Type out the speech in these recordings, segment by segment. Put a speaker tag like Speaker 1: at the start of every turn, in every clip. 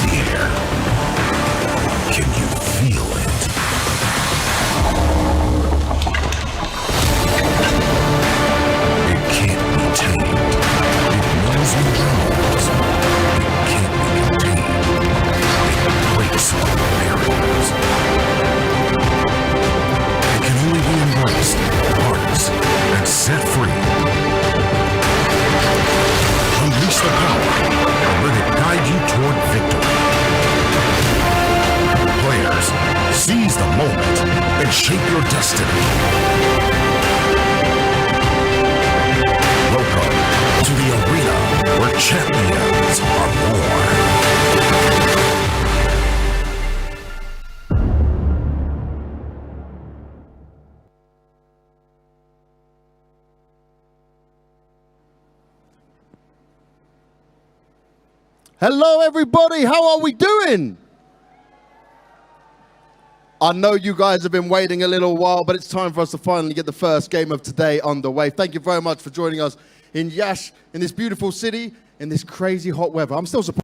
Speaker 1: Fear. Can you feel it? It can't be tamed. It knows and drowns. It can't be contained. It breaks all barriers. It can only be embraced, harnessed, and set free. Unleash the power and let it guide you toward victory. Players, seize the moment and shape your destiny. Welcome to the arena where champions are born.
Speaker 2: Hello everybody, how are we doing? I know you guys have been waiting a little while, but it's time for us to finally get the first game of today underway. Thank you very much for joining us in Iasi, in this beautiful city, in this crazy hot weather. I'm still surprised.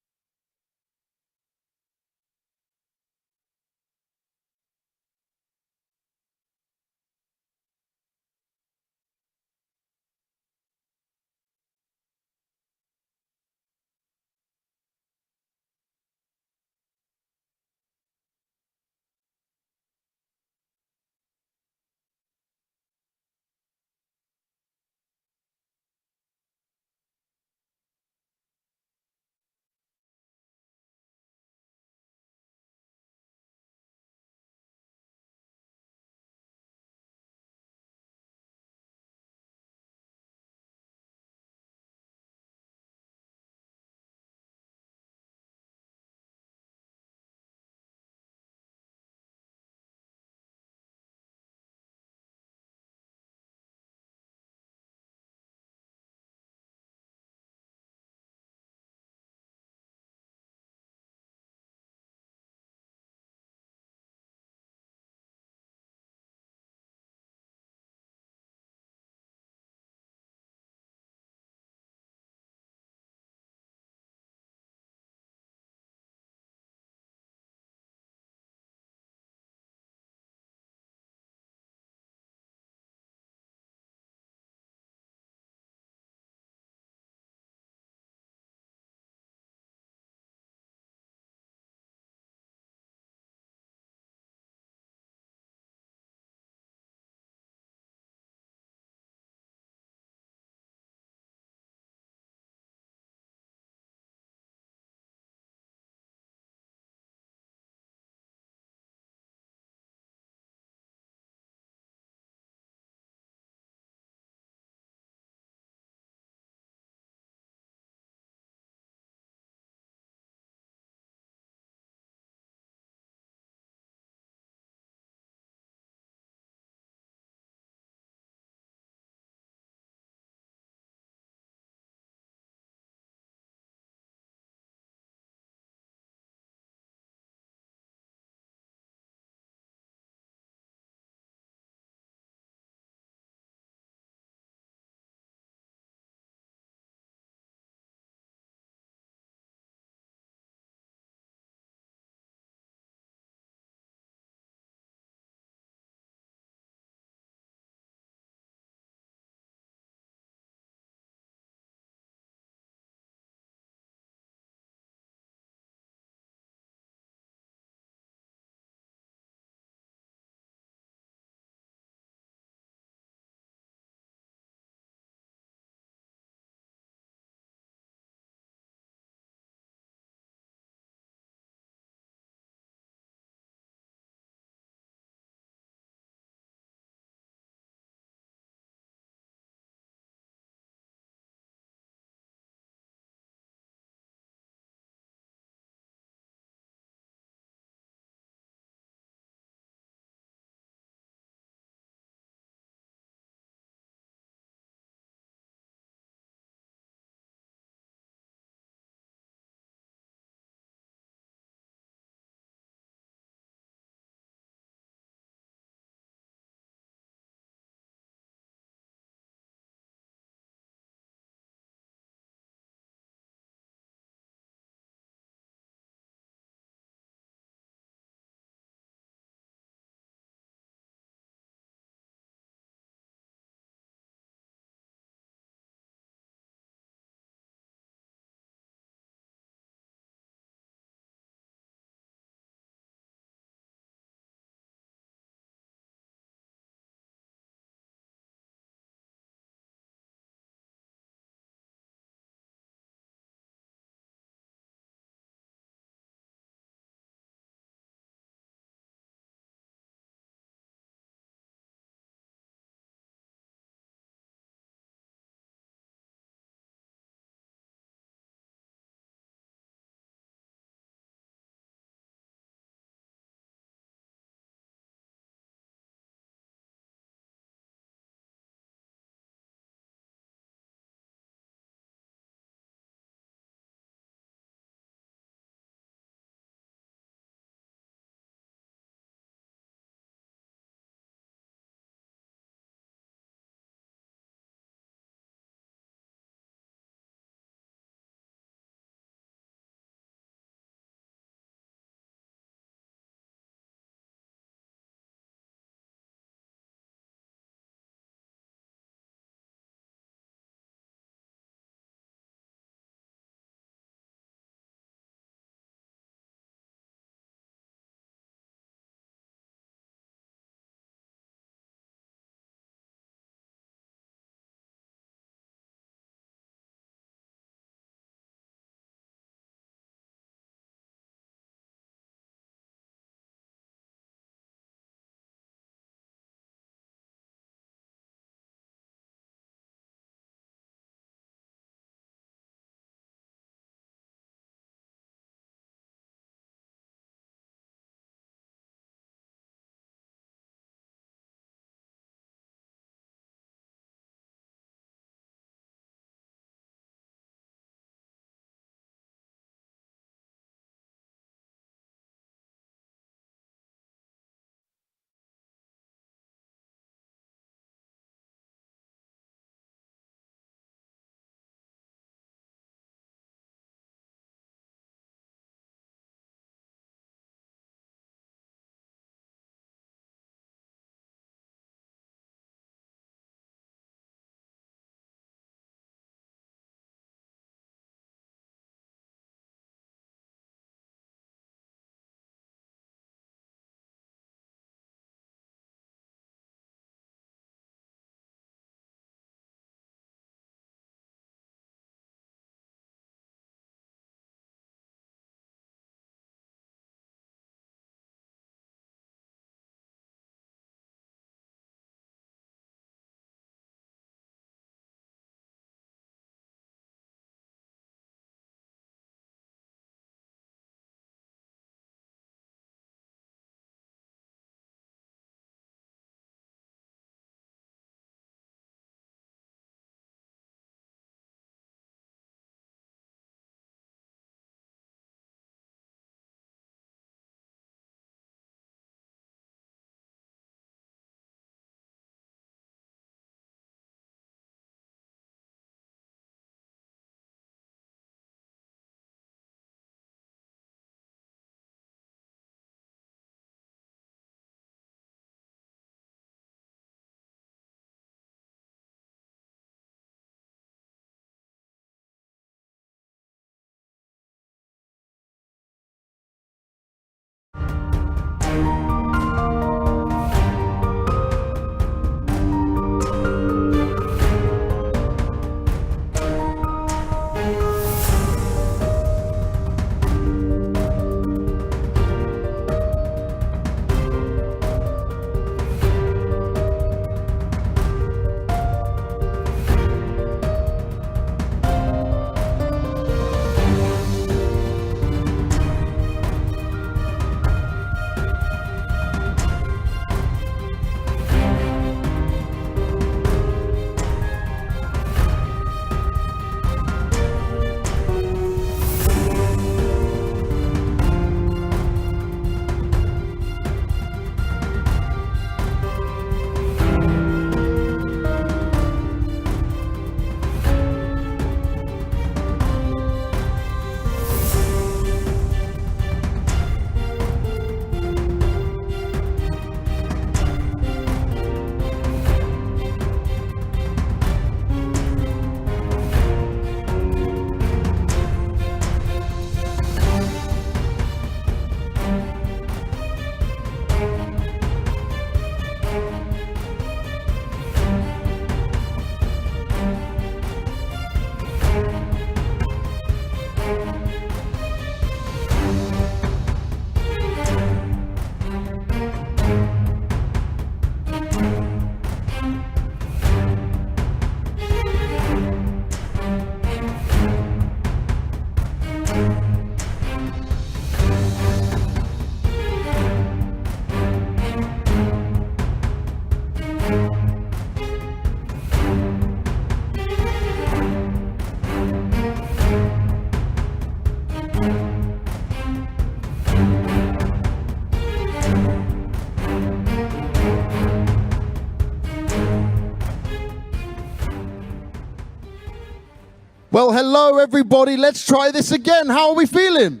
Speaker 2: Well, hello everybody. Let's try this again. How are we feeling?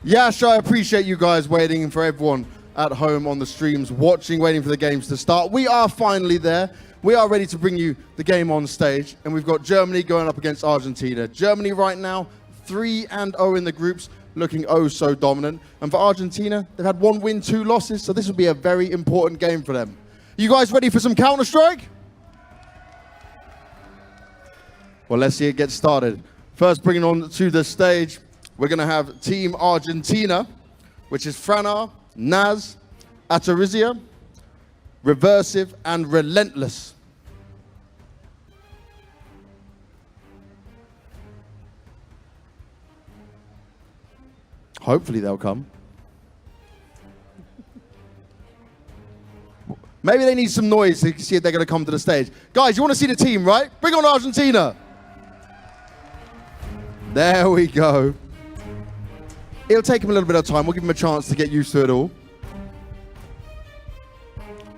Speaker 2: Yash, I appreciate you guys waiting, for everyone at home on the streams watching, waiting for the games to start. We are finally there. We are ready to bring you the game on stage, and we've got Germany going up against Argentina. Germany right now 3-0 in the groups, looking oh so dominant. And for Argentina, they've had 1 win, 2 losses, so this will be a very important game for them. You guys ready for some Counter-Strike? Well, let's see it get started. First, bringing on to the stage, we're going to have Team Argentina, which is Franar, Naz, Atarizia, Reversive, and Relentless. Hopefully they'll come. Maybe they need some noise to see if they're going to come to the stage. Guys, you want to see the team, right? Bring on Argentina. There we go. It'll take them a little bit of time. We'll give them a chance to get used to it all.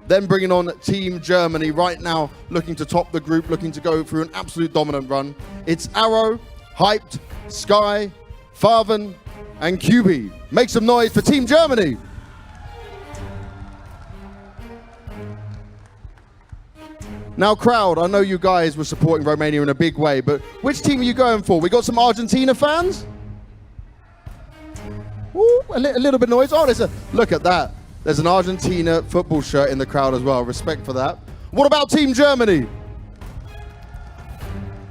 Speaker 2: Then bringing on Team Germany, right now looking to top the group, looking to go through an absolute dominant run. It's Arrow, Hyped, Sky, Farven, and QB. Make some noise for Team Germany. Now, crowd, I know you guys were supporting Romania in a big way, but which team are you going for? We got some Argentina fans? Ooh, a little bit of noise. Oh, look at that. There's an Argentina football shirt in the crowd as well. Respect for that. What about Team Germany?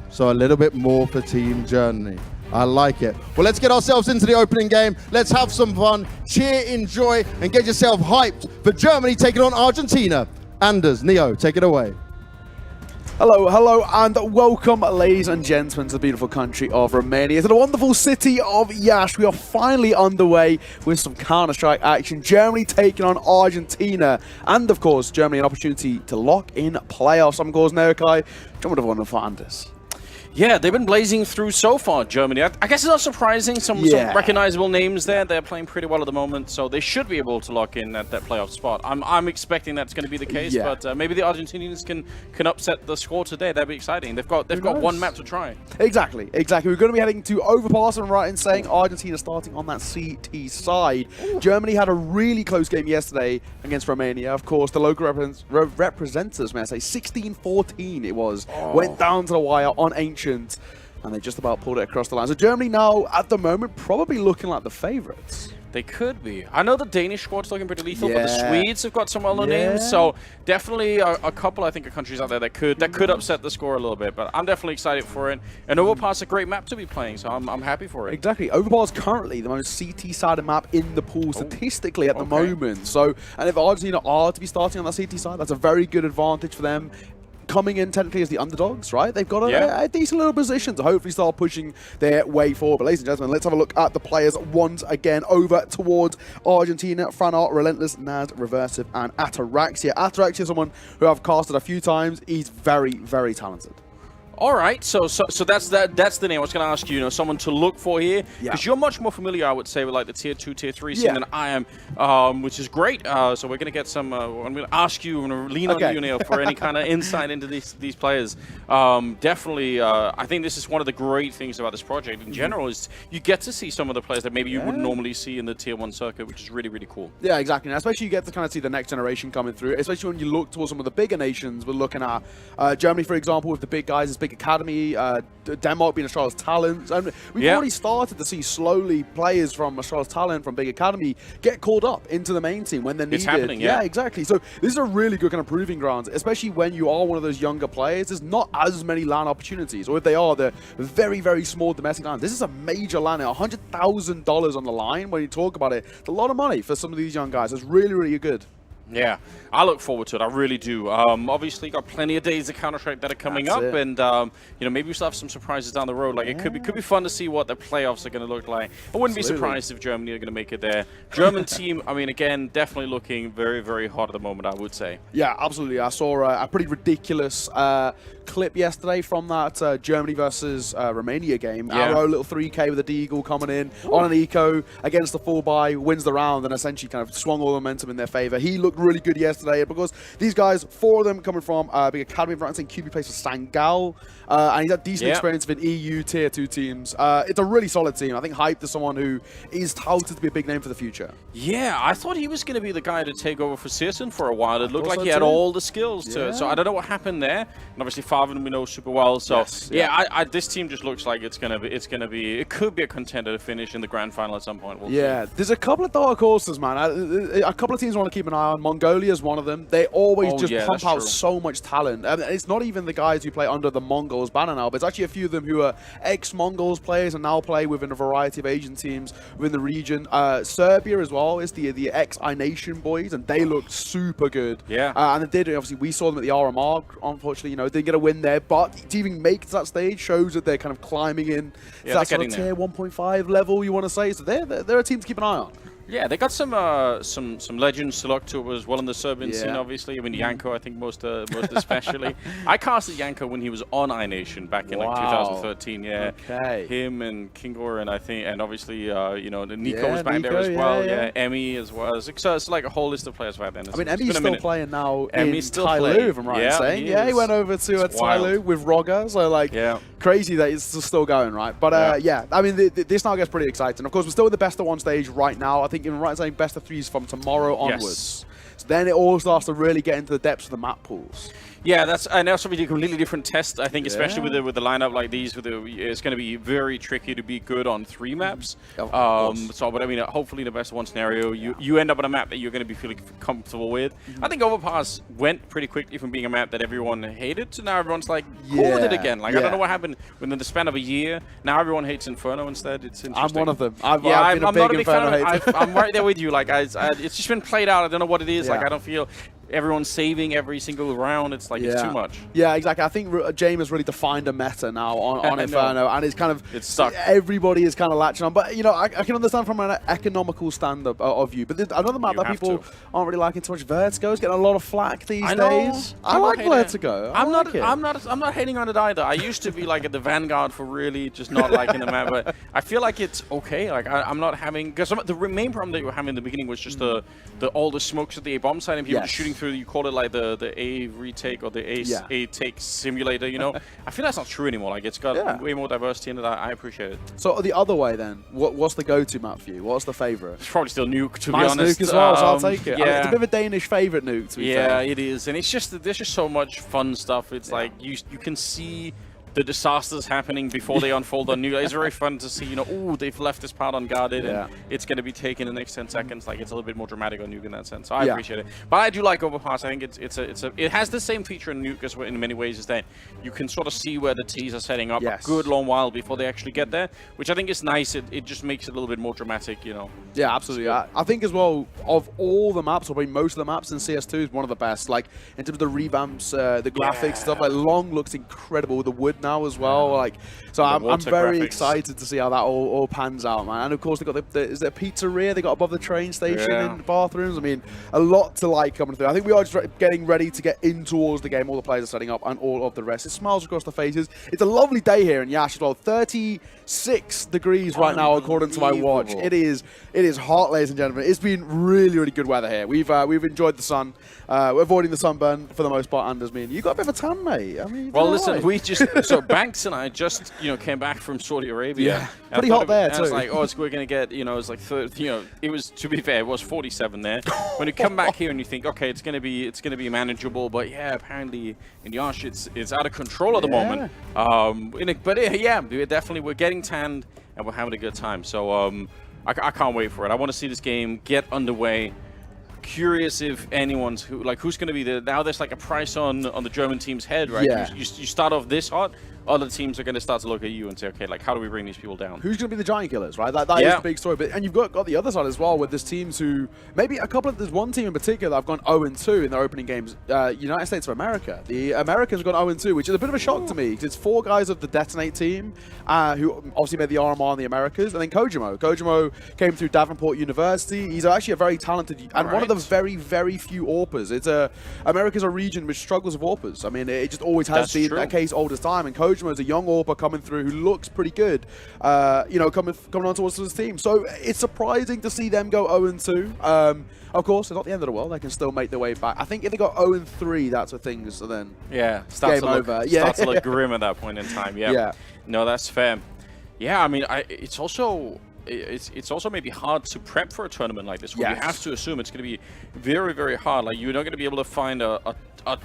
Speaker 2: So a little bit more for Team Germany. I like it. Well, let's get ourselves into the opening game. Let's have some fun, cheer, enjoy, and get yourself hyped for Germany taking on Argentina. Anders, Neo, take it away.
Speaker 3: Hello, hello, and welcome, ladies and gentlemen, to the beautiful country of Romania, to the wonderful city of Iași. We are finally underway with some Counter-Strike action. Germany taking on Argentina, and of course, Germany an opportunity to lock in playoffs. I'm Gors Neokai, joined with one for Anders.
Speaker 4: Yeah, they've been blazing through so far, Germany. I guess it's not surprising. Some recognizable names there. They're playing pretty well at the moment, so they should be able to lock in that playoff spot. I'm expecting that's going to be the case, but maybe the Argentinians can upset the score today. That'd be exciting. They've got one map to try.
Speaker 3: Exactly. We're going to be heading to Overpass, and right in saying Argentina starting on that CT side. Ooh. Germany had a really close game yesterday against Romania. Of course, the local representatives, may I say, 16-14 it was. Went down to the wire on Ancient. And they just about pulled it across the line. So Germany now, at the moment, probably looking like the favourites.
Speaker 4: They could be. I know the Danish squad's looking pretty lethal, but the Swedes have got some well-known names. So definitely a couple, I think, of countries out there that could upset the score a little bit. But I'm definitely excited for it. And Overpass is a great map to be playing, so I'm happy for it.
Speaker 3: Exactly. Overpass is currently the most CT-sided map in the pool statistically at the moment. So, and if Argentina are to be starting on that CT side, that's a very good advantage for them. Coming in technically as the underdogs, right? They've got a decent little position to hopefully start pushing their way forward. But ladies and gentlemen, let's have a look at the players once again over towards Argentina. Franar, Relentless, Naz, Reversive, and Ataraxia. Ataraxia is someone who I've casted a few times. He's very, very talented.
Speaker 4: All right, so that's the name I was going to ask you, someone to look for here, because you're much more familiar, I would say, with like the tier 2, tier 3 scene than I am, which is great. So we're going to get some. I'm going to ask you, I'm going to lean on you, Neil, for any kind of insight into these players. Definitely, I think this is one of the great things about this project in general is you get to see some of the players that maybe you wouldn't normally see in the tier 1 circuit, which is really, really cool. Yeah, exactly. And especially you get to kind of see the next generation coming through, especially when you look towards some of the bigger nations. We're looking at Germany, for example, with the big guys, big academy, Denmark being Australia's talent. And we've already started to see slowly players from Australia's talent, from big academy, get called up into the main team when they're needed. It's happening, yeah, exactly. So this is a really good kind of proving ground, especially when you are one of those younger players. There's not as many LAN opportunities, or if they are, they're very, very small domestic LAN. This is a major LAN, $100,000 on the line. When you talk about it, it's a lot of money for some of these young guys. It's really, really good. Yeah, I look forward to it. I really do. Obviously, got plenty of days of Counter-Strike that are coming up, and maybe we still have some surprises down the road. Like it could be fun to see what the playoffs are going to look like. I wouldn't be surprised if Germany are going to make it there. German team, I mean, again, definitely looking very, very hot at the moment, I would say. Yeah, absolutely. I saw a pretty ridiculous clip yesterday from that Germany versus Romania game. Arrow, little 3K with a Deagle coming in on an eco against the full buy, wins the round, and essentially kind of swung all the momentum in their favor. He looked
Speaker 3: really good yesterday because these guys, 4 of them coming from big academy, right? Saying QB plays for Sangal, and he's had decent experience with EU tier 2 teams. It's a really solid team. I think Hyped is someone who is touted to be a big name for the future.
Speaker 4: Yeah, I thought he was going to be the guy to take over for Searson for a while. It looked like he had all the skills to it. So I don't know what happened there. And obviously Farvin we know super well. So this team just looks like it could be a contender to finish in the grand final at some point. We'll see.
Speaker 3: There's a couple of dark horses, man. A couple of teams I want to keep an eye on. Mongolia is one of them. They always just pump out so much talent. And it's not even the guys who play under the Mongols banner now, but it's actually a few of them who are ex-Mongols players and now play within a variety of Asian teams within the region. Serbia as well is the ex-I-Nation boys, and they look super good. And they did, obviously, we saw them at the RMR. Unfortunately, you know, didn't get a win there, but to even make it to that stage shows that they're kind of climbing in to that sort of tier 1.5 level, you want to say. So they're a team to keep an eye on.
Speaker 4: Yeah, they got some legends to look to as well in the Serbian scene, obviously. I mean, Yanko, I think most especially. I casted Yanko when he was on iNation back in like 2013. Yeah, him and Kingor and I think, and obviously you know, Nico was back there as well. Yeah, Emmy as well. So it's like a whole list of players back then.
Speaker 3: I mean, Emmy's still playing now in Tyloo, if I'm right in saying. He went over to Tyloo with Roger, so like crazy that it's still going, right? But I mean, this now gets pretty exciting. Of course, we're still in the best of 1 stage right now. I think even right in saying best of 3s from tomorrow onwards. So then it all starts to really get into the depths of the map pools.
Speaker 4: Yeah, that's also a completely different test. I think, especially with the lineup like these, it's going to be very tricky to be good on 3 maps. But I mean, hopefully, in the best of 1 scenario, you end up on a map that you're going to be feeling comfortable with. I think Overpass went pretty quickly from being a map that everyone hated to now everyone's like cool with it again. Like I don't know what happened within the span of a year. Now everyone hates Inferno instead. It's interesting.
Speaker 3: I'm one of them.
Speaker 4: I'm not a big fan of it. I'm right there with you. Like it's just been played out. I don't know what it is. Like I don't feel everyone's saving every single round. It's like it's too much.
Speaker 3: Yeah, exactly. I think James has really defined a meta now on Inferno, and it's kind of
Speaker 4: stuck.
Speaker 3: Everybody is kind of latching on. But you know, I can understand from an economical stand-up of view. But another map that people aren't really liking too much. Vertigo's getting a lot of flack these days. I like Vertigo.
Speaker 4: I'm not hating on it either. I used to be like at the vanguard for really just not liking the map, but I feel like it's okay. Like I'm not having, because the main problem that you were having in the beginning was just all the smokes at the A bomb side and people just shooting through. You call it like the A retake or the A take simulator. You know, I feel that's not true anymore. Like it's got way more diversity in it. I appreciate it.
Speaker 3: So the other way then, what's the go-to map for you? What's the favorite?
Speaker 4: It's probably still Nuke, to be honest.
Speaker 3: Nuke as well, so I'll take it. Yeah. I mean, it's a bit of a Danish favorite Nuke, to be fair.
Speaker 4: It is, and it's just there's just so much fun stuff. It's like you can see the disasters happening before they unfold on Nuke. It's very fun to see, you know, oh, they've left this part unguarded and it's going to be taken in the next 10 seconds. Like, it's a little bit more dramatic on Nuke in that sense. So I appreciate it. But I do like Overpass. I think it has the same feature in Nuke as well in many ways, is that you can sort of see where the T's are setting up a good long while before they actually get there, which I think is nice. It just makes it a little bit more dramatic, you know.
Speaker 3: Yeah, absolutely. I think as well, of all the maps, or maybe most of the maps in CS2 is one of the best. Like, in terms of the revamps, the graphics, stuff, like Long looks incredible with the wood now as well. Like, so I'm very excited to see how that all pans out, man. And of course, they got is there a pizzeria they got above the train station in the bathrooms? I mean, a lot to like coming through. I think we are just getting ready to get in towards the game. All the players are setting up, and all of the rest. It smiles across the faces. It's a lovely day here in Yash as well. 36 degrees right now, according to my watch. It is hot, ladies and gentlemen. It's been really good weather here. We've enjoyed the sun. We're avoiding the sunburn for the most part. Anders, me and you got a bit of a tan, mate. I mean,
Speaker 4: well, listen, we just so Banks and I just came back from Saudi Arabia.
Speaker 3: Yeah, pretty hot there too.
Speaker 4: I was like, we're gonna get, it's like it was, to be fair, it was 47 there. When you come back here and you think, okay, it's gonna be manageable, but apparently in Yash it's out of control at the moment. We're getting tanned and we're having a good time. So I can't wait for it. I want to see this game get underway. Curious if anyone's who's going to be now there's like a price on the German team's head, right? You start off this hot, other teams are going to start to look at you and say, okay, like, how do we bring these people down?
Speaker 3: Who's going to be the giant killers, right? That is the big story. And you've got the other side as well, with there's teams who, maybe there's one team in particular that have gone 0-2 in their opening games, United States of America. The Americans have gone 0-2, which is a bit of a shock to me, because it's 4 guys of the Detonate team, who obviously made the RMR in the Americas, and then Kojimo. Kojimo came through Davenport University. He's actually a very talented, and one of the very, very few AWPers. America's a region which struggles with AWPers. I mean, it just always has been that case all the time, and Kojimo approach him as a young AWPer coming through who looks pretty good, you know, coming on towards his team. So it's surprising to see them go 0-2. Of course, it's not the end of the world. They can still make their way back. I think if they go 0-3, that's where things are then
Speaker 4: starts
Speaker 3: game
Speaker 4: to look,
Speaker 3: over.
Speaker 4: Starts to look grim at that point in time. Yeah. No, that's fair. Yeah, I mean, it's also maybe hard to prep for a tournament like this, where you have to assume it's going to be very, very hard. Like, you're not going to be able to find a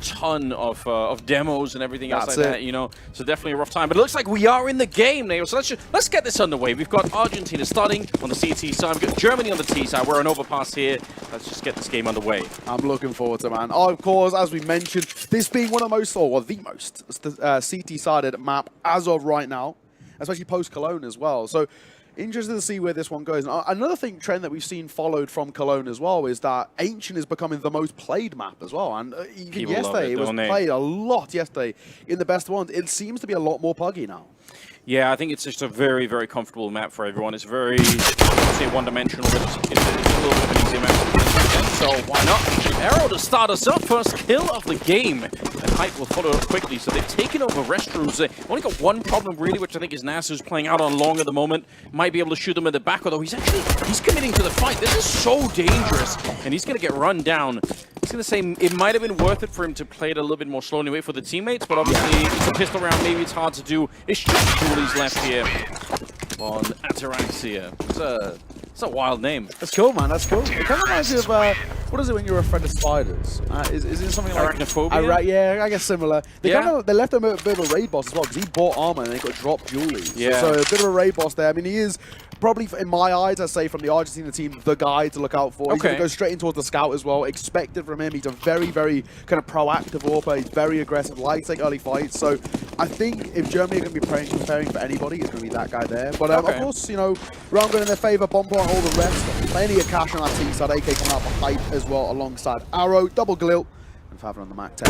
Speaker 4: ton of demos and everything else like that, you know. So definitely a rough time. But it looks like we are in the game now. So let's get this underway. We've got Argentina starting on the CT side. We've got Germany on the T side. We're an overpass here. Let's just get this game underway.
Speaker 3: I'm looking forward to it, man. Of course, as we mentioned, this being one of the most, or the most CT-sided map as of right now, especially post-Cologne as well. So interested to see where this one goes. And another trend that we've seen followed from Cologne as well is that Ancient is becoming the most played map as well. And even yesterday, it was played a lot yesterday in the best ones. It seems to be a lot more puggy now.
Speaker 4: Yeah, I think it's just a very, very comfortable map for everyone. It's very, I wouldn't say one-dimensional, but it's a little bit of an easier map to play. So why not? Arrow to start us up. First kill of the game. And Hype will follow up quickly. So they've taken over restrooms. They've only got one problem, really, which I think is Nasu, who's playing out on long at the moment. Might be able to shoot them in the back, although he's committing to the fight. This is so dangerous. And he's going to get run down. I was going to say it might have been worth it for him to play it a little bit more slowly, wait for the teammates, but obviously it's a pistol round, maybe it's hard to do. It's just Julies left here on Ataraxia. It's a wild name.
Speaker 3: That's cool, man. That's cool. It kind of reminds me of, what is it when you're afraid of spiders? Is it something like...
Speaker 4: Arachnophobia?
Speaker 3: Yeah, I guess similar. They left him a bit of a raid boss as well, because he bought armor and they got dropped Julies.
Speaker 4: Yeah.
Speaker 3: So a bit of a raid boss there. I mean, he is probably, in my eyes, I'd say from the Argentina team, the guy to look out for. He's going to go straight in towards the scout as well. Expected from him. He's a very, very kind of proactive AWPer. He's very aggressive, likes like early fights. So I think if Germany are going to be preparing for anybody, it's going to be that guy there. But of course, you know, round going in their favor, bomb plot, all the rest. Plenty of cash on that team side. AK coming out for Hype as well alongside Arrow, double Glil, and Favre on the Mac 10.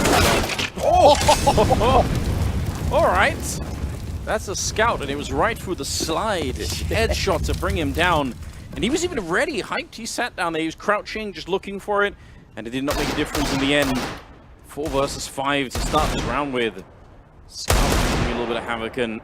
Speaker 4: All right. That's a scout, and it was right through the slide. Headshot to bring him down. And he was even ready, Hyped. He sat down there. He was crouching, just looking for it. And it did not make a difference in the end. 4 versus 5 to start this round with. Scout doing a little bit of havoc, and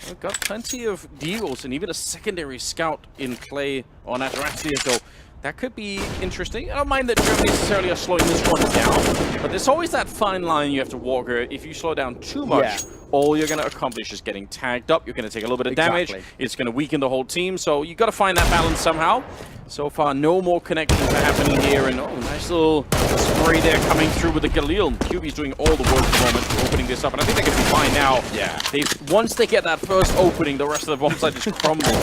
Speaker 4: we've got plenty of deals and even a secondary scout in play on Ataraxia, so that could be interesting. I don't mind that Germany necessarily are slowing this one down, but there's always that fine line you have to walk. If you slow down too much, all you're going to accomplish is getting tagged up. You're going to take a little bit of damage. It's going to weaken the whole team, so you got to find that balance somehow. So far, no more connections are happening here, and nice little spray there coming through with the Galil. QB's doing all the work at the moment, opening this up, and I think they can be fine now. Yeah. Once they get that first opening, the rest of the bomb site just crumbles.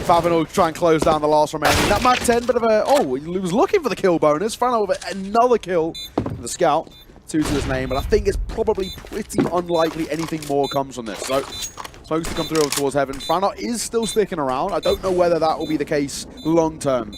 Speaker 3: Favin will try and close down the last remaining. That Mac 10, bit of a... Oh, he was looking for the kill bonus. Frano with another kill for the scout. 2 to his name, but I think it's probably pretty unlikely anything more comes from this. So, smokes to come through over towards Heaven. Frano is still sticking around. I don't know whether that will be the case long term.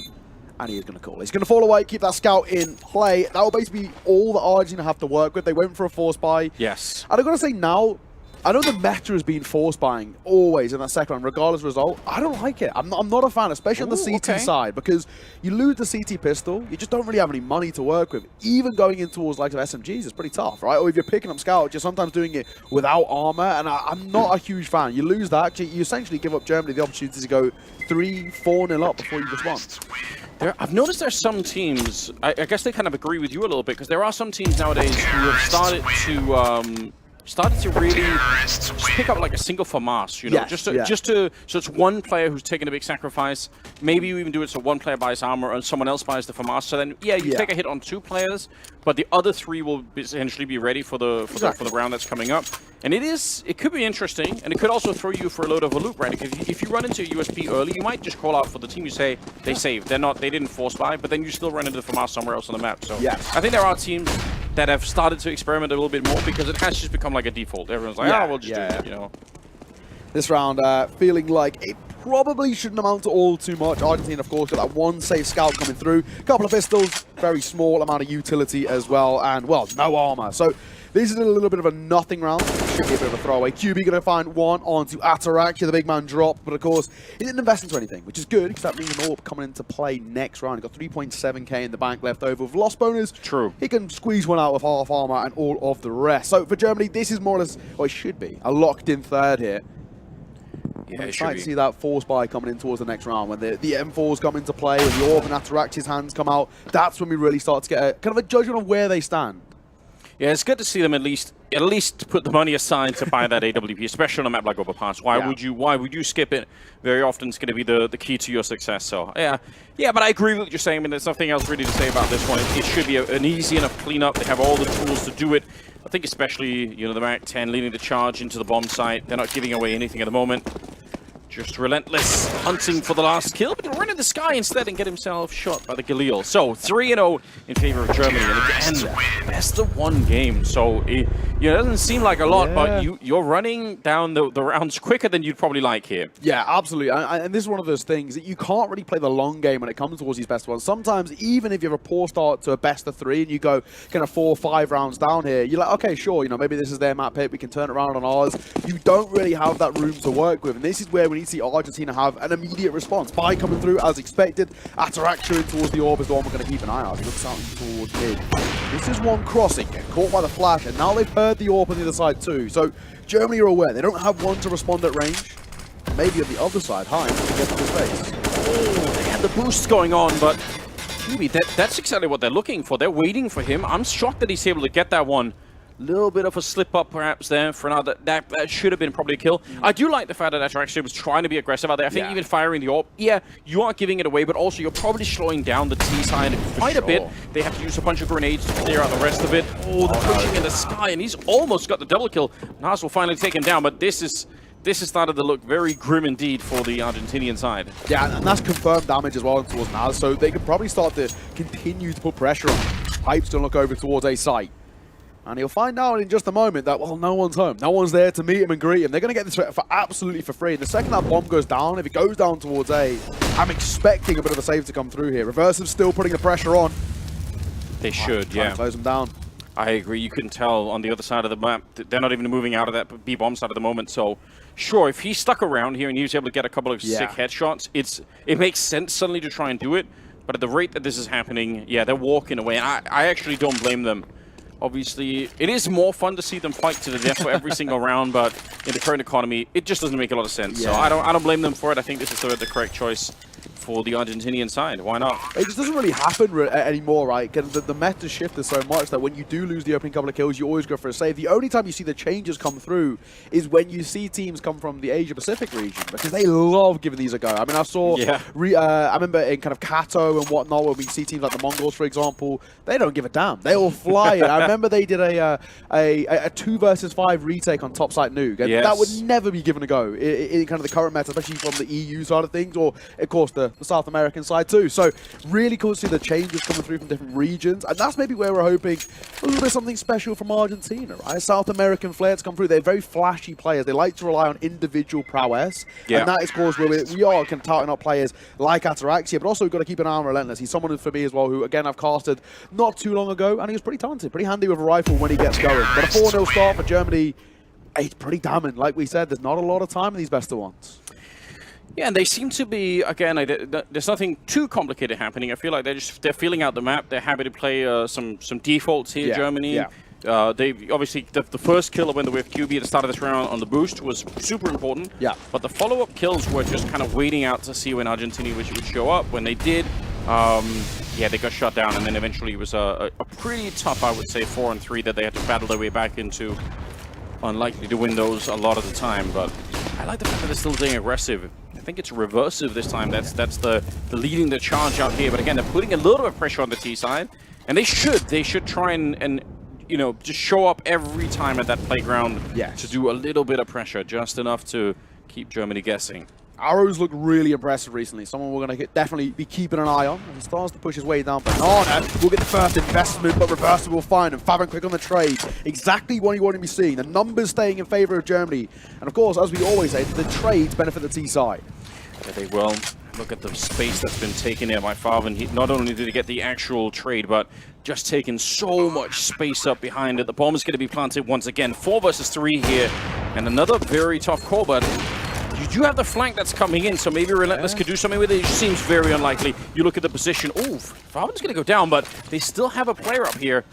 Speaker 3: And he is going to call. He's going to fall away, keep that scout in play. That will basically be all that Argentina have to work with. They went for a force buy.
Speaker 4: Yes.
Speaker 3: And I've got to say now, I know the meta has been force buying always in that second round, regardless of result. I don't like it. I'm not a fan, especially on the CT side, because you lose the CT pistol, you just don't really have any money to work with. Even going in towards like SMGs is pretty tough, right? Or if you're picking up scout, you're sometimes doing it without armor, and I'm not a huge fan. You lose that, you essentially give up Germany the opportunity to go 3-4-0 up before you respond.
Speaker 4: I've noticed there's some teams, I guess they kind of agree with you a little bit, because there are some teams nowadays who have started to really just pick up like a single FAMAS, you know, so it's one player who's taking a big sacrifice. Maybe you even do it so one player buys armor and someone else buys the FAMAS. So then, you take a hit on 2 players, but the other 3 will essentially be ready for the round that's coming up. And it could be interesting, and it could also throw you for a load of a loop, right? If you run into a USP early, you might just call out for the team. You say they saved, they didn't force buy, but then you still run into the FAMAS somewhere else on the map. So I think there are teams that have started to experiment a little bit more, because it has just become like a default. Everyone's like, we'll just do it, you know.
Speaker 3: This round, feeling like it probably shouldn't amount to all too much. Argentina, of course, got that one safe scout coming through. A couple of pistols, very small amount of utility as well, and, well, no armor. So this is a little bit of a nothing round. should be a bit of a throwaway. QB going to find one onto Ataraxia, the big man dropped, but of course, he didn't invest into anything, which is good, because that means an AWP coming into play next round. He got 3.7k in the bank left over. With lost bonus,
Speaker 4: True.
Speaker 3: he can squeeze one out with half armor and all of the rest. So for Germany, this is more or less, well, it should be, a locked-in third here.
Speaker 4: Yeah,
Speaker 3: I'm
Speaker 4: it should
Speaker 3: excited
Speaker 4: be.
Speaker 3: to see that force buy coming in towards the next round. When the M4s come into play and the Orb and Ataraxia's hands come out, that's when we really start to get a kind of a judgment of where they stand.
Speaker 4: Yeah, it's good to see them at least put the money aside to buy that AWP, especially on a map like Overpass. Why would you skip it? Very often it's going to be the key to your success. So yeah, but I agree with what you're saying. I mean, there's nothing else really to say about this one. It should be an easy enough cleanup. They have all the tools to do it. I think especially the Mark 10 leading the charge into the bomb site. They're not giving away anything at the moment. Just relentless hunting for the last kill, but he'll run in the sky instead and get himself shot by the Galil. So 3-0 in favor of Germany, and again, best of one game. So it doesn't seem like a lot, but you're running down the rounds quicker than you'd probably like here.
Speaker 3: Yeah, absolutely. And this is one of those things that you can't really play the long game when it comes towards these best of ones. Sometimes, even if you have a poor start to a best of 3 and you go kind of 4 or 5 rounds down here, you're like, okay, sure, maybe this is their map pick, we can turn it around on ours. You don't really have that room to work with, and this is where we need to see Argentina have an immediate response. By coming through as expected, Ataraxia in towards the Orb is the one we're going to keep an eye on. He looks out towards mid. This is one crossing, get caught by the flash, and now they've heard the Orb on the other side too. So Germany are aware. They don't have one to respond at range. Maybe at the other side, High to get to the space.
Speaker 4: Oh, they had the boosts going on, but maybe that's exactly what they're looking for. They're waiting for him. I'm shocked that he's able to get that one. Little bit of a slip up perhaps there for now. That should have been probably a kill. I do like the fact that Ataraxia was trying to be aggressive out there. I think even firing the AWP, you are giving it away, but also you're probably slowing down the T side quite a bit. They have to use a bunch of grenades to clear out the rest of it. Oh, the pushing in the sky, and he's almost got the double kill. Nas will finally take him down, but this has started to look very grim indeed for the Argentinian side.
Speaker 3: Yeah, and that's confirmed damage as well towards Nas, so they could probably start to continue to put pressure on. Pipe's going to look over towards A site. And he'll find out in just a moment that, well, no one's home. No one's there to meet him and greet him. They're going to get this for absolutely for free. And the second that bomb goes down, if it goes down towards A, I'm expecting a bit of a save to come through here. Reversive still putting the pressure on.
Speaker 4: They should, yeah.
Speaker 3: Close them down.
Speaker 4: I agree. You can tell on the other side of the map, they're not even moving out of that B-bomb side at the moment. So, sure, if he stuck around here and he was able to get a couple of sick headshots, it makes sense suddenly to try and do it. But at the rate that this is happening, they're walking away. And I actually don't blame them. Obviously, it is more fun to see them fight to the death for every single round, but in the current economy, it just doesn't make a lot of sense. So I don't blame them for it. I think this is the correct choice for the Argentinian side. Why not?
Speaker 3: It just doesn't really happen anymore, right? The meta shifted so much that when you do lose the opening couple of kills, you always go for a save. The only time you see the changes come through is when you see teams come from the Asia-Pacific region, because they love giving these a go. I mean, I saw, I remember in kind of Kato and whatnot, when we see teams like the Mongols, for example, they don't give a damn. They all fly it. I remember they did a 2 versus 5 retake on Topside Nuke, and that would never be given a go in kind of the current meta, especially from the EU side of things, or of course the South American side too. So really cool to see the changes coming through from different regions, and that's maybe where we're hoping a little bit something special from Argentina, right? South American flair to come through. They're very flashy players. They like to rely on individual prowess, and that is, of course, where we are kind of touting up players like Ataraxia, but also we've got to keep an eye on Relentless. He's someone for me as well who, again, I've casted not too long ago, and he was pretty talented, pretty handy with a rifle when he gets going. But a 4-0 start for Germany, it's pretty damning. Like we said, there's not a lot of time in these best of ones.
Speaker 4: Yeah, and they seem to be, again, there's nothing too complicated happening. I feel like they're feeling out the map. They're happy to play some defaults here, Germany. They obviously, the first kill when they were with QB at the start of this round on the boost was super important. But the follow-up kills were just kind of waiting out to see when Argentina would show up. When they did, they got shut down, and then eventually it was a pretty tough, I would say, 4-3 that they had to battle their way back into. Unlikely to win those a lot of the time, but I like the fact that they're still being aggressive. I think it's reversive this time. That's the leading the charge out here. But again, they're putting a little bit of pressure on the T side, and they should try and just show up every time at that playground to do a little bit of pressure, just enough to keep Germany guessing.
Speaker 3: Arrows look really impressive recently. Someone we're going to definitely be keeping an eye on. As he starts to push his way down. Banana will get the first investment, but Reversa will find him. Fabian quick on the trade. Exactly what you want to be seeing. The numbers staying in favor of Germany. And of course, as we always say, the trades benefit the T side.
Speaker 4: Yeah, they will. Look at the space that's been taken there by Farven. Not only did he get the actual trade, but just taking so much space up behind it. The bomb is going to be planted once again. 4 versus 3 here, and another very tough call, but you do have the flank that's coming in, so maybe Relentless could do something with it. It seems very unlikely. You look at the position. Ooh, Farven's going to go down, but they still have a player up here.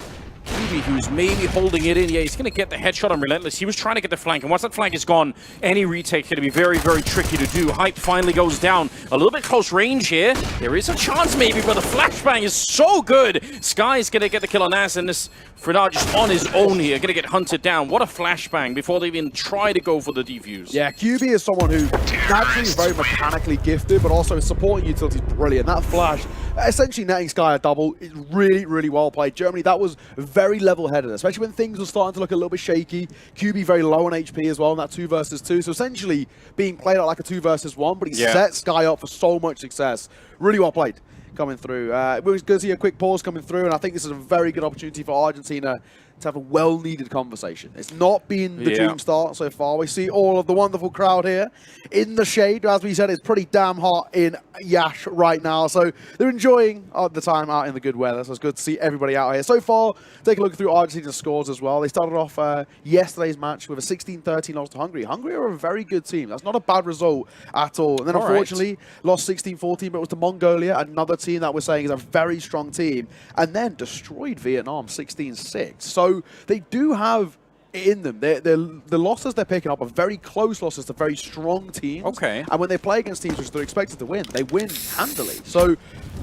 Speaker 4: Kiwi, who's maybe holding it in. Yeah, he's going to get the headshot on Relentless. He was trying to get the flank, and once that flank is gone, any retake's going to be very, very tricky to do. Hype finally goes down. A little bit close range here. There is a chance maybe, but the flashbang is so good. Sky's going to get the kill on Nas, and this Frenard just on his own here, going to get hunted down. What a flashbang before they even try to go for the defuse.
Speaker 3: Yeah, QB is someone who naturally is very mechanically gifted, but also his supporting utility is brilliant. That flash, essentially netting Sky a double, is really, really well played. Germany, that was very level-headed, especially when things were starting to look a little bit shaky. QB very low on HP as well in that 2 versus 2, so essentially being played out like a 2 versus 1, but he set Sky up for so much success. Really well played coming through. It was good to see a quick pause coming through, and I think this is a very good opportunity for Argentina to have a well-needed conversation. It's not been the dream start so far. We see all of the wonderful crowd here in the shade. As we said, it's pretty damn hot in Yash right now, so they're enjoying the time out in the good weather, so it's good to see everybody out here. So far, take a look through Argentina's scores as well. They started off yesterday's match with a 16-13 loss to Hungary. Hungary are a very good team. That's not a bad result at all. And then unfortunately, lost 16-14, but it was to Mongolia, another team that we're saying is a very strong team, and then destroyed Vietnam 16-6. So they do have it in them. The losses they're picking up are very close losses to very strong teams.
Speaker 4: Okay.
Speaker 3: And when they play against teams which they're expected to win, they win handily. So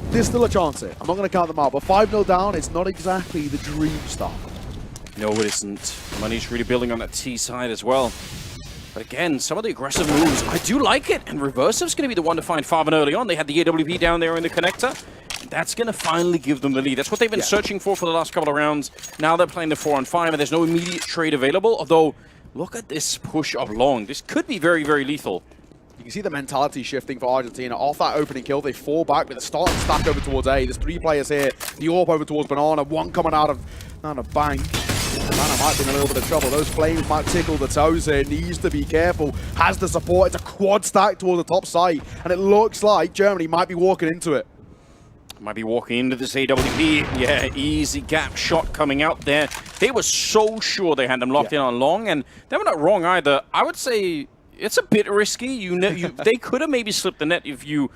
Speaker 3: there's still a chance here. I'm not going to count them out, but 5-0 down, it's not exactly the dream start.
Speaker 4: No, it isn't. Money's really building on that T side as well. But again, some of the aggressive moves, I do like it. And Reversive's going to be the one to find Farven early on. They had the AWP down there in the connector. That's going to finally give them the lead. That's what they've been searching for the last couple of rounds. Now they're playing the 4-on-5, and there's no immediate trade available. Although, look at this push up long. This could be very, very lethal.
Speaker 3: You can see the mentality shifting for Argentina. Off that opening kill, they fall back with a start and stack over towards A. There's 3 players here. The AWP over towards Banana. 1 coming out of bank. Banana might be in a little bit of trouble. Those flames might tickle the toes here. Needs to be careful. Has the support. It's a quad stack towards the top side. And it looks like Germany might be walking into it.
Speaker 4: Might be walking into this AWP. Yeah, easy gap shot coming out there. They were so sure they had them locked in on long, and they were not wrong either. I would say it's a bit risky. They could have maybe slipped the net. If you're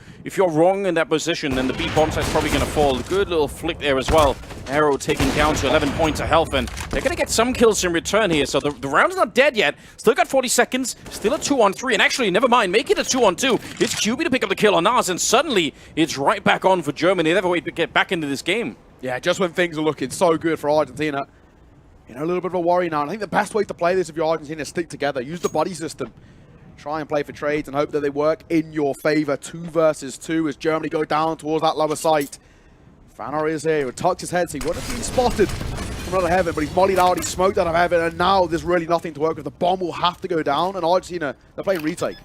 Speaker 4: wrong in that position, then the B bomb site's probably going to fall. Good little flick there as well. Arrow taking down to 11 points of health, and they're going to get some kills in return here. So the round's not dead yet. Still got 40 seconds. Still a 2-on-3, and actually, never mind, make it a 2-on-2. It's QB to pick up the kill on Nas, and suddenly it's right back on for Germany. They never wait to get back into this game.
Speaker 3: Yeah, just when things are looking so good for Argentina. You know, a little bit of a worry now. And I think the best way to play this if you're Argentina is stick together. Use the buddy system. Try and play for trades and hope that they work in your favor. 2 versus 2 as Germany go down towards that lower site. Fanor is here. He tucks his head, so he wouldn't have been spotted from out of heaven, but he's mollied out, he's smoked out of heaven, and now there's really nothing to work with. The bomb will have to go down, and Argentina, they're playing retake.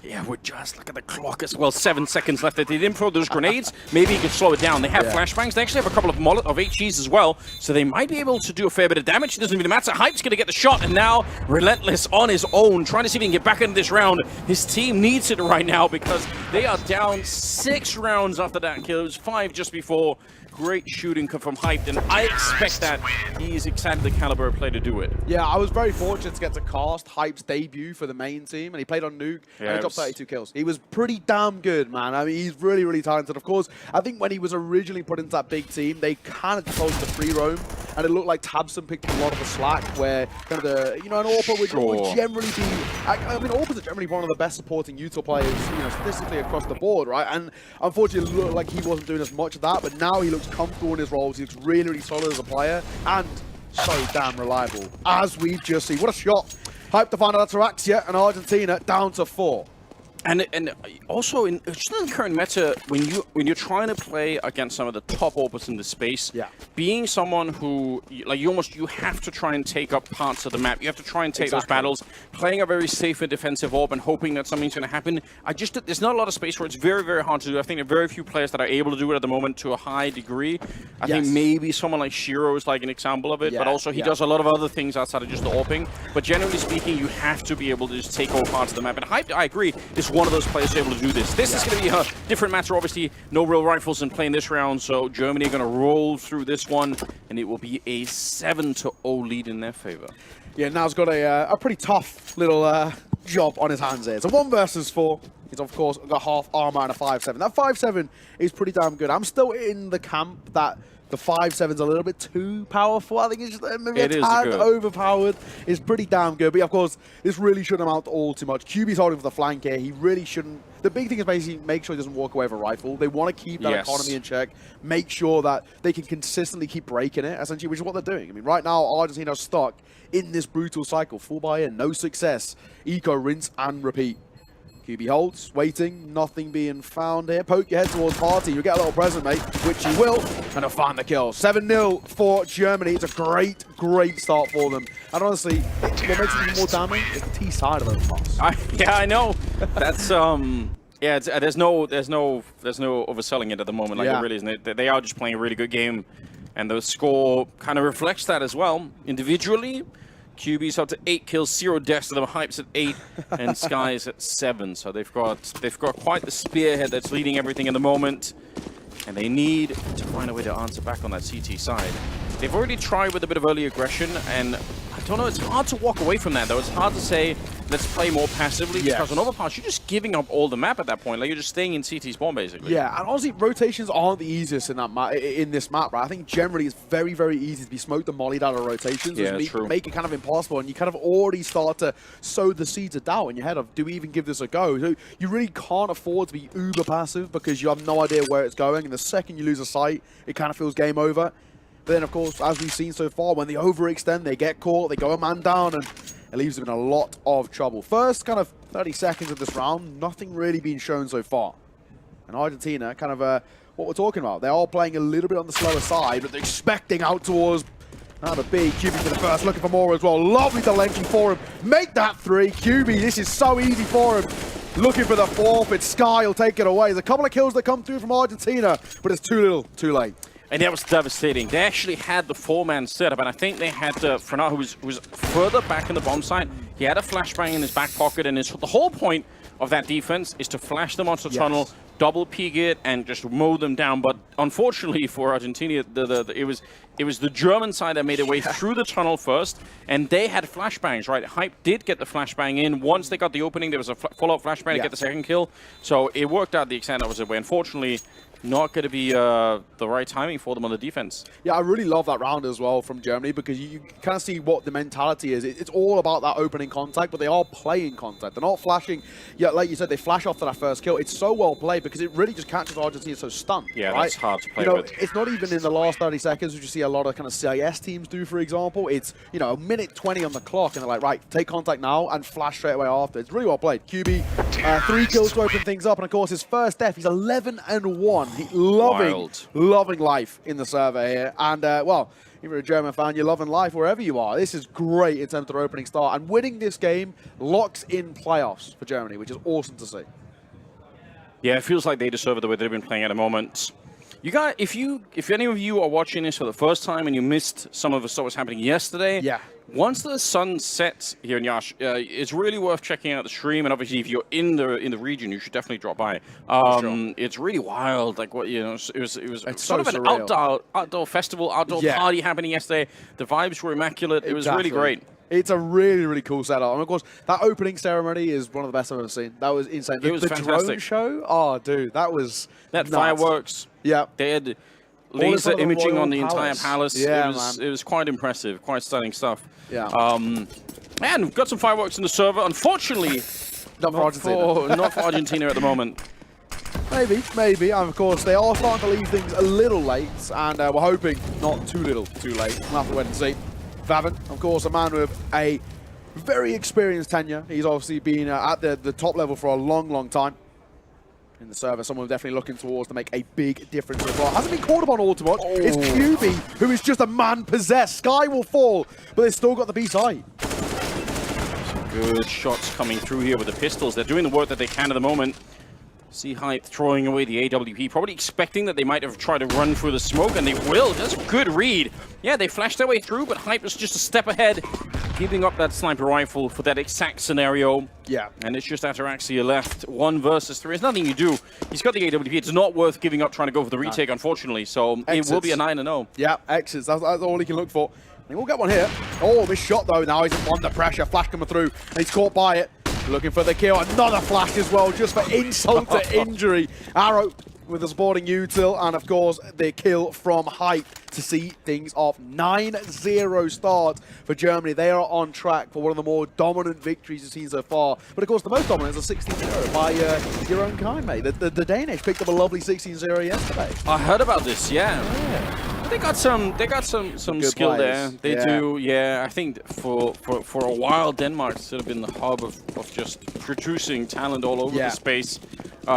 Speaker 4: Yeah, we're just look at the clock as well. 7 seconds left. If they didn't throw those grenades, maybe you could slow it down. They have flashbangs. They actually have a couple of HEs as well, so they might be able to do a fair bit of damage. It doesn't even matter. Hype's going to get the shot, and now Relentless on his own, trying to see if he can get back into this round. His team needs it right now because they are down 6 rounds after that kill. It was 5 just before. Great shooting from Hype, and I expect that he is exactly the caliber of player to do it.
Speaker 3: Yeah, I was very fortunate to get to cast Hype's debut for the main team, and he played on Nuke, and he dropped 32 kills. He was pretty damn good, man. I mean, he's really, really talented. Of course, I think when he was originally put into that big team, they kind of chose to free roam, and it looked like Tabson picked up a lot of the slack, where kind of the, an AWP would generally be, I mean, AWP is generally one of the best supporting util players, statistically across the board, right? And unfortunately, it looked like he wasn't doing as much of that, but now he looks comfortable in his roles. He looks really, really solid as a player and so damn reliable, as we've just seen. What a shot. Hype to find out that's Araxia and Argentina down to 4.
Speaker 4: And also just in the current meta, when you're trying to play against some of the top opers in the space, being someone who you have to try and take up parts of the map. You have to try and take those battles, playing a very safe and defensive AWP and hoping that something's going to happen. There's not a lot of space where it's very, very hard to do. I think there are very few players that are able to do it at the moment to a high degree. I think maybe someone like Shiro is like an example of it, but also he does a lot of other things outside of just the AWPing. But generally speaking, you have to be able to just take all parts of the map. And Hype, I agree, is one of those players able to do this. This is going to be a different matter. Obviously, no real rifles in play in this round, so Germany are going to roll through this one, and it will be a 7-0 lead in their favor.
Speaker 3: Yeah, now's got a pretty tough little job on his hands here. It's a 1 versus 4. He's, of course, got half armor and a 5-7. That 5-7 is pretty damn good. I'm still in the camp that the 5-7's a little bit too powerful. I think it's just maybe a tad overpowered. It's pretty damn good. But, of course, this really shouldn't amount to all too much. QB's holding for the flank here. He really shouldn't. The big thing is basically make sure he doesn't walk away with a rifle. They want to keep that economy in check, make sure that they can consistently keep breaking it, essentially, which is what they're doing. I mean, right now, Argentina's stuck in this brutal cycle. Full buy-in, no success. Eco, rinse, and repeat. QB holds, waiting, nothing being found here. Poke your head towards Party, you'll get a little present, mate, which you will, and he'll find the kill. 7-0 for Germany. It's a great, great start for them. And honestly, what makes it even more damning is the T side of those pass.
Speaker 4: Yeah, I know. That's yeah. It's, there's no overselling it at the moment. Like it really isn't. They are just playing a really good game, and the score kind of reflects that as well. Individually, QB's up to 8 kills, 0 deaths to them. Hype's at 8, and Sky's at 7. So they've got quite the spearhead that's leading everything in the moment, and they need to find a way to answer back on that CT side. They've already tried with a bit of early aggression, and I don't know, it's hard to walk away from that, though. It's hard to say, let's play more passively, because on overpass, you're just giving up all the map at that point. Like, you're just staying in CT spawn, basically.
Speaker 3: Yeah, and honestly, rotations aren't the easiest in that in this map, right? I think generally it's very, very easy to be smoked and mollied out of rotations.
Speaker 4: Yeah, true.
Speaker 3: Make it kind of impossible, and you kind of already start to sow the seeds of doubt in your head of, do we even give this a go? So you really can't afford to be uber passive because you have no idea where it's going, and the second you lose a sight, it kind of feels game over. But then, of course, as we've seen so far, when they overextend, they get caught, they go a man down, and it leaves them in a lot of trouble. First kind of 30 seconds of this round, nothing really being shown so far. And Argentina, kind of what we're talking about, they're all playing a little bit on the slower side, but they're expecting out towards the B. QB for the first, looking for more as well. Lovely delencing for him. Make that 3. QB, this is so easy for him. Looking for the 4th, it's Sky will take it away. There's a couple of kills that come through from Argentina, but it's too little, too late.
Speaker 4: And that was devastating. They actually had the 4-man setup, and I think they had Frenat, who was further back in the bomb site. He had a flashbang in his back pocket, and the whole point of that defense is to flash them onto the tunnel, double peek it, and just mow them down. But unfortunately for Argentina, it was the German side that made their way through the tunnel first, and they had flashbangs, right? Hype did get the flashbang in. Once they got the opening, there was a follow-up flashbang to get the second kill. So it worked out the extent that was it. Unfortunately, not going to be the right timing for them on the defense. Yeah,
Speaker 3: I really love that round as well from Germany because you kind of see what the mentality is. It's all about that opening contact, but they are playing contact. They're not flashing. Yeah, like you said, they flash off to that first kill. It's so well played because it really just catches Argentina so stunned.
Speaker 4: Yeah,
Speaker 3: right?
Speaker 4: that's hard to play with.
Speaker 3: It's not even in the last 30 seconds, which you see a lot of kind of CIS teams do, for example. It's, a minute 20 on the clock, and they're like, right, take contact now and flash straight away after. It's really well played. QB, 3 kills to open things up, and of course, his first death, he's 11-1. Loving life in the server here. And, well, if you're a German fan, you're loving life wherever you are. This is great in terms of their opening start. And winning this game locks in playoffs for Germany, which is awesome to see.
Speaker 4: Yeah, it feels like they deserve it the way they've been playing at the moment. You guys, if any of you are watching this for the first time and you missed some of the stuff that was happening yesterday, once the sun sets here in Iasi, it's really worth checking out the stream. And obviously, if you're in the region, you should definitely drop by. It's really wild. Like it was sort of an outdoor festival, outdoor party happening yesterday. The vibes were immaculate. It was really great.
Speaker 3: It's a really, really cool setup. And of course, that opening ceremony is one of the best I've ever seen. That was insane.
Speaker 4: It was fantastic.
Speaker 3: Drone show? Oh, dude, that was nuts.
Speaker 4: Fireworks.
Speaker 3: Yeah.
Speaker 4: They had laser imaging on the entire palace.
Speaker 3: Yeah,
Speaker 4: it was quite impressive, quite stunning stuff.
Speaker 3: Yeah.
Speaker 4: And we've got some fireworks in the server. Unfortunately,
Speaker 3: not
Speaker 4: for Argentina at the moment.
Speaker 3: Maybe. And of course, they are starting to leave things a little late, and we're hoping not too little, too late. We'll have to wait and see. Vaven, of course, a man with a very experienced tenure. He's obviously been at the top level for a long, long time. In the server, someone definitely looking towards to make a big difference as well. Hasn't been called upon Ultimate. It's QB, who is just a man possessed. Sky will fall, but they've still got the B side.
Speaker 4: Some good shots coming through here with the pistols. They're doing the work that they can at the moment. See Hype throwing away the AWP, probably expecting that they might have tried to run through the smoke, and they will. That's a good read. Yeah, they flashed their way through, but Hype was just a step ahead. giving up that sniper rifle for that exact scenario.
Speaker 3: Yeah.
Speaker 4: And it's just Ataraxia left 1 versus 3. There's nothing you do. He's got the AWP. It's not worth giving up trying to go for the retake, unfortunately. So it will be a 9-0.
Speaker 3: Yeah, exits. That's all he can look for. He will get one here. Oh, this shot though. Now he's under pressure. Flash coming through. And he's caught by it. Looking for the kill. Another flash as well, just for insult to injury. Arrow with the supporting util, and of course the kill from Hype to see things off. 9-0 start for Germany. They are on track for one of the more dominant victories you've seen so far. But of course the most dominant is a 16-0 by your own kind, mate. The Danish picked up a lovely 16-0 yesterday.
Speaker 4: I heard about this, yeah. They got some skill
Speaker 3: players.
Speaker 4: there. They do, yeah. I think for a while Denmark should have been the hub of just producing talent all over the space.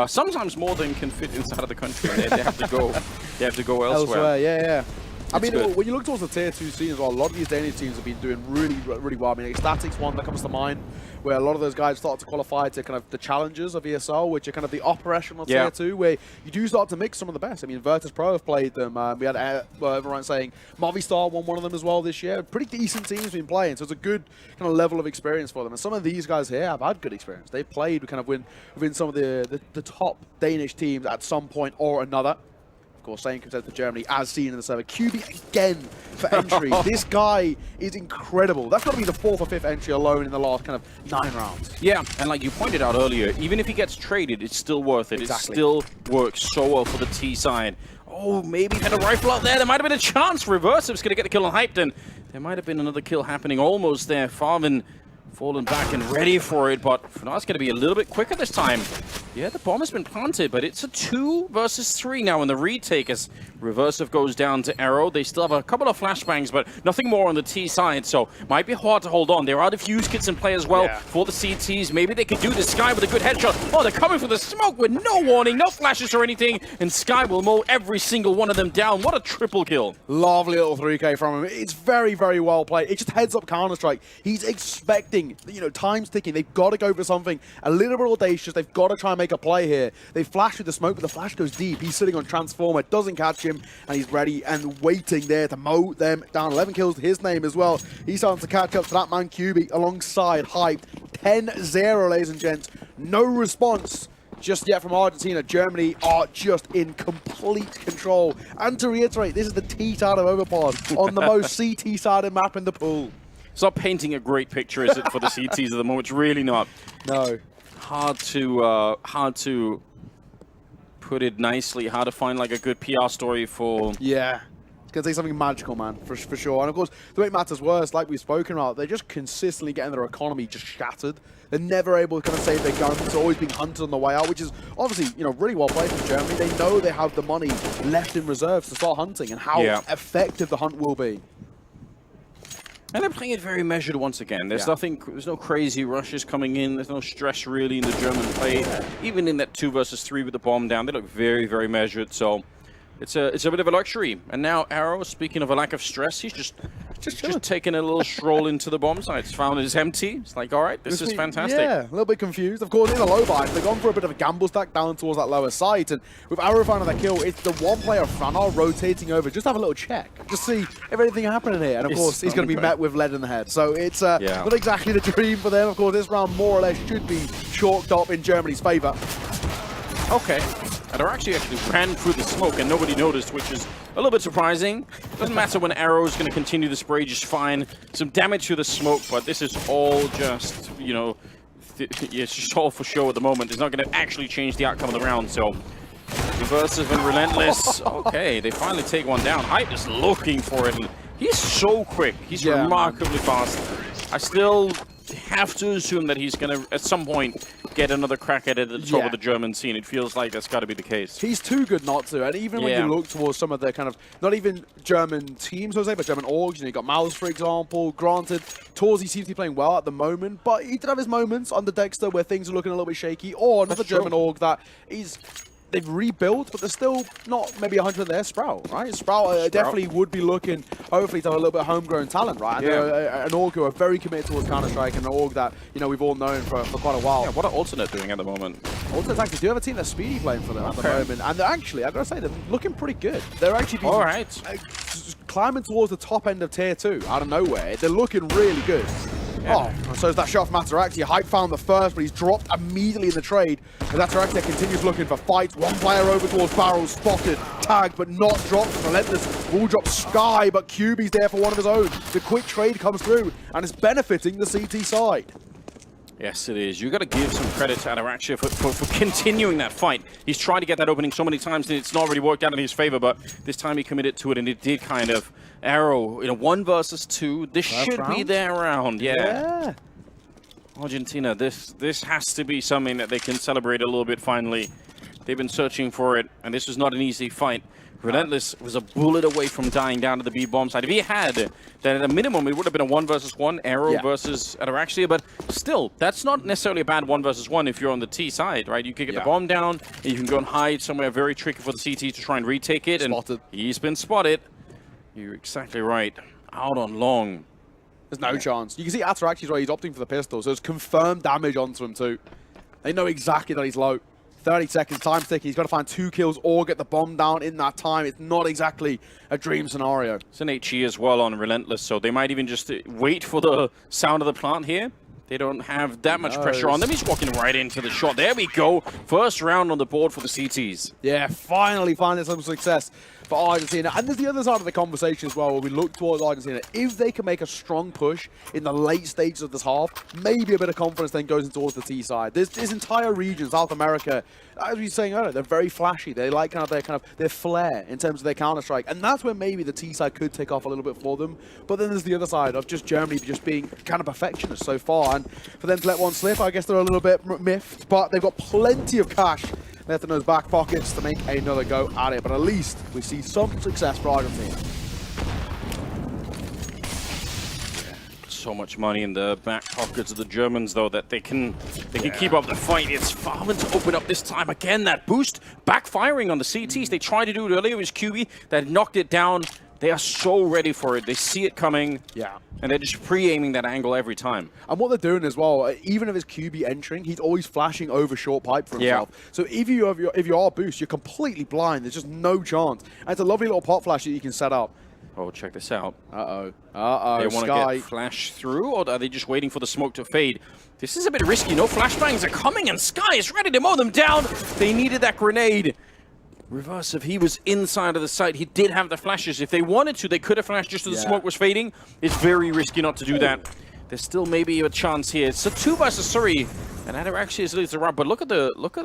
Speaker 4: Sometimes more than can fit inside of the country. They have to go. They have to go elsewhere.
Speaker 3: Yeah. I mean,
Speaker 4: good.
Speaker 3: when you look towards the tier 2 scene as well, a lot of these Danish teams have been doing really well. I mean, Ecstatic's one that comes to mind, where a lot of those guys start to qualify to kind of the challengers of ESL, which are kind of the upper echelon of tier 2, where you do start to mix some of the best. I mean, Virtus Pro have played them. We had everyone saying Movistar won one of them as well this year. Pretty decent teams been playing, so it's a good kind of level of experience for them. And some of these guys here have had good experience. They've played kind of within some of the top Danish teams at some point or another. Of course, same contest for Germany, as seen in the server. QB again for entry. This guy is incredible. That's got to be the 4th or 5th entry alone in the last kind of 9 rounds.
Speaker 4: Yeah, and like you pointed out earlier, even if he gets traded, it's still worth it.
Speaker 3: Exactly.
Speaker 4: It still works so well for the T side. Oh, maybe he had a rifle out there. There might have been a chance. Reverse was going to get the kill on Hyped, and there might have been another kill happening almost there. Farvin fallen back and ready for it, but Fnar's going to be a little bit quicker this time. Yeah, the bomb has been planted, but it's a 2 versus 3 now in the retake as Reversive goes down to Arrow. They still have a couple of flashbangs, but nothing more on the T side, so might be hard to hold on. There are defuse kits in play as well for the CTs. Maybe they could do this. Sky with a good headshot. Oh, they're coming for the smoke with no warning, no flashes or anything, and Sky will mow every single one of them down. What a triple kill.
Speaker 3: Lovely little 3K from him. It's very well played. It's just heads up Counter-Strike. He's expecting, time's ticking. They've got to go for something a little bit audacious. They've got to try and make a play here. They flash with the smoke, but the flash goes deep. He's sitting on Transformer, doesn't catch him, and he's ready and waiting there to mow them down. 11 kills to his name as well. He's starting to catch up to that man QB alongside Hyped. 10-0, ladies and gents. No response just yet from Argentina. Germany are just in complete control. And to reiterate, this is the T side of Overpass on the most CT-sided map in the pool.
Speaker 4: It's not painting a great picture, is it, for the CTs at the moment? It's really not.
Speaker 3: No.
Speaker 4: Hard to put it nicely. Hard to find like a good PR story for.
Speaker 3: Yeah. It's going to take something magical, man, for sure. And of course, the way it matters worse, like we've spoken about, they're just consistently getting their economy just shattered. They're never able to kind of save their guns. They're always being hunted on the way out, which is obviously, really well played from Germany. They know they have the money left in reserves to start hunting and how effective the hunt will be.
Speaker 4: And they're playing it very measured once again. There's there's no crazy rushes coming in. There's no stress really in the German play. Even in that 2 versus 3 with the bomb down, they look very measured. So it's a bit of a luxury. And now Arrow, speaking of a lack of stress, he's just taking a little stroll into the bomb site. He's found it's empty. It's like, all right, this is fantastic.
Speaker 3: Yeah, a little bit confused. Of course, in the low buy, they've gone for a bit of a gamble stack down towards that lower site. And with Arrow finding that kill, it's the one player, Franar, rotating over. Just have a little check. Just see if anything happening here. And of course, he's going to be met with lead in the head. So it's not exactly the dream for them. Of course, this round more or less should be chalked up in Germany's favor.
Speaker 4: Okay. And they're actually ran through the smoke and nobody noticed, which is a little bit surprising. Doesn't matter when Arrow's going to continue the spray just fine. Some damage to the smoke, but this is all just, it's just all for show at the moment. It's not going to actually change the outcome of the round, so Reversive and Relentless. Okay, they finally take one down. Hype is looking for it, and he's so quick. He's remarkably fast. I still have to assume that he's going to, at some point, get another crack at it at the top of the German scene. It feels like that's got to be the case.
Speaker 3: He's too good not to. And even when you look towards some of the kind of, not even German teams, I would say, but German orgs, you got Maus, for example. Granted, Torzi seems to be playing well at the moment, but he did have his moments under Dexter where things are looking a little bit shaky. Or another German org that they've rebuilt, but they're still not maybe 100 there. Sprout, right? Sprout definitely would be looking, hopefully, to have a little bit of homegrown talent, right? And an org who are very committed towards Counter-Strike, and an org that, we've all known for quite a while.
Speaker 4: Yeah, what are Alternate doing at the moment?
Speaker 3: Alternate actually do have a team that's Speedy playing for them at the moment. And they're actually, I've got to say, they're looking pretty good. They're actually being climbing towards the top end of tier 2 out of nowhere. They're looking really good. Yeah. Oh, so is that shot from Ataraxia. Hype found the first, but he's dropped immediately in the trade. As Ataraxia continues looking for fights. One player over towards Barrel, spotted, tagged, but not dropped. Relentless will drop Sky, but QB's there for one of his own. The quick trade comes through, and it's benefiting the CT side.
Speaker 4: Yes, it is. You got to give some credit to Ataraxia for continuing that fight. He's tried to get that opening so many times, and it's not really worked out in his favor, but this time he committed to it, and it did kind of arrow. 1 versus 2. This should be their round. Yeah. Argentina, this has to be something that they can celebrate a little bit finally. They've been searching for it, and this was not an easy fight. Relentless was a bullet away from dying down to the B-bomb side. If he had, then at a minimum, it would have been a 1 versus 1, Arrow versus Ataraxia, but still, that's not necessarily a bad 1 versus 1 if you're on the T side, right? You can get the bomb down, and you can go and hide somewhere very tricky for the CT to try and retake it, and he's been spotted. You're exactly right. Out on long.
Speaker 3: There's no chance. You can see Ataraxia's right, he's opting for the pistol, so it's confirmed damage onto him too. They know exactly that he's low. 30 seconds, time ticking. He's got to find 2 kills or get the bomb down in that time. It's not exactly a dream scenario.
Speaker 4: It's an HE as well on Relentless, so they might even just wait for the sound of the plant here. They don't have that much pressure on them. He's walking right into the shot. There we go. First round on the board for the CTs.
Speaker 3: Yeah, finally finding some success for Argentina. And there's the other side of the conversation as well, where we look towards Argentina. If they can make a strong push in the late stages of this half, maybe a bit of confidence then goes in towards the T side. This entire region, South America, as we were saying earlier, they're very flashy. They like their flair in terms of their Counter-Strike. And that's where maybe the T side could take off a little bit for them. But then there's the other side of just Germany just being kind of perfectionist so far. And for them to let one slip, I guess they're a little bit miffed. But they've got plenty of cash left in those back pockets to make another go at it. But at least we see some success for Argentina.
Speaker 4: So much money in the back pockets of the Germans, though, that they can keep up the fight. It's Farman to open up this time. Again, that boost backfiring on the CTs. They tried to do it earlier. It was QB that knocked it down. They are so ready for it. They see it coming. Yeah. And they're just pre-aiming that angle every time.
Speaker 3: And what they're doing as well, even if it's QB entering, he's always flashing over short pipe for himself. Yeah. So if you are boost, you're completely blind. There's just no chance. And it's a lovely little pot flash that you can set up.
Speaker 4: Oh, check this out.
Speaker 3: Uh-oh.
Speaker 4: They want to get flash through, or are they just waiting for the smoke to fade? This is a bit risky. No flashbangs are coming, and Sky is ready to mow them down. They needed that grenade. Reverse, if he was inside of the site, he did have the flashes. If they wanted to, they could have flashed just as the smoke was fading. It's very risky not to do that. There's still maybe a chance here. It's a 2 versus 3, and that actually is leads around. But look at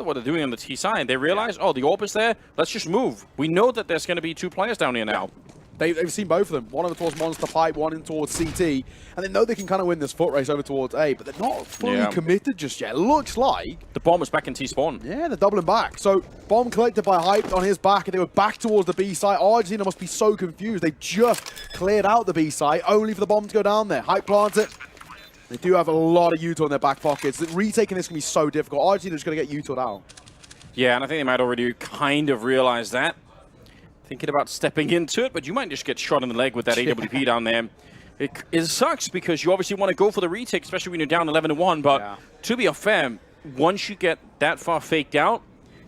Speaker 4: what they're doing on the T side. They realize, oh, the orb is there. Let's just move. We know that there's going to be 2 players down here now.
Speaker 3: They've seen both of them. One over towards Monster Pipe, one in towards CT. And they know they can kind of win this foot race over towards A, but they're not fully committed just yet. It looks like
Speaker 4: the bomb is back in T-spawn.
Speaker 3: Yeah, they're doubling back. So bomb collected by Hype on his back, and they were back towards the B site. Argentina must be so confused. They just cleared out the B site, only for the bomb to go down there. Hype plants it. They do have a lot of Util in their back pockets. Retaking this can be so difficult. Argentina's going to get Util out. Yeah,
Speaker 4: and I think they might already kind of realize that. Thinking about stepping into it, but you might just get shot in the leg with that AWP down there. It sucks because you obviously want to go for the retake, especially when you're down 11-1, but to be fair, once you get that far faked out,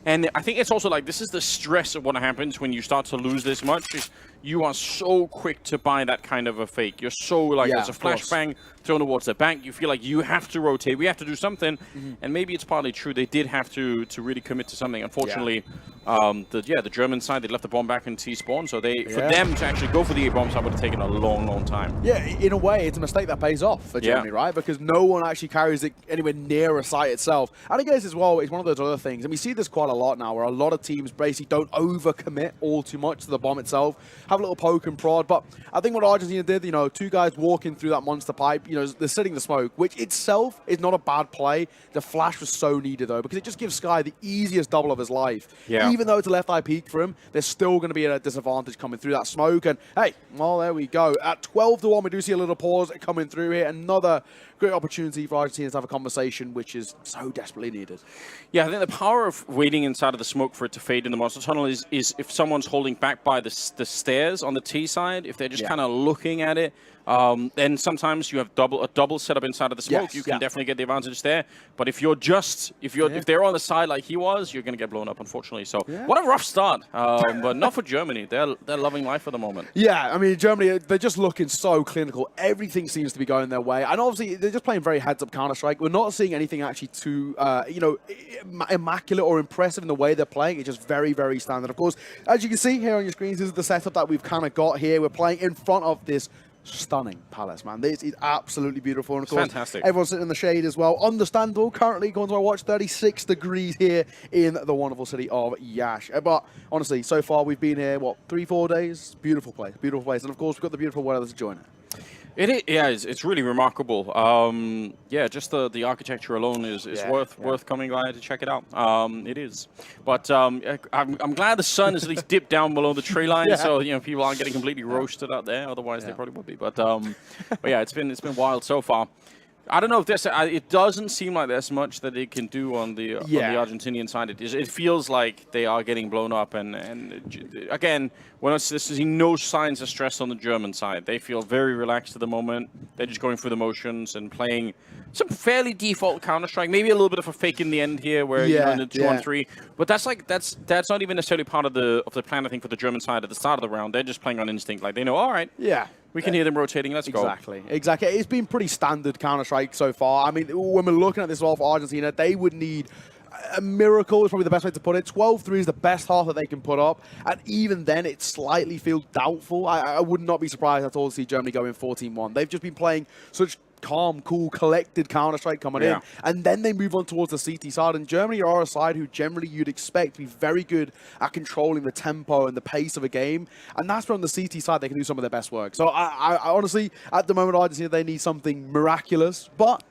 Speaker 4: and I think it's also like, this is the stress of what happens when you start to lose this much, is you are so quick to buy that kind of a fake. You're so like, there's a flashbang thrown towards the back, you feel like you have to rotate, we have to do something, and maybe it's partly true, they did have to really commit to something. Unfortunately, the German side, they left the bomb back in T-spawn, so for them to actually go for the A-bomb side would have taken a long, long time.
Speaker 3: Yeah, in a way, it's a mistake that pays off for Germany, right? Because no one actually carries it anywhere near a site itself. And I guess as well, it's one of those other things, and we see this quite a lot now, where a lot of teams basically don't overcommit all too much to the bomb itself, have a little poke and prod, but I think what Argentina did, 2 guys walking through that monster pipe, they're setting the smoke, which itself is not a bad play. The flash was so needed, though, because it just gives Sky the easiest double of his life. Yeah. Even though it's a left eye peek for him, there's still going to be a disadvantage coming through that smoke, and hey, well, there we go. At 12-1, we do see a little pause coming through here. Another great opportunity for Argentina to have a conversation, which is so desperately needed.
Speaker 4: Yeah, I think the power of waiting inside of the smoke for it to fade in the monster tunnel is if someone's holding back by the stairs, players on the T side, if they're just kind of looking at it, then sometimes you have a double setup inside of the smoke. You can definitely get the advantage there. But if you're if they're on the side like he was, you're going to get blown up, unfortunately. So what a rough start. But not for Germany. They're loving life at the moment.
Speaker 3: Yeah, I mean, Germany, they're just looking so clinical. Everything seems to be going their way. And obviously, they're just playing very heads-up Counter-Strike. We're not seeing anything actually too, immaculate or impressive in the way they're playing. It's just very, very standard. Of course, as you can see here on your screens, this is the setup that we've kind of got here. We're playing in front of this stunning palace, man. This is absolutely beautiful. And of course,
Speaker 4: fantastic.
Speaker 3: Everyone's sitting in the shade as well. Understandable. Currently, going to our watch, 36 degrees here in the wonderful city of Iasi. But honestly, so far we've been here, what, 3-4 days? Beautiful place, beautiful place. And of course, we've got the beautiful weather to join it.
Speaker 4: It's really remarkable. Yeah, just the architecture alone is worth coming by to check it out. It is. But I'm glad the sun has at least dipped down below the tree line, so people aren't getting completely roasted out there. Otherwise, they probably would be. But yeah, it's been wild so far. I don't know if there's. It doesn't seem like there's much that they can do on the Argentinian side. It feels like they are getting blown up, and again, we're not seeing no signs of stress on the German side. They feel very relaxed at the moment. They're just going through the motions and playing some fairly default Counter-Strike. Maybe a little bit of a fake in the end here, where you're in the 2-on-3. But that's not even necessarily part of the plan. I think for the German side at the start of the round, they're just playing on instinct. Like they know, all right, we can hear them rotating. Let's go.
Speaker 3: Exactly. It's been pretty standard Counter-Strike so far. I mean, when we're looking at this all for Argentina, they would need a miracle is probably the best way to put it. 12-3 is the best half that they can put up. And even then, it slightly feels doubtful. I would not be surprised at all to see Germany go in 14-1. They've just been playing such calm, cool, collected Counter-Strike coming in. And then they move on towards the CT side. And Germany are a side who generally you'd expect to be very good at controlling the tempo and the pace of a game. And that's where on the CT side they can do some of their best work. So I honestly, at the moment, Argentina, they need something miraculous. But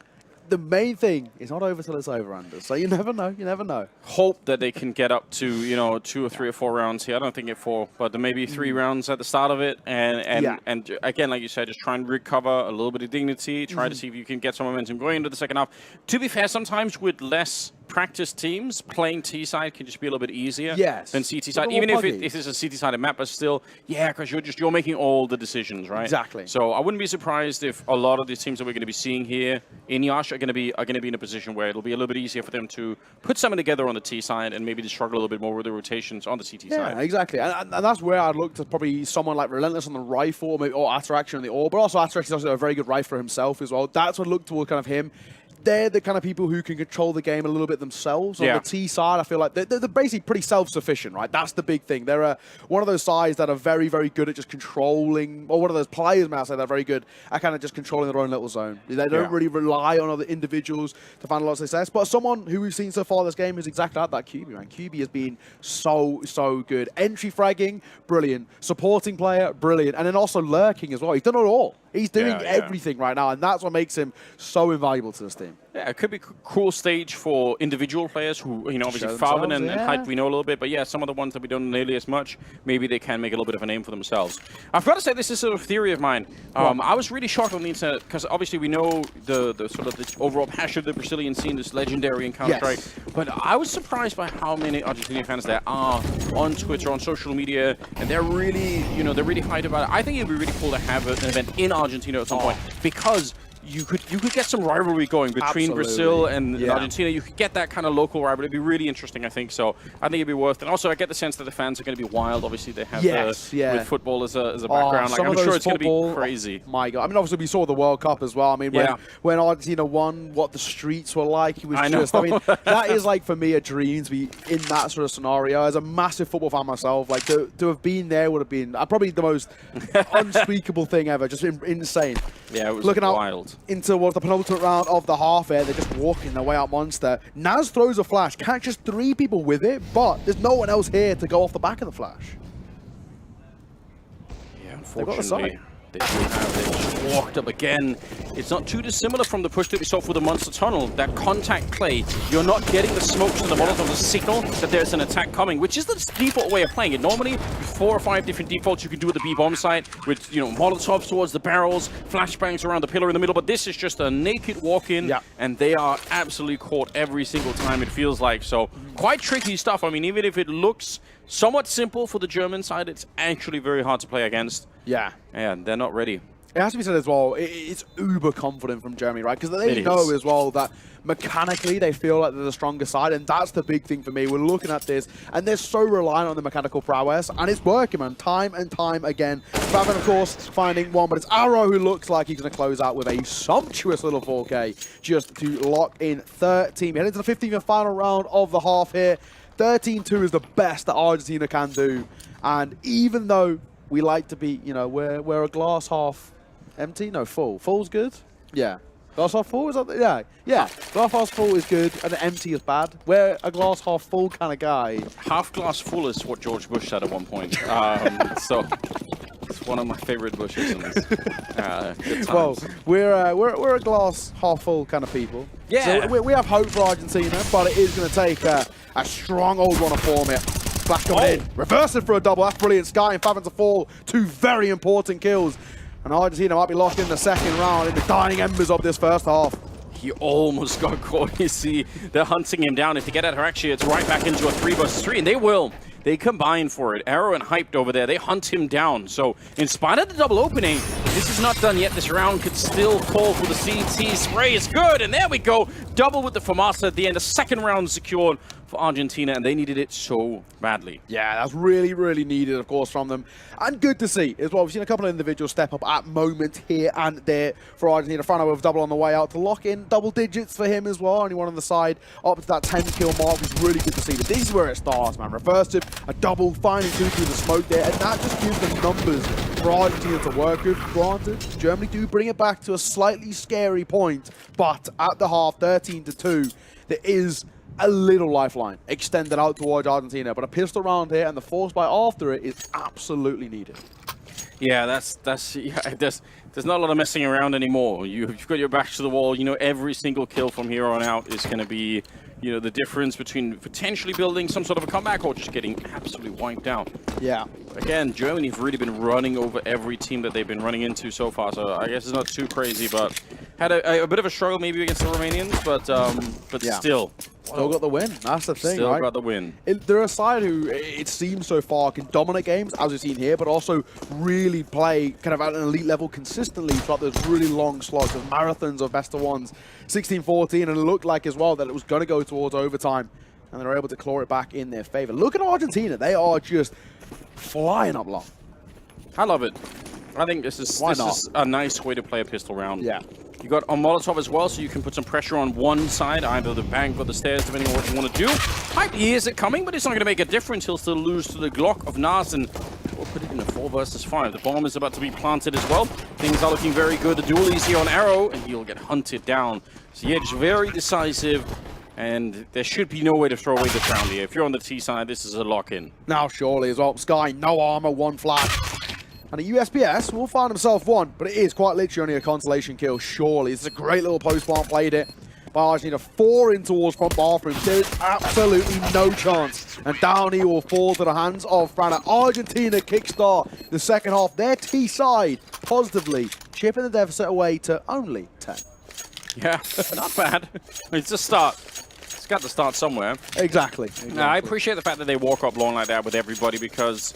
Speaker 3: the main thing is not over till it's over, Anders. So you never know. You never know.
Speaker 4: Hope that they can get up to 2 or 3 or 4 rounds here. I don't think it's 4, but maybe 3 rounds at the start of it. And again, like you said, just try and recover a little bit of dignity. Try to see if you can get some momentum going into the second half. To be fair, sometimes with less practice teams, playing T-side can just be a little bit easier than CT-side. Even if it's a CT-sided map, but still, because you're making all the decisions, right?
Speaker 3: Exactly.
Speaker 4: So I wouldn't be surprised if a lot of these teams that we're going to be seeing here in Iasi are going to be in a position where it'll be a little bit easier for them to put something together on the T side and maybe to struggle a little bit more with the rotations on the CT side.
Speaker 3: Yeah, exactly. And that's where I'd look to probably someone like Relentless on the rifle or Ataraction on the AWP, but also Ataraction is also a very good rifler himself as well. That's what I look toward kind of him. They're the kind of people who can control the game a little bit themselves. On the T side, I feel like they're basically pretty self-sufficient, right? That's the big thing. They're one of those sides that are very, very good at just controlling, or one of those players, may I say, that are very good at kind of just controlling their own little zone. They don't really rely on other individuals to find a lot of success. But someone who we've seen so far this game is exactly like that, QB, man. QB has been so good. Entry fragging, brilliant. Supporting player, brilliant. And then also lurking as well. He's done it all. He's doing everything right now, and that's what makes him so invaluable to this team.
Speaker 4: Yeah, it could be a cool stage for individual players who, obviously Farben and Hype we know a little bit, but some of the ones that we don't know nearly as much, maybe they can make a little bit of a name for themselves. I've got to say, this is a sort of theory of mine. I was really shocked on the internet, because obviously we know the sort of the overall passion of the Brazilian scene is legendary in Counter-Strike, but I was surprised by how many Argentinian fans there are on Twitter, on social media, and they're really, they're really hyped about it. I think it'd be really cool to have an event in Argentina at some point, because you could get some rivalry going between Brazil and Argentina. You could get that kind of local rivalry. It'd be really interesting, I think. So I think it'd be worth it. And also, I get the sense that the fans are going to be wild. Obviously, they have with football as a background. Like, I'm sure it's going to be crazy.
Speaker 3: My God. I mean, obviously, we saw the World Cup as well. I mean, when Argentina won, what the streets were like, it was just, I mean, that is, like, for me, a dream to be in that sort of scenario. As a massive football fan myself, like, to have been there would have been probably the most unspeakable thing ever. Just insane.
Speaker 4: Yeah, it was
Speaker 3: looking
Speaker 4: wild.
Speaker 3: Into what the penultimate round of the half air, they're just walking their way out Monster. Naz throws a flash, catches 3 people with it, but there's no one else here to go off the back of the flash.
Speaker 4: Yeah, unfortunately, they do have it. walked up again. It's not too dissimilar from the push that we saw for the Monster Tunnel. That contact play, you're not getting the smokes and the Molotov to signal that there's an attack coming, which is the default way of playing it. Normally, 4 or 5 different defaults you can do at the B-bomb site with, you know, Molotovs towards the barrels, flashbangs around the pillar in the middle, but this is just a naked walk-in, and they are absolutely caught every single time, it feels like. So, quite tricky stuff. I mean, even if it looks somewhat simple for the German side, it's actually very hard to play against.
Speaker 3: Yeah.
Speaker 4: And they're not ready.
Speaker 3: It has to be said as well, it's uber confident from Germany, right? Because they know as well that mechanically they feel like they're the stronger side, and that's the big thing for me. We're looking at this, and they're so reliant on the mechanical prowess, and it's working, man, time and time again. Fabian, of course, finding one, but it's Arrow who looks like he's going to close out with a sumptuous little 4K just to lock in 13. We head into the 15th and final round of the half here. 13-2 is the best that Argentina can do, and even though we like to be, you know, we're a glass half empty? No, full. Full's good? Yeah. Glass half full? Is that yeah. Yeah. Glass half full is good and empty is bad. We're a glass half full kind of guy.
Speaker 4: Half glass full is what George Bush said at one point. So it's one of my favorite Bushes in this. Good times.
Speaker 3: Well, we're a glass half full kind of people.
Speaker 4: Yeah.
Speaker 3: So we have hope for Argentina, but it is going to take a strong old run of form here. Flash coming in. Reverse it for a double. That's brilliant. Sky and Fabian to fall. 2 very important kills. And Argentina might be locked in the second round in the dying embers of this first half.
Speaker 4: He almost got caught. You see, they're hunting him down. If they get at her, actually, it's right back into a 3 versus 3, and they will. They combine for it. Arrow and Hyped over there, they hunt him down. So, in spite of the double opening, this is not done yet. This round could still fall for the CT. Spray is good, and there we go. Double with the FAMASA at the end. The second round secured for Argentina, and they needed it so badly.
Speaker 3: Yeah, that's really, really needed, of course, from them. And good to see as well. We've seen a couple of individuals step up at moment here and there for Argentina. Frano with double on the way out to lock in double digits for him as well. Only one on the side up to that 10-kill mark, which is really good to see. But this is where it starts, man. Reverse it, a double, finding 2 through the smoke there, and that just gives them numbers for Argentina to work with. Granted, Germany do bring it back to a slightly scary point, but at the half, 13-2, there is a little lifeline extended out towards Argentina, but a pistol round here and the force buy after it is absolutely needed.
Speaker 4: Yeah, there's not a lot of messing around anymore. You've got your back to the wall. You know, every single kill from here on out is going to be, you know, the difference between potentially building some sort of a comeback or just getting absolutely wiped out.
Speaker 3: Yeah.
Speaker 4: Again, Germany have really been running over every team that they've been running into so far, so I guess it's not too crazy, but had a bit of a struggle maybe against the Romanians, but
Speaker 3: Yeah.
Speaker 4: still.
Speaker 3: Still got the win. That's the thing,
Speaker 4: Still
Speaker 3: right?
Speaker 4: got the win.
Speaker 3: They're a side who, it seems so far, can dominate games, as we've seen here, but also really play kind of at an elite level consistently throughout those really long slots of marathons of best of ones. 16-14, and it looked like as well that it was going to go towards overtime, and they were able to claw it back in their favor. Look at Argentina. They are just flying up long.
Speaker 4: I love it. I think this is a nice way to play a pistol round.
Speaker 3: Yeah.
Speaker 4: You got a Molotov as well, so you can put some pressure on one side, either the bank or the stairs, depending on what you want to do. Hype hears it coming, but it's not going to make a difference. He'll still lose to the Glock of Nas, and we'll put it in a 4 versus 5. The bomb is about to be planted as well. Things are looking very good. The duel is here on Arrow, and he'll get hunted down. So yeah, just very decisive, and there should be no way to throw away this round here. If you're on the T side, this is a lock-in.
Speaker 3: Now surely as well. Sky, no armor, 1 flash. And a USPS will find himself 1, but it is quite literally only a consolation kill, surely. It's a great little post-plant played it by Argentina. 4 in towards front bathroom. There's absolutely no chance. And down he will fall to the hands of Frana. Argentina kickstart the second half. Their T side positively chipping the deficit away to only 10.
Speaker 4: Yeah, not bad. It's a start. It's got to start somewhere.
Speaker 3: Exactly.
Speaker 4: Now, I appreciate the fact that they walk up long like that with everybody, because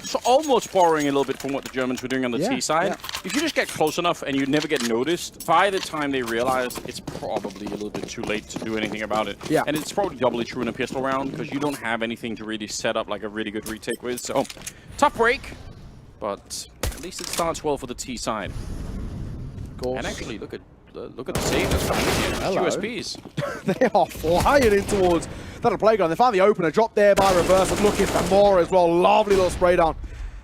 Speaker 4: it's almost borrowing a little bit from what the Germans were doing on the T side.
Speaker 3: Yeah.
Speaker 4: If you just get close enough and you never get noticed, by the time they realize, it's probably a little bit too late to do anything about it.
Speaker 3: Yeah.
Speaker 4: And it's probably doubly true in a pistol round, because you don't have anything to really set up like a really good retake with. So, tough break, but at least it starts well for the T side.
Speaker 3: Of course.
Speaker 4: And actually, look at the save that's coming in here.
Speaker 3: Hello.
Speaker 4: USPs.
Speaker 3: They are flying in towards that playground. They found the opener, dropped there by reverse, and looking for more as well. Lovely little spray down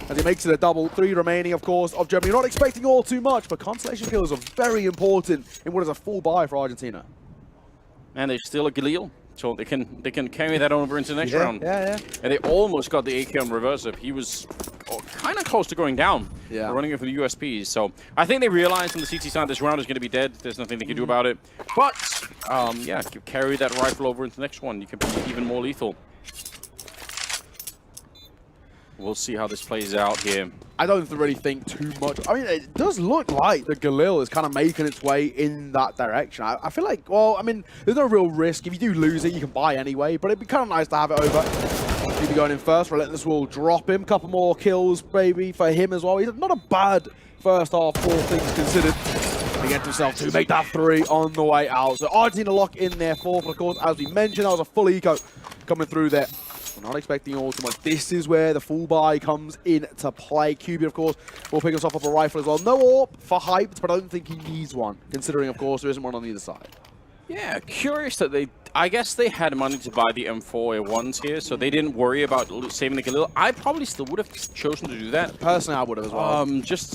Speaker 3: as he makes it a double. 3 remaining, of course, of Germany. Not expecting all too much, but consolation kills are very important in what is a full buy for Argentina.
Speaker 4: And there's still a Galil, so they can carry that over into the next round.
Speaker 3: Yeah.
Speaker 4: And they almost got the AK on reverse up. He was kind of close to going down.
Speaker 3: Yeah.
Speaker 4: We're running it for the USPs. So I think they realized on the CT side this round is going to be dead. There's nothing they can do about it. But, yeah, if you carry that rifle over into the next one, you can be even more lethal. We'll see how this plays out here.
Speaker 3: I don't really think too much. I mean, it does look like the Galil is kind of making its way in that direction. I feel like, well, I mean, there's no real risk. If you do lose it, you can buy anyway, but it'd be kind of nice to have it over. He'll be going in first. Relentless will drop him. Couple more kills, maybe, for him as well. He's not a bad first half, all things considered. He gets himself to make that 3 on the way out. So Argentina lock in their 4th, but of course, as we mentioned, that was a full eco coming through there. We're not expecting ultimate. This is where the full buy comes into play. QB, of course, will pick himself up a rifle as well. No AWP for hyped, but I don't think he needs one, considering, of course, there isn't one on either side.
Speaker 4: Yeah, curious that I guess they had money to buy the M4A1s here, so they didn't worry about saving the Galil. I probably still would have chosen to do that.
Speaker 3: Personally, I would have as well.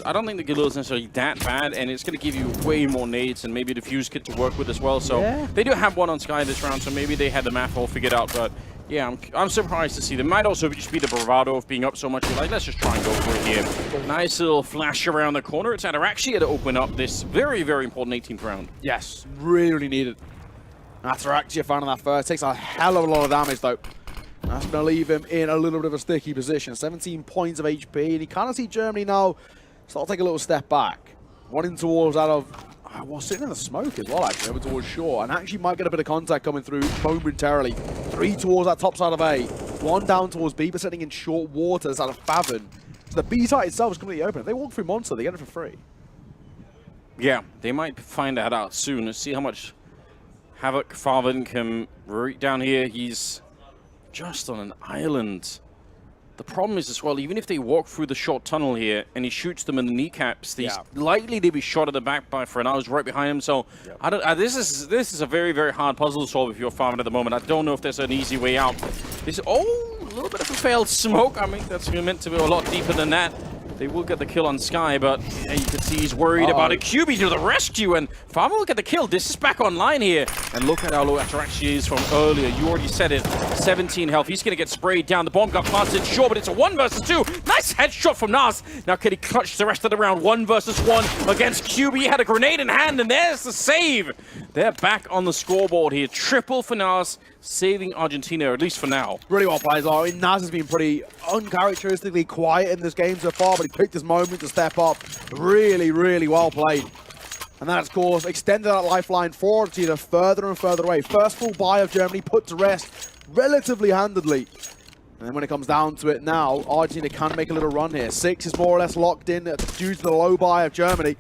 Speaker 4: I don't think the Galil is necessarily that bad, and it's going to give you way more nades and maybe a diffuse kit to work with as well. So they do have one on Sky this round, so maybe they had the math all figured out, but yeah, I'm surprised to see them. Might also just be the bravado of being up so much. You're like, let's just try and go for it here. Nice little flash around the corner. It's actually to open up this very, very important 18th round.
Speaker 3: Yes, really, really needed. That's actually found on that first. Takes a hell of a lot of damage, though. That's going to leave him in a little bit of a sticky position. 17 points of HP, and you kind of see Germany now start to take a little step back. Running towards out of... well, sitting in the smoke as well, actually, over towards shore. And actually might get a bit of contact coming through momentarily. 3 towards that top side of A. 1 down towards B, but sitting in short waters out of Favon. So the B side itself is completely open. If they walk through Monster, they get it for free.
Speaker 4: Yeah, they might find that out soon. Let's see how much Havoc Favon can root down here. He's just on an island. The problem is as well, even if they walk through the short tunnel here and he shoots them in the kneecaps, these likely to be shot at the back by Frenauz right behind him. So I don't, this is a very, very hard puzzle to solve if you're Favon at the moment. I don't know if there's an easy way out. This a little bit of a failed smoke. I mean, that's meant to be a lot deeper than that. They will get the kill on Sky, but yeah, you can see he's worried about it. QB to the rescue, and Favon will get the kill. This is back online here. And look at how low Ataraxia is from earlier. You already said it. 17 health. He's going to get sprayed down. The bomb got planted, sure, but it's a 1 versus 2. Nice headshot from Nas. Now can he clutch the rest of the round? 1 versus 1 against QB. He had a grenade in hand, and there's the save. They're back on the scoreboard here. Triple for Nas, saving Argentina, at least for now.
Speaker 3: Really well played. I mean, Nas has been pretty uncharacteristically quiet in this game so far, but he picked his moment to step up. Really, really well played. And that, of course, extended that lifeline for Argentina further and further away. First full buy of Germany put to rest relatively handedly. And then when it comes down to it now, Argentina can make a little run here. 6 is more or less locked in due to the low buy of Germany.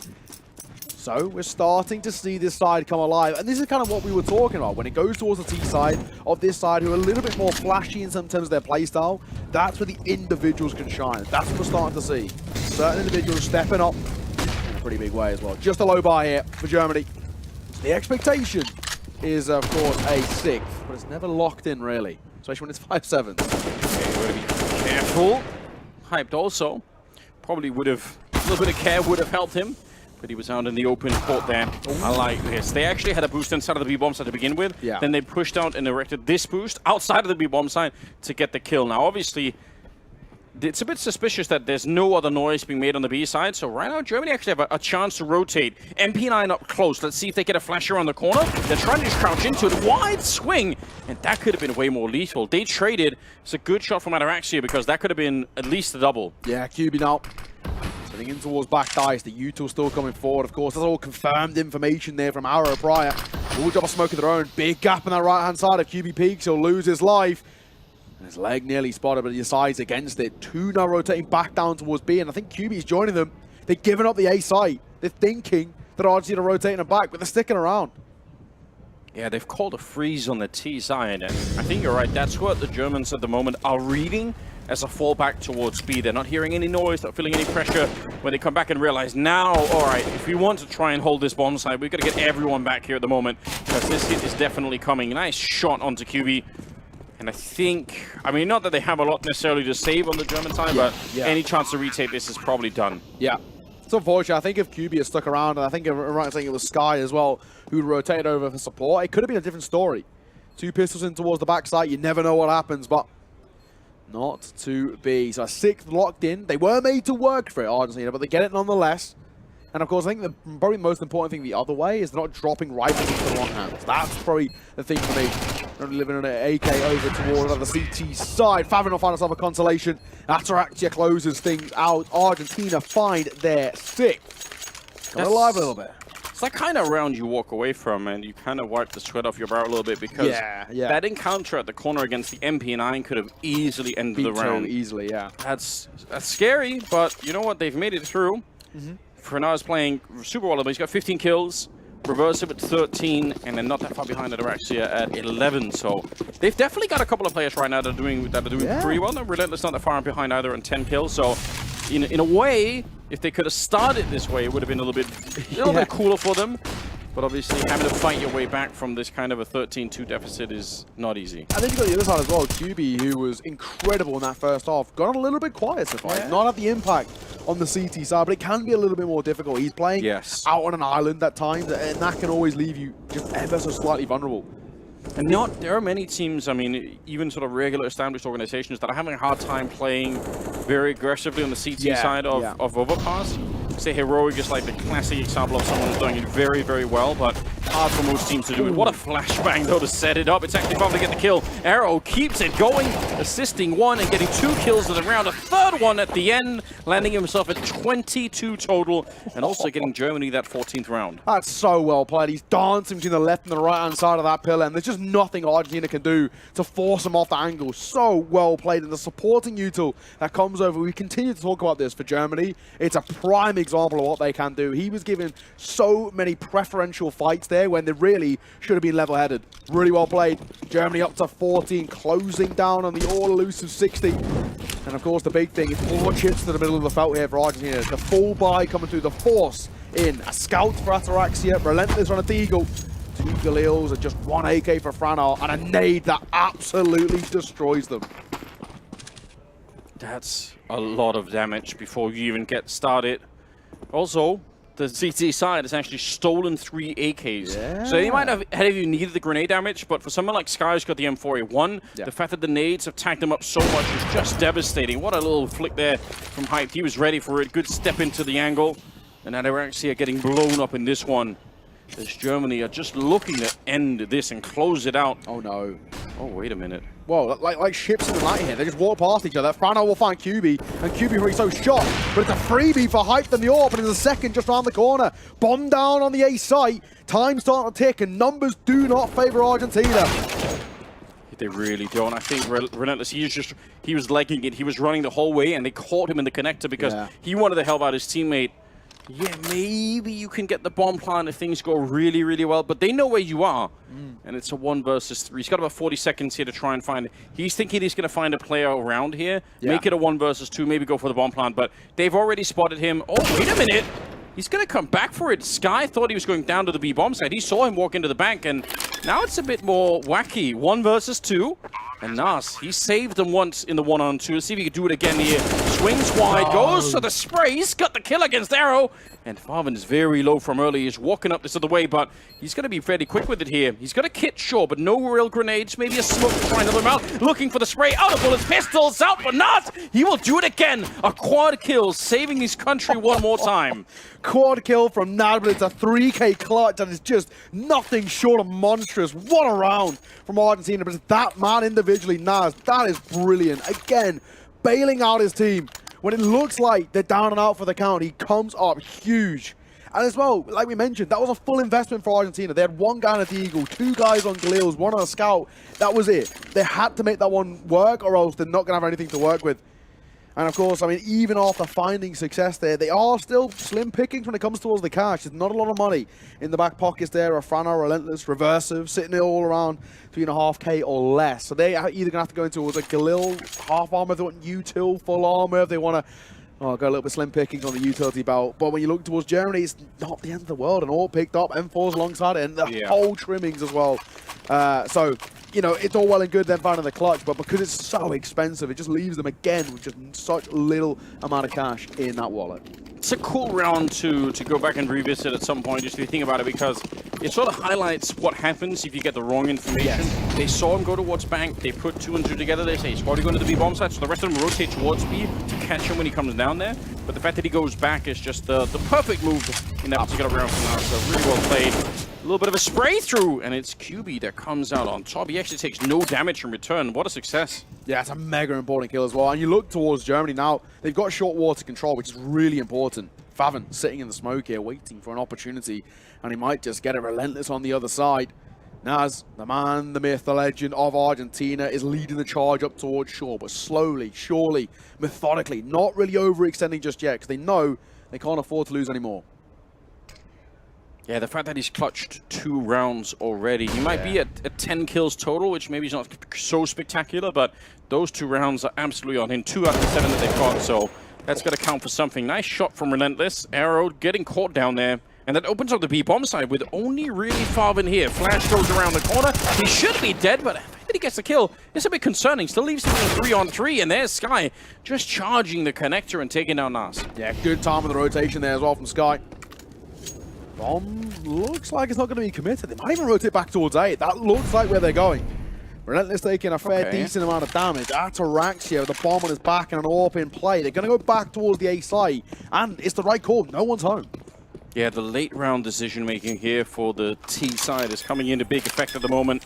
Speaker 3: So we're starting to see this side come alive. And this is kind of what we were talking about. When it goes towards the T side of this side, who are a little bit more flashy in some terms of their playstyle, that's where the individuals can shine. That's what we're starting to see. Certain individuals stepping up in a pretty big way as well. Just a low buy here for Germany. The expectation is, of course, a 6th, but it's never locked in, really. Especially when it's 5-7.
Speaker 4: Okay, you gotta be careful. Hyped also. Probably would have, a little bit of care would have helped him. But he was out in the open court there. I like this. They actually had a boost inside of the B-bomb side to begin with.
Speaker 3: Yeah.
Speaker 4: Then they pushed out and erected this boost outside of the B-bomb side to get the kill. Now, obviously, it's a bit suspicious that there's no other noise being made on the B side. So right now, Germany actually have a chance to rotate. MP9 up close. Let's see if they get a flash around the corner. They're trying to just crouch into it. Wide swing. And that could have been way more lethal. They traded. It's a good shot from Ataraxia because that could have been at least a double.
Speaker 3: Yeah, QB now. Heading in towards back dice, the U-Tool still coming forward, of course. That's all confirmed information there from Arrow prior. All drop a smoke of their own. Big gap on that right-hand side of QB peaks. He'll lose his life. And his leg nearly spotted, but he decides against it. 2 now rotating back down towards B, and I think QB's joining them. They're giving up the A site. They're thinking that Argentina are rotating them back, but they're sticking around.
Speaker 4: Yeah, they've called a freeze on the T side, and I think you're right. That's what the Germans at the moment are reading as a fallback towards B. They're not hearing any noise, not feeling any pressure when they come back and realize now, all right, if we want to try and hold this bomb side, we've got to get everyone back here at the moment because this hit is definitely coming. Nice shot onto QB. And I think, I mean, not that they have a lot necessarily to save on the German side, but any chance to retake this is probably done.
Speaker 3: Yeah. It's unfortunate. I think if QB had stuck around, and I think it was Sky as well, who rotated over for support, it could have been a different story. 2 pistols in towards the backside, you never know what happens, but Not to be. So a 6th locked in. They were made to work for it, Argentina, but they get it nonetheless. And of course, I think probably the most important thing the other way is they're not dropping right into the wrong hands. That's probably the thing for me. Not living on an AK over toward the CT side. Favin will find himself a consolation. Ataraxia closes things out. Argentina find their 6th. Got alive a little bit.
Speaker 4: It's that kind of round you walk away from and you kind of wipe the sweat off your brow a little bit because that encounter at the corner against the MP9 could have easily ended the round.
Speaker 3: Easily, yeah.
Speaker 4: That's scary, but you know what? They've made it through. Fernand is playing super well, but he's got 15 kills. Reversive at 13, and then not that far behind Ataraxia at 11. So they've definitely got a couple of players right now that are doing pretty well. And Relentless not that far behind either on 10 kills. So in a way, if they could have started this way, it would have been a little bit cooler for them. But obviously, having to fight your way back from this kind of a 13-2 deficit is not easy.
Speaker 3: And then you've got the other side as well. QB, who was incredible in that first half, got a little bit quiet so far. Not have the impact on the CT side, but it can be a little bit more difficult. He's playing out on an island at times, and that can always leave you just ever so slightly vulnerable.
Speaker 4: And there are many teams, I mean, even sort of regular established organizations that are having a hard time playing very aggressively on the CT side of Overpass. Say Heroic is like the classic example of someone who's doing it very, very well, but hard for most teams to do it. What a flashbang, though, to set it up. It's actually fun to get the kill. Arrow keeps it going, assisting 1 and getting 2 kills of the round. A 3rd one at the end, landing himself at 22 total, and also getting Germany that 14th round.
Speaker 3: That's so well played. He's dancing between the left and the right-hand side of that pillar, and there's just nothing Argentina can do to force him off the angle. So well played, and the supporting util that comes over. We continue to talk about this for Germany. It's a prime example of what they can do. He was given so many preferential fights there when they really should have been level-headed. Really well played. Germany up to 14, closing down on the all-elusive 60. And of course, the big thing is 4 chips to the middle of the felt here for Argentina. The full buy coming through, the force in. A scout for Ataraxia, Relentless on a Deagle. 2 Galils and just 1 AK for Franal, and a nade that absolutely destroys them.
Speaker 4: That's a lot of damage before you even get started. Also, the CT side has actually stolen 3 AKs. So they might have even needed the grenade damage, but for someone like Sky who's got the M4A1, the fact that the nades have tagged them up so much is just devastating. What a little flick there from Hype. He was ready for it. Good step into the angle. And now they're actually getting blown up in this one. As Germany are just looking to end this and close it out.
Speaker 3: Oh no.
Speaker 4: Oh, wait a minute.
Speaker 3: Whoa, like ships in the night here. They just walk past each other. Frano will find QB, and QB already so shot. But it's a freebie for Hype than the AWP, and there's a second just around the corner. Bomb down on the A site. Time starting to tick, and numbers do not favor Argentina.
Speaker 4: They really don't. I think Relentless, he was legging it. He was running the whole way, and they caught him in the connector because he wanted to help out his teammate. Yeah, maybe you can get the bomb plant if things go really, really well, but they know where you are. And it's a 1 versus 3. He's got about 40 seconds here to try and find it. He's thinking he's going to find a player around here, make it a 1 versus 2, maybe go for the bomb plant, but they've already spotted him. Oh, wait a minute. He's going to come back for it. Sky thought he was going down to the B-bomb side. He saw him walk into the bank, and now it's a bit more wacky. 1 versus 2. And Nas, he saved them once in the 1-on-2. Let's see if he can do it again here. Swings wide, goes for the spray. He's got the kill against Arrow. And Farvin is very low from early. He's walking up this other way, but he's going to be fairly quick with it here. He's got a kit, sure, but no real grenades. Maybe a smoke to try another him out. Looking for the spray. Out of bullets. Pistols out, but not. He will do it again. A quad kill, saving his country one more time.
Speaker 3: Quad kill from Nad, but it's a 3K clutch, and it's just nothing short of monstrous. What a round from Argentina. But it's that man individually, Nas, that is brilliant. Again, bailing out his team. When it looks like they're down and out for the count, he comes up huge. And as well, like we mentioned, that was a full investment for Argentina. They had 1 guy on a Deagle, 2 guys on Galils, 1 on a Scout. That was it. They had to make that one work, or else they're not going to have anything to work with. And of course, I mean, even after finding success there, they are still slim pickings when it comes towards the cash. There's not a lot of money in the back pockets there. Frano, Relentless, Reversive, sitting all around 3.5K or less. So they are either going to have to go into towards a Galil half armor if they want util, full armor if they want to go a little bit slim pickings on the utility belt. But when you look towards Germany, it's not the end of the world. And all picked up, M4s alongside it, and the whole trimmings as well. So, you know, it's all well and good them finding the clutch, but because it's so expensive, it just leaves them again with just such little amount of cash in that wallet.
Speaker 4: it's a cool round to go back and revisit at some point, just if you think about it, because it sort of highlights what happens if you get the wrong information.
Speaker 3: Yes.
Speaker 4: They saw him go towards bank, they put 2 and 2 together, they say he's probably going to the B bomb site, so the rest of them rotate towards B to catch him when he comes down there. But the fact that he goes back is just the perfect move in that particular round from now, so really well played. A little bit of a spray through, and it's QB that comes out on top. He actually takes no damage in return. What a success.
Speaker 3: Yeah, it's a mega important kill as well. And you look towards Germany now, they've got short water control, which is really important. Faven sitting in the smoke here, waiting for an opportunity, and he might just get it relentless on the other side. Naz, the man, the myth, the legend of Argentina, is leading the charge up towards shore, but slowly, surely, methodically, not really overextending just yet, because they know they can't afford to lose anymore.
Speaker 4: Yeah, the fact that he's clutched 2 rounds already. He might be at 10 kills total, which maybe is not so spectacular, but those 2 rounds are absolutely on him. 2 out of 7 that they've got, so that's got to count for something. Nice shot from Relentless. Arrow getting caught down there. And that opens up the B bomb side with only really Faven here. Flash goes around the corner. He should be dead, but the fact that he gets the kill is a bit concerning. Still leaves him in 3-on-3, and there's Sky just charging the connector and taking down Nas.
Speaker 3: Yeah, good time with the rotation there as well from Sky. Bomb looks like it's not going to be committed. They might even rotate back towards A. That looks like where they're going. Relentless taking a fair, decent amount of damage. Ataraxia with the bomb on his back and an AWP in play. They're going to go back towards the A side, and it's the right call. No one's home.
Speaker 4: Yeah, the late round decision making here for the T side is coming into big effect at the moment.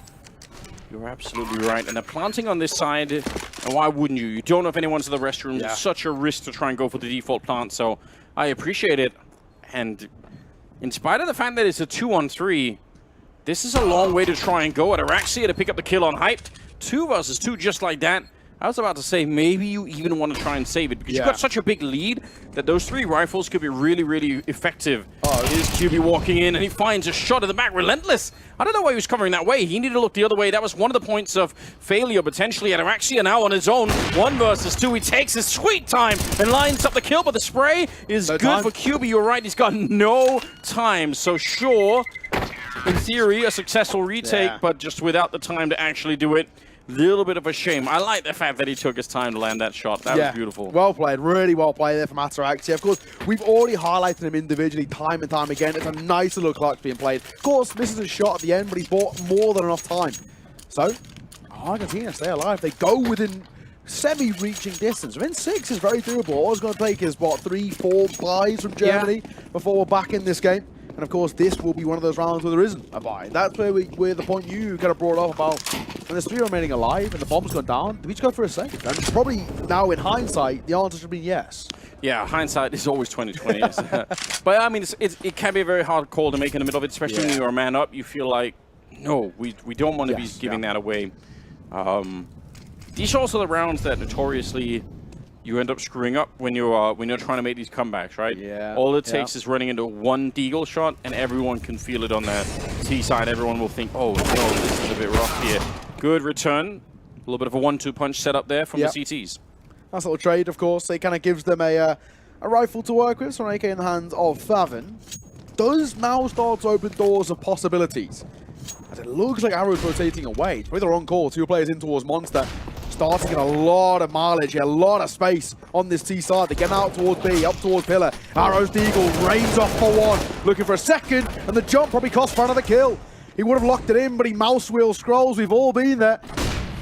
Speaker 4: You're absolutely right. And they're planting on this side. And why wouldn't you? You don't know if anyone's in the restrooms. It's such a risk to try and go for the default plant. So I appreciate it. And in spite of the fact that it's a 2-on-3, this is a long way to try and go at Araxia to pick up the kill on Hyped. 2 versus 2 just like that. I was about to say, maybe you even want to try and save it, because you've got such a big lead that those 3 rifles could be really, really effective. Oh, here's QB walking in, and he finds a shot at the back. Relentless. I don't know why he was covering that way. He needed to look the other way. That was one of the points of failure, potentially, at Araxia now on his own. 1 versus 2. He takes his sweet time and lines up the kill, but the spray is good for QB. You're right. He's got no time. So sure, in theory, a successful retake, but just without the time to actually do it. Little bit of a shame. I like the fact that he took his time to land that shot. That was beautiful.
Speaker 3: Well played. Really well played there from Ataraxia. Of course, we've already highlighted him individually time and time again. It's a nice little clutch being played. Of course, misses a shot at the end, but he's bought more than enough time. So, Argentina stay alive. They go within semi-reaching distance. Within 6 is very doable. All it's going to take is, what, 3-4 buys from Germany before we're back in this game. And of course, this will be one of those rounds where there isn't a buy. That's where the point you kind of brought up about when there's 3 remaining alive and the bomb's gone down, do we just go for a second? And probably now in hindsight, the answer should be yes.
Speaker 4: Yeah, hindsight is always 20/20. But I mean, it can be a very hard call to make in the middle of it, especially when you're a man up. You feel like, no, we don't want to be giving that away. These are also the rounds that notoriously you end up screwing up when you're trying to make these comebacks, right? Yeah. All it takes is running into 1 deagle shot, and everyone can feel it on that T side. Everyone will think, oh no, this is a bit rough here. Good return. A little bit of a 1-2 punch set up there from the CTs.
Speaker 3: Nice little trade, of course. It kind of gives them a rifle to work with, so an AK in the hands of Faven. Does now start to open doors of possibilities. As it looks like Arrow's rotating away. It's probably the wrong call. 2 players in towards Monster. Starting at a lot of mileage here, a lot of space on this T side. They're getting out towards B, up towards Pillar. Arrow's Deagle rains off for 1, looking for a second, and the jump probably cost for another kill. He would have locked it in, but he mouse wheel scrolls. We've all been there,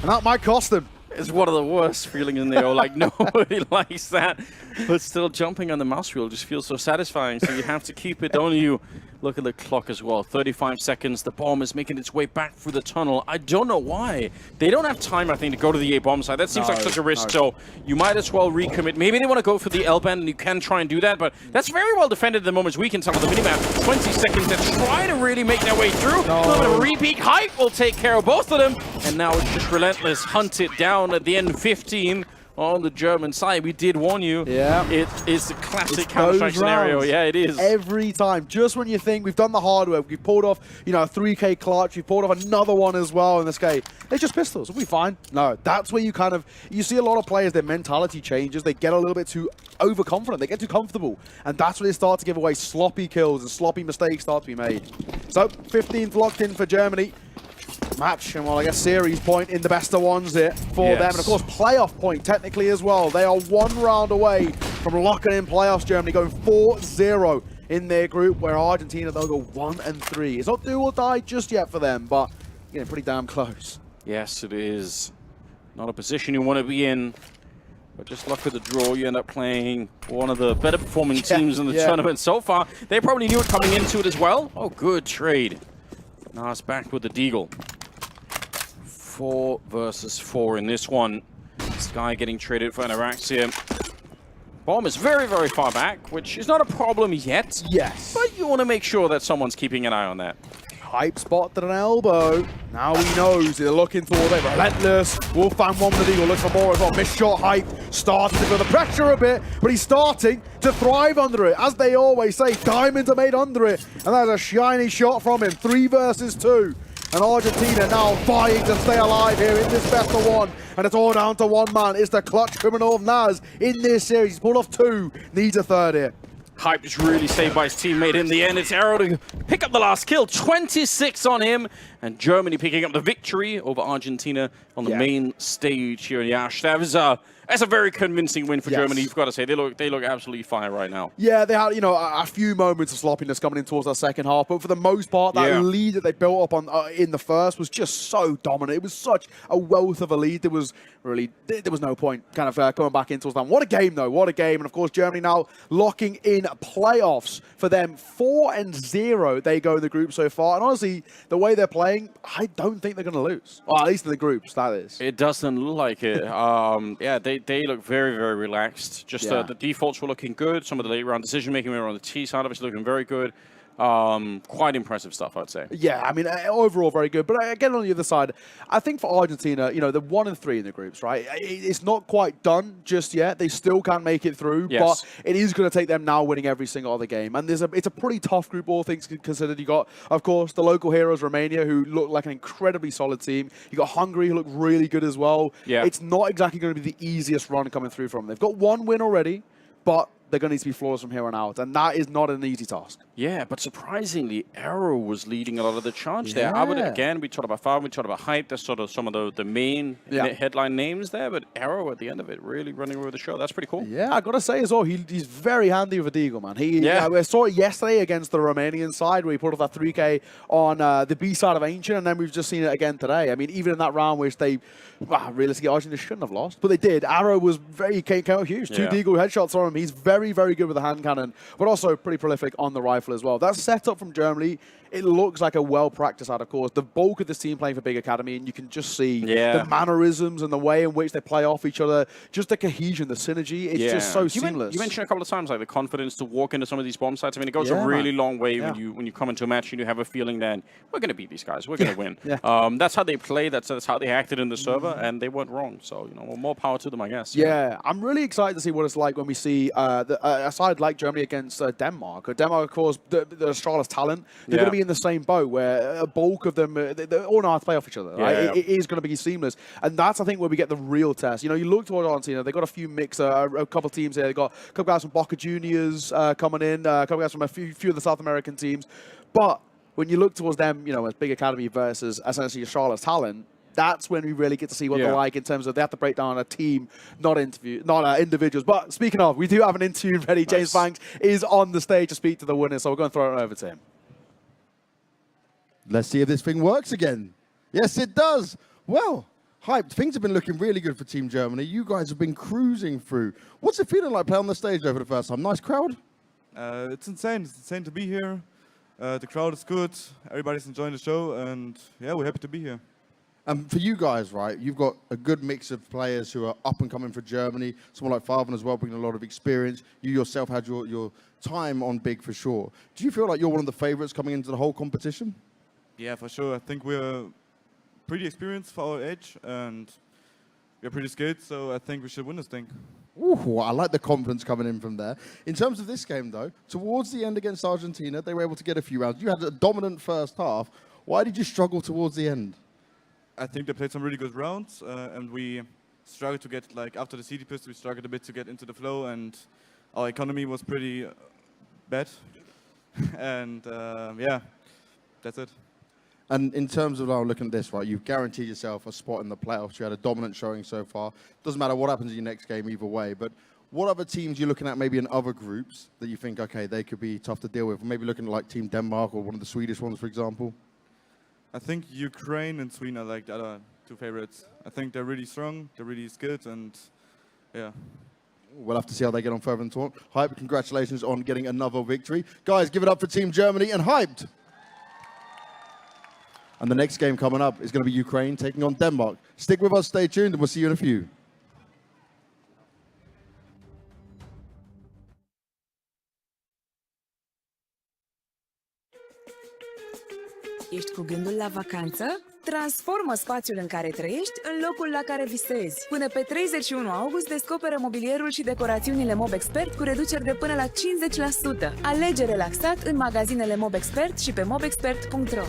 Speaker 3: and that might cost him.
Speaker 4: It's one of the worst feelings in there. Like, nobody likes that. But still, jumping on the mouse wheel just feels so satisfying. So you have to keep it, don't you? Look at the clock as well. 35 seconds. The bomb is making its way back through the tunnel. I don't know why. They don't have time, I think, to go to the A bomb side. That seems like such a risk. So you might as well recommit. Maybe they want to go for the L band, and you can try and do that. But that's very well defended at the moment, as we can tell on the minimap. 20 seconds to try to really make their way through. A little bit of a repeat. Hype will take care of both of them. And now it's just Relentless. Hunt it down at the end. 15 on the German side. We did warn you. Yeah. It is the classic Counter-Strike scenario. Yeah, it is.
Speaker 3: Every time. Just when you think we've done the hard work, we've pulled off, you know, a 3K clutch, we've pulled off another one as well in this game. They're just pistols. We'll be fine. No, that's where you kind of, you see a lot of players, their mentality changes. They get a little bit too overconfident. They get too comfortable. And that's where they start to give away sloppy kills and sloppy mistakes start to be made. So, 15th locked in for Germany. Match, and well, I guess series point in the best of ones here for them. And of course, playoff point technically as well. They are 1 round away from locking in playoffs. Germany going 4-0 in their group, where Argentina, they'll go 1-3. It's not do or die just yet for them, but getting pretty damn close.
Speaker 4: Yes, it is. Not a position you want to be in. But just luck with the draw, you end up playing one of the better performing teams in the tournament so far. They probably knew it coming into it as well. Oh, good trade. Nas back with the deagle. 4 versus 4 in this one. Sky getting traded for Anaxia. Bomb is very, very far back, which is not a problem yet.
Speaker 3: Yes.
Speaker 4: But you want to make sure that someone's keeping an eye on that.
Speaker 3: Hype spotted an elbow. Now he knows they're looking for it. Relentless. Wolfang one with the eagle. Looks for more as well. Missed shot. Hype starting to feel the pressure a bit, but he's starting to thrive under it. As they always say, diamonds are made under it. And that's a shiny shot from him. 3 versus 2. And Argentina now vying to stay alive here in this best of 1. And it's all down to 1 man. It's the clutch criminal of Naz in this series. He's pulled off 2. Needs a 3rd here.
Speaker 4: Hype just really saved by his teammate in the end. It's Arrow to pick up the last kill. 26 on him. And Germany picking up the victory over Argentina on the main stage here in Yash. That's a very convincing win for Germany, you've got to say. They look absolutely fine right now.
Speaker 3: Yeah, they had, you know, a few moments of sloppiness coming in towards that second half, but for the most part, that lead that they built up on in the first was just so dominant. It was such a wealth of a lead. There was no point kind of coming back in towards that. What a game, though. What a game. And, of course, Germany now locking in playoffs for them. 4-0 they go in the group so far. And, honestly, the way they're playing, I don't think they're going to lose. Well, at least in the groups, that is.
Speaker 4: It doesn't look like it. Yeah, they look very, very relaxed. Just the defaults were looking good. Some of the late round decision making were on the T side, obviously looking very good. Quite impressive stuff, I'd say.
Speaker 3: Yeah, I mean, overall very good. But again, on the other side, I think for Argentina, you know, they're 1-3 in the groups, right? It's not quite done just yet. They still can't make it through, but it is going to take them now winning every single other game. And it's a pretty tough group, all things considered. You got, of course, the local heroes, Romania, who look like an incredibly solid team. You got Hungary, who look really good as well. Yeah. It's not exactly going to be the easiest run coming through from them. They've got 1 win already, but they're going to need to be flawless from here on out, and that is not an easy task.
Speaker 4: Yeah, but surprisingly, Arrow was leading a lot of the charge there. I would, again, we talked about Fire, we talked about Hype. That's sort of some of the main headline names there, but Arrow at the end of it really running over the show. That's pretty cool.
Speaker 3: Yeah, I got to say as well, he's very handy with a deagle, man. I saw it yesterday against the Romanian side where he put off that 3K on the B side of Ancient, and then we've just seen it again today. I mean, even in that round which they, realistically, Argentina shouldn't have lost, but they did. Arrow was he came out huge. 2 deagle headshots from him. He's very, very good with the hand cannon, but also pretty prolific on the rifle as well. That setup from Germany, it looks like a well-practiced out of course. The bulk of this team playing for Big Academy, and you can just see the mannerisms and the way in which they play off each other, just the cohesion, the synergy. It's just so seamless.
Speaker 4: You mentioned a couple of times like the confidence to walk into some of these bomb sites. I mean, it goes a really long way when you come into a match and you have a feeling that we're going to beat these guys, we're going to win. That's how they play. That's how they acted in the server, and they weren't wrong. So more power to them, I guess.
Speaker 3: Yeah, I'm really excited to see what it's like when we see a side like Germany against Denmark. Denmark, of course, the Charlotte's talent. They're going to be in the same boat where a bulk of them, they all know how to play off each other. Right? It is going to be seamless. And that's, I think, where we get the real test. You know, you look toward Argentina, they've got a few a couple of teams here. They've got a couple guys from Boca Juniors coming in, a couple guys from a few of the South American teams. But when you look towards them, you know, as Big Academy versus essentially Charlotte's talent, that's when we really get to see what they're like in terms of they have to break down a team, not individuals. But speaking of, we do have an interview ready. Nice. James Banks is on the stage to speak to the winner, so we're going to throw it over to him.
Speaker 2: Let's see if this thing works again. Yes, it does. Well, Hype, things have been looking really good for Team Germany. You guys have been cruising through. What's it feeling like playing on the stage over the first time? Nice crowd?
Speaker 5: It's insane. It's insane to be here. The crowd is good. Everybody's enjoying the show, and yeah, we're happy to be here.
Speaker 2: And for you guys, right, you've got a good mix of players who are up and coming for Germany. Someone like Farben as well, bringing a lot of experience. You yourself had your time on Big for sure. Do you feel like you're one of the favorites coming into the whole competition?
Speaker 5: Yeah, for sure. I think we're pretty experienced for our age, and we're pretty skilled, so I think we should win this thing.
Speaker 2: Ooh, I like the confidence coming in from there. In terms of this game, though, towards the end against Argentina, they were able to get a few rounds. You had a dominant first half. Why did you struggle towards the end?
Speaker 5: I think they played some really good rounds, and we struggled to get, like, after the CD pistol, we struggled a bit to get into the flow, and our economy was pretty bad. And, yeah, that's it.
Speaker 2: And in terms of looking at this, right, you've guaranteed yourself a spot in the playoffs. You had a dominant showing so far. Doesn't matter what happens in your next game either way, but what other teams you're looking at maybe in other groups that you think, okay, they could be tough to deal with? Maybe looking at like Team Denmark or one of the Swedish ones, for example?
Speaker 5: I think Ukraine and Sweden are like the other two favorites. I think they're really strong, they're really skilled, and yeah.
Speaker 2: We'll have to see how they get on further in the tournament. Hype, congratulations on getting another victory. Guys, give it up for Team Germany and Hyped. And the next game coming up is going to be Ukraine taking on Denmark. Stick with us, stay tuned, and we'll see you in a few.
Speaker 6: Ești cu gândul la vacanță? Transformă spațiul în care trăiești în locul la care visezi. Până pe 31 august descoperă mobilierul și decorațiunile MobExpert cu reduceri de până la 50%. Alege relaxat în magazinele MobExpert și pe mobexpert.ro.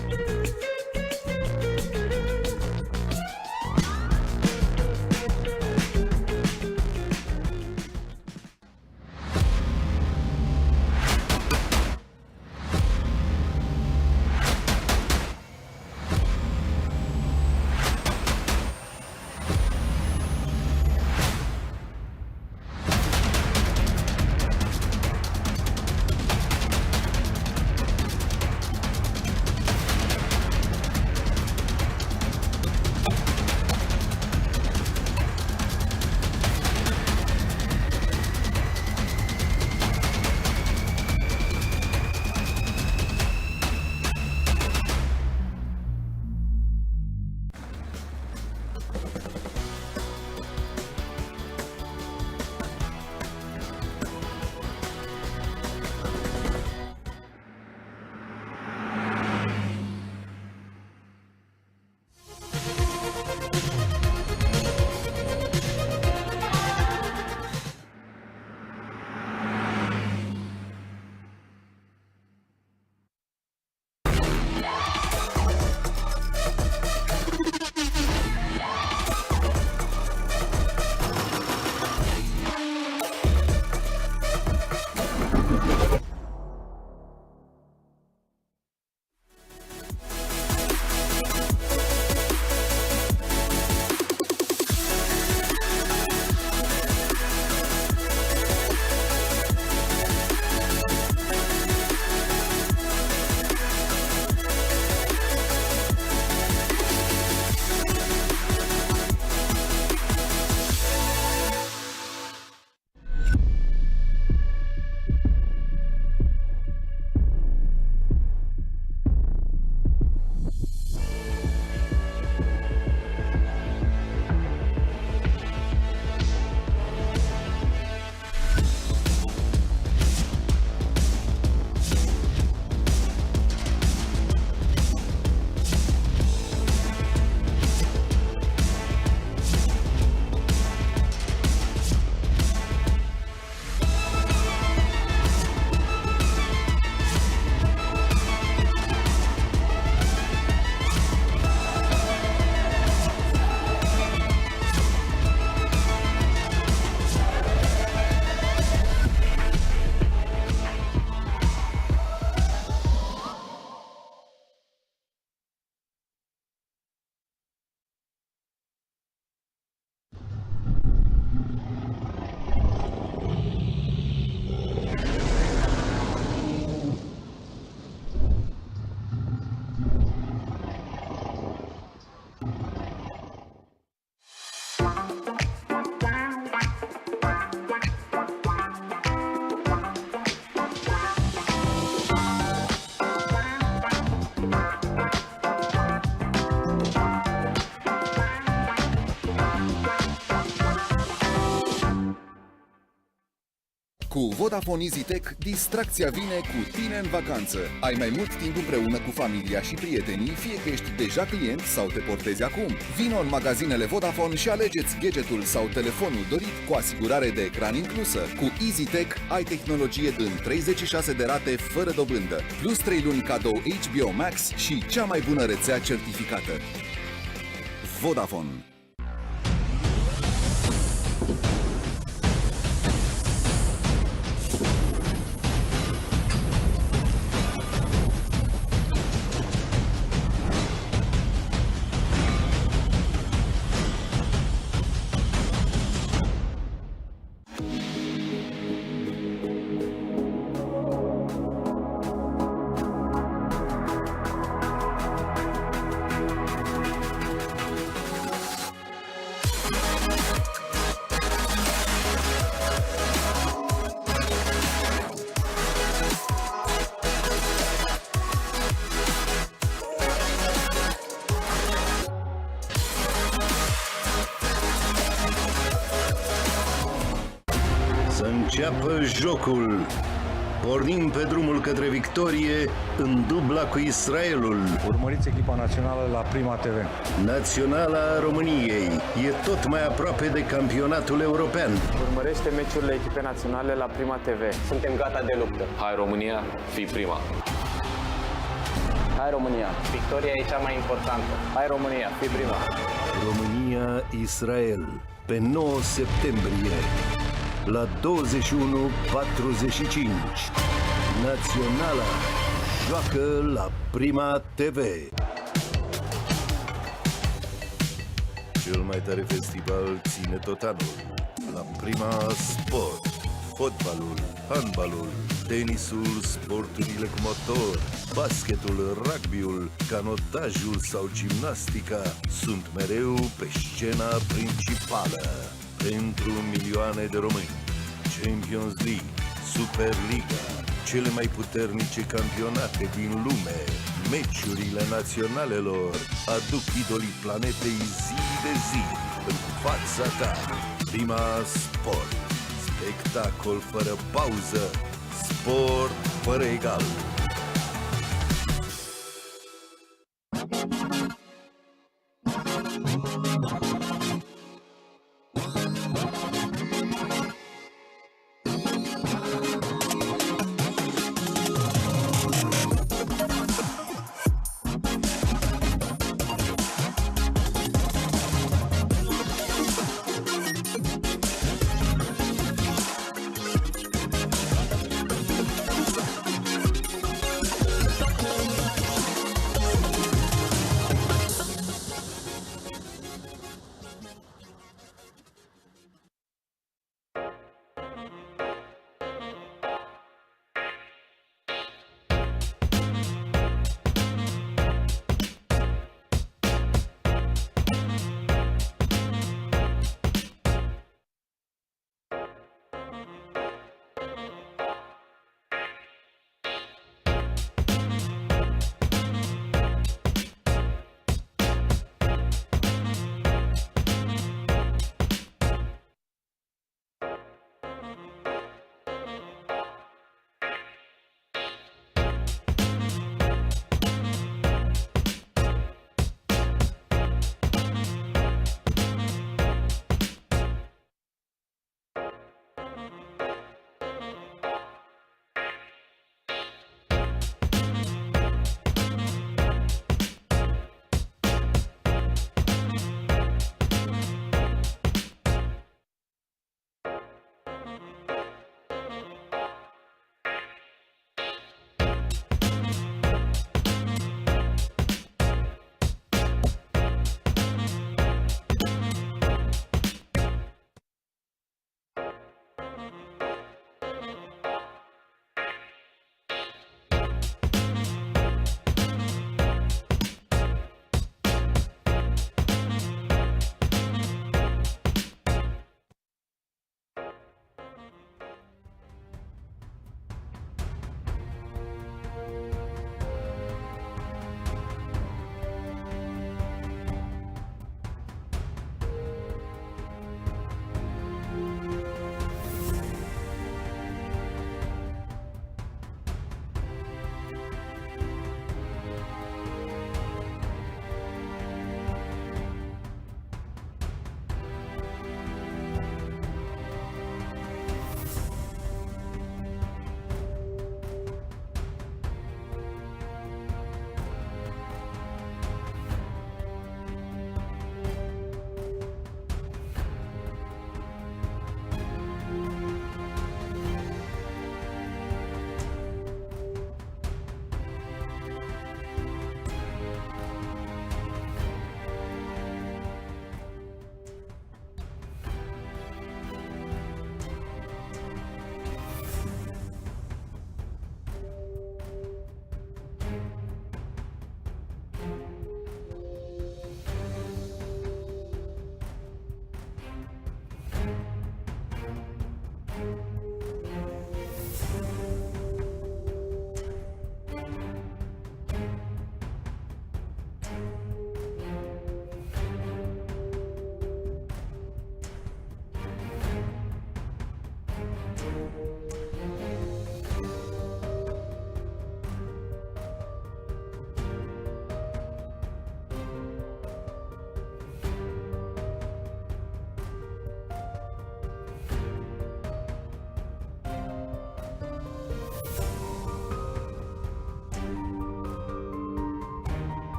Speaker 7: Cu Vodafone EasyTech, distracția vine cu tine în vacanță. Ai mai mult timp împreună cu familia și prietenii, fie că ești deja client sau te portezi acum. Vino în magazinele Vodafone și alegeți gadgetul sau telefonul dorit cu asigurare de ecran inclusă. Cu EasyTech ai tehnologie în 36 de rate fără dobândă, plus 3 luni cadou HBO Max și cea mai bună rețea certificată. Vodafone.
Speaker 8: înceapă jocul. Pornim pe drumul către victorie în dubla cu Israelul.
Speaker 9: Urmăriți echipa națională la Prima TV.
Speaker 8: Naționala României e tot mai aproape de campionatul european.
Speaker 10: Urmărește meciurile echipei naționale la Prima TV. Suntem gata de luptă.
Speaker 11: Hai România, fii prima!
Speaker 10: Hai România, victoria e cea mai importantă. Hai România, fii prima!
Speaker 8: România-Israel, pe 9 septembrie, la 21:45. Naționala joacă la Prima TV. Cel mai tare festival ține tot anul la Prima Sport. Fotbalul, handbalul, tenisul, sporturile cu motor, basketul, rugbyul, canotajul sau gimnastica sunt mereu pe scena principală. Pentru milioane de români, Champions League, Superliga, cele mai puternice campionate din lume, meciurile naționalelor aduc idolii planetei zi de zi în fața ta. Prima Sport. Spectacol fără pauză, sport fără egal.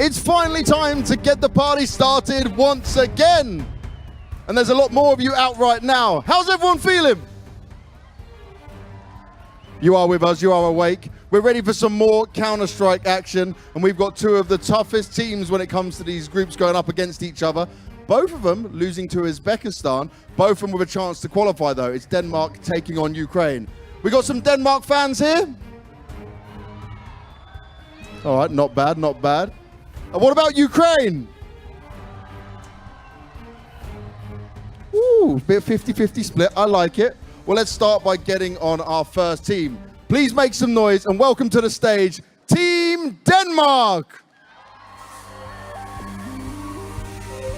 Speaker 2: It's finally time to get the party started once again. And there's a lot more of you out right now. How's everyone feeling? You are with us, you are awake. We're ready for some more Counter-Strike action, and we've got two of the toughest teams when it comes to these groups going up against each other. Both of them losing to Uzbekistan, both of them with a chance to qualify though. It's Denmark taking on Ukraine. We got some Denmark fans here? All right, not bad, not bad. And what about Ukraine? Ooh, bit 50-50 split, I like it. Well, let's start by getting on our first team. Please make some noise and welcome to the stage, Team Denmark!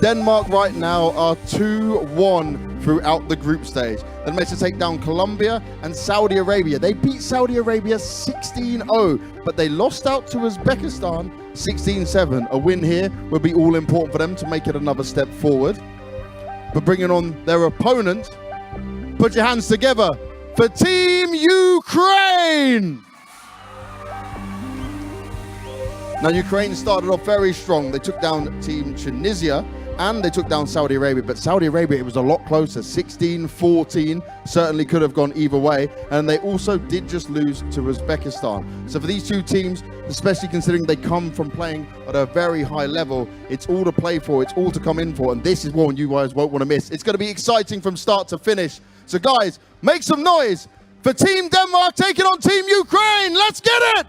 Speaker 2: Denmark right now are 2-1 throughout the group stage. They managed to take down Colombia and Saudi Arabia. They beat Saudi Arabia 16-0, but they lost out to Uzbekistan 16-7. A win here would be all important for them to make it another step forward. But bringing on their opponent, put your hands together for Team Ukraine! Now, Ukraine started off very strong. They took down Team Tunisia and they took down Saudi Arabia, but Saudi Arabia, it was a lot closer, 16-14, certainly could have gone either way, and they also did just lose to Uzbekistan. So for these two teams, especially considering they come from playing at a very high level, it's all to play for, it's all to come in for, and this is one you guys won't want to miss. It's going to be exciting from start to finish. So guys, make some noise for Team Denmark taking on Team Ukraine. Let's get it!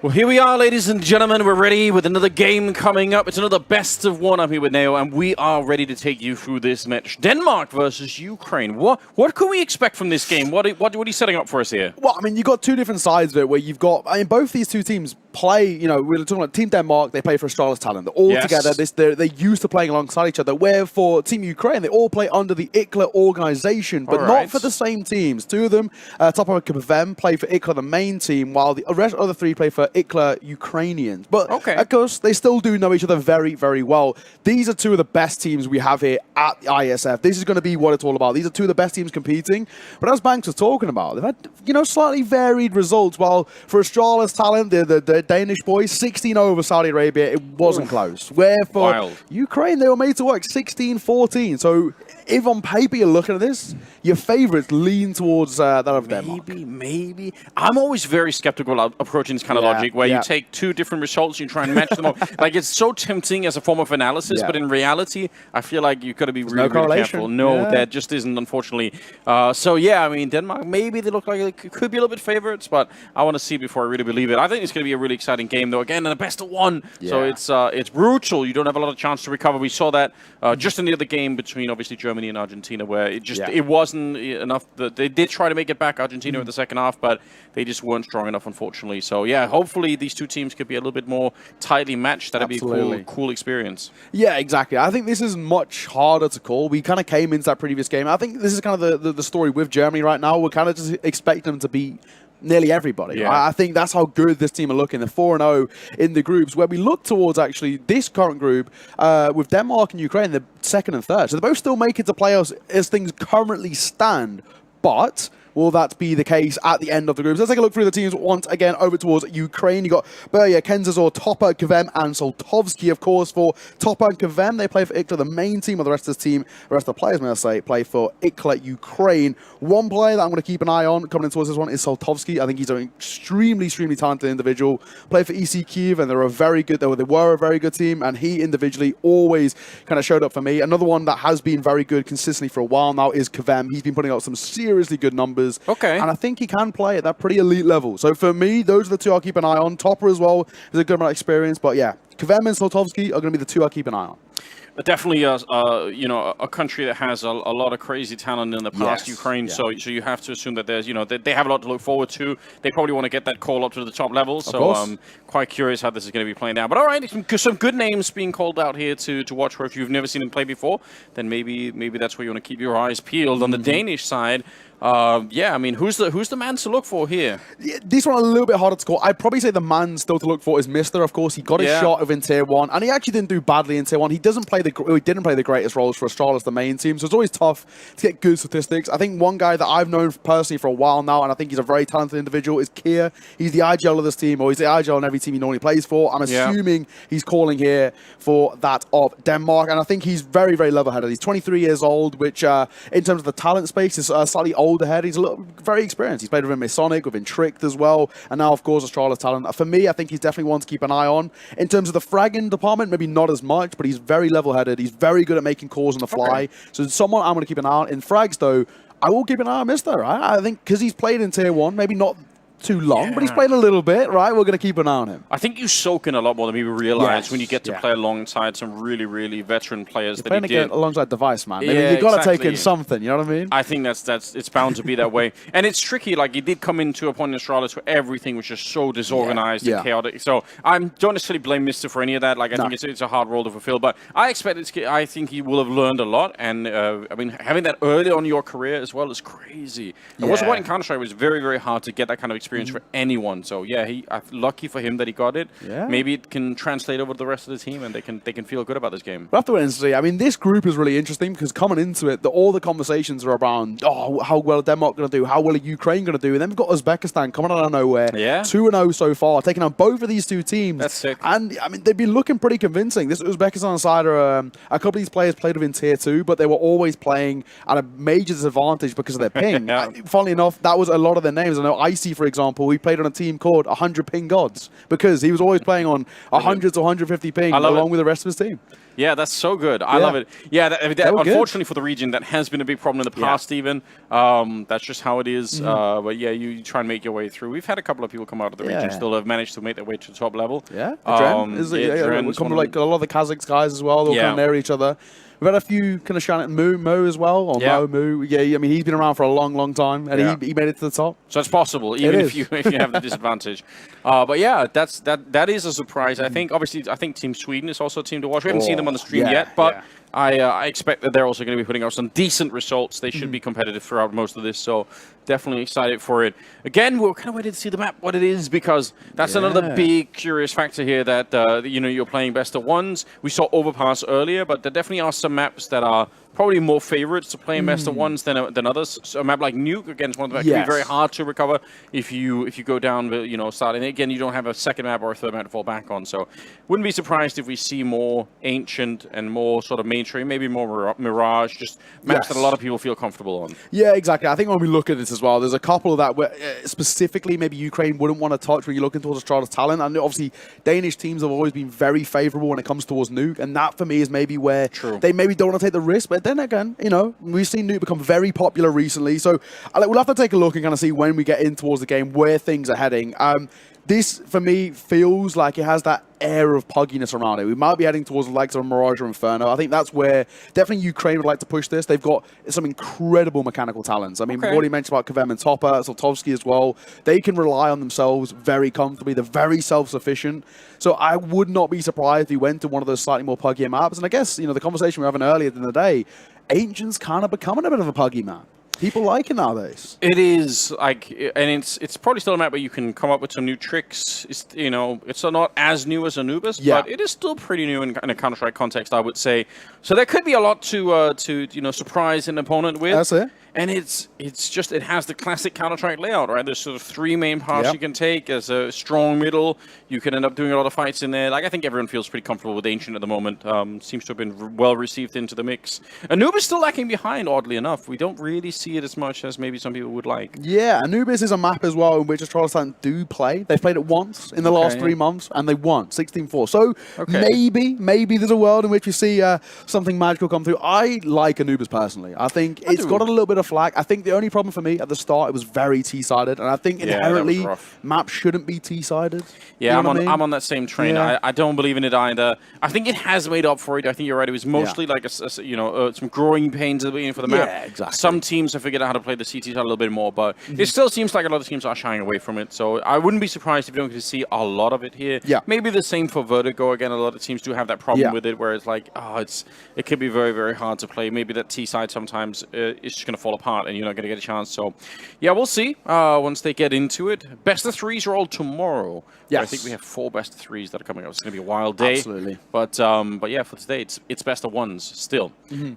Speaker 4: Well, here we are, ladies and gentlemen. We're ready with another game coming up. It's another best of one. I'm here with Neo, and we are ready to take you through this match. Denmark versus Ukraine. What can we expect from this game? What are you setting up for us here?
Speaker 3: Well, I mean, you've got two different sides of it where you've got, I mean, both these two teams play, you know, we're talking about Team Denmark, they play for Astralis Talent. They're all together. They're used to playing alongside each other. Where for Team Ukraine, they all play under the ICLA organization, but not for the same teams. Two of them, top of KVM, play for ICLA, the main team, while the rest of the three play for ICLA Ukrainians. But of course, they still do know each other very, very well. These are two of the best teams we have here at the IESF. This is going to be what it's all about. These are two of the best teams competing. But as Banks was talking about, they've had, you know, slightly varied results. While for Astralis Talent, the Danish boys, 16 over Saudi Arabia, it wasn't close. Where for Ukraine, they were made to work 16-14. So if on paper you're looking at this, your favourites lean towards that of Denmark.
Speaker 4: Maybe. I'm always very skeptical about approaching this kind of logic where you take two different results, you try and match them up. Like, it's so tempting as a form of analysis, but in reality, I feel like you've got to be really careful. No, that just isn't, unfortunately. So, yeah, I mean, Denmark, maybe they look like they could be a little bit favourites, but I want to see before I really believe it. I think it's going to be a really exciting game, though. Again, and a best of one. So it's brutal. You don't have a lot of chance to recover. We saw that just in the other game between, obviously, Germany and Argentina, where it just it wasn't enough. They did try to make it back, Argentina, in the second half, but they just weren't strong enough, unfortunately. So, yeah, hopefully these two teams could be a little bit more tightly matched. That'd be a cool experience. Yeah, exactly. I think this is much harder to call. We kind of came into that previous game. I think this is kind of the story with Germany right now. We're kind of just expecting them to be nearly everybody. I think that's how good this team are looking. They're 4-0 in the groups, where we look towards actually this current group with Denmark and Ukraine, they're second and third. So they both still make it to playoffs as things currently stand. But will that be the case at the end of the groups? Let's take a look through the teams once again over towards Ukraine. You got Berya, Kenzazor, Topper, KVM, and Soltovsky, of course, for Topper and KVM. They play for ICLA, the main team, or the rest of the team, the rest of the players, may I say, play for ICLA Ukraine. One player that I'm going to keep an eye on coming in towards this one is Soltovsky. I think he's an extremely talented individual. Play for EC Kiev, and they were a very good team, and he individually always kind of showed up for me. Another one that has been very good consistently for a while now is KVM. He's been putting out some seriously good numbers. And I think he can play at that pretty elite level. So for me, those are the two I'll keep an eye on. Topper as well is a good amount of experience. But yeah, KVM and Soltovsky are going to be the two I'll keep an eye on. Definitely, you know, a country that has a lot of crazy talent in the past, Ukraine. So you have to assume that there's, you know, they have a lot to look forward to. They probably want to get that call up to the top level. So I'm quite curious how this is going to be playing out. But all right, some good names being called out here to watch for. If you've never seen them play before, then maybe that's where you want to keep your eyes peeled. On the Danish side, Yeah, I mean, who's the man to look for here?
Speaker 3: Yeah, this one a little bit harder to call. I'd probably say the man still to look for is Mister. Of course, he got his shot of in Tier 1, and he actually didn't do badly in Tier 1. He didn't play the greatest roles for Astralis, the main team, so it's always tough to get good statistics. I think one guy that I've known personally for a while now, and I think he's a very talented individual, is Kier. He's the IGL of this team, or he's the IGL in every team he normally plays for. I'm assuming he's calling here for that of Denmark, and I think he's very, very level-headed. He's 23 years old, which in terms of the talent space is slightly older head. He's very experienced. He's played within Masonic, within Tricked as well, and now, of course, Astralis talent. For me, I think he's definitely one to keep an eye on. In terms of the fragging department, maybe not as much, but he's very level-headed. He's very good at making calls on the fly. So someone I'm going to keep an eye on. In frags, though, I will keep an eye on Mister, right? I think because he's played in Tier 1, maybe not too long, but he's played a little bit, right? We're going to keep an eye on him.
Speaker 4: I think you soak in a lot more than people realize when you get to play alongside some really, really veteran players that he did.
Speaker 3: Alongside Device, man. You've got to take in something, you know what I mean?
Speaker 4: I think it's bound to be that way. And it's tricky, like, he did come into a point in Astralis where everything was just so disorganized and chaotic. So I don't necessarily blame Mister for any of that. Like, I think it's a hard role to fulfill, but I think he will have learned a lot. And, I mean, having that early on in your career as well is crazy. There was a point in Counter-Strike it was very, very hard to get that kind of experience for anyone. So yeah, lucky for him that he got it. Yeah. Maybe it can translate over to the rest of the team, and they can feel good about this game.
Speaker 3: We'll have to wait and see. I mean, this group is really interesting because coming into it, all the conversations are around, how well are Denmark going to do? How well are Ukraine going to do? And then we've got Uzbekistan coming out of nowhere. Yeah. 2-0 so far, taking on both of these two teams.
Speaker 4: That's sick.
Speaker 3: And I mean, they've been looking pretty convincing. This Uzbekistan side are a couple of these players played within Tier 2, but they were always playing at a major disadvantage because of their ping. Funnily enough, that was a lot of their names. I know Iasi, for example, he played on a team called 100 Ping Gods because he was always playing on 100 to 150 ping along with the rest of his team.
Speaker 4: Yeah, that's so good. I love it. Yeah, unfortunately for the region, that has been a big problem in the past even. That's just how it is. But yeah, you try and make your way through. We've had a couple of people come out of the region still have managed to make their way to the top level. Yeah,
Speaker 3: Dren, like a lot of the Kazakhs guys as well. They'll come near each other. We've had a few kind of Shannon Mo as well, or Mo. Yeah, I mean, he's been around for a long, long time, and he made it to the top.
Speaker 4: So it's possible, even if you have the disadvantage. But yeah, that is a surprise. I think, obviously, Team Sweden is also a team to watch. We haven't seen them on the stream yet, but I expect that they're also going to be putting out some decent results. They should be competitive throughout most of this, so definitely excited for it. Again, we're kind of waiting to see the map, what it is, because that's another big curious factor here that, you're playing best of ones. We saw Overpass earlier, but there definitely are some maps that are probably more favorites to play in best of ones than others. So a map like Nuke, again, is one of them that can be very hard to recover if you go down, starting. Again, you don't have a second map or a third map to fall back on. So wouldn't be surprised if we see more Ancient and more sort of mainstream, maybe more Mirage, just maps that a lot of people feel comfortable on.
Speaker 3: Yeah, exactly. I think when we look at this as well, there's a couple of that where specifically maybe Ukraine wouldn't want to touch when you're looking towards Astralis talent. And obviously, Danish teams have always been very favorable when it comes towards Nuke. And that, for me, is maybe where they maybe don't want to take the risk. But then again, we've seen Nuke become very popular recently. So we'll have to take a look and kind of see when we get in towards the game where things are heading. This, for me, feels like it has that air of pugginess around it. We might be heading towards the likes of Mirage or Inferno. I think that's where definitely Ukraine would like to push this. They've got some incredible mechanical talents. I mean, we've already mentioned about Kvem and Topper, Soltovsky as well. They can rely on themselves very comfortably. They're very self-sufficient. So I would not be surprised if we went to one of those slightly more puggier maps. And I guess, the conversation we were having earlier in the day, Ancient's kind of becoming a bit of a puggy map. People like it nowadays.
Speaker 4: It is, and it's probably still a map where you can come up with some new tricks. It's not as new as Anubis, but it is still pretty new in a Counter-Strike context, I would say. So there could be a lot to surprise an opponent with.
Speaker 3: That's it.
Speaker 4: And it has the classic Counter-Strike layout, right? There's sort of three main paths you can take. There's a strong middle. You can end up doing a lot of fights in there. I think everyone feels pretty comfortable with Ancient at the moment. Seems to have been well received into the mix. Anubis still lacking behind, oddly enough. We don't really see it as much as maybe some people would like.
Speaker 3: Yeah, Anubis is a map as well in which Astralis do play. They've played it once in the last 3 months, and they won 16-4. So maybe there's a world in which we see something magical come through. I like Anubis personally. I think it's got a little bit of flack. I think the only problem for me at the start, it was very T-sided, and I think inherently maps shouldn't be T-sided.
Speaker 4: Yeah, I'm on that same train. Yeah. I don't believe in it either. I think it has made up for it. I think you're right. It was mostly like some growing pains at the beginning for the map.
Speaker 3: Yeah, exactly.
Speaker 4: Some teams have figured out how to play the CT side a little bit more, but it still seems like a lot of teams are shying away from it. So I wouldn't be surprised if you don't get to see a lot of it here. Yeah. Maybe the same for Vertigo. Again, a lot of teams do have that problem with it, where it's like, it could be very, very hard to play. Maybe that T side sometimes is just going to fall fall apart and you're not going to get a chance. So, yeah, we'll see once they get into it. Best of threes are all tomorrow.
Speaker 3: Yes.
Speaker 4: I think we have 4 best of threes that are coming up. It's going to be a wild day.
Speaker 3: Absolutely.
Speaker 4: But yeah, for today, it's best of ones still.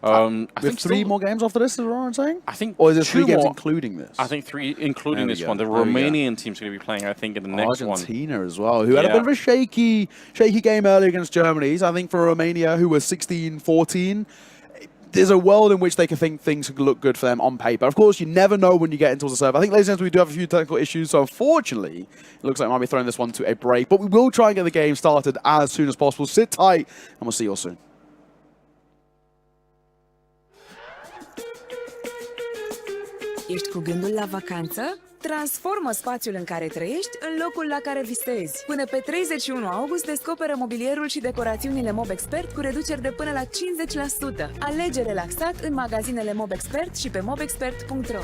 Speaker 3: I think 3 more games after this, is what I'm saying?
Speaker 4: I think
Speaker 3: or is it 3 games
Speaker 4: more,
Speaker 3: including this?
Speaker 4: I think 3 including this one. The
Speaker 3: There we go.
Speaker 4: Romanian team's going to be playing, I think, in the next one.
Speaker 3: Argentina as well, who had a bit of a shaky game earlier against Germany. So I think for Romania, who was 16-14, there's a world in which they can think things could look good for them on paper. Of course, you never know when you get into the server. I think, ladies and gentlemen, we do have a few technical issues, so unfortunately, it looks like I might be throwing this one to a break. But we will try and get the game started as soon as possible. Sit tight, and we'll see you all soon.
Speaker 6: Ești cu gândul la vacanță? Transformă spațiul în care trăiești în locul la care visezi. Până pe 31 august descoperă mobilierul și decorațiunile Mob Expert cu reduceri de până la 50%. Alege relaxat în magazinele Mob Expert și pe mobexpert.ro.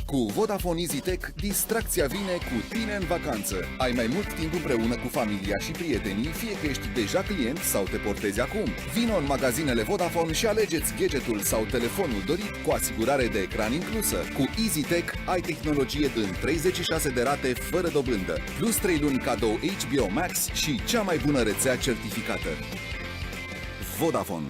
Speaker 7: Cu Vodafone EasyTech, distracția vine cu tine în vacanță. Ai mai mult timp împreună cu familia și prietenii, fie că ești deja client sau te portezi acum. Vino în magazinele Vodafone și alegeți gadgetul sau telefonul dorit cu asigurare de ecran inclusă. Cu EasyTech ai tehnologie în 36 de rate fără dobândă, plus 3 luni cadou HBO Max și cea mai bună rețea certificată. Vodafone.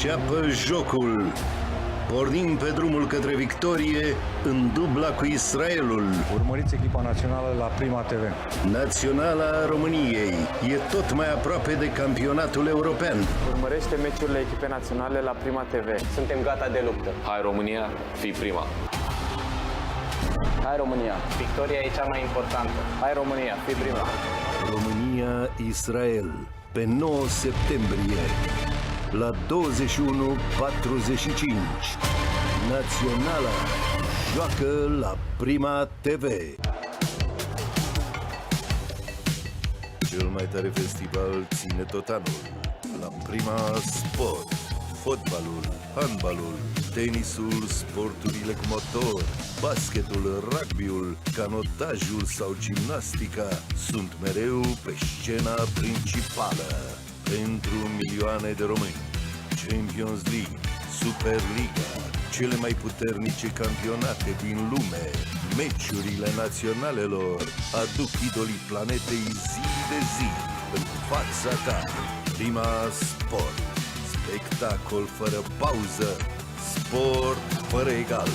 Speaker 8: Înceapă jocul. Pornim pe drumul către victorie în dubla cu Israelul.
Speaker 9: Urmăriți echipa națională la Prima TV.
Speaker 8: Naționala României e tot mai aproape de campionatul european.
Speaker 10: Urmărește meciurile echipei naționale la Prima TV. Suntem gata de luptă.
Speaker 11: Hai România, fii prima!
Speaker 10: Hai România, victoria e cea mai importantă. Hai România, fii prima.
Speaker 8: România-Israel pe 9 septembrie la 21:45. Naționala joacă la Prima TV. Cel mai tare festival ține tot anul la Prima Sport. Fotbalul, handbalul, tenisul, sporturile cu motor, basketul, rugbyul, canotajul sau gimnastica sunt mereu pe scena principală. Pentru milioane de români, Champions League, Superliga, cele mai puternice campionate din lume, meciurile naționalelor aduc idolii planetei zi de zi în fața ta. Prima Sport. Spectacol fără pauză, sport fără egal.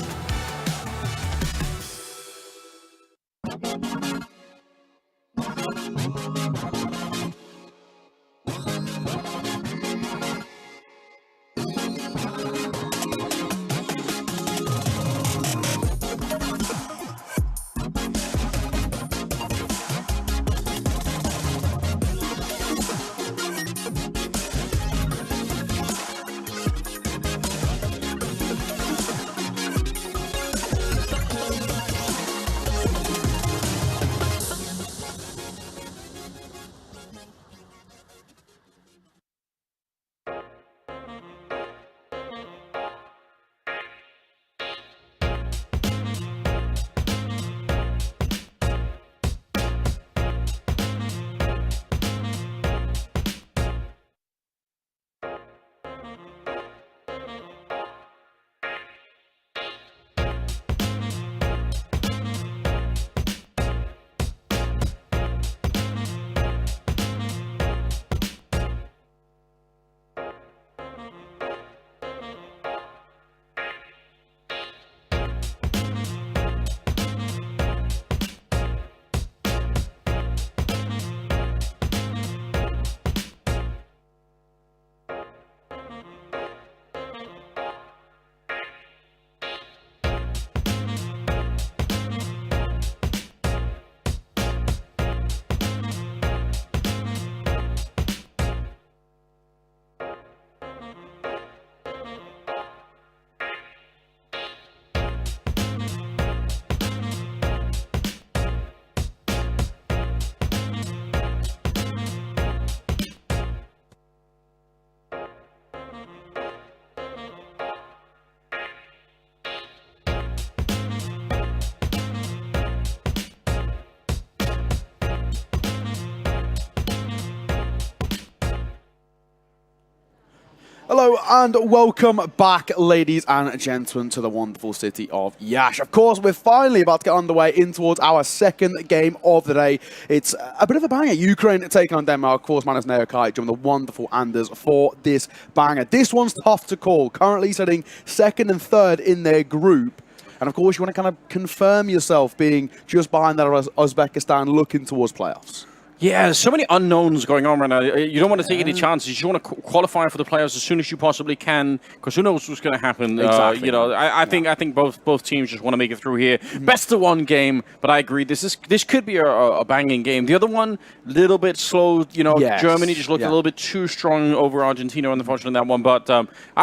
Speaker 3: Hello and welcome back, ladies and gentlemen, to the wonderful city of Iași. Of course, we're finally about to get underway in towards our second game of the day. It's a bit of a banger. Ukraine taking on Denmark. Of course, Manas Neokai joined the wonderful Anders for this banger. This one's tough to call. Currently sitting second and third in their group. And of course, you want to kind of confirm yourself being just behind that Uzbekistan looking towards playoffs.
Speaker 4: Yeah, there's so many unknowns going on right now. You don't want to take any chances. You just want to qualify for the playoffs as soon as you possibly can, because who knows what's going to happen.
Speaker 3: Exactly.
Speaker 4: You know, I think both teams just want to make it through here. Best of one game, but I agree. This could be a banging game. The other one, little bit slow. You know,
Speaker 3: Yes.
Speaker 4: Germany just looked a little bit too strong over Argentina, unfortunately, in that one. But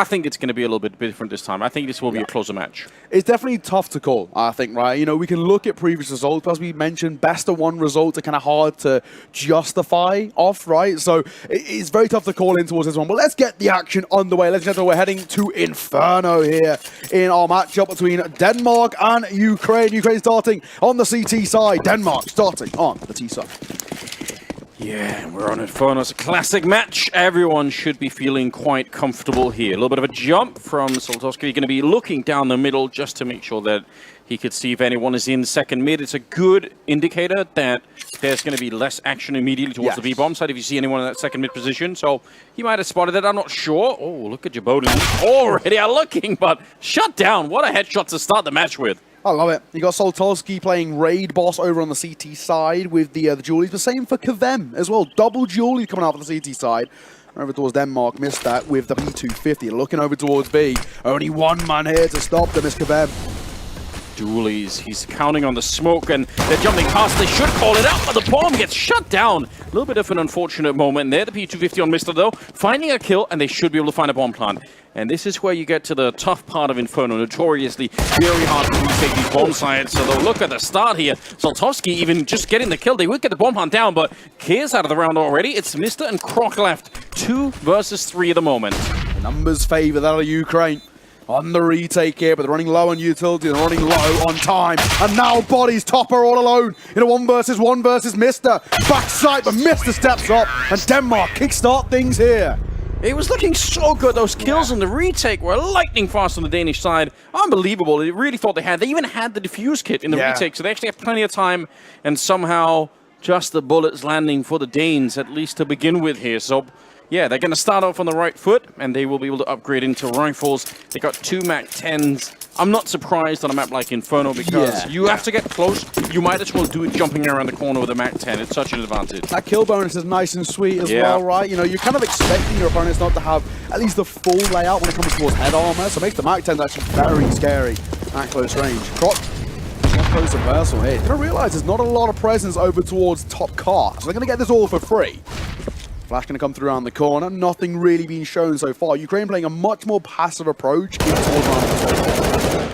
Speaker 4: I think it's going to be a little bit different this time. I think this will be a closer match.
Speaker 3: It's definitely tough to call, I think, right? You know, we can look at previous results, as we mentioned, best of one results are kind of hard to justify off, right? So it's very tough to call in towards this one. But let's get the action underway. Ladies and gentlemen, we're heading to Inferno here in our matchup between Denmark and Ukraine. Ukraine starting on the CT side, Denmark starting on the T side.
Speaker 4: Yeah, we're on Inferno. It's a classic match. Everyone should be feeling quite comfortable here. A little bit of a jump from Soltowski. Going to be looking down the middle just to make sure that He could see if anyone is in second mid. It's a good indicator that there's going to be less action immediately towards the B-bomb side if you see anyone in that second mid position. So he might have spotted it. I'm not sure. Oh, look at Jaboden already are looking, but shut down. What a headshot to start the match with.
Speaker 3: I love it. You got Soltowski playing Raid Boss over on the CT side with the Julies, but same for Kvem as well. Double Julie coming out of the CT side. Over towards Denmark, missed that with the P250. Looking over towards B. Only one man here to stop them is Kvem.
Speaker 4: Doolies, he's counting on the smoke and they're jumping past. They should call it out, but the bomb gets shut down. A little bit of an unfortunate moment there. The P250 on Mr. though, finding a kill, and they should be able to find a bomb plant. And this is where you get to the tough part of Inferno. Notoriously very hard to retake these bomb sites. So they'll look at the start here. Soltowski even just getting the kill. They would get the bomb plant down, but Keir's out of the round already. It's Mr. and Croc left. 2 versus 3 at the moment.
Speaker 3: The numbers favor that of Ukraine. On the retake here, but they're running low on utility, they're running low on time. And now Bodies Topper all alone in a 1 versus 1 versus Mr. Backside, but Mr. steps up, and Denmark kickstart things here.
Speaker 4: It was looking so good. Those kills on the retake were lightning fast on the Danish side. Unbelievable. They really thought they had. They even had the defuse kit in the retake, so they actually had plenty of time, and somehow just the bullets landing for the Danes, at least to begin with here. So yeah, they're going to start off on the right foot, and they will be able to upgrade into rifles. They got 2 MAC-10s. I'm not surprised on a map like Inferno because you have to get close. You might as well do it jumping around the corner with a MAC-10. It's such an advantage.
Speaker 3: That kill bonus is nice and sweet as well, right? You know, you're kind of expecting your opponents not to have at least the full layout when it comes towards head armor, so it makes the MAC-10s actually very scary at close range. Croc, not close and personal here. You're going to realize there's not a lot of presence over towards top car, so they're going to get this all for free. Flash going to come through around the corner. Nothing really being shown so far. Ukraine playing a much more passive approach in towards round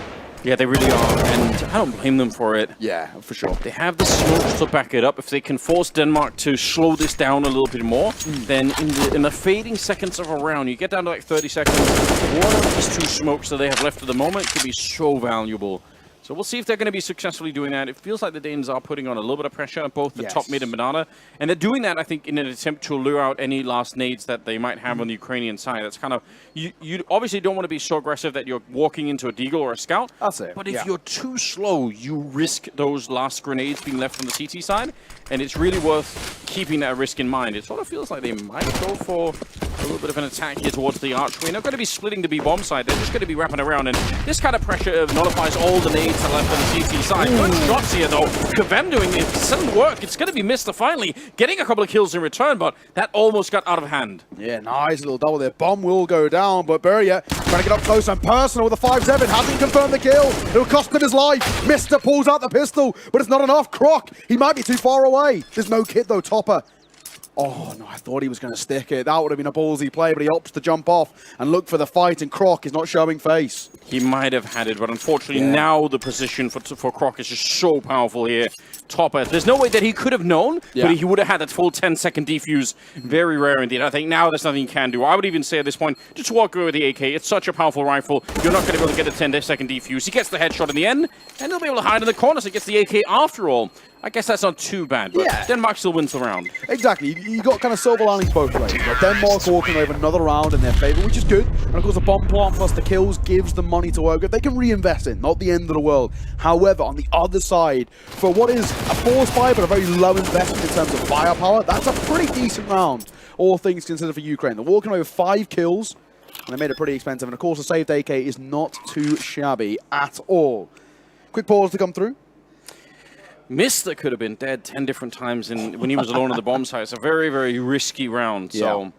Speaker 3: 2.
Speaker 4: Yeah, they really are, and I don't blame them for it.
Speaker 3: Yeah, for sure.
Speaker 4: They have the smokes to back it up. If they can force Denmark to slow this down a little bit more, then in the fading seconds of a round, you get down to like 30 seconds, one of these 2 smokes that they have left at the moment could be so valuable. So we'll see if they're going to be successfully doing that. It feels like the Danes are putting on a little bit of pressure on both the top mid and banana. And they're doing that, I think, in an attempt to lure out any last nades that they might have on the Ukrainian side. That's kind of... You obviously don't want to be so aggressive that you're walking into a deagle or a scout.
Speaker 3: That's it.
Speaker 4: But if you're too slow, you risk those last grenades being left on the CT side. And it's really worth keeping that risk in mind. It sort of feels like they might go for a little bit of an attack here towards the archway. They're not going to be splitting the B-bomb side. They're just going to be wrapping around. And this kind of pressure nullifies all the nades that are left on the CT side. Good shots here, though. Kvem doing it. It doesn't work. It's going to be Mr. finally getting a couple of kills in return, but that almost got out of hand.
Speaker 3: Yeah, nice little double there. Bomb will go down, but Beria trying to get up close and personal with a 5-7. Hasn't confirmed the kill. It'll cost him his life. Mr. pulls out the pistol, but it's not enough. Croc, he might be too far away. There's no kit, though. Topper. Oh, no, I thought he was going to stick it. That would have been a ballsy play, but he opts to jump off and look for the fight, and Croc is not showing face.
Speaker 4: He might have had it, but unfortunately now the position for Croc is just so powerful here. Topper, there's no way that he could have known, but he would have had that full 10-second defuse. Very rare indeed. I think now there's nothing he can do. I would even say at this point, just walk away with the AK. It's such a powerful rifle. You're not going to be able to get a 10-second defuse. He gets the headshot in the end, and he'll be able to hide in the corner, so he gets the AK after all. I guess that's not too bad, but Denmark still wins the round.
Speaker 3: Exactly. You got kind of silver linings both ways. You got Denmark walking over another round in their favor, which is good. And of course, the bomb plant plus the kills gives them money to work with. They can reinvest in, not the end of the world. However, on the other side, for what is a force buy, but a very low investment in terms of firepower, that's a pretty decent round, all things considered for Ukraine. They're walking away with 5 kills, and they made it pretty expensive. And of course, the saved AK is not too shabby at all. Quick pause to come through.
Speaker 4: Mr. could have been dead 10 different times when he was alone on the bomb site. It's a very, very risky round. So,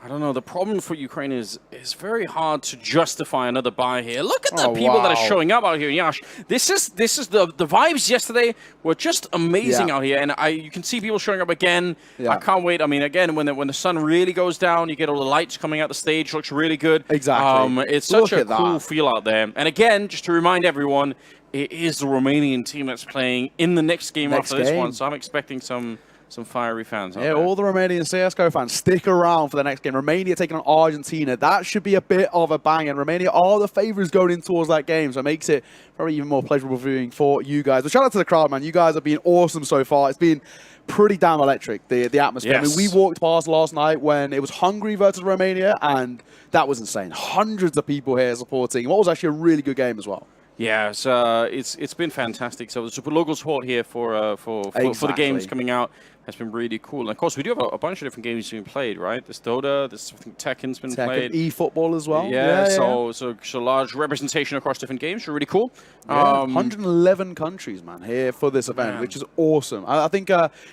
Speaker 4: I don't know. The problem for Ukraine is it's very hard to justify another buy here. Look at the people that are showing up out here. Yash, this is the vibes yesterday were just amazing out here. And you can see people showing up again. I can't wait. I mean, again, when the sun really goes down, you get all the lights coming out the stage. Looks really good.
Speaker 3: Exactly.
Speaker 4: It's such a cool feel out there. And again, just to remind everyone, it is the Romanian team that's playing in the next game after this one, so I'm expecting some fiery fans out there.
Speaker 3: All the Romanian CSGO fans, stick around for the next game. Romania taking on Argentina. That should be a bit of a bang, and Romania are the favourites going in towards that game, so it makes it probably even more pleasurable viewing for you guys. But shout out to the crowd, man. You guys have been awesome so far. It's been pretty damn electric, the atmosphere.
Speaker 4: Yes.
Speaker 3: I mean, we walked past last night when it was Hungary versus Romania, and that was insane. Hundreds of people here supporting what was actually a really good game as well.
Speaker 4: Yeah, it's been fantastic. So the super local support here for the games coming out has been really cool. And of course, we do have a bunch of different games being played, right? There's Dota, there's I think Tekken's been played.
Speaker 3: eFootball as well.
Speaker 4: Yeah, so large representation across different games. Really cool.
Speaker 3: Yeah, 111 countries, man, here for this event, which is awesome. I think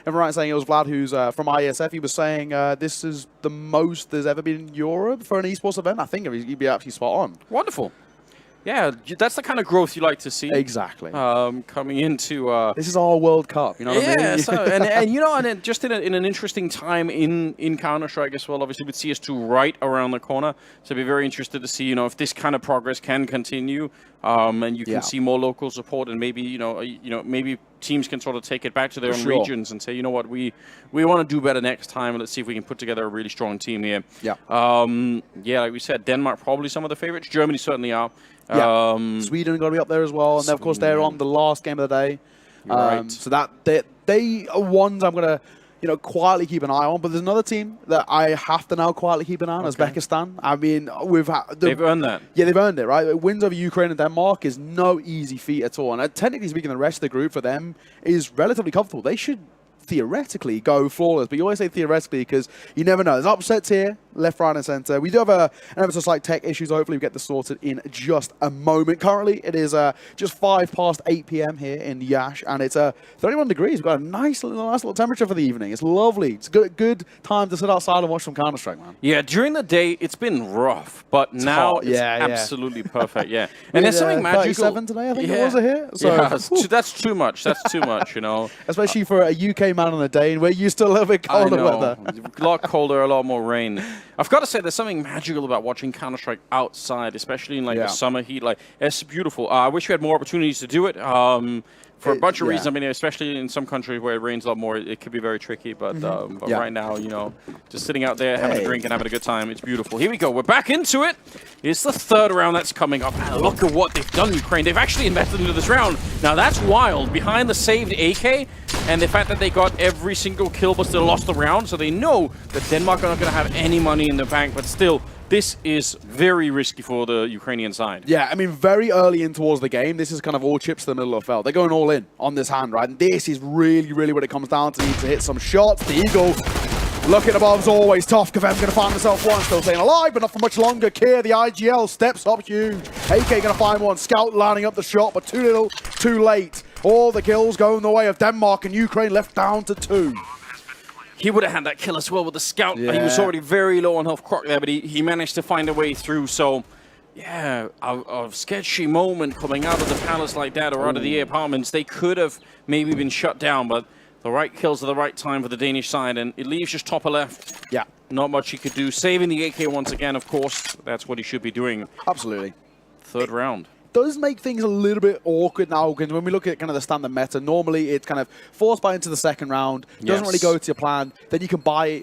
Speaker 3: everyone saying it was Vlad, who's from IESF. He was saying this is the most there's ever been in Europe for an esports event. I think he'd be absolutely spot on.
Speaker 4: Wonderful. Yeah, that's the kind of growth you like to see.
Speaker 3: Exactly.
Speaker 4: Coming into
Speaker 3: this is our World Cup, you know what I mean?
Speaker 4: Yeah, so, and you know, and then just in an interesting time in Counter-Strike as well, obviously with CS2 right around the corner. So I'd be very interested to see, you know, if this kind of progress can continue, and you can see more local support, and maybe maybe teams can sort of take it back to their own regions and say, you know what, we want to do better next time. Let's see if we can put together a really strong team here. Yeah. Yeah, like we said, Denmark probably some of the favorites. Germany certainly are.
Speaker 3: Yeah. Sweden are going to be up there as well, and then, of course they're on the last game of the day.
Speaker 4: Right.
Speaker 3: So that they are ones I'm going to quietly keep an eye on. But there's another team that I have to now quietly keep an eye on, Uzbekistan. I mean, they've
Speaker 4: earned that.
Speaker 3: Yeah, they've earned it, right? Wins over Ukraine and Denmark is no easy feat at all. And technically speaking, the rest of the group for them is relatively comfortable. They should theoretically go flawless, but you always say theoretically because you never know. There's upsets here, left, right, and center. We do have an ever slight tech issues. Hopefully we get this sorted in just a moment. Currently it is just 8 p.m. here in Iasi, and it's 31 degrees. We've got a nice little temperature for the evening. It's lovely. It's a good time to sit outside and watch some Counter-Strike, man.
Speaker 4: Yeah, during the day it's been rough, but now it's absolutely perfect. Yeah, and there's something magical.
Speaker 3: 37 today, I think it was here. So
Speaker 4: yeah, that's too much. That's too much, you know.
Speaker 3: Especially for a UK man on the day, and we're used to a little bit colder weather.
Speaker 4: A lot colder, a lot more rain. I've got to say, there's something magical about watching Counter-Strike outside, especially in like the summer heat. Like, it's beautiful. I wish we had more opportunities to do it. For a bunch of reasons. I mean, especially in some countries where it rains a lot more, it could be very tricky. But, right now, you know, just sitting out there, having a drink and having a good time, it's beautiful. Here we go. We're back into it. It's the third round that's coming up. And look at what they've done, Ukraine. They've actually invested into this round. Now, that's wild. Behind the saved AK and the fact that they got every single kill but still lost the round. So they know that Denmark are not going to have any money in the bank. But still, this is very risky for the Ukrainian side.
Speaker 3: Yeah, I mean, very early in towards the game, this is kind of all chips to the middle of the field. They're going all in on this hand, right? And this is really, really what it comes down to. Need to hit some shots. The Eagle looking above is always tough. Kavem's going to find himself one, still staying alive, but not for much longer. Kier, the IGL, steps up huge. AK going to find one. Scout lining up the shot, but too little, too late. All the kills going the way of Denmark, and Ukraine left down to 2.
Speaker 4: He would have had that kill as well with the scout, but he was already very low on health. Croc there, but he managed to find a way through. So, yeah, a sketchy moment coming out of the palace like that or out of the apartments. They could have maybe been shut down, but the right kills at the right time for the Danish side, and it leaves just topper left.
Speaker 3: Yeah.
Speaker 4: Not much he could do. Saving the AK once again, of course. That's what he should be doing.
Speaker 3: Absolutely.
Speaker 4: Third round.
Speaker 3: Does make things a little bit awkward now, because when we look at kind of the standard meta, normally it's kind of force buy into the second round, doesn't really go to your plan, then you can buy,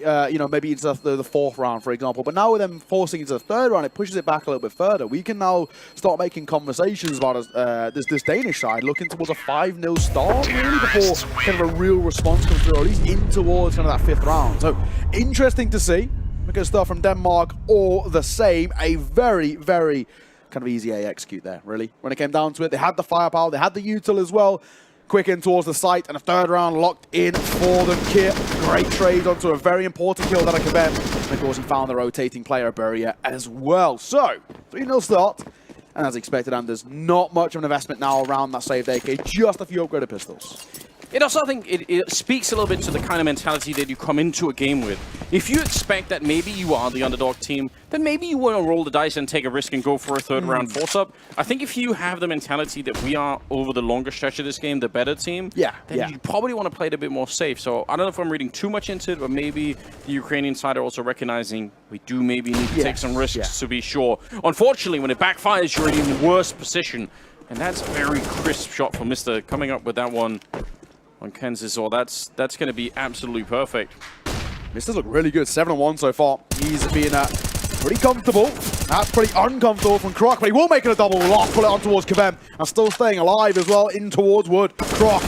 Speaker 3: maybe into the fourth round, for example. But now with them forcing into the third round, it pushes it back a little bit further. We can now start making conversations about this Danish side looking towards a 5-0 start, really, before kind of a real response comes through, or at least in towards kind of that fifth round. So, interesting to see, because stuff from Denmark all the same, a very, very kind of easy A execute there, really. When it came down to it, they had the firepower, they had the util as well. Quick in towards the site, and a third round locked in for them. Kit, great trade onto a very important kill that I can bet. And of course, he found the rotating player Buria as well. So, 3-0 start. And as expected, and there's not much of an investment now around that saved AK, just a few upgraded pistols.
Speaker 4: It also, I think, it speaks a little bit to the kind of mentality that you come into a game with. If you expect that maybe you are the underdog team, then maybe you want to roll the dice and take a risk and go for a third round force-up. I think if you have the mentality that we are, over the longer stretch of this game, the better team, then you probably want to play it a bit more safe. So I don't know if I'm reading too much into it, but maybe the Ukrainian side are also recognizing we do maybe need to take some risks to be sure. Unfortunately, when it backfires, you're in an even worse position. And that's a very crisp shot from Mr. coming up with that one on Kansas, or that's going to be absolutely perfect.
Speaker 3: Mr. look really good, 7-1 so far. He's been pretty comfortable. That's pretty uncomfortable from Croc, but he will make it a double lock, pull it on towards Kavem, and still staying alive as well in towards Wood. Croc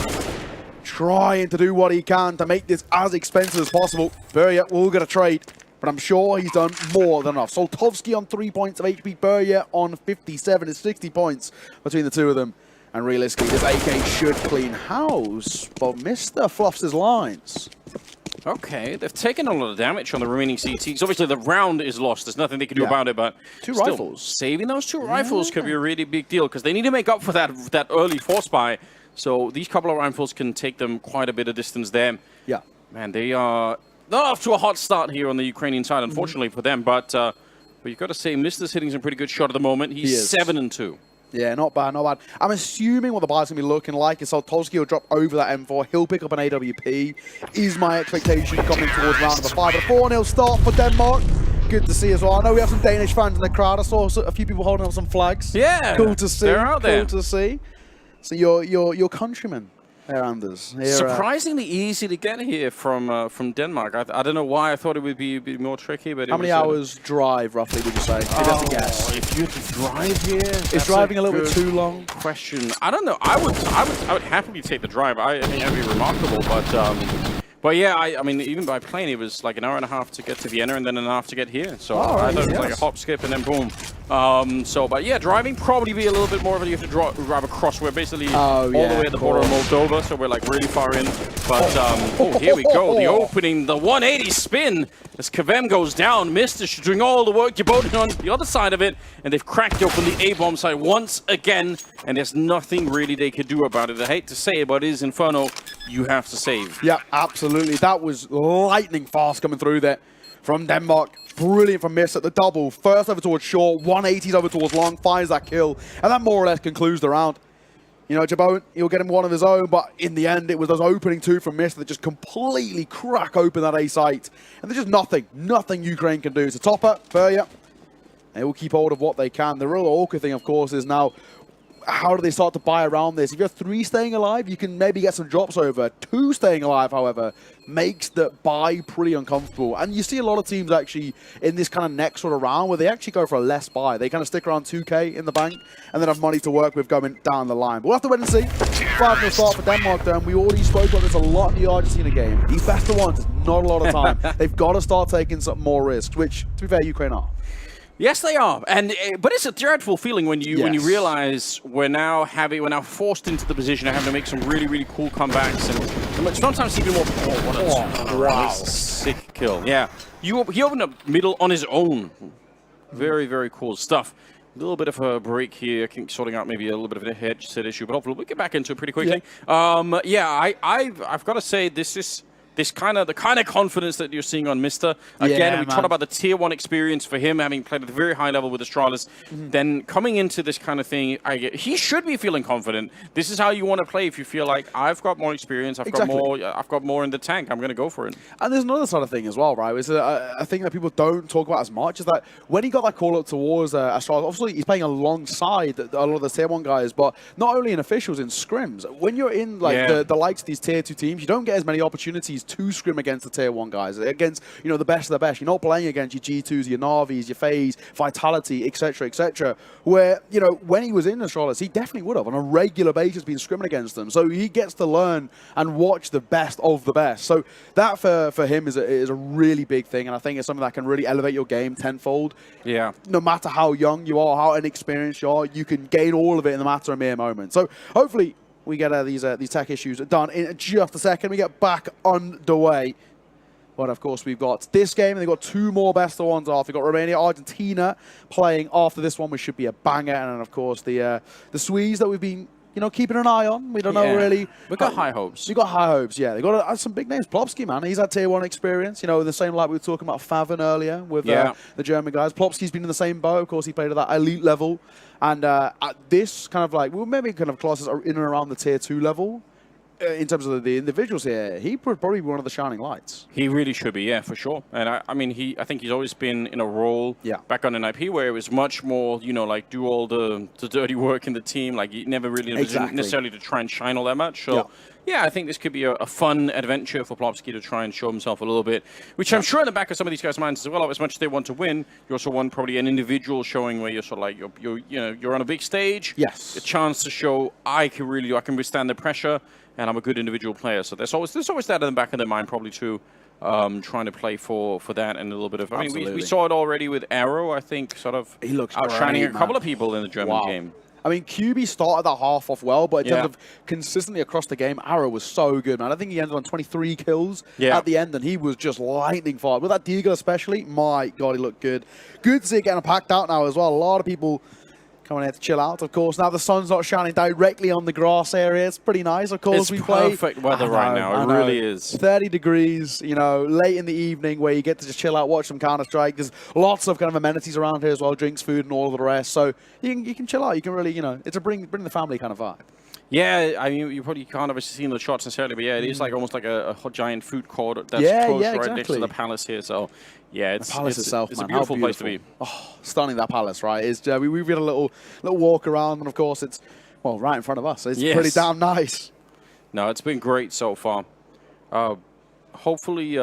Speaker 3: trying to do what he can to make this as expensive as possible. Buria will get a trade. but I'm sure he's done more than enough. Soltovsky on 3 points of HP, Burya on 57. It's 60 points between the two of them. And realistically, this AK should clean house, but Mr. fluffs his lines.
Speaker 4: Okay, they've taken a lot of damage on the remaining CTs. Obviously, the round is lost. There's nothing they can do about it, but
Speaker 3: two
Speaker 4: still,
Speaker 3: rifles.
Speaker 4: Saving those two rifles could be a really big deal because they need to make up for that early force buy. So these couple of rifles can take them quite a bit of distance there.
Speaker 3: Yeah.
Speaker 4: Man, they're off to a hot start here on the Ukrainian side, unfortunately for them. But you've got to say, Mister's hitting some pretty good shot at the moment. He's 7-2.
Speaker 3: Yeah, not bad, not bad. I'm assuming what the buy's going to be looking like is Soltovsky will drop over that M4. He'll pick up an AWP. Is my expectation coming towards round number 5. A 4-0 start for Denmark. Good to see as well. I know we have some Danish fans in the crowd. I saw a few people holding up some flags.
Speaker 4: Yeah,
Speaker 3: cool to see.
Speaker 4: They're out there.
Speaker 3: Cool to see. So your countrymen. There, Anders. Here,
Speaker 4: surprisingly easy to get here from Denmark. I don't know why I thought it would be a bit more tricky, but
Speaker 3: how many hours drive roughly would you say? If you had to guess.
Speaker 4: If you had to drive here,
Speaker 3: is driving a little bit too long?
Speaker 4: Question. I don't know. I would happily take the drive. I think that'd be remarkable, but yeah, I mean, even by plane, it was like an hour and a half to get to Vienna and then an hour to get here. So I thought it was like a hop, skip, and then boom. But yeah, driving probably be a little bit more of a, you have to drive across. We're basically all the way at the border of Moldova, so we're like really far in. But here we go. The opening, the 180 spin as Kavem goes down. Mister doing all the work. Jeboten on the other side of it, and they've cracked open the A-bomb side once again, and there's nothing really they could do about it. I hate to say it, but it is Inferno. You have to save.
Speaker 3: Yeah, absolutely. That was lightning fast coming through there from Denmark. Brilliant from Miss at the double. First over towards short, 180s over towards long, finds that kill, and that more or less concludes the round. You know, Jeboten, he'll get him one of his own, but in the end, it was those opening two from Miss that just completely crack open that A site. And there's just nothing Ukraine can do. So Topper, Burya, they will keep hold of what they can. The real awkward thing, of course, is now, how do they start to buy around this? If you're 3 staying alive, you can maybe get some drops over. 2 staying alive, however, makes the buy pretty uncomfortable. And you see a lot of teams actually in this kind of next sort of round where they actually go for a less buy. They kind of stick around 2k in the bank and then have money to work with going down the line. But we'll have to wait and see. 5-0 start for Denmark, though, and we already spoke about this a lot in the Argentina game. These best of ones, not a lot of time. They've got to start taking some more risks, which, to be fair, Ukraine are.
Speaker 4: Yes, they are, but it's a dreadful feeling when you realize we're now forced into the position of having to make some really cool comebacks and sometimes even more. Wow, sick kill. Yeah, he opened up middle on his own. Very cool stuff. A little bit of a break here. I think sorting out maybe a little bit of a headset issue, but hopefully we'll get back into it pretty quickly. Yeah, I've got to say this is. The kind of confidence that you're seeing on Mister. Again, we talked about the tier 1 experience for him, having played at a very high level with Astralis. Then coming into this kind of thing, he should be feeling confident. This is how you want to play. If you feel like I've got more experience, I've got more in the tank, I'm going to go for it. And
Speaker 3: there's another sort of thing as well, right? It's a thing that people don't talk about as much is that when he got that call up towards Astralis, obviously he's playing alongside a lot of the tier 1 guys, but not only in officials, in scrims. When you're in like the likes of these tier 2 teams, you don't get as many opportunities to scrim against the tier 1 guys, against, you know, the best of the best. You're not playing against your G2s, your Navis, your FaZe, Vitality, etc. Where, you know, when he was in Astralis, he definitely would have on a regular basis been scrimming against them. So he gets to learn and watch the best of the best. So that for him is a really big thing, and I think it's something that can really elevate your game tenfold.
Speaker 4: Yeah. No
Speaker 3: matter how young you are, how inexperienced you are, you can gain all of it in the matter of mere moments. So hopefully we get these tech issues done in just a second. We get back underway. But of course, we've got this game, and they've got 2 more best of ones after. We've got Romania, Argentina playing after this one, which should be a banger. And then, of course, the Swedes that we've been, you know, keeping an eye on. We don't know really.
Speaker 4: We've got high hopes.
Speaker 3: We've got high hopes, yeah. They've got some big names. Plopsky, man, he's had tier 1 experience. You know, the same like we were talking about Favin earlier with the German guys. Plopsky's been in the same boat. Of course, he played at that elite level. And at this kind of like, well, maybe kind of classes are in and around the tier 2 level. In terms of the individuals here, he would probably be one of the shining lights.
Speaker 4: He really should be, yeah, for sure. And I mean, I think he's always been in a role back on NIP where it was much more, you know, like do all the dirty work in the team. Like he never really necessarily to try and shine all that much. So yeah, I think this could be a fun adventure for Plopsky to try and show himself a little bit, which I'm sure in the back of some of these guys' minds as well. As much as they want to win, you also want probably an individual showing where you're sort of like you're on a big stage.
Speaker 3: Yes,
Speaker 4: a chance to show I can withstand the pressure. And I'm a good individual player, so there's always that in the back of their mind probably too. trying to play for that and a little bit of. I mean, we saw it already with Arrow. I think sort of
Speaker 3: he looks
Speaker 4: outshining
Speaker 3: great,
Speaker 4: a couple of people in the German game.
Speaker 3: I mean, QB started that half off well, but in terms of consistently across the game, Arrow was so good, man. I think he ended on 23 kills at the end, and he was just lightning fast. With that Deagle especially, my God, he looked good. Good to see it getting packed out now as well. A lot of people coming here to chill out, of course. Now the sun's not shining directly on the grass area. It's pretty nice, of course.
Speaker 4: It's perfect weather right now. It really is.
Speaker 3: 30 degrees, you know, late in the evening where you get to just chill out, watch some Counter-Strike. There's lots of kind of amenities around here as well, drinks, food, and all of the rest. So you can chill out. You can really, you know, it's a bring the family kind of vibe. Yeah,
Speaker 4: I mean, you probably can't obviously see the shots necessarily, but yeah, it is like almost like a giant food court that's close right next to the palace here. So yeah, it's
Speaker 3: the palace itself,
Speaker 4: it's
Speaker 3: man.
Speaker 4: a beautiful place to be.
Speaker 3: Oh, stunning, that palace, right? It's, we've had a little walk around, and of course it's, well, right in front of us. It's pretty damn nice.
Speaker 4: No, it's been great so far. Hopefully,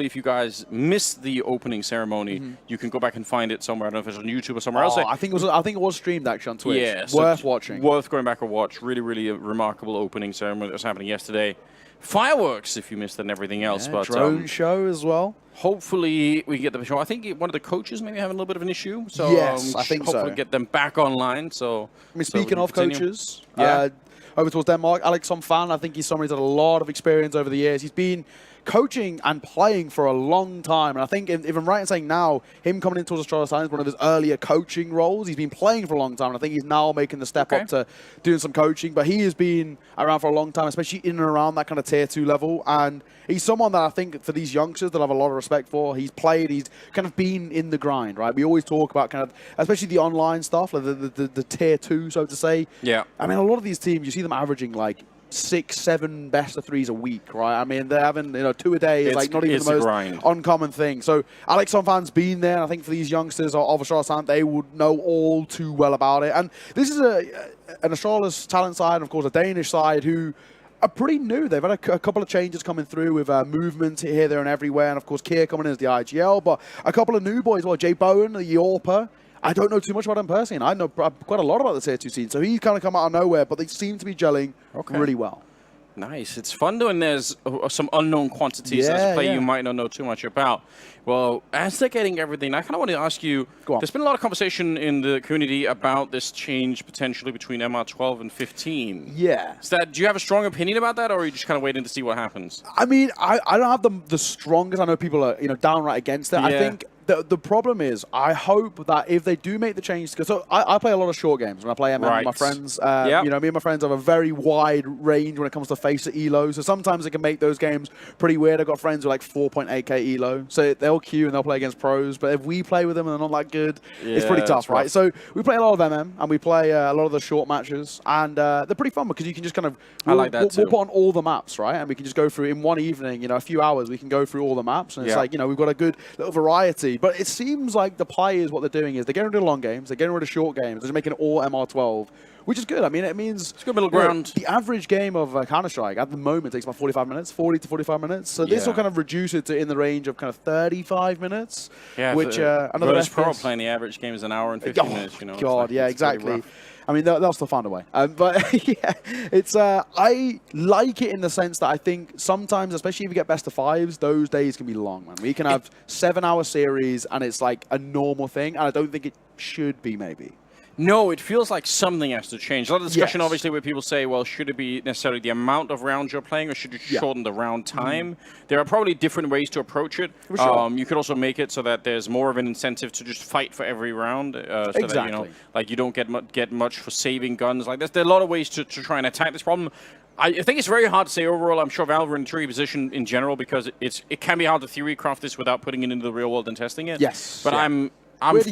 Speaker 4: if you guys missed the opening ceremony, you can go back and find it somewhere. I don't know if it's on YouTube or somewhere else.
Speaker 3: I think it was streamed actually on Twitch.
Speaker 4: Yeah,
Speaker 3: worth watching.
Speaker 4: Worth going back and watch. Really, really a remarkable opening ceremony that was happening yesterday. Fireworks, if you missed it, and everything else.
Speaker 3: Yeah,
Speaker 4: but
Speaker 3: drone show as well.
Speaker 4: Hopefully, we get the show. I think one of the coaches maybe having a little bit of an issue. So
Speaker 3: yes, I think
Speaker 4: hopefully get them back online. So
Speaker 3: I mean, speaking of coaches, over towards Denmark, Alexon Fan. I think he's somebody who's had a lot of experience over the years. He's been coaching and playing for a long time, and I think if I'm right in saying now, him coming into Australia is one of his earlier coaching roles. He's been playing for a long time, and I think he's now making the step up to doing some coaching, but he has been around for a long time, especially in and around that kind of tier 2 level, and he's someone that I think for these youngsters they'll have a lot of respect for. He's played, he's kind of been in the grind, right? We always talk about kind of, especially the online stuff, like the tier 2, so to say.
Speaker 4: Yeah.
Speaker 3: I mean, a lot of these teams, you see them averaging like 6, 7 best of 3s a week, right? I mean, they're having 2 a day is like not even the most uncommon thing. So Alexon Fan's been there, and I think for these youngsters of Australia, they would know all too well about it. And this is an Australia's talent side, and of course a Danish side who are pretty new. They've had a couple of changes coming through with movement here, there, and everywhere, and of course Kier coming in as the IGL, but a couple of new boys, well, Jay Bowen, the Yorper. I don't know too much about him personally, and I know quite a lot about the tier 2 scene, so he's kind of come out of nowhere, but they seem to be gelling really well.
Speaker 4: Nice. It's fun when there's some unknown quantities as a player you might not know too much about. Well, as they're getting everything, I kind of want to ask you, there's been a lot of conversation in the community about this change potentially between MR12 and 15.
Speaker 3: Yeah.
Speaker 4: Do you have a strong opinion about that, or are you just kind of waiting to see what happens?
Speaker 3: I mean, I don't have the strongest. I know people are downright against it. Yeah. I think the problem is, I hope that if they do make the change, because I play a lot of short games when I play MM with my friends. Me and my friends have a very wide range when it comes to face at elo, so sometimes it can make those games pretty weird. I've got friends with like 4.8k elo, so they'll queue and they'll play against pros, but if we play with them and they're not that good, it's pretty tough, right? So we play a lot of MM, and we play a lot of the short matches, and they're pretty fun because you can just kind of, we'll put on all the maps, right? And we can just go through in one evening, a few hours, we can go through all the maps, and it's like, we've got a good little variety. But it seems like the players, what they're doing is they're getting rid of long games, they're getting rid of short games, they're just making it all MR12, which is good. I mean, it means
Speaker 4: it's good middle ground.
Speaker 3: The average game of Counter-Strike at the moment takes about 45 minutes, 40 to 45 minutes. So this will kind of reduce it to in the range of kind of 35 minutes.
Speaker 4: Yeah,
Speaker 3: which another
Speaker 4: pro playing the average game is an hour and 15 minutes.
Speaker 3: God, exactly. I mean, they'll still find a way. But yeah, it's I like it in the sense that I think sometimes, especially if you get best of 5s, those days can be long, man. We can have 7-hour series, and it's like a normal thing, and I don't think it should be, maybe.
Speaker 4: No, it feels like something has to change. A lot of discussion, obviously, where people say, well, should it be necessarily the amount of rounds you're playing, or should you shorten the round time? There are probably different ways to approach it.
Speaker 3: For sure.
Speaker 4: You could also make it so that there's more of an incentive to just fight for every round. So that, like you don't get much for saving guns. Like there are a lot of ways to try and attack this problem. I think it's very hard to say overall. I'm sure Valve are in a tricky position in general because it can be hard to theory craft this without putting it into the real world and testing it.
Speaker 3: Yes.
Speaker 4: But I'm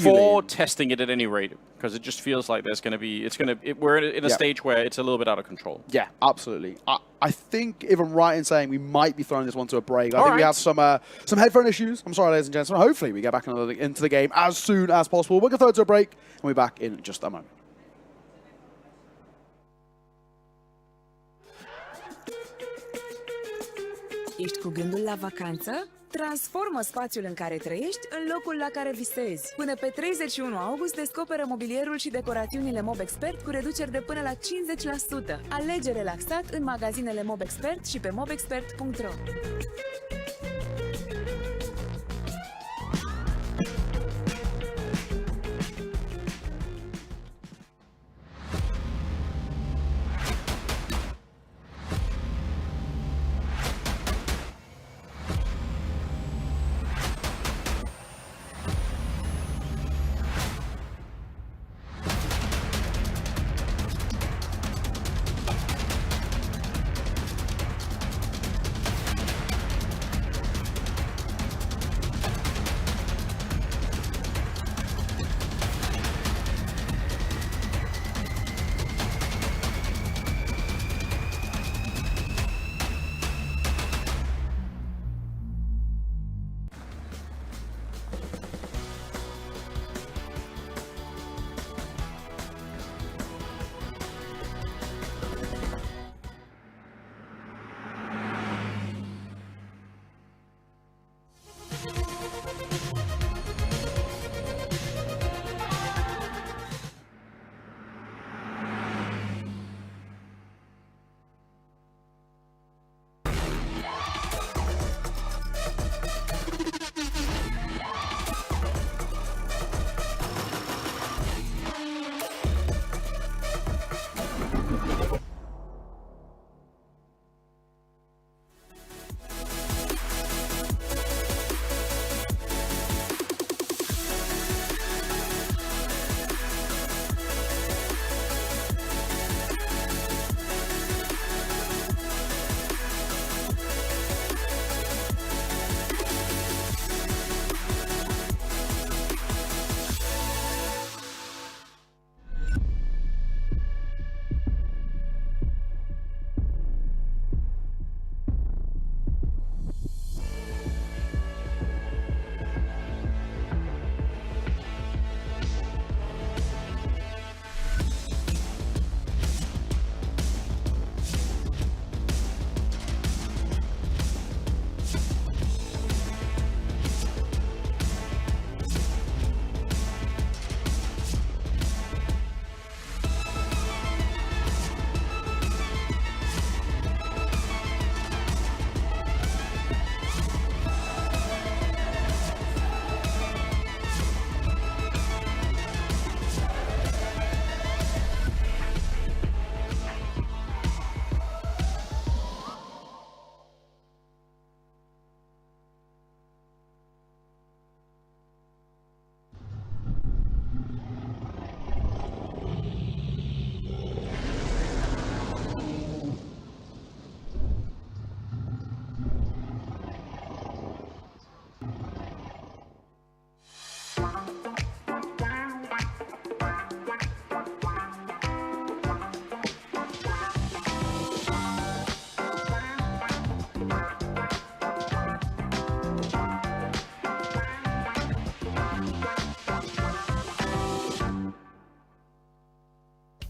Speaker 4: for testing it at any rate, because it just feels like there's going to be, we're in a stage where it's a little bit out of control.
Speaker 3: Yeah, absolutely. I think, if I'm right in saying, we might be throwing this one to a break. I think we have some headphone issues. I'm sorry, ladies and gentlemen. Hopefully we get back into the game as soon as possible. We're going to throw it to a break, and we'll be back in just a moment.
Speaker 6: Ești cu gândul la vacanță? Transformă spațiul în care trăiești în locul la care visezi. Până pe 31 august descoperă mobilierul și decorațiunile Mob Expert cu reduceri de până la 50%. Alege relaxat în magazinele Mob Expert și pe mobexpert.ro.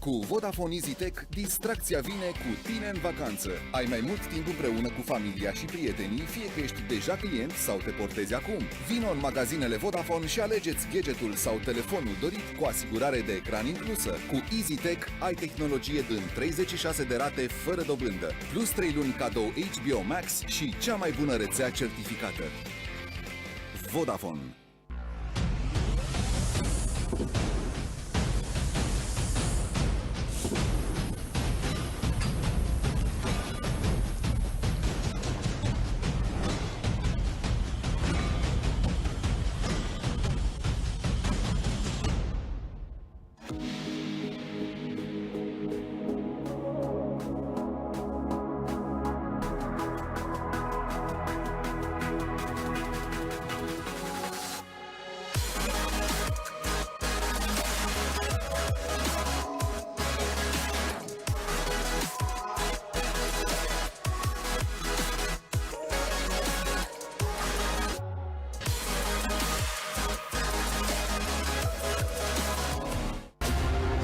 Speaker 7: Cu Vodafone EasyTech, distracția vine cu tine în vacanță. Ai mai mult timp împreună cu familia și prietenii, fie că ești deja client sau te portezi acum. Vino în magazinele Vodafone și alegeți gadgetul sau telefonul dorit cu asigurare de ecran inclusă. Cu EasyTech ai tehnologie în 36 de rate fără dobândă, plus 3 luni cadou HBO Max și cea mai bună rețea certificată. Vodafone.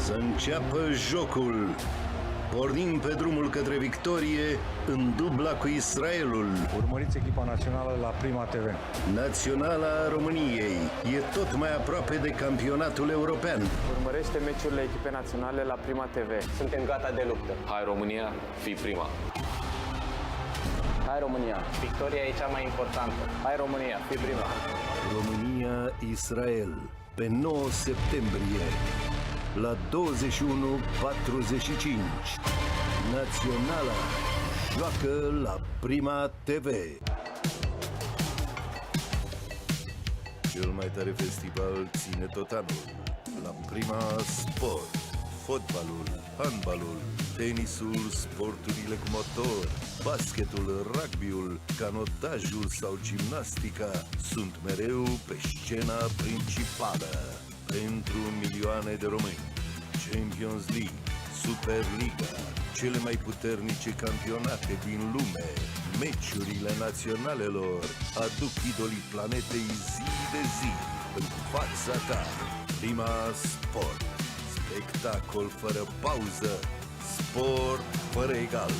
Speaker 8: Să înceapă jocul. Pornim pe drumul către victorie în dubla cu Israelul.
Speaker 9: Urmăriți echipa națională la Prima TV.
Speaker 8: Naționala României e tot mai aproape de campionatul european.
Speaker 10: Urmărește meciurile echipei naționale la Prima TV.
Speaker 11: Suntem gata de luptă. Hai România, fii prima.
Speaker 10: Hai România, victoria e cea mai importantă. Hai România, fii prima.
Speaker 8: România-Israel pe 9 septembrie la 21:45. Naționala joacă la Prima TV. Cel mai tare festival ține tot anul la Prima Sport. Fotbalul, handbalul, tenisul, sporturile cu motor, basketul, rugbyul, canotajul sau gimnastica sunt mereu pe scena principală. Pentru milioane de români, Champions League, Superliga, cele mai puternice campionate din lume, meciurile naționalelor aduc idolii planetei zi de zi în fața ta. Prima Sport, spectacol fără pauză, sport fără egal.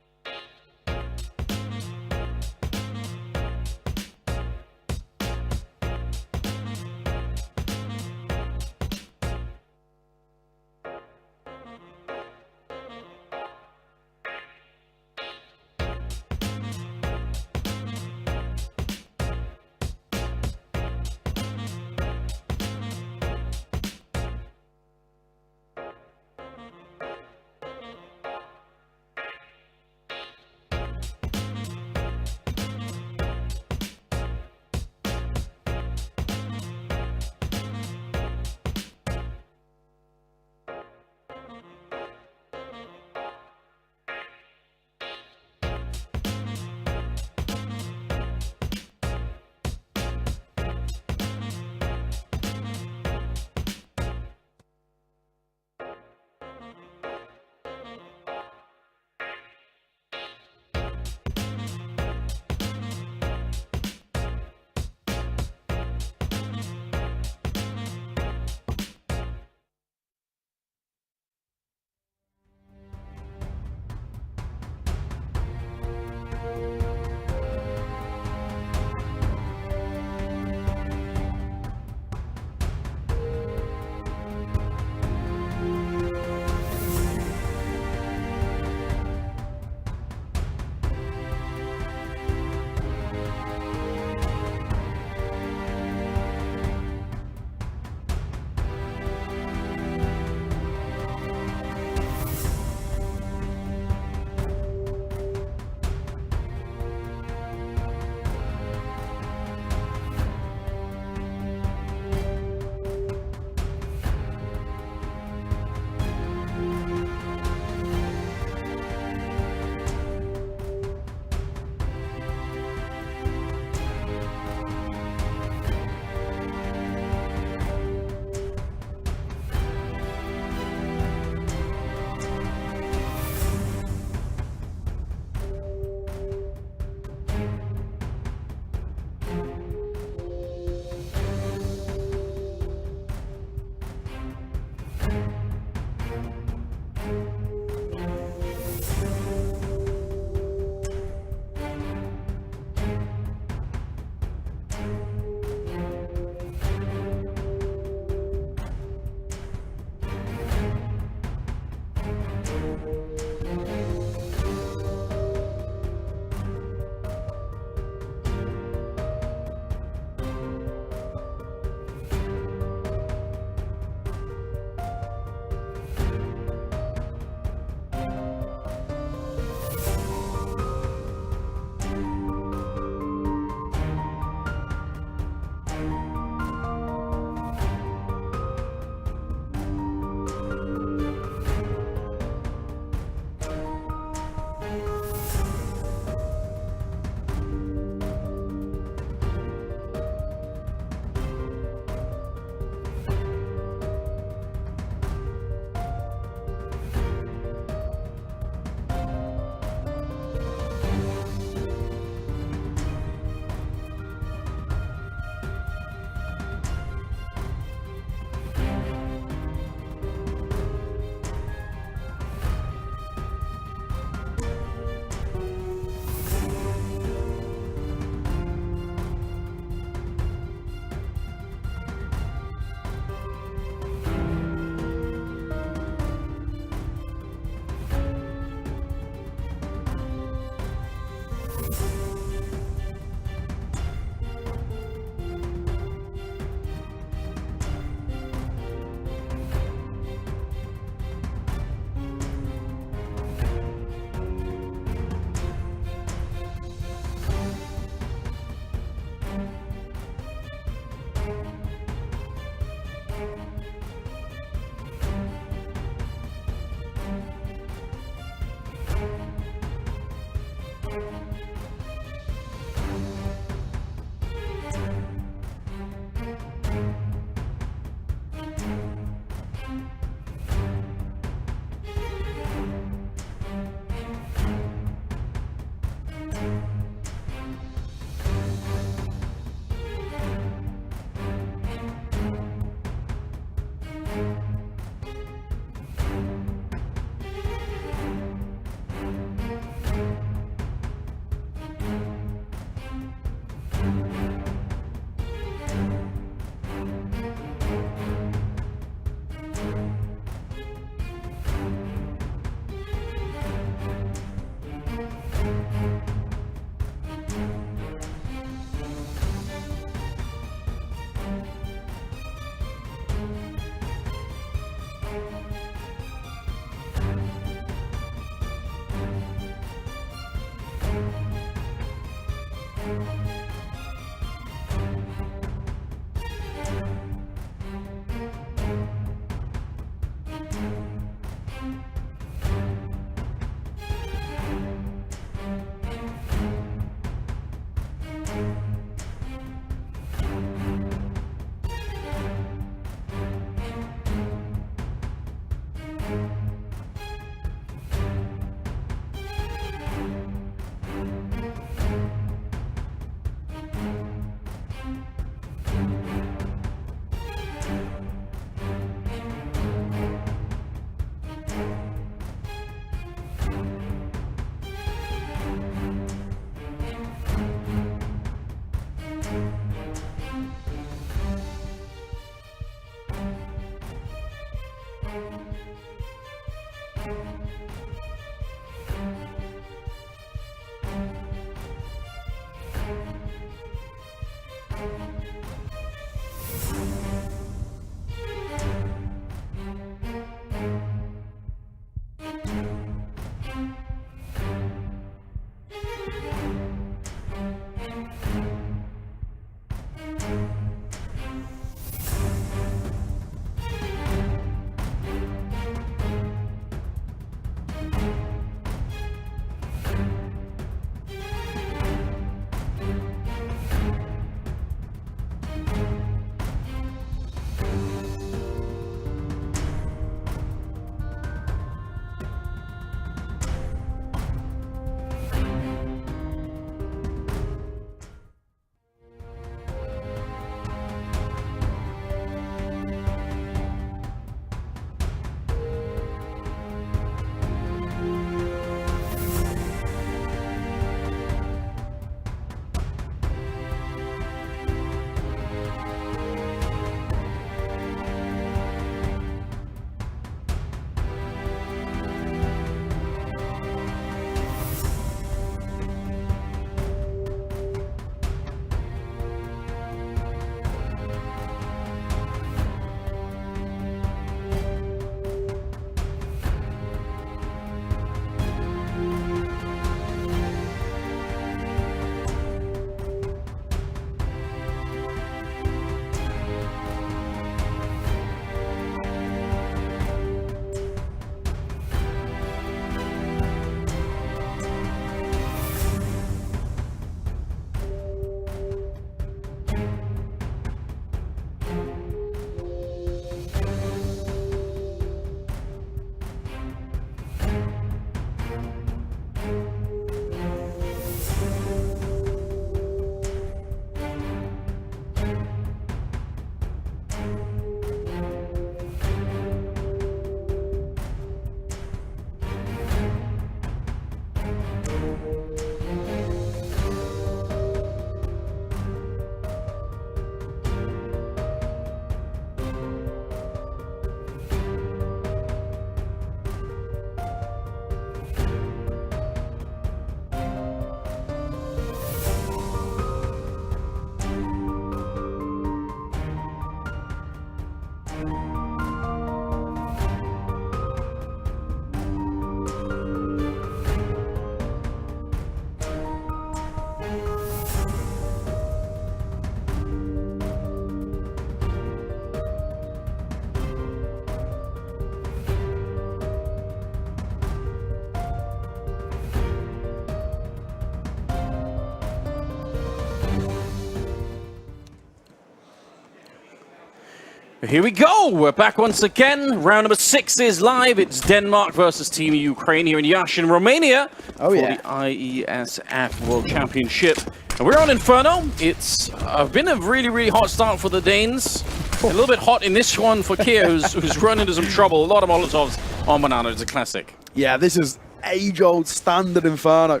Speaker 4: Here we go. We're back once again. Round number 6 is live. It's Denmark versus Team Ukraine here in Iasi in Romania for the IESF World Championship. And we're on Inferno. It's been a really, really hot start for the Danes. A little bit hot in this one for Kier, who's run into some trouble. A lot of Molotovs on Banana. It's a classic.
Speaker 3: Yeah, this is age-old standard Inferno.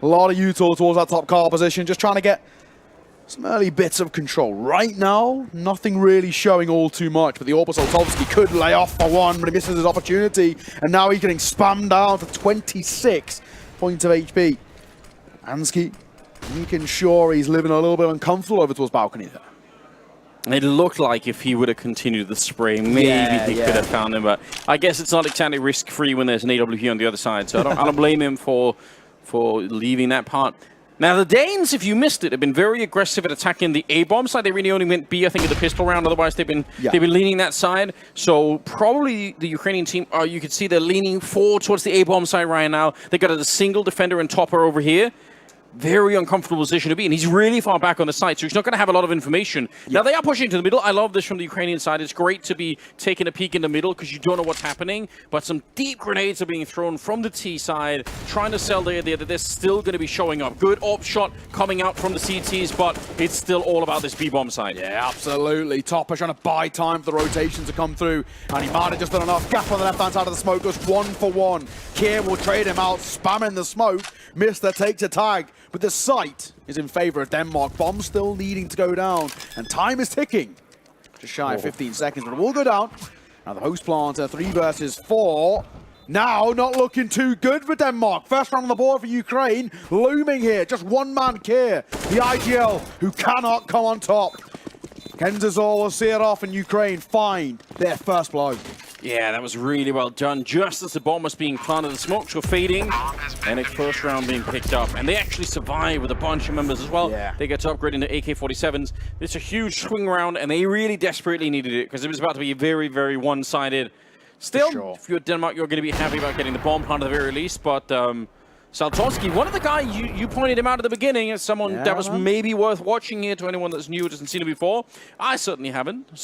Speaker 3: A lot of util towards that top car position, just trying to get some early bits of control. Right now, nothing really showing all too much, but the Orbis Oltovsky could lay off for one, but he misses his opportunity, and now he's getting spammed down to 26 points of HP. Ansky making sure he's living a little bit uncomfortable over towards balcony there.
Speaker 4: It looked like if he would have continued the spray, maybe he could have found him, but I guess it's not exactly risk-free when there's an AWP on the other side, so I don't blame him for leaving that part. Now, the Danes, if you missed it, have been very aggressive at attacking the A-bomb side. They really only went B, I think, in the pistol round. Otherwise, they've been leaning that side. So probably the Ukrainian team, you can see they're leaning forward towards the A-bomb side right now. They got a single defender and topper over here. Very uncomfortable position to be in. He's really far back on the side, so he's not going to have a lot of information. Now, they are pushing to the middle. I love this from the Ukrainian side. It's great to be taking a peek in the middle because you don't know what's happening, but some deep grenades are being thrown from the T side, trying to sell the idea that they're still going to be showing up. Good AWP shot coming out from the CTs, but it's still all about this B-bomb side.
Speaker 3: Yeah, absolutely. Topper trying to buy time for the rotation to come through, and he might have just done enough. Gap on the left-hand side of the smoke goes 1 for 1. Kier will trade him out, spamming the smoke. Mister takes a tag, but the sight is in favor of Denmark. Bomb still needing to go down, and time is ticking. Just shy of 15 seconds, but it will go down. Now the host planter, 3 versus 4. Now not looking too good for Denmark. First round on the board for Ukraine, looming here. Just one man Kier, the IGL, who cannot come on top. Kenzazor will see it off, and Ukraine find their first blow.
Speaker 4: Yeah, that was really well done. Just as the bomb was being planted, the smokes were fading, and a first round being picked up. And they actually survive with a bunch of members as well.
Speaker 3: Yeah.
Speaker 4: They get to upgrade into AK-47s. It's a huge swing round, and they really desperately needed it because it was about to be very, very one-sided. Still, if you're Denmark, you're going to be happy about getting the bomb plant at the very least, but Saltovsky, one of the guys, you pointed him out at the beginning as someone that was maybe worth watching here to anyone that's new who hasn't seen him before. I certainly haven't.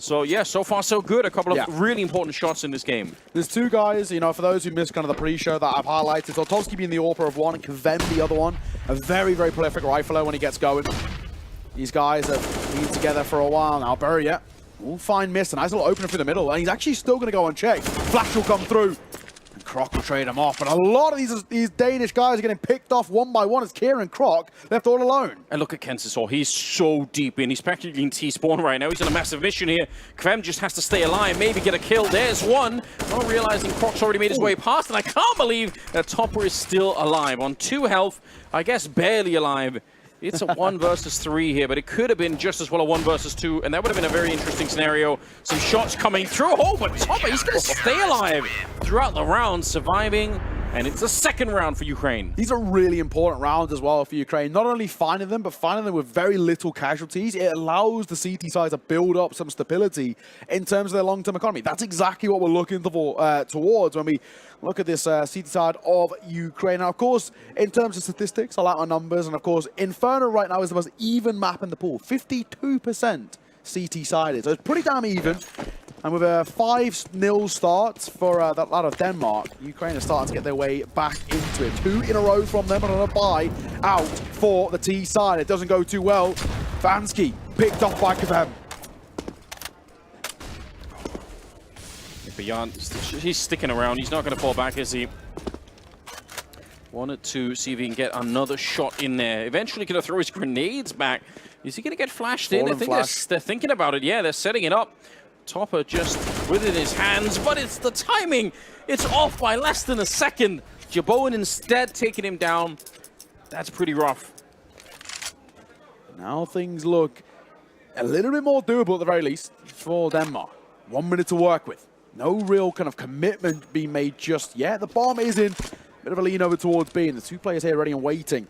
Speaker 4: So yeah, so far so good. A couple of really important shots in this game.
Speaker 3: There's 2 guys, you know, for those who missed kind of the pre-show that I've highlighted. Saltovsky being the AWPer of one, and Kvem the other one. A very, very prolific rifler when he gets going. These guys have been together for a while now. Bury it. We'll find Mist. A nice little opener through the middle, and he's actually still going to go unchecked. Flash will come through. Croc will trade him off, but a lot of these Danish guys are getting picked off one by one as Kieran Croc left all alone.
Speaker 4: And look at Kenzazor, he's so deep in. He's practically in T-spawn right now. He's on a massive mission here. Kvem just has to stay alive, maybe get a kill. There's one. Not realizing Croc's already made his way past, and I can't believe that Topper is still alive. On 2 health, I guess barely alive. It's a 1 versus 3 here, but it could have been just as well a 1 versus 2, and that would have been a very interesting scenario. Some shots coming through. Oh, but Topper, he's going to stay alive throughout the round, surviving, and it's the 2nd round for Ukraine.
Speaker 3: These are really important rounds as well for Ukraine. Not only finding them, but finding them with very little casualties. It allows the CT side to build up some stability in terms of their long-term economy. That's exactly what we're looking for, towards when we look at this CT side of Ukraine. Now, of course, in terms of statistics, I like my numbers, and of course, Inferno right now is the most even map in the pool. 52% CT-sided, so it's pretty damn even. And with a 5-0 start for that lad of Denmark, Ukraine is starting to get their way back into it. 2 in a row from them and on a bye out for the T side. It doesn't go too well. Vansky picked off by Kvem.
Speaker 4: Beyond, he's sticking around. He's not going to fall back, is he? Wanted to see if he can get another shot in there. Eventually going to throw his grenades back. Is he going to get flashed in? I think they're thinking about it. Yeah, they're setting it up. Topper just within his hands, but it's the timing. It's off by less than a second. Jaboan instead taking him down. That's pretty rough.
Speaker 3: Now things look a little bit more doable at the very least for Denmark. 1 minute to work with. No real kind of commitment being made just yet. The bomb is in. Bit of a lean over towards B, and the 2 players here ready and waiting.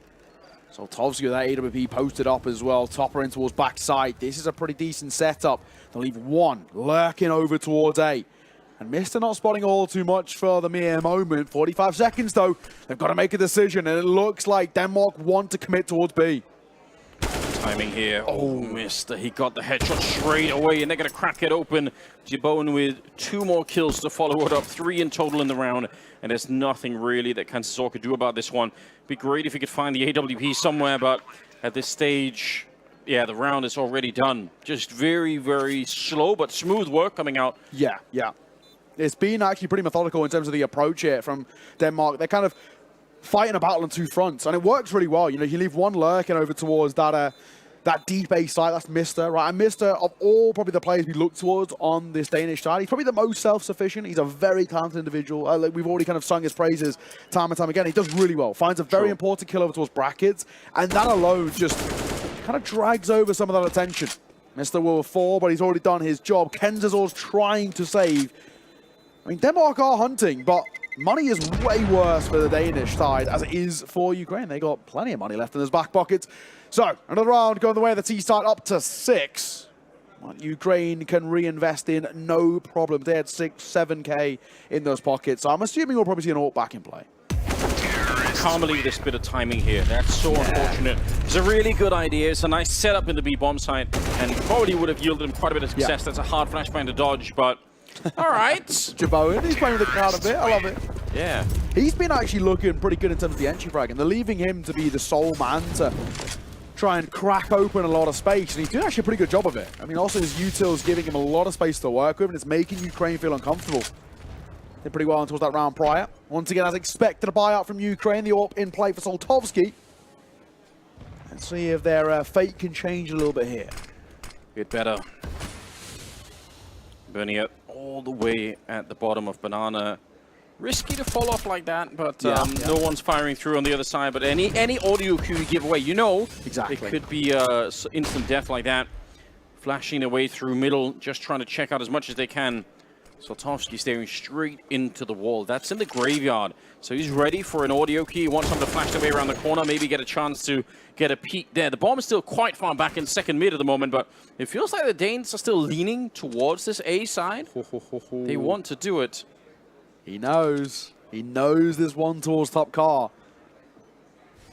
Speaker 3: So Tovsky with that AWP posted up as well. Topper in towards backside. This is a pretty decent setup. They'll leave 1 lurking over towards A. And Mr. not spotting all too much for the mere moment. 45 seconds though. They've got to make a decision, and it looks like Denmark want to commit towards B.
Speaker 4: timing here. Oh, Mister, he got the headshot straight away, and they're going to crack it open. Jabone with 2 more kills to follow it up, 3 in total in the round, and there's nothing really that Kansas could do about this one. Be great if he could find the AWP somewhere, but at this stage, yeah, the round is already done. Just very, very slow but smooth work coming out.
Speaker 3: Yeah. It's been actually pretty methodical in terms of the approach here from Denmark. They're kind of fighting a battle on 2 fronts, and it works really well. You know, you leave one lurking over towards that deep A side. That's Mister, right? And Mister, of all probably the players we look towards on this Danish side, he's probably the most self-sufficient. He's a very talented individual. Like we've already kind of sung his praises time and time again. He does really well. Finds a very important kill over towards brackets, and that alone just kind of drags over some of that attention. Mister will 4, but he's already done his job. Kenzazor's trying to save. I mean, Denmark are hunting, but money is way worse for the Danish side as it is for Ukraine. They got plenty of money left in his back pockets. So, another round going the way of the T side up to 6. What Ukraine can reinvest in, no problem. They had 6, 7K in those pockets. So I'm assuming we'll probably see an AWP back in play.
Speaker 4: I can't believe this bit of timing here. That's so unfortunate. It's a really good idea. It's a nice setup in the B-bomb site, and probably would have yielded him quite a bit of success. That's a hard flashbang to dodge, but all right.
Speaker 3: Jabone, he's playing with the crowd a bit. I love it.
Speaker 4: Yeah.
Speaker 3: He's been actually looking pretty good in terms of the entry frag, and they're leaving him to be the sole man to try and crack open a lot of space, and he's doing actually a pretty good job of it. I mean, also his util's giving him a lot of space to work with, and it's making Ukraine feel uncomfortable. Did pretty well until that round prior. Once again, as expected, a buyout from Ukraine. The AWP in play for Soltovsky. Let's see if their fate can change a little bit here.
Speaker 4: Get better. Burning it all the way at the bottom of Banana. Risky to fall off like that, but no one's firing through on the other side. But any audio cue you give away, you know,
Speaker 3: exactly.
Speaker 4: It could be instant death like that. Flashing their way through middle, just trying to check out as much as they can. Soltovsky staring straight into the wall. That's in the graveyard. So he's ready for an audio key. He wants someone to flash their way around the corner, maybe get a chance to get a peek there. The bomb is still quite far back in second mid at the moment, but it feels like the Danes are still leaning towards this A side. They want to do it.
Speaker 3: He knows. He knows there's one towards top car.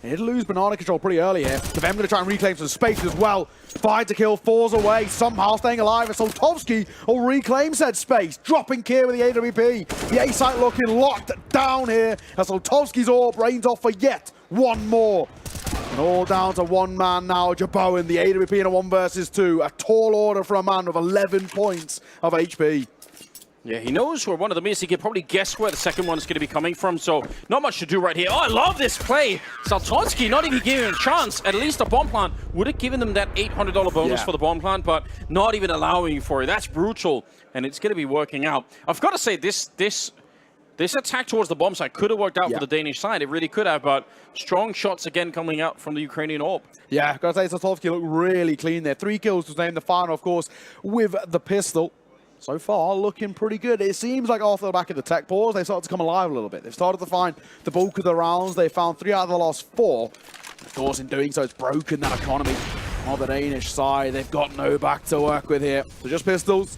Speaker 3: He did lose banana control pretty early here. Kavem going to try and reclaim some space as well. 5 to kill, 4's away, somehow staying alive. And Soltovsky will reclaim said space. Dropping Kier with the AWP. The A site looking locked down here. As Soltovsky's AWP rains off for yet one more. And all down to one man now. Jabone, the AWP in a 1 versus 2. A tall order for a man with 11 points of HP.
Speaker 4: Yeah, he knows where one of them is. He can probably guess where the second one is going to be coming from, so not much to do right here. Oh, I love this play. Soltovsky not even giving him a chance. At least a bomb plant would have given them that $800 bonus for the bomb plant, but not even allowing for it. That's brutal, and it's going to be working out. I've got to say, this attack towards the bomb site could have worked out for the Danish side. It really could have, but strong shots again coming out from the Ukrainian AWP.
Speaker 3: Yeah, got to say, Soltovsky looked really clean there. 3 kills to name the final, of course, with the pistol. So far, looking pretty good. It seems like after the back of the tech pause, they started to come alive a little bit. They've started to find the bulk of the rounds. They found 3 out of the last 4. Of course, in doing so, it's broken that economy on the Danish side. They've got no back to work with here. So just pistols.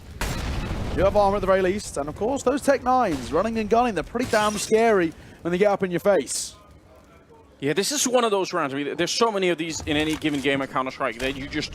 Speaker 3: You have armor at the very least. And of course, those Tech 9s, running and gunning, they're pretty damn scary when they get up in your face.
Speaker 4: Yeah, this is one of those rounds. I mean, there's so many of these in any given game at Counter-Strike that you just...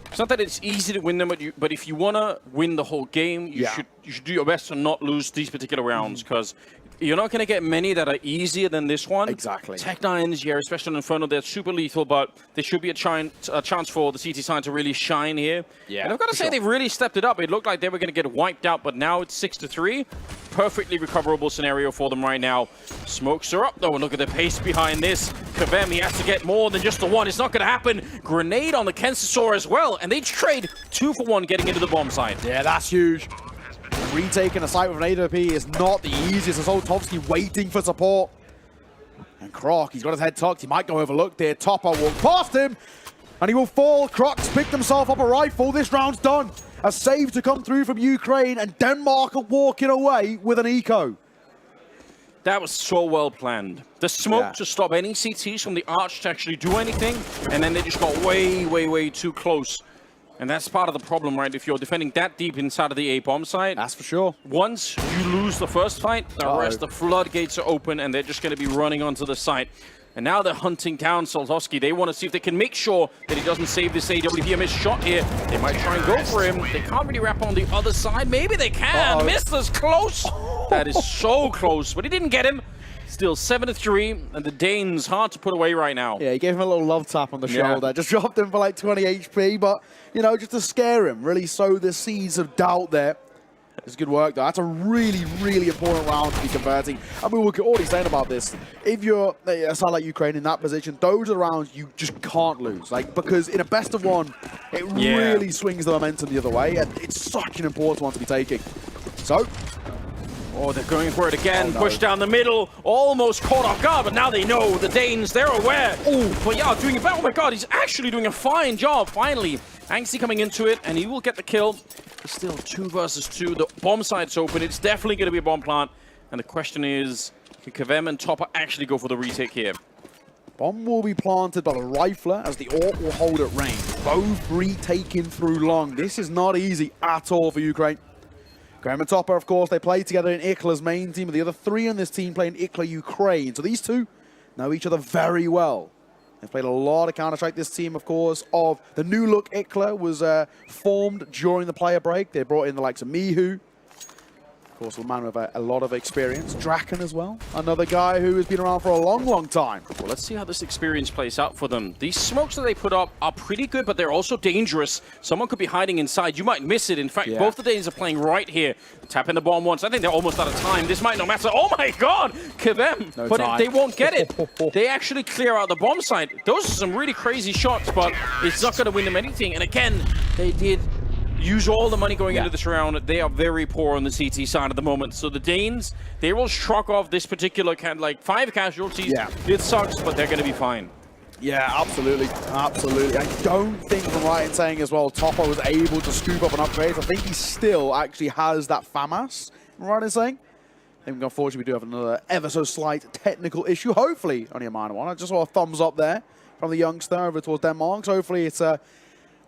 Speaker 4: It's not that it's easy to win them, but if you want to win the whole game, you should do your best to not lose these particular rounds, because you're not going to get many that are easier than this one.
Speaker 3: Exactly.
Speaker 4: Tech 9s, yeah, especially on Inferno, they're super lethal, but there should be a chance for the CT side to really shine here. Yeah, and I've got to say, they've really stepped it up. It looked like they were going to get wiped out, but now it's 6-3. Perfectly recoverable scenario for them right now. Smokes are up, though, and look at the pace behind this. Kavem, he has to get more than just the one. It's not going to happen. Grenade on the Kensasor as well, and they trade 2 for 1 getting into the bomb site.
Speaker 3: Yeah, that's huge. Retaking a site with an AWP is not the easiest. As Soltovsky waiting for support. And Croc, he's got his head tucked. He might go overlooked there. Topper walked past him, and he will fall. Croc's picked himself up a rifle. This round's done. A save to come through from Ukraine, and Denmark are walking away with an eco.
Speaker 4: That was so well planned. The smoke to stop any CTs from the Arch to actually do anything, and then they just got way, way, way too close. And that's part of the problem, right? If you're defending that deep inside of the A-bomb site.
Speaker 3: That's for sure.
Speaker 4: Once you lose the first fight, the rest, the floodgates are open, and they're just going to be running onto the site. And now they're hunting down Soltovsky. They want to see if they can make sure that he doesn't save this AWP shot here. They might try and go for him. They can't really wrap on the other side. Maybe they can. Mr.'s close. That is so close, but he didn't get him. Still 7-3, and the Danes hard to put away right now.
Speaker 3: Yeah, he gave him a little love tap on the shoulder. Just dropped him for like 20 HP, but, you know, just to scare him, really sow the seeds of doubt there. It's good work, though. That's a really, really important round to be converting. I mean, we're already saying about this. If you're a side like Ukraine in that position, those are rounds you just can't lose. Like, because in a best of one, it really swings the momentum the other way, and it's such an important one to be taking. So,
Speaker 4: oh, they're going for it again. Push down the middle. Almost caught off guard, but now they know. The Danes, they're aware. Oh, but yeah, doing it better. Oh my god, he's actually doing a fine job, finally. Angsty coming into it, and he will get the kill. It's still 2 versus 2. The bomb site's open. It's definitely going to be a bomb plant. And the question is, can Kavem and Topper actually go for the retake here?
Speaker 3: Bomb will be planted by the Rifler as the Orc will hold at range. Both retaking through long. This is not easy at all for Ukraine. Graham and Topper, of course, they play together in Ikla's main team, but the other 3 on this team play in Ikla Ukraine. So these 2 know each other very well. They've played a lot of Counter-Strike. This team, of course, of the new look Ikla was formed during the player break. They brought in the likes of Mihu. Of course, a man with a lot of experience. Draken as well. Another guy who has been around for a long, long time.
Speaker 4: Well, let's see how this experience plays out for them. These smokes that they put up are pretty good, but they're also dangerous. Someone could be hiding inside. You might miss it. In fact, both the Danes are playing right here. Tapping the bomb once. I think they're almost out of time. This might not matter. Oh my god! Kavem! But they won't get it. They actually clear out the bomb site. Those are some really crazy shots, but it's not going to win them anything. And again, they did use all the money going into this round. They are very poor on the CT side at the moment. So the Danes, they will shrug off this particular, like 5 casualties. It sucks, but they're going to be fine.
Speaker 3: Yeah, absolutely. Absolutely. I don't think I'm right in saying as well, Topper was able to scoop up an upgrade. I think he still actually has that FAMAS. Am I right in saying? I think, unfortunately, we do have another ever so slight technical issue. Hopefully, only a minor one. I just saw a thumbs up there from the youngster over towards Denmark. So hopefully it's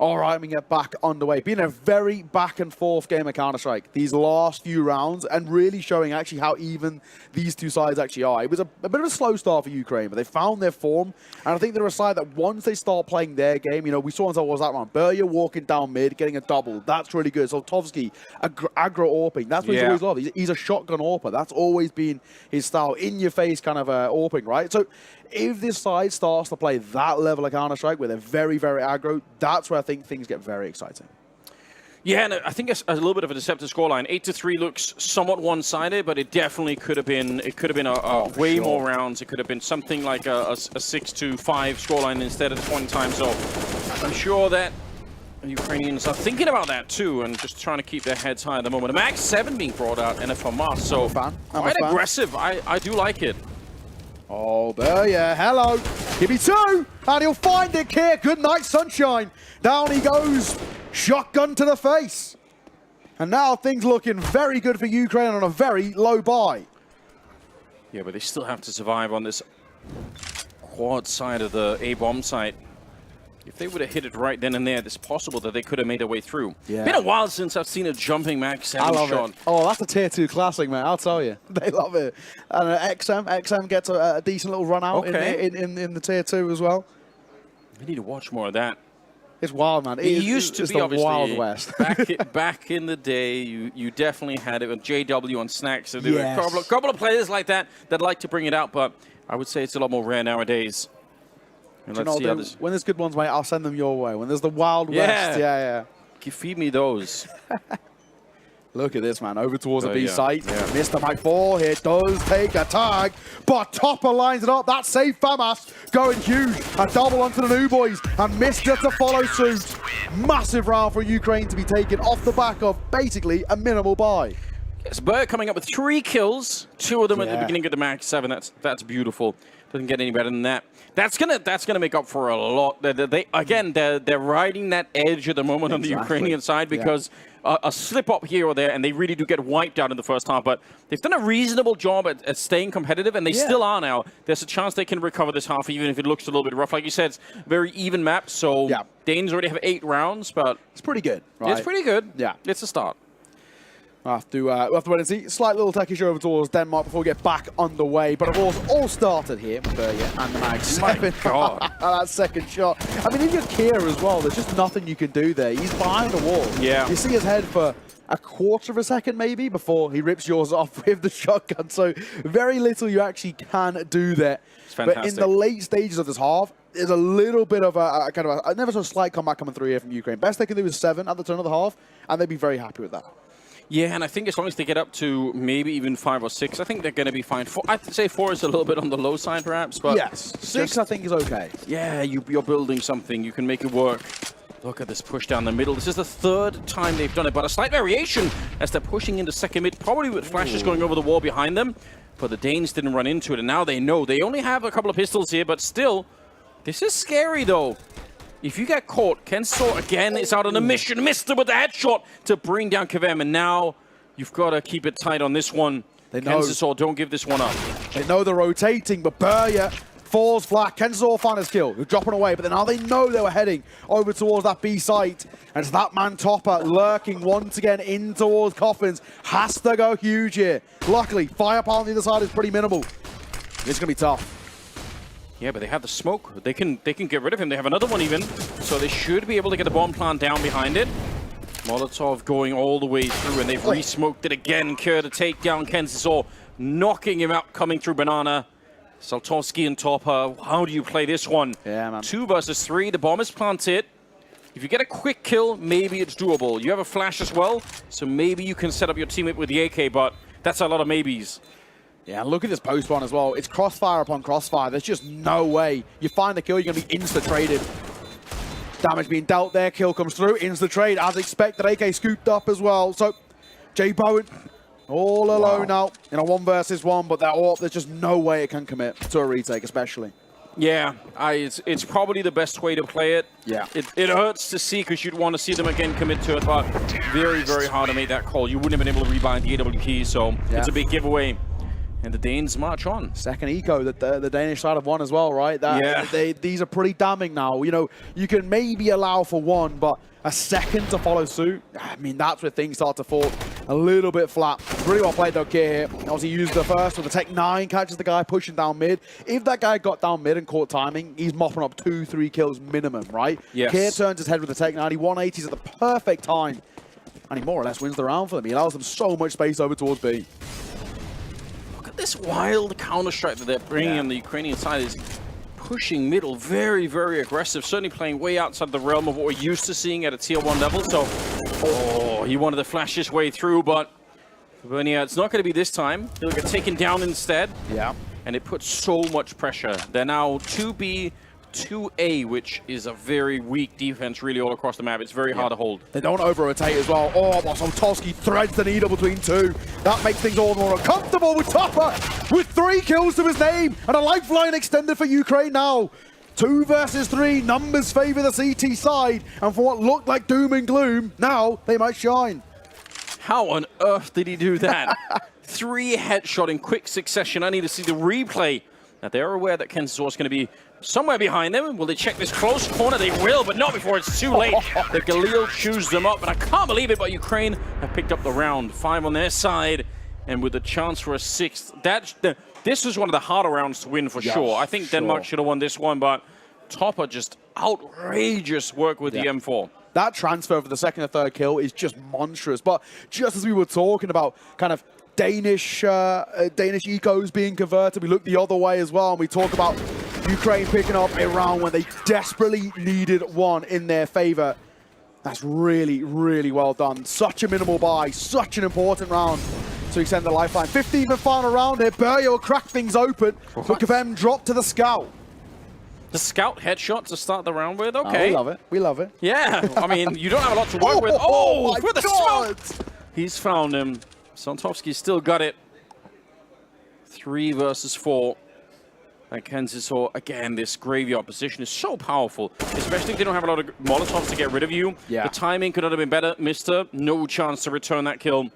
Speaker 3: all right, we can get back underway. Been a very back and forth game of Counter-Strike these last few rounds, and really showing actually how even these 2 sides actually are. It was a bit of a slow start for Ukraine, but they found their form, and I think they're a side that once they start playing their game, you know, we saw until what was that round? Burya walking down mid, getting a double. That's really good. Soltovsky, aggro AWPing. That's what he's always loved. He's a shotgun AWPer. That's always been his style. In-your-face kind of AWPing, right? So if this side starts to play that level of Counter-Strike where they're very, very aggro, that's where I think things get very exciting.
Speaker 4: Yeah, and I think it's a little bit of a deceptive scoreline. 8-3 looks somewhat one-sided, but it definitely could have been. It could have been a way more rounds. It could have been something like a 6-5 scoreline instead at this point in time. So I'm sure that the Ukrainians are thinking about that too, and just trying to keep their heads high at the moment. A Max 7 being brought out and a FAMAS, so quite aggressive. I do like it.
Speaker 3: Oh, Burya, hello. Give me 2, and he'll find it here. Good night, sunshine. Down he goes. Shotgun to the face. And now things looking very good for Ukraine on a very low buy.
Speaker 4: Yeah, but they still have to survive on this quad side of the A-bomb site. If they would have hit it right then and there, it's possible that they could have made their way through. Yeah. Been a while since I've seen a jumping Max 7 shot.
Speaker 3: It. Oh, that's a tier 2 classic, man. I'll tell you. They love it. And XM gets a decent little run out in the tier 2 as well.
Speaker 4: I need to watch more of that.
Speaker 3: It's wild, man.
Speaker 4: It used to be
Speaker 3: the
Speaker 4: obviously
Speaker 3: Wild West.
Speaker 4: back in the day, you definitely had it with JW on Snacks. So there were a couple of players like that like to bring it out, but I would say it's a lot more rare nowadays. And let's see
Speaker 3: when there's good ones, mate, I'll send them your way. When there's the Wild West, yeah.
Speaker 4: You feed me those.
Speaker 3: Look at this, man. Over towards the B site. Mr. Mike 4 here does take a tag, but Topper lines it up. That safe FAMAS going huge. A double onto the new boys, and Mr. to follow suit. Massive round for Ukraine to be taken off the back of basically a minimal buy.
Speaker 4: Yes, Burr coming up with 3 kills, 2 of them at the beginning of the Max 7. That's beautiful. Doesn't get any better than that. That's gonna make up for a lot. They're riding that edge at the moment on the Ukrainian side because a slip up here or there, and they really do get wiped out in the first half. But they've done a reasonable job at staying competitive, and they still are now. There's a chance they can recover this half, even if it looks a little bit rough. Like you said, it's very even map. So Danes already have 8 rounds, but
Speaker 3: it's pretty good. Right?
Speaker 4: It's pretty good. Yeah, it's a start.
Speaker 3: We'll have to wait and see. Slight little techie over towards Denmark before we get back underway. But of course, all started here with Berja and the Mag 7.
Speaker 4: God.
Speaker 3: That second shot. I mean, in your Kira as well, there's just nothing you can do there. He's behind the wall.
Speaker 4: Yeah.
Speaker 3: You see his head for a quarter of a second maybe before he rips yours off with the shotgun. So very little you actually can do there.
Speaker 4: It's fantastic.
Speaker 3: But in the late stages of this half, there's a little bit of a kind of a never so slight comeback coming through here from Ukraine. Best they can do is 7 at the turn of the half, and they'd be very happy with that.
Speaker 4: Yeah, and I think as long as they get up to maybe even 5 or 6, I think they're going to be fine. I'd say 4 is a little bit on the low side, perhaps. But
Speaker 3: yes, 6 I think is okay.
Speaker 4: Yeah, you're building something. You can make it work. Look at this push down the middle. This is the 3rd time they've done it, but a slight variation as they're pushing into second mid, probably with flashes going over the wall behind them. But the Danes didn't run into it, and now they know. They only have a couple of pistols here, but still, this is scary, though. If you get caught, Kenso again is out on a mission. Missed it with the headshot to bring down Kevem, and now you've got to keep it tight on this one.
Speaker 3: They know.
Speaker 4: Kenso, don't give this one up.
Speaker 3: They know they're rotating, but Berja falls flat. Kenzo found his kill. They're dropping away, but then now they know they were heading over towards that B site. And it's that man Topper lurking once again in towards Coffins. Has to go huge here. Luckily, firepower on the other side is pretty minimal. It's going to be tough.
Speaker 4: Yeah, but they have the smoke. They can get rid of him. They have another one even. So they should be able to get the bomb plant down behind it. Molotov going all the way through, and they've re-smoked it again. Kerr to take down Kenzo, knocking him out, coming through Banana. Saltovsky and Topper, how do you play this one?
Speaker 3: Yeah, man.
Speaker 4: 2 versus 3, the bomb is planted. If you get a quick kill, maybe it's doable. You have a flash as well, so maybe you can set up your teammate with the AK, but that's a lot of maybes.
Speaker 3: Yeah, and look at this post one as well. It's crossfire upon crossfire. There's just no way. You find the kill, you're going to be insta-traded. Damage being dealt there, kill comes through, insta-trade. As expected, AK scooped up as well. So, Jay Bowen all alone now in a 1 versus 1, but there's just no way it can commit to a retake, especially.
Speaker 4: Yeah, it's probably the best way to play it.
Speaker 3: Yeah.
Speaker 4: It hurts to see because you'd want to see them again commit to it, but very, very hard to make that call. You wouldn't have been able to rebind the AW key, so it's a big giveaway. And the Danes march on.
Speaker 3: Second eco that the Danish side have won as well, right? These are pretty damning now. You know, you can maybe allow for 1, but a second to follow suit, I mean, that's where things start to fall a little bit flat. Really well played though, Kier here. Obviously used the first with the Tech 9, catches the guy pushing down mid. If that guy got down mid and caught timing, he's mopping up 2-3 kills minimum, right?
Speaker 4: Yes.
Speaker 3: Kier turns his head with the Tech 9, he 180s at the perfect time. And he more or less wins the round for them. He allows them so much space over towards B.
Speaker 4: This wild counter-strike that they're bringing on the Ukrainian side is pushing middle very, very aggressive, certainly playing way outside the realm of what we're used to seeing at a tier 1 level. So, he wanted to flash his way through, but Vernia, it's not going to be this time. He'll get taken down instead. Yeah. And it puts so much pressure. They're now 2B, 2A, which is a very weak defense really all across the map. It's very hard to hold.
Speaker 3: They don't over-rotate as well. Oh, but Saltovsky threads the needle between 2. That makes things all the more uncomfortable with Topper with 3 kills to his name and a lifeline extended for Ukraine now. 2 versus 3, numbers favor the CT side, and for what looked like doom and gloom, now they might shine.
Speaker 4: How on earth did he do that? 3 headshot in quick succession. I need to see the replay. Now, they're aware that Kenzo is going to be somewhere behind them. Will they check this close corner? They will, but not before it's too late. The Galil chews them up, and I can't believe it, but Ukraine have picked up the round. 5 on their side, and with a chance for a 6th. This was one of the harder rounds to win for sure. I think Denmark should have won this one, but Topper just outrageous work with the M4.
Speaker 3: That transfer for the 2nd and 3rd kill is just monstrous. But just as we were talking about kind of Danish ecos being converted, we look the other way as well, and we talk about Ukraine picking up a round when they desperately needed 1 in their favor. That's really, really well done. Such a minimal buy, such an important round to extend the lifeline. 15th and final round here. Berja will crack things open, but Kavem dropped to the scout.
Speaker 4: The scout headshot to start the round with? Okay.
Speaker 3: Oh, we love it. We love it.
Speaker 4: Yeah. I mean, you don't have a lot to work with. Oh,
Speaker 3: my
Speaker 4: for the
Speaker 3: God.
Speaker 4: smoke! He's found him. Saltovsky still got it. 3 versus 4. And Kenzo, again, this graveyard position is so powerful, especially if they don't have a lot of Molotovs to get rid of you. Yeah. The timing could not have been better. Mister, no chance to return that kill.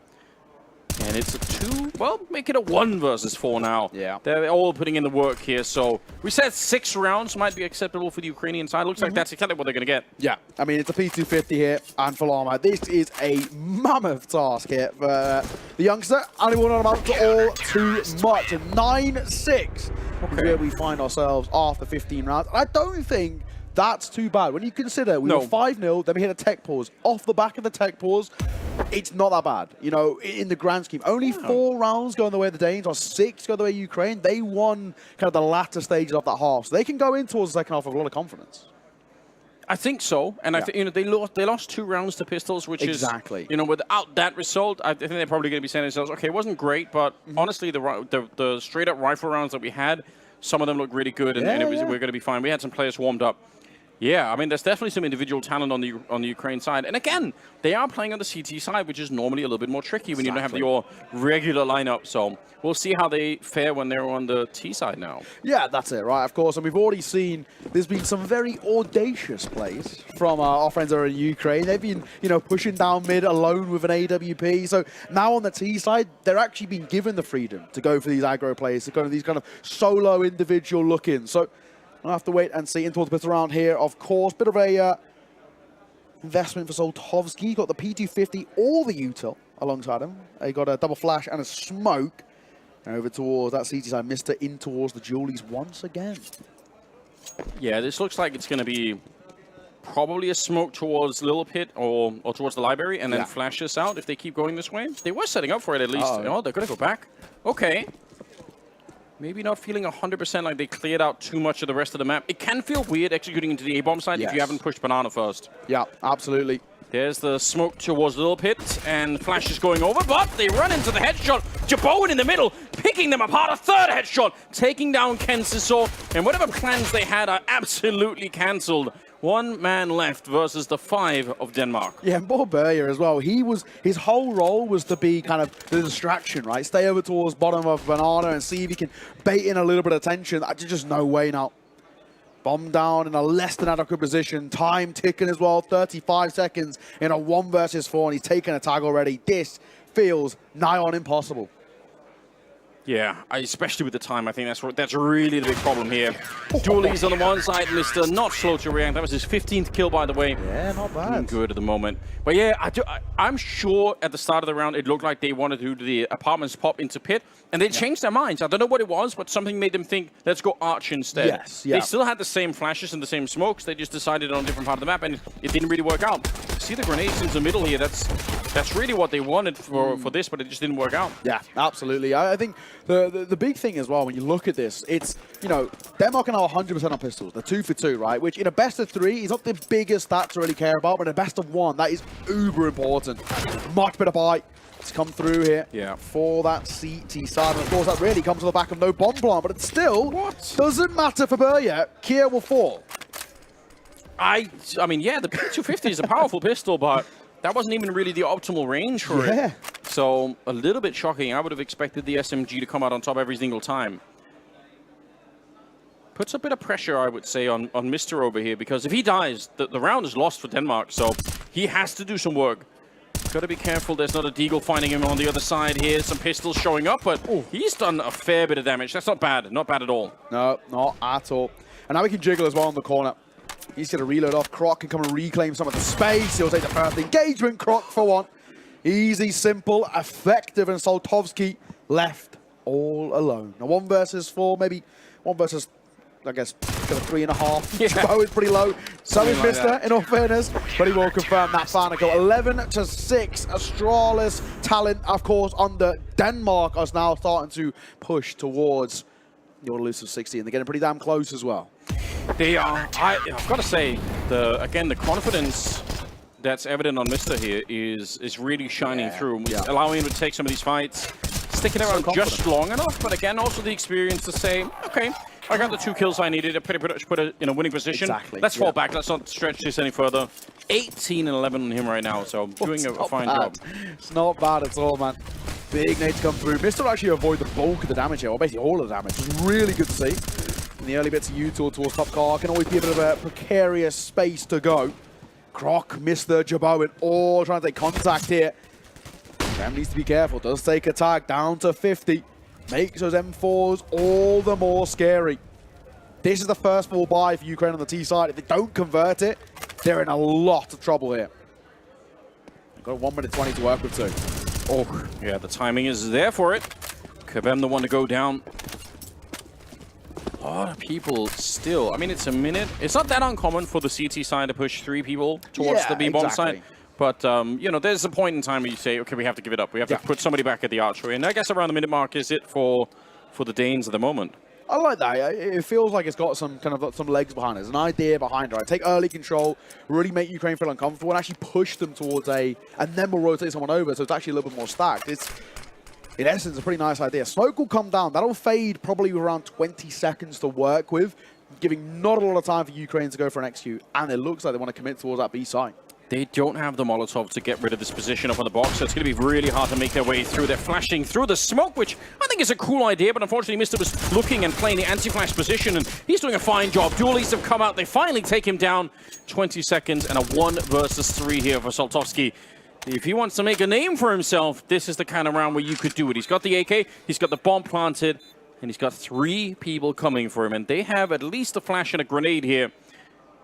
Speaker 4: And And it's a 2, well, make it a 1 versus 4 now.
Speaker 3: Yeah.
Speaker 4: They're all putting in the work here. So we said 6 rounds might be acceptable for the Ukrainian side. Looks like that's exactly what they're going to get.
Speaker 3: Yeah, I mean, it's a P250 here, and for Lama, this is a mammoth task here for the youngster. And we will not amount to all too much. 9-6 is where we find ourselves after 15 rounds. And I don't think that's too bad. When you consider we were 5-0, then we hit a tech pause. Off the back of the tech pause, it's not that bad, you know, in the grand scheme. Only 4 rounds going the way of the Danes, or 6 go the way of Ukraine. They won kind of the latter stages of that half. So they can go in towards the second half with a lot of confidence.
Speaker 4: I think so, and I think, you know, they lost 2 rounds to Pistols, which is, you know, without that result, I think they're probably going to be saying to themselves, okay, it wasn't great, but honestly, the straight up rifle rounds that we had, some of them looked really good, and, we're going to be fine. We had some players warmed up. Yeah, I mean, there's definitely some individual talent on the Ukraine side. And again, they are playing on the CT side, which is normally a little bit more tricky when you don't have your regular lineup. So we'll see how they fare when they're on the T side now.
Speaker 3: Yeah, that's it, right, of course. And we've already seen there's been some very audacious plays from our friends that are in Ukraine. They've been, you know, pushing down mid alone with an AWP. So now on the T side, they're actually being given the freedom to go for these aggro plays, to go for these kind of solo individual look-ins. So I'll have to wait and see. In towards the pistol round here, of course. Bit of a investment for Soltovsky. Got the P250 or the util alongside him. He got a double flash and a smoke. Over towards that CT side. Mister in towards the Julies once again.
Speaker 4: Yeah, this looks like it's going to be probably a smoke towards Little Pit or towards the library, and then flashes out if they keep going this way. They were setting up for it at least. Oh, they're going to go back. Okay. Maybe not feeling 100% like they cleared out too much of the rest of the map. It can feel weird executing into the A-bomb side if you haven't pushed Banana first.
Speaker 3: Yeah, absolutely.
Speaker 4: There's the smoke towards Little Pit, and Flash is going over, but they run into the headshot. Jaboan in the middle, picking them apart, a third headshot, taking down Kensiso, and whatever plans they had are absolutely cancelled. 1 man left versus the 5 of Denmark.
Speaker 3: Yeah, and Borberger as well. His whole role was to be kind of the distraction, right? Stay over towards bottom of Banana and see if he can bait in a little bit of tension. There's just no way now. Bomb down in a less than adequate position. Time ticking as well. 35 seconds in a 1 versus 4, and he's taken a tag already. This feels nigh on impossible.
Speaker 4: Yeah, especially with the time. I think that's really the big problem here. Julies on the one side, Mr. Not slow to react. That was his 15th kill, by the way.
Speaker 3: Yeah, not bad.
Speaker 4: Good at the moment. But yeah, I'm sure at the start of the round, it looked like they wanted to do the apartments pop into pit, and they changed their minds. I don't know what it was, but something made them think, let's go Arch instead.
Speaker 3: Yes, yeah.
Speaker 4: They still had the same flashes and the same smokes. They just decided on a different part of the map, and it didn't really work out. See the grenades in the middle here. That's really what they wanted for this, but it just didn't work out.
Speaker 3: Yeah, absolutely. I think the big thing as well, when you look at this, it's, you know, Denmark are now 100% on pistols. They're 2 for 2, right? Which in a best of 3 is not the biggest stat to really care about, but in a best of 1, that is uber important. Much better buy to come through here for that CT side. And of course, that really comes on the back of no bomb plant, but it still doesn't matter for Burya. Kia will fall.
Speaker 4: I mean, yeah, the P250 is a powerful pistol, but that wasn't even really the optimal range for it. So a little bit shocking. I would have expected the SMG to come out on top every single time. Puts a bit of pressure, I would say, on Mr. over here, because if he dies, the round is lost for Denmark, so he has to do some work. Got to be careful there's not a Deagle finding him on the other side here. Some pistols showing up, but he's done a fair bit of damage. That's not bad. Not bad at all.
Speaker 3: No, not at all. And now we can jiggle as well in the corner. He's going to reload off. Croc can come and reclaim some of the space. He'll take the first engagement. Croc for 1. Easy, simple, effective, and Soltovsky left all alone. Now 1 versus 4, maybe 1 versus, I guess, 3.5. Yeah. Bo is pretty low. So is Mister, in all fairness, but he will confirm that final goal. 11-6. Astralis talent, of course, under Denmark is now starting to push towards the elusive 60, and they're getting pretty damn close as well.
Speaker 4: They are. I've got to say, again, the confidence that's evident on Mister here is really shining through, allowing him to take some of these fights, sticking around just long enough, but again, also the experience to say, okay, I got the 2 kills I needed. I pretty much put it in a winning position.
Speaker 3: Exactly.
Speaker 4: Let's fall back. Let's not stretch this any further. 18 and 11 on him right now, so doing a fine job.
Speaker 3: It's not bad at all, man. Big nades come through. Mister actually avoid the bulk of the damage here, or basically all of the damage. It's really good to see. In the early bits of U-Tour towards top car can always be a bit of a precarious space to go. Croc, Mr. Jaboan, all trying to take contact here. Sam needs to be careful. Does take a tag down to 50. Makes those M4s all the more scary. This is the first full buy for Ukraine on the T side. If they don't convert it, they're in a lot of trouble here. They've got 1 minute 20 to work with too.
Speaker 4: Oh, yeah, the timing is there for it. Kabem the one to go down. A lot of people still. I mean, it's a minute. It's not that uncommon for the CT side to push 3 people towards the B-bomb side. But, you know, there's a point in time where you say, okay, we have to give it up. We have to put somebody back at the archery. And I guess around the minute mark is it for the Danes at the moment.
Speaker 3: I like that. It feels like it's got some kind of some legs behind it. There's an idea behind it. Right? Take early control, really make Ukraine feel uncomfortable, and actually push them towards and then we'll rotate someone over, so it's actually a little bit more stacked. It's, in essence, a pretty nice idea. Smoke will come down. That'll fade probably around 20 seconds to work with, giving not a lot of time for Ukraine to go for an execute, and it looks like they want to commit towards that B side.
Speaker 4: They don't have the Molotov to get rid of this position up on the box, so it's going to be really hard to make their way through. They're flashing through the smoke, which I think is a cool idea, but unfortunately Mr. was looking and playing the anti-flash position, and he's doing a fine job. Dualies have come out. They finally take him down. 20 seconds and a 1 versus 3 here for Saltovsky. If he wants to make a name for himself, this is the kind of round where you could do it. He's got the AK, he's got the bomb planted, and he's got 3 people coming for him, and they have at least a flash and a grenade here.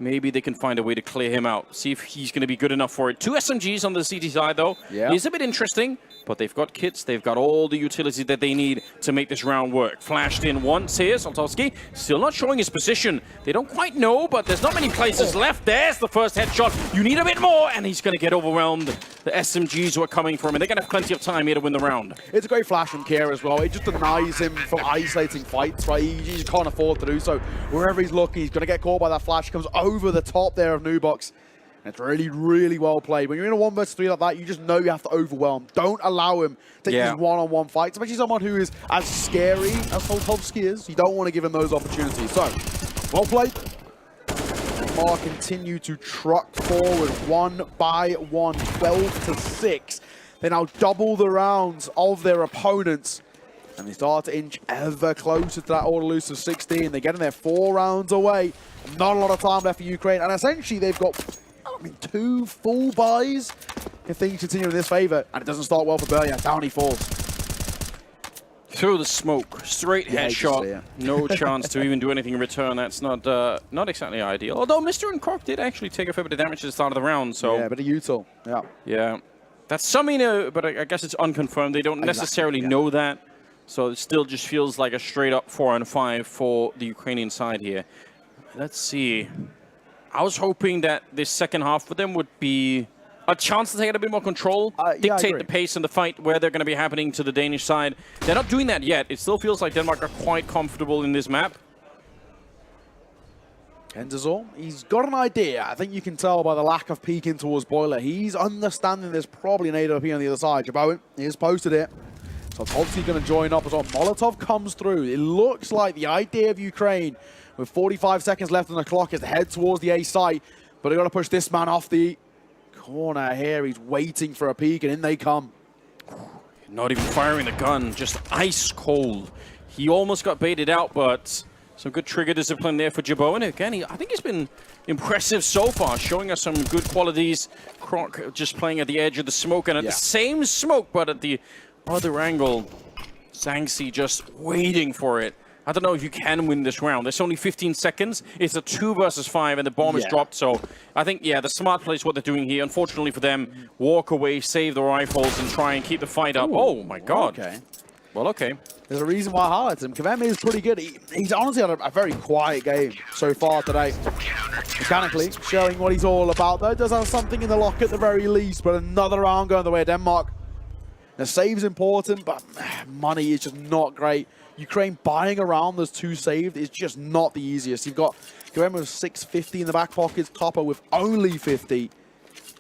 Speaker 4: Maybe they can find a way to clear him out. See if he's going to be good enough for it. 2 SMGs on the CT side, though. Yeah. It's a bit interesting, but they've got kits. They've got all the utility that they need to make this round work. Flashed in once here. Saltovsky still not showing his position. They don't quite know, but there's not many places left. There's the first headshot. You need a bit more, and he's going to get overwhelmed. The SMGs who are coming for him, and they're going to have plenty of time here to win the round.
Speaker 3: It's a great flash from Kier as well. It just denies him from isolating fights, right? He just can't afford to do so. Wherever he's looking, he's going to get caught by that flash. He comes over the top there of Nubox. And it's really, really well played. When you're in a 1 versus 3 like that, you just know you have to overwhelm. Don't allow him to take these one-on-one fights, especially someone who is as scary as Saltovsky is. You don't want to give him those opportunities. So, well played. Mark continue to truck forward 1 by 1, 12 to 6. They now double the rounds of their opponents. And they start to inch ever closer to that all-elusive 16. They're getting there 4 rounds away. Not a lot of time left for Ukraine. And essentially, they've got 2 full buys if things continue in this favor. And it doesn't start well for BELGIUM. Down he falls.
Speaker 4: Through the smoke, straight headshot. No chance to even do anything in return. That's not exactly ideal. Although Mr. and Croc did actually take a fair bit of damage at the start of the round. So
Speaker 3: yeah, but a util. Yeah.
Speaker 4: Yeah. That's something, but I guess it's unconfirmed. They don't necessarily know that. So it still just feels like a straight-up 4 and 5 for the Ukrainian side here. Let's see. I was hoping that this second half for them would be a chance to take a bit more control, dictate the pace and the fight where they're going to be happening to the Danish side. They're not doing that yet. It still feels like Denmark are quite comfortable in this map.
Speaker 3: Kenzazor, he's got an idea. I think you can tell by the lack of peeking towards Boiler. He's understanding there's probably an AWP on the other side. Jaboin, he has posted it. So obviously going to join up as well. Molotov comes through. It looks like the idea of Ukraine, with 45 seconds left on the clock, is to head towards the A site. But they've got to push this man off the corner here. He's waiting for a peek, and in they come.
Speaker 4: Not even firing the gun, just ice cold. He almost got baited out, but some good trigger discipline there for Jabo. And again, I think he's been impressive so far, showing us some good qualities. Croc just playing at the edge of the smoke, and at the same smoke, but at the other angle, Zhangxi just waiting for it. I don't know if you can win this round. There's only 15 seconds. It's a 2 versus 5, and the bomb is dropped. So I think, the smart play is what they're doing here. Unfortunately for them, walk away, save the rifles, and try and keep the fight up. Oh, my God.
Speaker 3: Okay.
Speaker 4: Well, okay.
Speaker 3: There's a reason why I highlighted him. Kavem is pretty good. He's honestly had a very quiet game so far today. Mechanically, showing what he's all about, though. Does have something in the lock at the very least, but another round going the way of Denmark. The save's important, but money is just not great. Ukraine buying around those 2 saved is just not the easiest. You've got Kavem with 650 in the back pockets, Topper with only 50.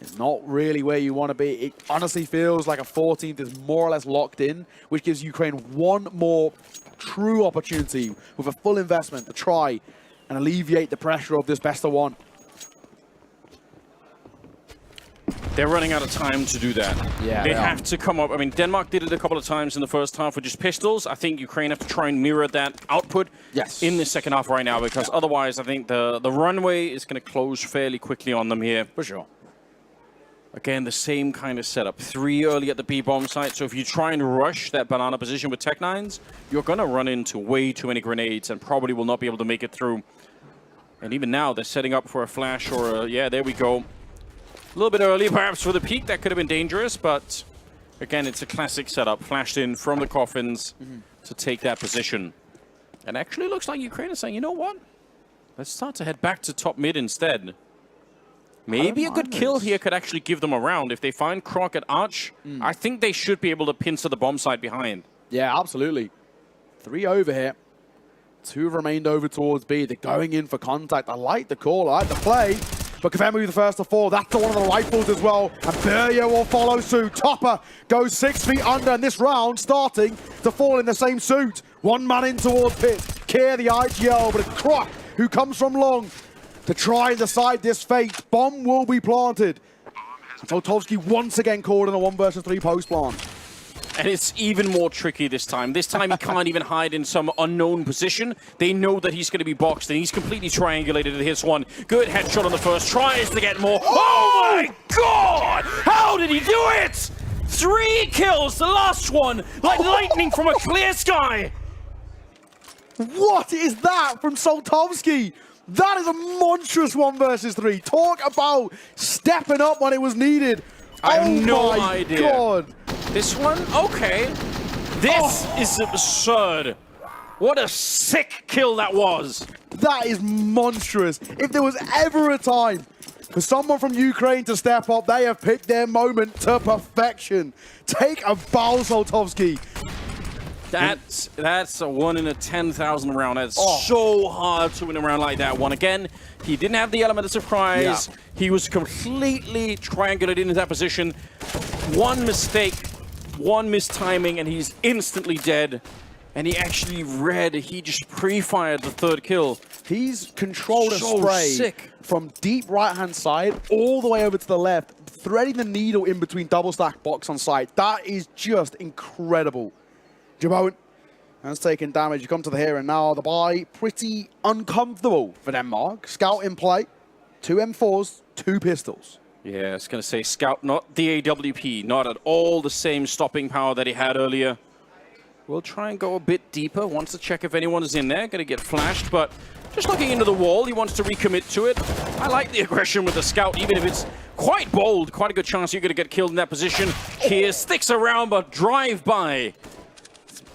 Speaker 3: It's not really where you want to be. It honestly feels like a 14th is more or less locked in, which gives Ukraine 1 more true opportunity with a full investment to try and alleviate the pressure of this best of 1.
Speaker 4: They're running out of time to do that. Yeah, they have to come up. I mean, Denmark did it a couple of times in the first half with just pistols. I think Ukraine have to try and mirror that output in the second half right now, because otherwise I think the runway is going to close fairly quickly on them here.
Speaker 3: For sure.
Speaker 4: Again, the same kind of setup. 3 early at the B-bomb site, so if you try and rush that banana position with Tech-9s, you're going to run into way too many grenades and probably will not be able to make it through. And even now, they're setting up for a flash or a... Yeah, there we go. A little bit early, perhaps, for the peak. That could have been dangerous, but again, it's a classic setup. Flashed in from the coffins to take that position. And actually looks like Ukraine is saying, you know what? Let's start to head back to top mid instead. Maybe a good kill here could actually give them a round. If they find Croc at Arch, I think they should be able to pincer the bomb site behind.
Speaker 3: Yeah, absolutely. 3 over here. 2 have remained over towards B. They're going in for contact. I like the call, I like the play. But Kavem will be the first to fall. That's the one of the rifles as well. And Berrio will follow suit. Topper goes 6 feet under. And this round starting to fall in the same suit. 1 man in towards Pit. Kier the IGL, but it's Croc who comes from long to try and decide this fate. Bomb will be planted. Soltovsky once again caught in a 1 versus 3 post plant.
Speaker 4: And it's even more tricky this time. This time he can't even hide in some unknown position. They know that he's going to be boxed, and he's completely triangulated at his one. Good headshot on the first. Tries to get more. Oh my god! How did he do it? 3 kills, the last one, like lightning from a clear sky.
Speaker 3: What is that from Soltovsky? That is a monstrous 1 versus 3. Talk about stepping up when it was needed.
Speaker 4: I have no idea.
Speaker 3: God.
Speaker 4: This one? Okay. This is absurd. What a sick kill that was.
Speaker 3: That is monstrous. If there was ever a time for someone from Ukraine to step up, they have picked their moment to perfection. Take a bow, Soltovsky.
Speaker 4: That's a 1 in a 10,000 round. That's so hard to win a round like that one. Again, he didn't have the element of surprise. Yeah. He was completely triangulated into that position. 1 mistake, 1 mistiming, and he's instantly dead. And he actually he just pre-fired the 3rd kill.
Speaker 3: He's controlled a spray from deep right-hand side all the way over to the left, threading the needle in between double stack box on site. That is just incredible. Jabot has taken damage. You come to the here and now. The buy pretty uncomfortable for Denmark. Scout in play. 2 M4s, 2 pistols.
Speaker 4: Yeah, I was going to say Scout, not the AWP, not at all the same stopping power that he had earlier. We'll try and go a bit deeper. Wants to check if anyone is in there. Going to get flashed, but just looking into the wall, he wants to recommit to it. I like the aggression with the Scout, even if it's quite bold. Quite a good chance you're going to get killed in that position. Here sticks around, but drive by.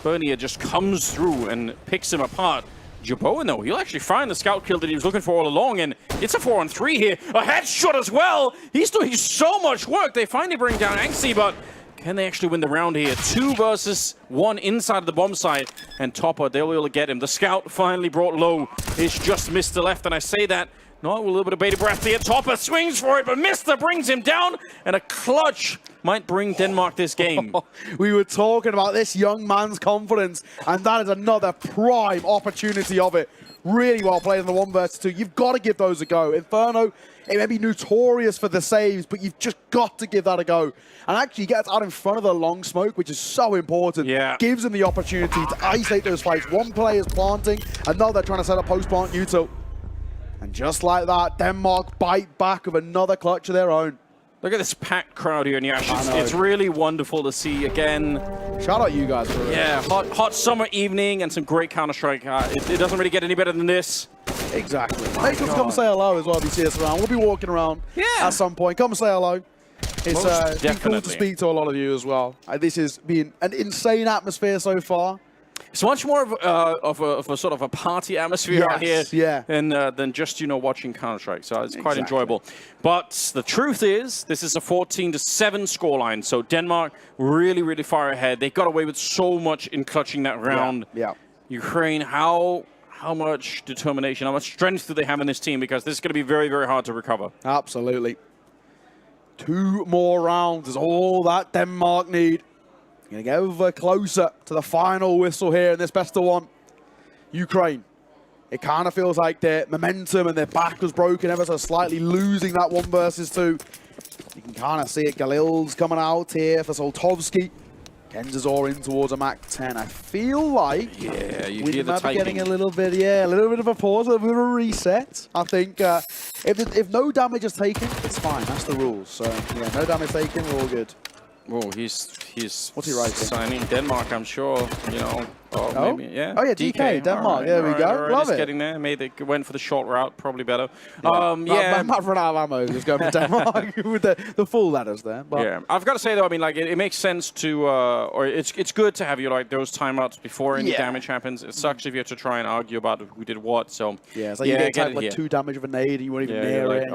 Speaker 4: Bernier just comes through and picks him apart. Jabot, though, he'll actually find the Scout kill that he was looking for all along, and it's a 4-on-3 here. A headshot as well! He's doing so much work. They finally bring down Anxi, but can they actually win the round here? 2 versus 1 inside of the bomb site, and Topper, they'll be able to get him. The Scout finally brought low. It's just missed the left, and I say that not with a little bit of bated breath there. Topper swings for it, but Mister brings him down, and a clutch might bring Denmark this game.
Speaker 3: We were talking about this young man's confidence, and that is another prime opportunity of it. Really well played in the 1 versus 2. You've got to give those a go. Inferno, it may be notorious for the saves, but you've just got to give that a go. And actually gets out in front of the long smoke, which is so important.
Speaker 4: Yeah. Gives
Speaker 3: him the opportunity to isolate those fights. 1 player's planting, another trying to set up post-plant util. And just like that, Denmark bite back with another clutch of their own.
Speaker 4: Look at this packed crowd here in Iasi. It's really wonderful to see again.
Speaker 3: Shout out you guys for it.
Speaker 4: Yeah, hot summer evening and some great Counter-Strike. It doesn't really get any better than this.
Speaker 3: Exactly. Make sure to come say hello as well if you see us around. We'll be walking around at some point. Come say hello. It's been cool to speak to a lot of you as well. This has been an insane atmosphere so far.
Speaker 4: It's much more of a sort of a party atmosphere out here than just, you know, watching Counter-Strike. So it's quite enjoyable. But the truth is, this is a 14-7 scoreline. So Denmark really, really far ahead. They got away with so much in clutching that round.
Speaker 3: Yeah.
Speaker 4: Ukraine, how much determination, how much strength do they have in this team? Because this is going to be very, very hard to recover.
Speaker 3: Absolutely. 2 more rounds is all that Denmark need. Going to get ever closer to the final whistle here in this best of 1. Ukraine. It kind of feels like their momentum and their back was broken ever so slightly, losing that 1 versus 2. You can kind of see it. Galil's coming out here for Soltovsky. Kenzazor in towards a Mac 10. I feel like
Speaker 4: you
Speaker 3: we
Speaker 4: hear the
Speaker 3: might be getting
Speaker 4: tightening.
Speaker 3: a little bit of a pause, a little bit of a reset. I think if no damage is taken, it's fine. That's the rules. So yeah, no damage taken, we're all good.
Speaker 4: Oh, he's
Speaker 3: What's he writing?
Speaker 4: signing Denmark, I'm sure. You know. Oh, maybe, yeah.
Speaker 3: Oh yeah, DK, Denmark. There we go. Love it.
Speaker 4: Getting there. Maybe they went for the short route, probably better.
Speaker 3: Might run out of ammo. Just go for Denmark with the full ladders there. But
Speaker 4: Yeah, I've got to say though, I mean, like it makes sense to, or it's good to have you like those timeouts before any damage happens. It sucks if you have to try and argue about who did what. So
Speaker 3: yeah, it's like you get attacked like 2 damage of a nade, and you won't even near it.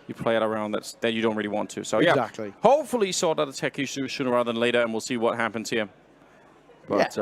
Speaker 4: You play it around that you don't really want to. So
Speaker 3: exactly.
Speaker 4: Yeah, hopefully sort out the tech issue sooner rather than later, and we'll see what happens here. But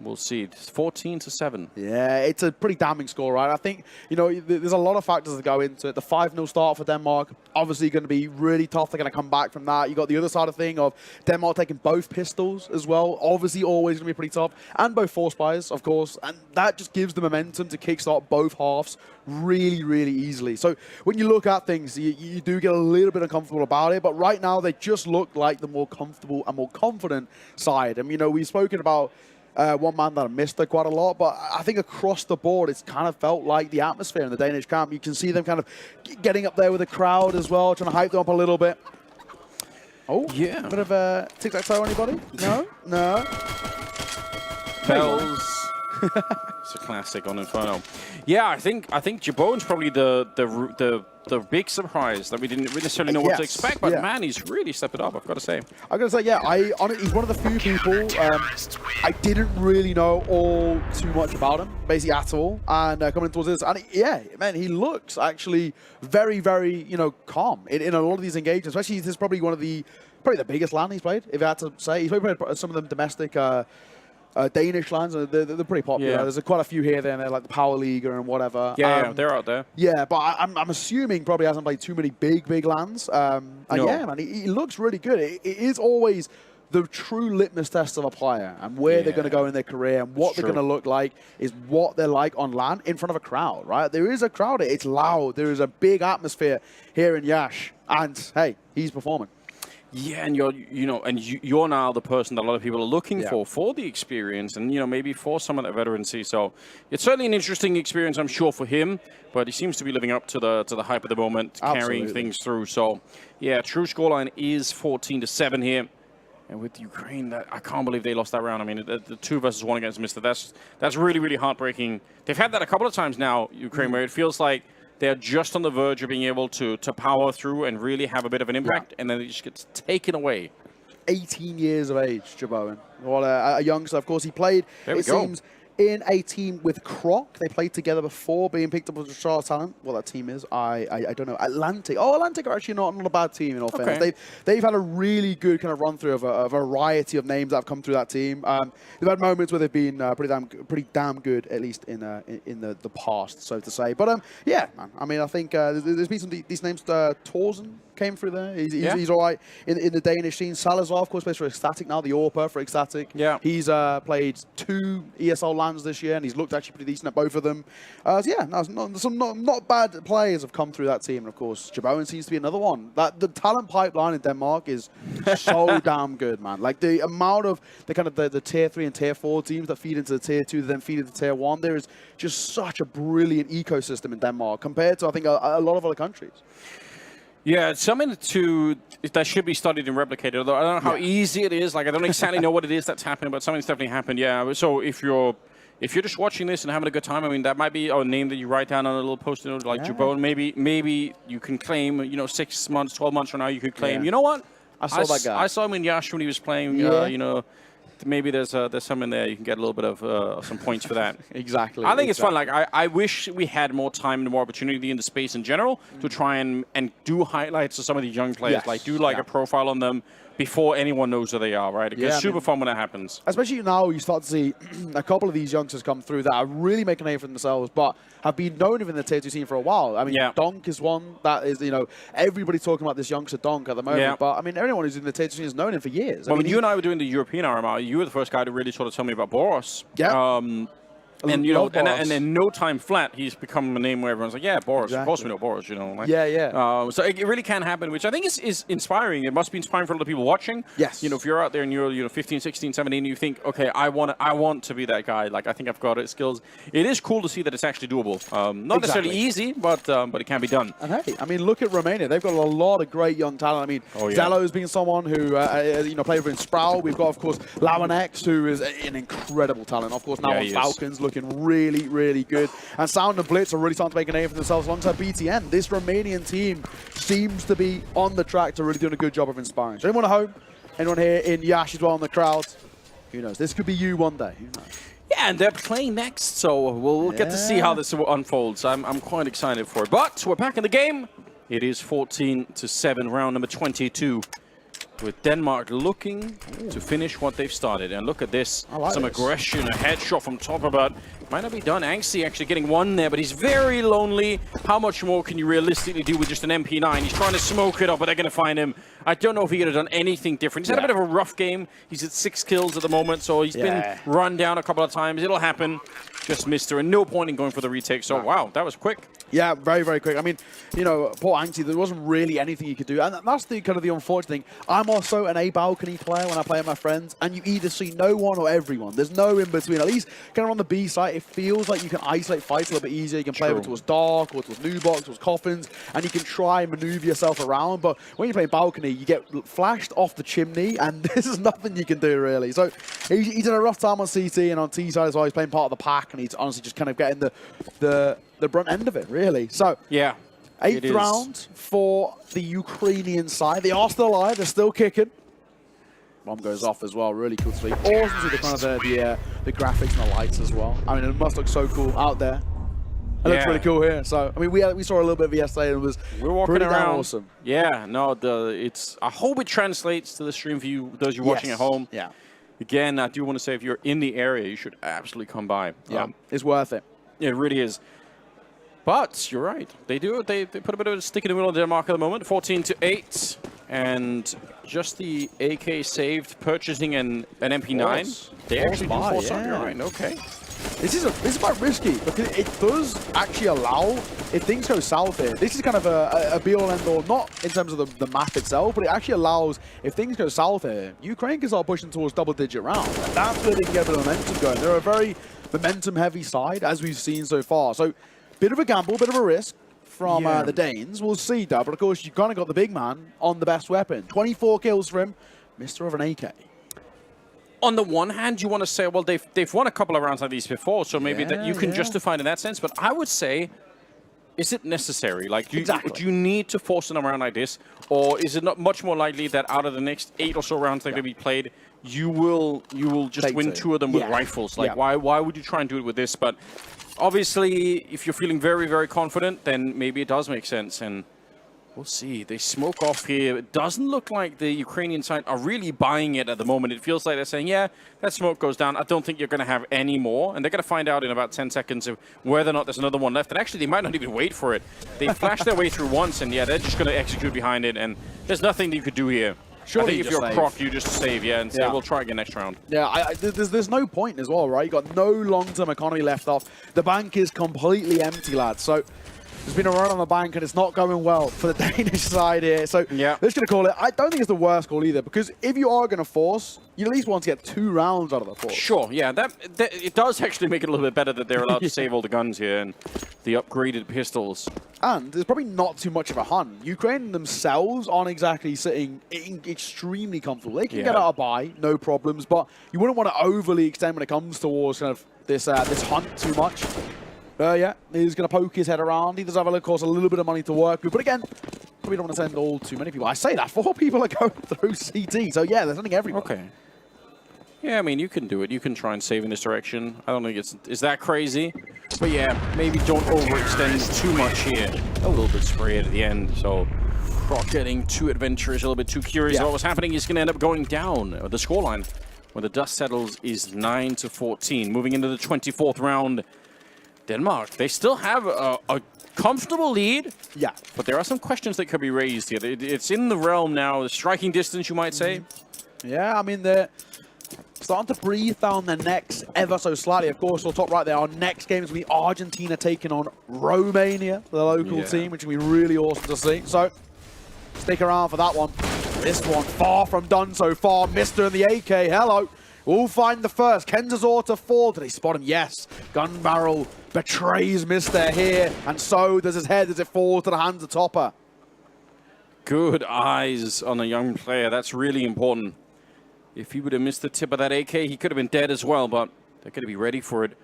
Speaker 4: we'll see. It's 14-7.
Speaker 3: Yeah, it's a pretty damning score, right? I think, you know, there's a lot of factors that go into it. The 5-0 start for Denmark, obviously going to be really tough. They're going to come back from that. You got the other side of the thing of Denmark taking both pistols as well. Obviously, always going to be pretty tough. And both force buys, of course. And that just gives the momentum to kickstart both halves really, really easily. So when you look at things, you do get a little bit uncomfortable about it. But right now, they just look like the more comfortable and more confident side. And, you know, we've spoken about one man that I missed there quite a lot, but I think across the board, it's kind of felt like the atmosphere in the Danish camp. You can see them kind of getting up there with the crowd as well, trying to hype them up a little bit. Oh, yeah. A bit of a tic-tac-toe, anybody? No? No?
Speaker 4: Bells. It's a classic on Inferno. Yeah, I think Jabon's probably the big surprise that we didn't necessarily know what to expect, but man, he's really stepped it up, I've got to say.
Speaker 3: I've got to say, yeah, he's one of the few people I didn't really know all too much about him, basically at all, and coming towards this, and yeah, man, he looks actually very, very, you know, calm in a lot of these engagements, especially this is probably the biggest LAN he's played, if I had to say. He's probably played some of them domestic Danish lands, they're pretty popular. Yeah. There's quite a few here, there, and they're like the Power League and whatever.
Speaker 4: Yeah, they're out there.
Speaker 3: Yeah, but I'm assuming probably hasn't played too many big lands. And yeah, man, he looks really good. It is always the true litmus test of a player and where they're going to go in their career and what they're going to look like is what they're like on LAN in front of a crowd, right? There is a crowd. It's loud. There is a big atmosphere here in Yash, and hey, he's performing.
Speaker 4: Yeah, and you're now the person that a lot of people are looking for the experience, and maybe for some of that veterancy. So it's certainly an interesting experience, I'm sure, for him. But he seems to be living up to the hype of the moment, carrying things through. So yeah, true scoreline is 14-7 here, and with Ukraine, I can't believe they lost that round. I mean, the 2 versus 1 against Mr. That's really, really heartbreaking. They've had that a couple of times now, Ukraine, where it feels like they're just on the verge of being able to power through and really have a bit of an impact, and then it just gets taken away.
Speaker 3: 18 years of age, Jaboan. What a youngster. Of course, he played, it seems, in a team with Croc. They played together before being picked up as a Charles talent. What that team is, I don't know. Atlantic. Oh, Atlantic are actually not a bad team in all fairness. They've had a really good kind of run through of a variety of names that have come through that team. They've had moments where they've been pretty damn good, at least in the past, so to say. But yeah, man. I mean, I think there's been some these names. Torsen came through there. He's all right in the Danish scene. Salazar, of course, plays for Ecstatic now, the AWPer for Ecstatic.
Speaker 4: Yeah.
Speaker 3: He's played 2 ESL lands this year, and he's looked actually pretty decent at both of them. So yeah, some not bad players have come through that team. And of course, Jaboan seems to be another one. The talent pipeline in Denmark is so damn good, man. Like the amount of the tier 3 and tier 4 teams that feed into the tier 2, then feed into tier 1. There is just such a brilliant ecosystem in Denmark compared to, I think, a lot of other countries.
Speaker 4: Yeah, it's something that should be studied and replicated. Although I don't know how easy it is. Like, I don't exactly know what it is that's happening, but something's definitely happened. Yeah. So if you're just watching this and having a good time, I mean, that might be a name that you write down on a little post-it note, like Jabon. Maybe you can claim. 6 months, 12 months from now, you could claim. You know what?
Speaker 3: I saw that guy.
Speaker 4: I saw him in Yash when he was playing. Maybe there's something there. You can get a little bit of some points for that.
Speaker 3: Exactly.
Speaker 4: I think it's fun. Like I wish we had more time and more opportunity in the space in general to try and do highlights of some of these young players.
Speaker 3: Yes.
Speaker 4: Like do a profile on them before anyone knows who they are. Right? It's super fun when that happens.
Speaker 3: Especially now, you start to see a couple of these youngsters come through that are really making a name for themselves, but have been known within the tier 2 scene for a while. I mean, Donk is one that is, everybody's talking about this youngster Donk at the moment. Yeah. But I mean, everyone who's in the tier 2 scene has known him for years.
Speaker 4: Well, when you and I were doing the European RMR, you were the first guy to really sort of tell me about Boros.
Speaker 3: Yeah.
Speaker 4: And you know, and then no time flat, he's become a name where everyone's like, yeah, Boros.
Speaker 3: Exactly.
Speaker 4: Of course we know Boros. You know, like,
Speaker 3: yeah.
Speaker 4: So it really can happen, which I think is inspiring. It must be inspiring for a lot of people watching.
Speaker 3: Yes.
Speaker 4: You know, if you're out there and you're 15, 16, 17, you think, okay, I want to be that guy. Like I think I've got it skills. It is cool to see that it's actually doable. Not necessarily easy, but it can be done.
Speaker 3: And hey, I mean, look at Romania. They've got a lot of great young talent. I mean, Zello's been someone who you know, played with Sproul. We've got, of course, Lawanex, who is an incredible talent. Of course, now on Falcons, looking really, really good. And Sound and Blitz are really starting to make a name for themselves alongside BTN. This Romanian team seems to be on the track to really doing a good job of inspiring. So anyone at home, anyone here in Iasi as well in the crowd, who knows? This could be you one day. Who knows?
Speaker 4: Yeah, and they're playing next, so we'll get to see how this unfolds. I'm quite excited for it. But we're back in the game. It is 14-7, round number 22. With Denmark looking to finish what they've started. And look at this. Some aggression, a headshot from top about. Might not be done. Angsty actually getting one there, but he's very lonely. How much more can you realistically do with just an MP9? He's trying to smoke it up, but they're going to find him. I don't know if he could have done anything different. He's had a bit of a rough game. He's at 6 kills at the moment, so he's been run down a couple of times. It'll happen. Just missed her, and no point in going for the retake. So, wow, that was quick.
Speaker 3: Yeah, very, very quick. I mean, you know, poor Angsty, there wasn't really anything he could do. And that's the kind of the unfortunate thing. I'm also an A-balcony player when I play with my friends, and you either see no one or everyone. There's no in-between. At least kind of on the B side, it feels like you can isolate fights a little bit easier. You can play over towards Dark, or towards New Box, towards Coffins, and you can try and maneuver yourself around. But when you play balcony, you get flashed off the chimney, and this is nothing you can do, really. So he's in a rough time on CT, and on T side as well. He's playing part of the pack, and he's honestly just kind of getting the brunt end of it, really. So,
Speaker 4: yeah,
Speaker 3: 8th round for the Ukrainian side. They are still alive. They're still kicking. Bomb goes off as well. Really cool to see. Awesome to see the kind of the graphics and the lights as well. I mean, it must look so cool out there. It looks really cool here. So, I mean, we saw a little bit of it yesterday, and it was pretty damn awesome.
Speaker 4: Yeah, no, I hope it translates to the stream for you, those you're watching at home.
Speaker 3: Yeah.
Speaker 4: Again, I do want to say, if you're in the area, you should absolutely come by.
Speaker 3: Yeah, it's worth it.
Speaker 4: It really is. But you're right. They do. They put a bit of a stick in the middle of Denmark at the moment. 14-8, and just the AK saved, purchasing an MP9. They actually do force on. You're right. Okay.
Speaker 3: This is quite risky because it does actually allow, if things go south here, this is kind of a be-all end-all, not in terms of the map itself, but it actually allows, if things go south here, Ukraine can start pushing towards double-digit rounds. And that's where they can get a bit of momentum going. They're a very momentum-heavy side, as we've seen so far. So, bit of a gamble, bit of a risk from the Danes. We'll see, though. But, of course, you've kind of got the big man on the best weapon. 24 kills for him, Mr. of an AK.
Speaker 4: On the one hand, you want to say, well, they've won a couple of rounds like these before, so maybe that you can justify it in that sense. But I would say, is it necessary? Like, do you need to force an round like this, or is it not much more likely that out of the next 8 or so rounds that will be played, you will just win 2 of them with rifles? Like, why would you try and do it with this? But obviously, if you're feeling very, very confident, then maybe it does make sense. And we'll see. They smoke off here. It doesn't look like the Ukrainian side are really buying it at the moment. It feels like they're saying, yeah, that smoke goes down. I don't think you're going to have any more. And they're going to find out in about 10 seconds of whether or not there's another one left. And actually, they might not even wait for it. They flash their way through once, and yeah, they're just going to execute behind it. And there's nothing that you could do here. Surely I think if you're a Croc, you just save, and say, we'll try again next round.
Speaker 3: Yeah, there's no point as well, right? You've got no long-term economy left off. The bank is completely empty, lads. So there's been a run on the bank, and it's not going well for the Danish side here. So let's going to call it. I don't think it's the worst call either, because if you are going to force, you at least want to get 2 rounds out of the force.
Speaker 4: Sure, yeah. That it does actually make it a little bit better that they're allowed to save all the guns here and the upgraded pistols.
Speaker 3: And there's probably not too much of a hunt. Ukraine themselves aren't exactly sitting extremely comfortable. They can get out a buy, no problems, but you wouldn't want to overly extend when it comes towards kind of this hunt too much. He's going to poke his head around. He does have, of course, a little bit of money to work with. But again, probably don't want to send all too many people. I say that 4 people are going through CT. So, yeah, there's something everywhere.
Speaker 4: Okay. Yeah, I mean, you can do it. You can try and save in this direction. I don't think it's that crazy. But, yeah, maybe don't overextend too much here. A little bit spray at the end. So, Croc getting too adventurous, a little bit too curious about what's happening. He's going to end up going down. The scoreline, when the dust settles, is 9-14. Moving into the 24th round. Denmark, they still have a comfortable lead. Yeah. But there are some questions that could be raised here. It's in the realm now, the striking distance, you might say.
Speaker 3: Yeah, I mean, starting to breathe down their necks ever so slightly. Of course, on top right there, our next game is going to be Argentina taking on Romania, the local team, which will be really awesome to see. So, stick around for that one. This one, far from done so far. Mr. and the AK, hello. We'll find the first. Kenzazor to 4. Did he spot him? Yes. Gun barrel betrays Mr. here, and so does his head as it falls to the hands of Topper.
Speaker 4: Good eyes on a young player. That's really important. If he would have missed the tip of that AK, he could have been dead as well, but they're going to be ready for it.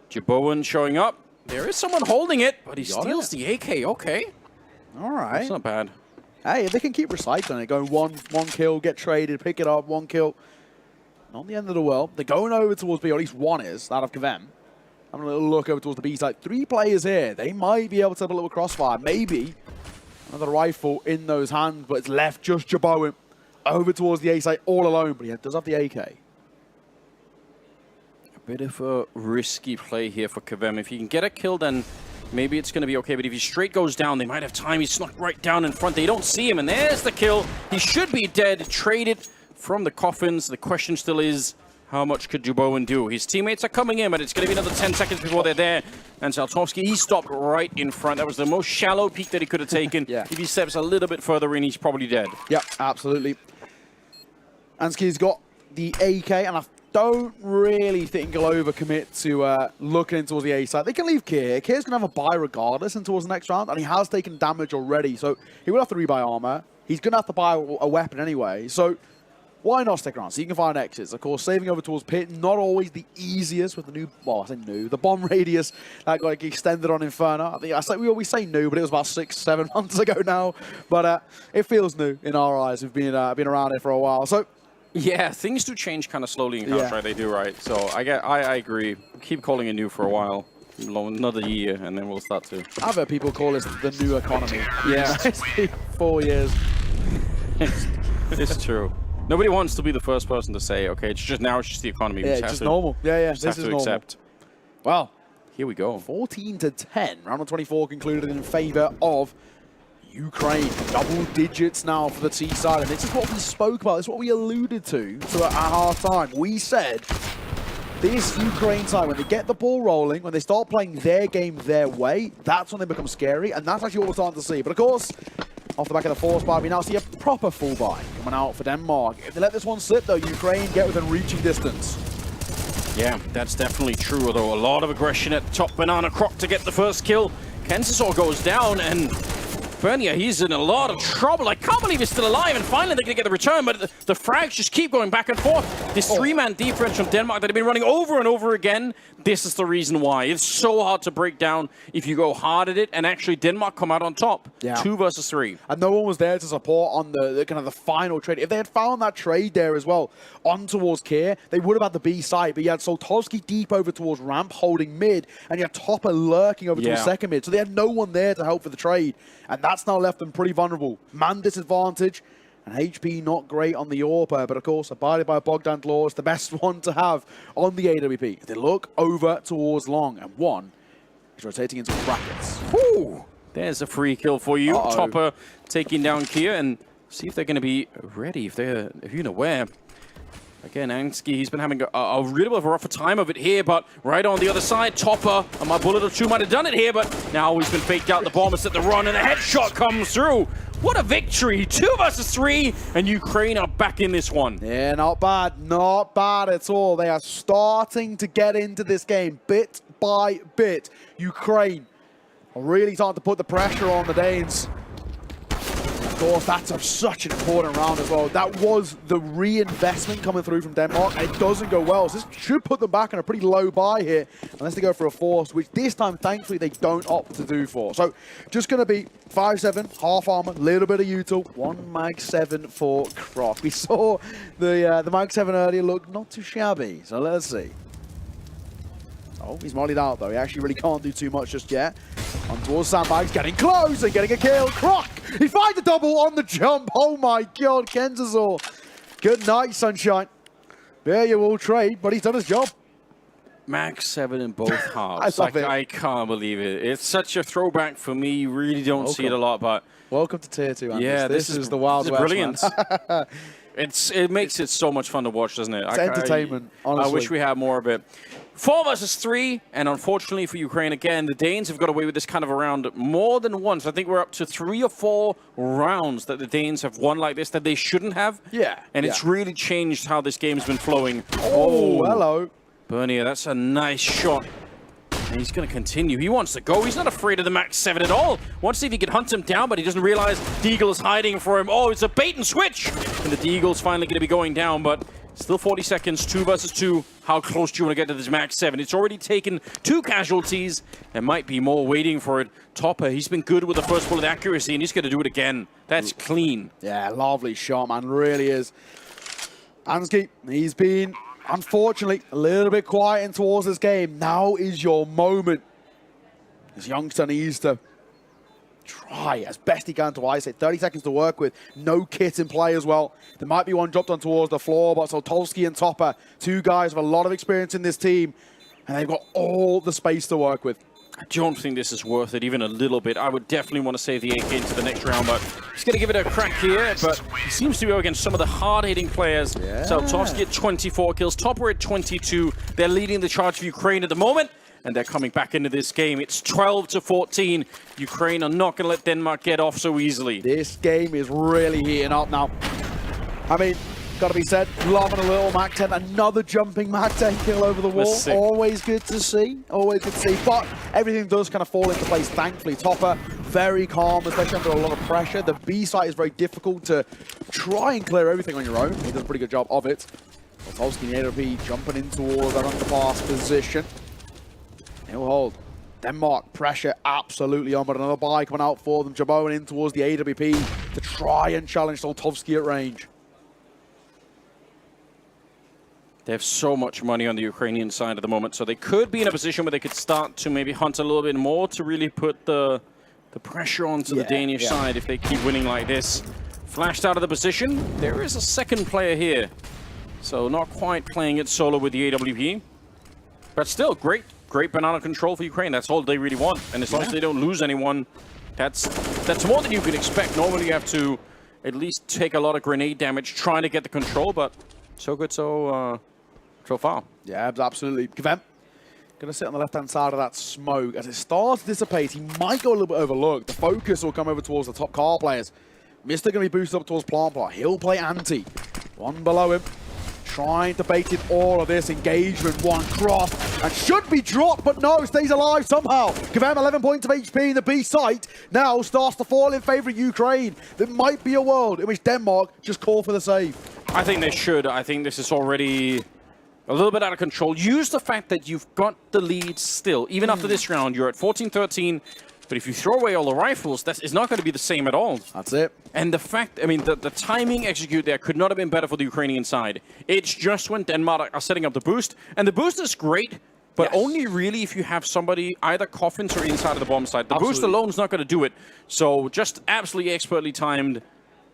Speaker 4: Jaboan showing up. There is someone holding it, but he steals the AK. Okay.
Speaker 3: All right.
Speaker 4: That's not bad.
Speaker 3: Hey, they can keep recycling it. Go one kill, get traded, pick it up, 1 kill. Not the end of the world. They're going over towards B, or at least one is, that of Kavem. Having a little look over towards the B side. 3 players here. They might be able to have a little crossfire. Maybe another rifle in those hands, but it's left just Jaboan over towards the A side all alone. But he does have the AK.
Speaker 4: A bit of a risky play here for Kavem. If he can get a kill, then maybe it's going to be okay. But if he straight goes down, they might have time. He's snuck right down in front. They don't see him, and there's the kill. He should be dead. Traded from the coffins. The question still is, how much could Jaboan do? His teammates are coming in, but it's going to be another 10 seconds before they're there. And Saltovsky, he stopped right in front. That was the most shallow peek that he could have taken. If he steps a little bit further in, he's probably dead.
Speaker 3: Yep, absolutely. Ansky's got the AK, and I don't really think he'll overcommit to looking towards the A side. They can leave Kier. Kier's going to have a buy regardless and towards the next round, and he has taken damage already, so he will have to rebuy armor. He's going to have to buy a weapon anyway, so why not stick around? So you can find exits. Of course, saving over towards Pit, not always the easiest with the new, well, I say new, the bomb radius that got extended on Inferno. I think we always say new, but it was about 6-7 months ago now. But it feels new in our eyes. We've been around it for a while. So
Speaker 4: yeah, things do change kind of slowly in Counter-Strike. They do, right? So I agree. Keep calling it new for a while. Another year, and then we'll start to.
Speaker 3: I've heard people call this the new economy. Yeah. 4 years.
Speaker 4: It's true. Nobody wants to be the first person to say, okay, it's just the economy.
Speaker 3: Yeah, it's just normal. Yeah,
Speaker 4: this is normal. Accept.
Speaker 3: Well,
Speaker 4: here we go.
Speaker 3: 14-10. Round of 24 concluded in favor of Ukraine. Double digits now for the T side. And this is what we spoke about. This is what we alluded to at half time. We said this Ukraine side, when they get the ball rolling, when they start playing their game their way, that's when they become scary. And that's actually what we're starting to see. But of course, off the back of the force buy, we now see a proper full buy coming out for Denmark. If they let this one slip, though, Ukraine get within reaching distance.
Speaker 4: Yeah, that's definitely true, although a lot of aggression at top. Banana Croc to get the first kill. Kenzazor goes down, and Bernia, he's in a lot of trouble. I can't believe he's still alive, and finally they're going to get the return, but the frags just keep going back and forth. This 3-man defense from Denmark that have been running over and over again, this is the reason why. It's so hard to break down if you go hard at it, and actually Denmark come out on top. 2 versus 3.
Speaker 3: And no one was there to support on the kind of the final trade. If they had found that trade there as well, on towards Kier, they would have had the B side, but you had Saltovsky deep over towards ramp, holding mid, and you had Topper lurking over towards second mid, so they had no one there to help for the trade. And that's now left them pretty vulnerable. Man disadvantage, and HP not great on the AWP, but of course, abided by Bogdan Laws, the best one to have on the AWP. They look over towards long, and one is rotating into brackets.
Speaker 4: Whew. There's a free kill for you. Topper taking down Kia, and see if they're going to be ready, if you're aware. Again, Ansky, he's been having a really bit of a rougher time of it here, but right on the other side, Topper, and my bullet or two might have done it here, but now he's been faked out. The bomb is at the run, and a headshot comes through. What a victory! 2 versus 3, and Ukraine are back in this one.
Speaker 3: Yeah, not bad. Not bad at all. They are starting to get into this game bit by bit. Ukraine are really starting to put the pressure on the Danes. Of course, that's such an important round as well. That was the reinvestment coming through from Denmark, and it doesn't go well. So this should put them back on a pretty low buy here, unless they go for a force, which this time, thankfully, they don't opt to do for. So just going to be 5-7, half armor, little bit of util, 1 mag 7 for Croc. We saw the mag 7 earlier look not too shabby, so let's see. Oh, he's mollied out, though. He actually really can't do too much just yet. On towards Sandbags, getting close and getting a kill. Croc! He finds the double on the jump. Oh my god, Kenzazor. Good night, Sunshine. There you will trade, but he's done his job.
Speaker 4: Max 7 in both halves. I can't believe it. It's such a throwback for me. You really don't see it a lot, but...
Speaker 3: Welcome to Tier 2, Anders.
Speaker 4: Yeah,
Speaker 3: this is the Wild West,
Speaker 4: brilliant. It makes it so much fun to watch, doesn't it?
Speaker 3: It's entertainment, honestly.
Speaker 4: I wish we had more of it. 4 versus 3, and unfortunately for Ukraine, again, the Danes have got away with this kind of a round more than once. I think we're up to 3 or 4 rounds that the Danes have won like this that they shouldn't have.
Speaker 3: Yeah.
Speaker 4: And it's really changed how this game's been flowing.
Speaker 3: Oh, hello.
Speaker 4: Bernier, that's a nice shot. And he's going to continue. He wants to go. He's not afraid of the Max 7 at all. Wants to see if he can hunt him down, but he doesn't realize Deagle is hiding for him. Oh, it's a bait and switch. And the Deagle's finally going to be going down, but still 40 seconds, 2 versus 2. How close do you want to get to this Max 7? It's already taken 2 casualties. There might be more waiting for it. Topper, he's been good with the first bullet accuracy, and he's going to do it again. That's clean.
Speaker 3: Yeah, lovely shot, man. Really is. Ansky, he's been, unfortunately, a little bit quiet in towards this game. Now is your moment. This youngster needs to try as best he can to ice it. 30 seconds to work with. No kit in play as well. There might be one dropped on towards the floor, but Soltovsky and Topper, 2 guys with a lot of experience in this team, and they've got all the space to work with.
Speaker 4: I don't think this is worth it even a little bit. I would definitely want to save the AK into the next round, but he's going to give it a crack here, but he seems to go against some of the hard-hitting players. Yeah. Soltovsky at 24 kills, Topper at 22. They're leading the charge for Ukraine at the moment, and they're coming back into this game. It's 12-14. Ukraine are not going to let Denmark get off so easily.
Speaker 3: This game is really heating up now. I mean, got to be said, loving a little Mac 10. Another jumping Mac 10 kill over the wall. Always good to see. Always good to see. But everything does kind of fall into place, thankfully. Topper, very calm, especially under a lot of pressure. The B site is very difficult to try and clear everything on your own. He does a pretty good job of it. Soltovsky and AWP jumping in towards that underpass position. He'll hold. Denmark, pressure absolutely on, but another buy coming out for them. Jabot in towards the AWP to try and challenge Soltovsky at range.
Speaker 4: They have so much money on the Ukrainian side at the moment, so they could be in a position where they could start to maybe hunt a little bit more to really put the pressure onto the Danish side if they keep winning like this. Flashed out of the position. There is a second player here, so not quite playing it solo with the AWP. But still, great banana control for Ukraine. That's all they really want. And as long as they don't lose anyone, that's more than you could expect. Normally you have to at least take a lot of grenade damage trying to get the control, but so good so far.
Speaker 3: Yeah, absolutely. Kvem going to sit on the left-hand side of that smoke. As it starts to dissipate, he might go a little bit overlooked. The focus will come over towards the top car players. Mr. going to be boosted up towards Plant. He'll play anti. One below him. Trying to bait in all of this engagement. One cross and should be dropped, but no, stays alive somehow. Kvem 11 points of HP in the B site. Now starts to fall in favor of Ukraine. There might be a world in which Denmark just call for the save.
Speaker 4: I think they should. I think this is already a little bit out of control. Use the fact that you've got the lead still. Even after this round, you're at 14-13. But if you throw away all the rifles, that is not going to be the same at all.
Speaker 3: That's it.
Speaker 4: And the fact, I mean, the timing execute there could not have been better for the Ukrainian side. It's just when Denmark are setting up the boost. And the boost is great, but only really if you have somebody either coffins or inside of the bomb site. The boost alone is not going to do it. So just absolutely expertly timed,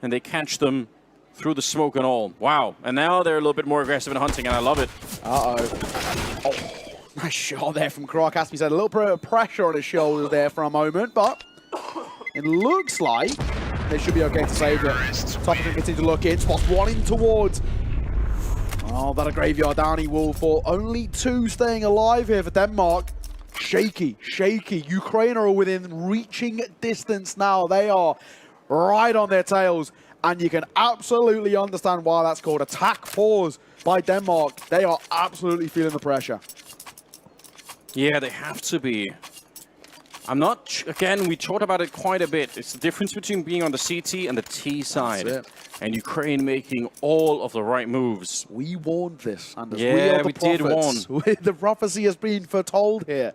Speaker 4: and they catch them through the smoke and all. Wow. And now they're a little bit more aggressive in hunting, and I love it.
Speaker 3: Uh-oh. Oh. Nice shot there from Krok. He's had a little bit of pressure on his shoulders there for a moment, but it looks like they should be okay to save it. Topper can continue to look in. Spots one in towards. Oh, that a graveyard downy wall for only 2 staying alive here for Denmark. Shaky, shaky. Ukraine are within reaching distance now. They are right on their tails, and you can absolutely understand why that's called attack pause by Denmark. They are absolutely feeling the pressure.
Speaker 4: Yeah, they have to be. I'm not... Again, we talked about it quite a bit. It's the difference between being on the CT and the T side. And Ukraine making all of the right moves.
Speaker 3: We warned this, Anders.
Speaker 4: Yeah, we did warn.
Speaker 3: The prophecy has been foretold here.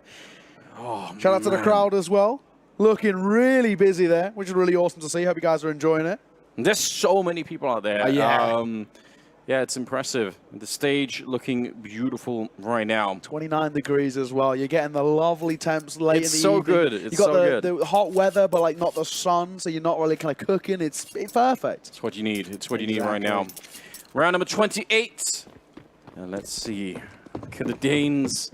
Speaker 4: Oh,
Speaker 3: shout out to the crowd as well. Looking really busy there, which is really awesome to see. Hope you guys are enjoying it.
Speaker 4: There's so many people out there. Yeah, it's impressive. The stage looking beautiful right now.
Speaker 3: 29 degrees as well. You're getting the lovely temps late in the evening.
Speaker 4: It's so good. It's
Speaker 3: so good. You got the hot weather, but like not the sun, so you're not really kind of cooking. It's perfect.
Speaker 4: It's what you need. It's what you need right now. Round number 28. And let's see. Can the Danes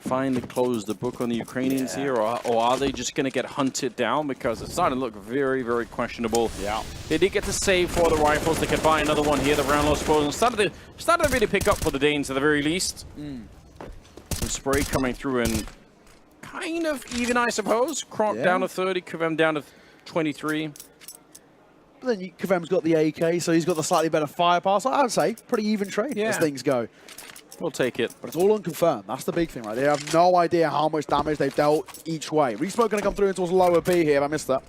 Speaker 4: finally close the book on the Ukrainians here, or are they just going to get hunted down? Because it's starting to look very, very questionable.
Speaker 3: Yeah.
Speaker 4: They did get to save for the rifles. They could buy another one here. The round low exposure started to really pick up for the Danes at the very least. Some spray coming through and kind of even, I suppose. Croc down to 30, Kvem down to 23.
Speaker 3: But then Kvem's got the AK, so he's got the slightly better firepower. So I would say pretty even trade as things go.
Speaker 4: We'll take it.
Speaker 3: But it's all unconfirmed. That's the big thing, right? They have no idea how much damage they've dealt each way. Resmoke going to come through into lower B here, if I missed that.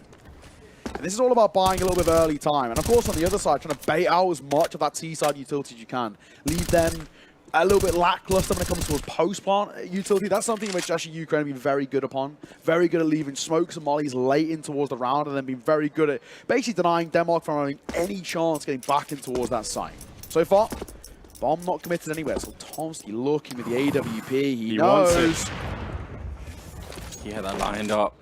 Speaker 3: And this is all about buying a little bit of early time. And of course, on the other side, trying to bait out as much of that T-side utility as you can. Leave them a little bit lackluster when it comes towards post-plant utility. That's something which actually Ukraine have been very good upon. Very good at leaving smokes and mollies late in towards the round, and then being very good at basically denying Denmark from having any chance getting back in towards that site. So far, bomb not committed anywhere. So Tomsky looking with the AWP. He knows.
Speaker 4: Wants it. He had that lined up.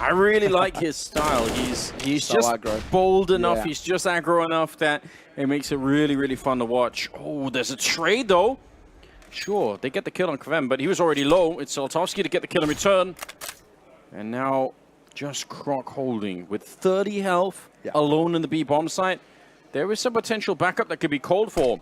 Speaker 4: I really like his style. He's so just aggro. Bold enough. He's just aggro enough that it makes it really, really fun to watch. Oh, there's a trade though. Sure, they get the kill on Kvem, but he was already low. It's Soltovsky to get the kill in return. And now just Croc holding with 30 health, alone in the B bomb site. There is some potential backup that could be called for.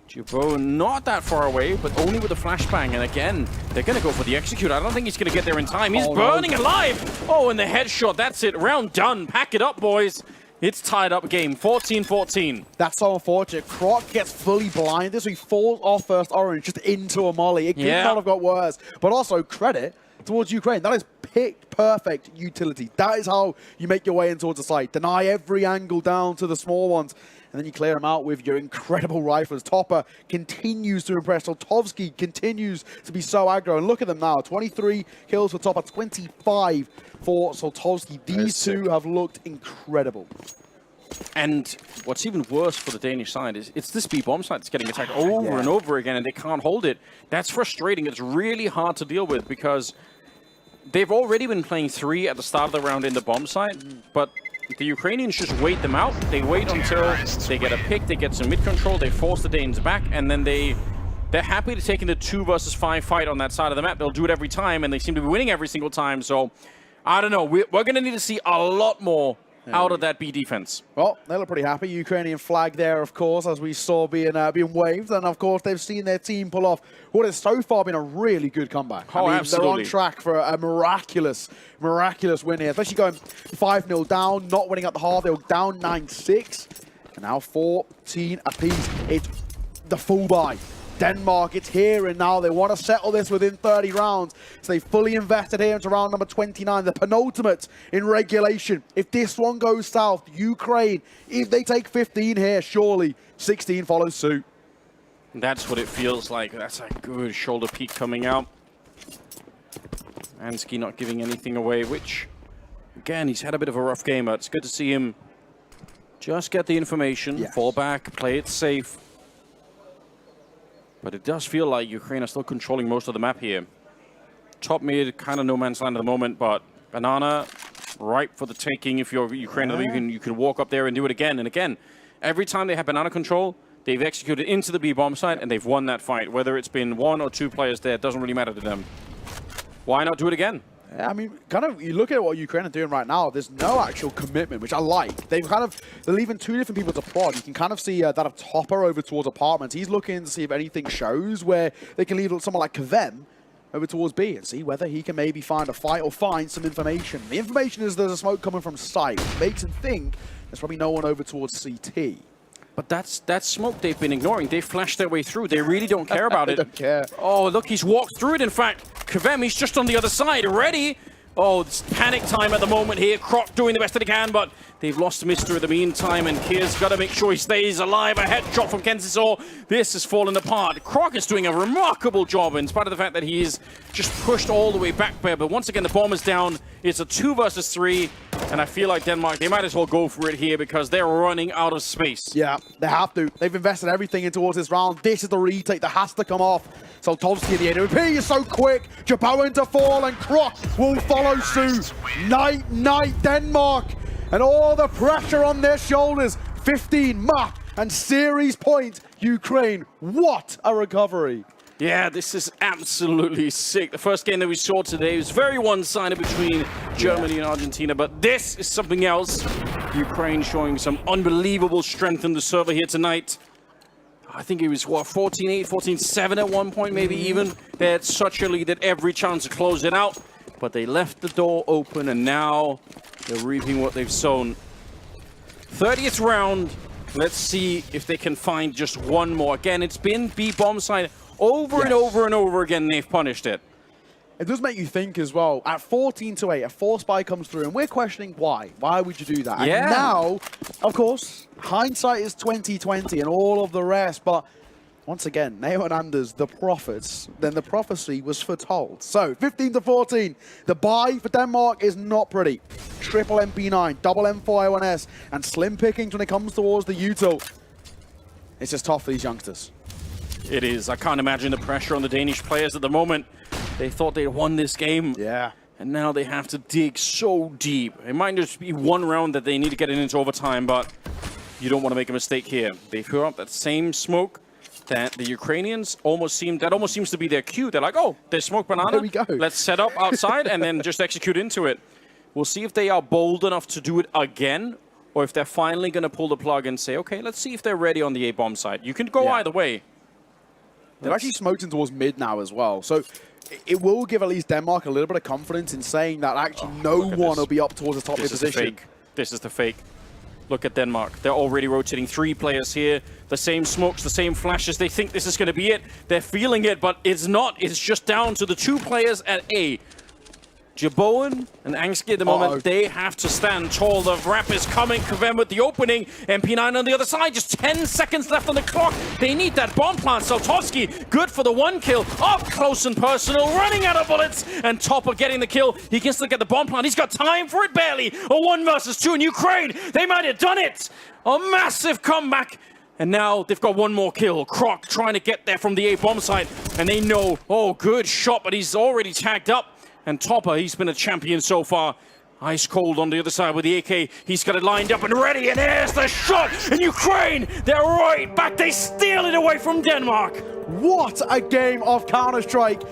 Speaker 4: Jabo not that far away, but only with a flashbang. And again, they're going to go for the execute. I don't think he's going to get there in time. He's burning alive. Oh, and the headshot. That's it. Round done. Pack it up, boys. It's tied up game. 14-14.
Speaker 3: That's so unfortunate. Croc gets fully blinded, so he falls off first orange just into a molly. It could not have got worse. But also, credit towards Ukraine. That is pick perfect utility. That is how you make your way in towards the site. Deny every angle down to the small ones. And then you clear them out with your incredible rifles. Topper continues to impress. Soltovsky continues to be so aggro. And look at them now. 23 kills for Topper, 25 for Soltovsky. These two have looked incredible.
Speaker 4: And what's even worse for the Danish side is it's this B-bomb site that's getting attacked over and over again, and they can't hold it. That's frustrating. It's really hard to deal with because they've already been playing 3 at the start of the round in the bomb site, but the Ukrainians just wait them out. They wait until they get a pick, they get some mid-control, they force the Danes back, and then they're happy to take in the 2 versus 5 fight on that side of the map. They'll do it every time, and they seem to be winning every single time. So, I don't know. We're going to need to see a lot more out of that B defense.
Speaker 3: Well, they look pretty happy. Ukrainian flag there, of course, as we saw being waved. And, of course, they've seen their team pull off what has so far been a really good comeback.
Speaker 4: Oh, absolutely.
Speaker 3: They're on track for a miraculous win here, especially going 5-0 down, not winning at the half. They were down 9-6, and now 14 apiece. It's the full buy. Denmark, it's here and now. They want to settle this within 30 rounds. So they fully invested here into round number 29, the penultimate in regulation. If this one goes south, Ukraine, if they take 15 here, surely 16 follows suit.
Speaker 4: That's what it feels like. That's a good shoulder peek coming out. Ansky not giving anything away, which, again, he's had a bit of a rough game. It's good to see him just get the information, fall back, play it safe. But it does feel like Ukraine are still controlling most of the map here. Top mid, kind of no man's land at the moment, but Banana, ripe for the taking. If you're Ukraine, you can walk up there and do it again and again. Every time they have Banana control, they've executed into the B-bomb site and they've won that fight. Whether it's been 1 or 2 players there, it doesn't really matter to them. Why not do it again?
Speaker 3: I mean, kind of, you look at what Ukraine are doing right now, there's no actual commitment, which I like. They're leaving 2 different people to prod. You can kind of see that of Topper over towards apartments. He's looking to see if anything shows where they can leave someone like Kvem over towards B and see whether he can maybe find a fight or find some information. The information is there's a smoke coming from site, which makes him think there's probably no one over towards CT.
Speaker 4: But that's smoke they've been ignoring. They flashed their way through. They really don't care about it.
Speaker 3: They don't care.
Speaker 4: Oh, look, he's walked through it, in fact. Kvem, he's just on the other side, ready. Oh, it's panic time at the moment here. Croc doing the best that he can, but they've lost Mister in the meantime, and Kier's got to make sure he stays alive. A headshot from Kensisor. This has fallen apart. Croc is doing a remarkable job, in spite of the fact that he's just pushed all the way back there. But once again, the bomb is down. It's a 2 versus 3, and I feel like Denmark, they might as well go for it here because they're running out of space.
Speaker 3: Yeah, they have to. They've invested everything in towards this round. This is the retake that has to come off. Soltovsky in the AWP is so quick. Jabo into fall, and Croc will follow suit. Night, Denmark. And all the pressure on their shoulders. 15 map and series point. Ukraine, what a recovery.
Speaker 4: Yeah, this is absolutely sick. The first game that we saw today was very one-sided between Germany and Argentina, but this is something else. Ukraine showing some unbelievable strength in the server here tonight. I think it was, what, 14-8, 14-7 at one point, maybe even. They had such a lead that every chance to close it out, but they left the door open, and now they're reaping what they've sown. 30th round. Let's see if they can find just one more. Again, it's been B bomb side over and over and over again. They've punished it.
Speaker 3: It does make you think as well. At 14-8, a force buy comes through, and we're questioning why. Why would you do that?
Speaker 4: Yeah.
Speaker 3: And now, of course, hindsight is 20/20 and all of the rest. But once again, Neo and Anders, the prophets, then the prophecy was foretold. So 15-14, the buy for Denmark is not pretty. Triple MP9, double M4A1S, and slim pickings when it comes towards the util. It's just tough for these youngsters.
Speaker 4: It is. I can't imagine the pressure on the Danish players at the moment. They thought they'd won this game.
Speaker 3: Yeah.
Speaker 4: And now they have to dig so deep. It might just be one round that they need to get it into overtime, but you don't want to make a mistake here. They threw up that same smoke that the Ukrainians almost seems to be their cue. They're like, oh, there's smoke banana.
Speaker 3: There we go.
Speaker 4: Let's set up outside and then just execute into it. We'll see if they are bold enough to do it again, or if they're finally going to pull the plug and say, okay, let's see if they're ready on the A-bomb side. You can go either way.
Speaker 3: They've actually smoked in towards mid now as well. So it will give at least Denmark a little bit of confidence in saying that actually no one will be up towards the top of the position.
Speaker 4: This is the fake. Look at Denmark. They're already rotating 3 players here. The same smokes, the same flashes. They think this is going to be it. They're feeling it, but it's not. It's just down to the 2 players at A. Jaboen and Angski at the moment, they have to stand tall. The wrap is coming. Kvem with the opening. MP9 on the other side. Just 10 seconds left on the clock. They need that bomb plant. Saltovsky, good for the 1 kill. Up close and personal, running out of bullets. And Topper getting the kill. He can still get the bomb plant. He's got time for it barely. A 1 versus 2 in Ukraine. They might have done it. A massive comeback. And now they've got 1 more kill. Croc trying to get there from the A-bomb side. And they know, oh, good shot, but he's already tagged up. And Topper, he's been a champion so far. Ice cold on the other side with the AK. He's got it lined up and ready, and there's the shot! And Ukraine, they're right back. They steal it away from Denmark.
Speaker 3: What a game of Counter-Strike.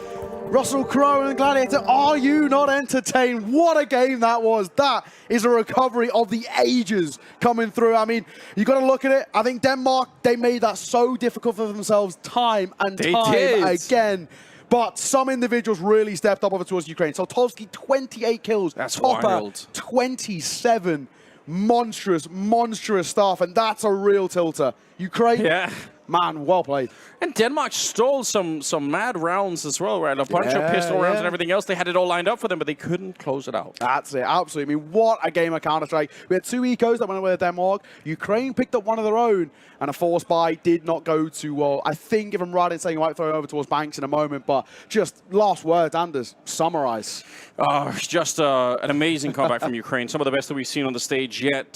Speaker 3: Russell Crowe and Gladiator, are you not entertained? What a game that was. That is a recovery of the ages coming through. I mean, you got to look at it. I think Denmark, they made that so difficult for themselves time and time again. But some individuals really stepped up over towards Ukraine. So Saltovsky, 28 kills.
Speaker 4: That's
Speaker 3: Topper,
Speaker 4: wild.
Speaker 3: 27. Monstrous, monstrous stuff. And that's a real tilter. Ukraine, man, well played.
Speaker 4: And Denmark stole some mad rounds as well, right? A bunch of pistol rounds and everything else. They had it all lined up for them, but they couldn't close it out.
Speaker 3: That's it, absolutely. I mean, what a game of Counter-Strike. We had 2 ecos that went away with Denmark. Ukraine picked up one of their own, and a force buy did not go too well. I think, if I'm right in saying, I might throw it over towards Banks in a moment, but just last words, Anders, summarize.
Speaker 4: Just an amazing comeback from Ukraine. Some of the best that we've seen on the stage yet.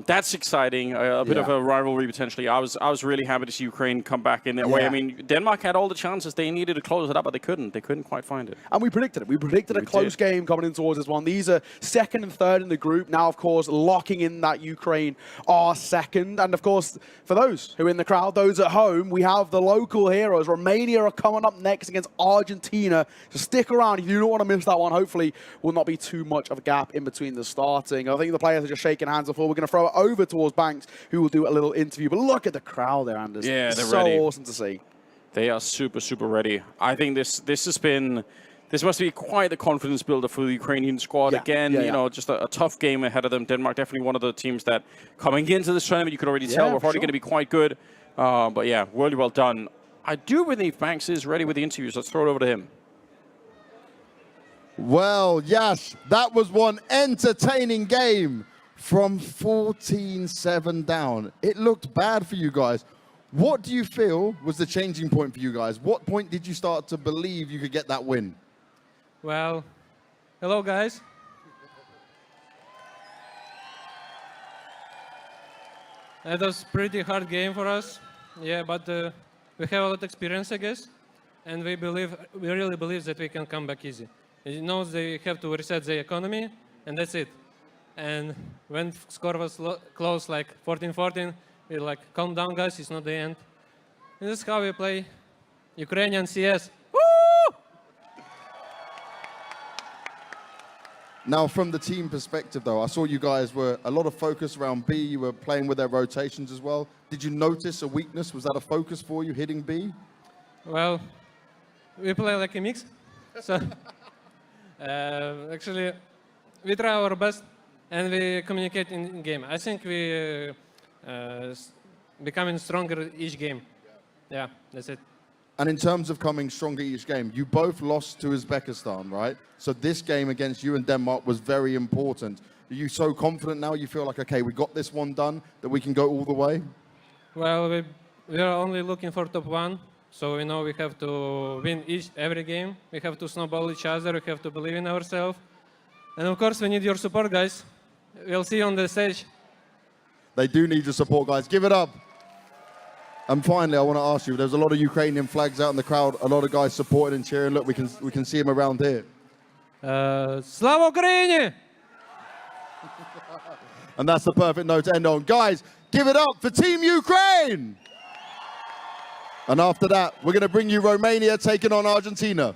Speaker 4: That's exciting. A bit of a rivalry potentially. I was really happy to see Ukraine come back in that way. I mean, Denmark had all the chances they needed to close it up, but they couldn't. They couldn't quite find it.
Speaker 3: And we predicted it. We predicted a close game coming in towards this one. These are 2nd and 3rd in the group. Now, of course, locking in that Ukraine are 2nd. And, of course, for those who are in the crowd, those at home, we have the local heroes. Romania are coming up next against Argentina. So stick around. You don't want to miss that one. Hopefully, will not be too much of a gap in between the starting. I think the players are just shaking hands before we're going to throw it over towards Banks, who will do a little interview. But look at the crowd there, Anders.
Speaker 4: Yeah, they're
Speaker 3: so
Speaker 4: ready.
Speaker 3: Awesome to see.
Speaker 4: They are super, super ready. I think this must be quite the confidence builder for the Ukrainian squad. Again, you know, just a tough game ahead of them. Denmark definitely one of the teams that coming into this tournament, you could already tell we're probably going to be quite good. But yeah, really well done. I do believe Banks is ready with the interviews. Let's throw it over to him.
Speaker 2: Well, yes, that was one entertaining game from 14-7 down. It looked bad for you guys. What do you feel was the changing point for you guys? What point did you start to believe you could get that win?
Speaker 12: Well, hello, guys. That was a pretty hard game for us. Yeah, but we have a lot of experience, I guess. And we really believe that we can come back easy. You know, they have to reset the economy, and that's it. And when score was close, like 14-14, we're like, calm down, guys, it's not the end. And that's how we play Ukrainian CS.
Speaker 2: Now, from the team perspective, though, I saw you guys were a lot of focus around B. You were playing with their rotations as well. Did you notice a weakness? Was that a focus for you, hitting B?
Speaker 12: Well, we play like a mix. So, actually, we try our best and we communicate in game. I think we becoming stronger each game. Yeah, that's it.
Speaker 2: And in terms of coming stronger each game, you both lost to Uzbekistan, right? So this game against you and Denmark was very important. Are you so confident now? You feel like, okay, we got this one done, that we can go all the way?
Speaker 12: Well, we are only looking for top 1. So we know we have to win every game. We have to snowball each other. We have to believe in ourselves. And of course, we need your support, guys. We'll see you on the stage.
Speaker 2: They do need your support, guys. Give it up. And finally, I want to ask you, there's a lot of Ukrainian flags out in the crowd, a lot of guys supporting and cheering. Look, we can see them around here.
Speaker 12: Slava Ukraini!
Speaker 2: And that's the perfect note to end on. Guys, give it up for Team Ukraine! And after that, we're going to bring you Romania taking on Argentina.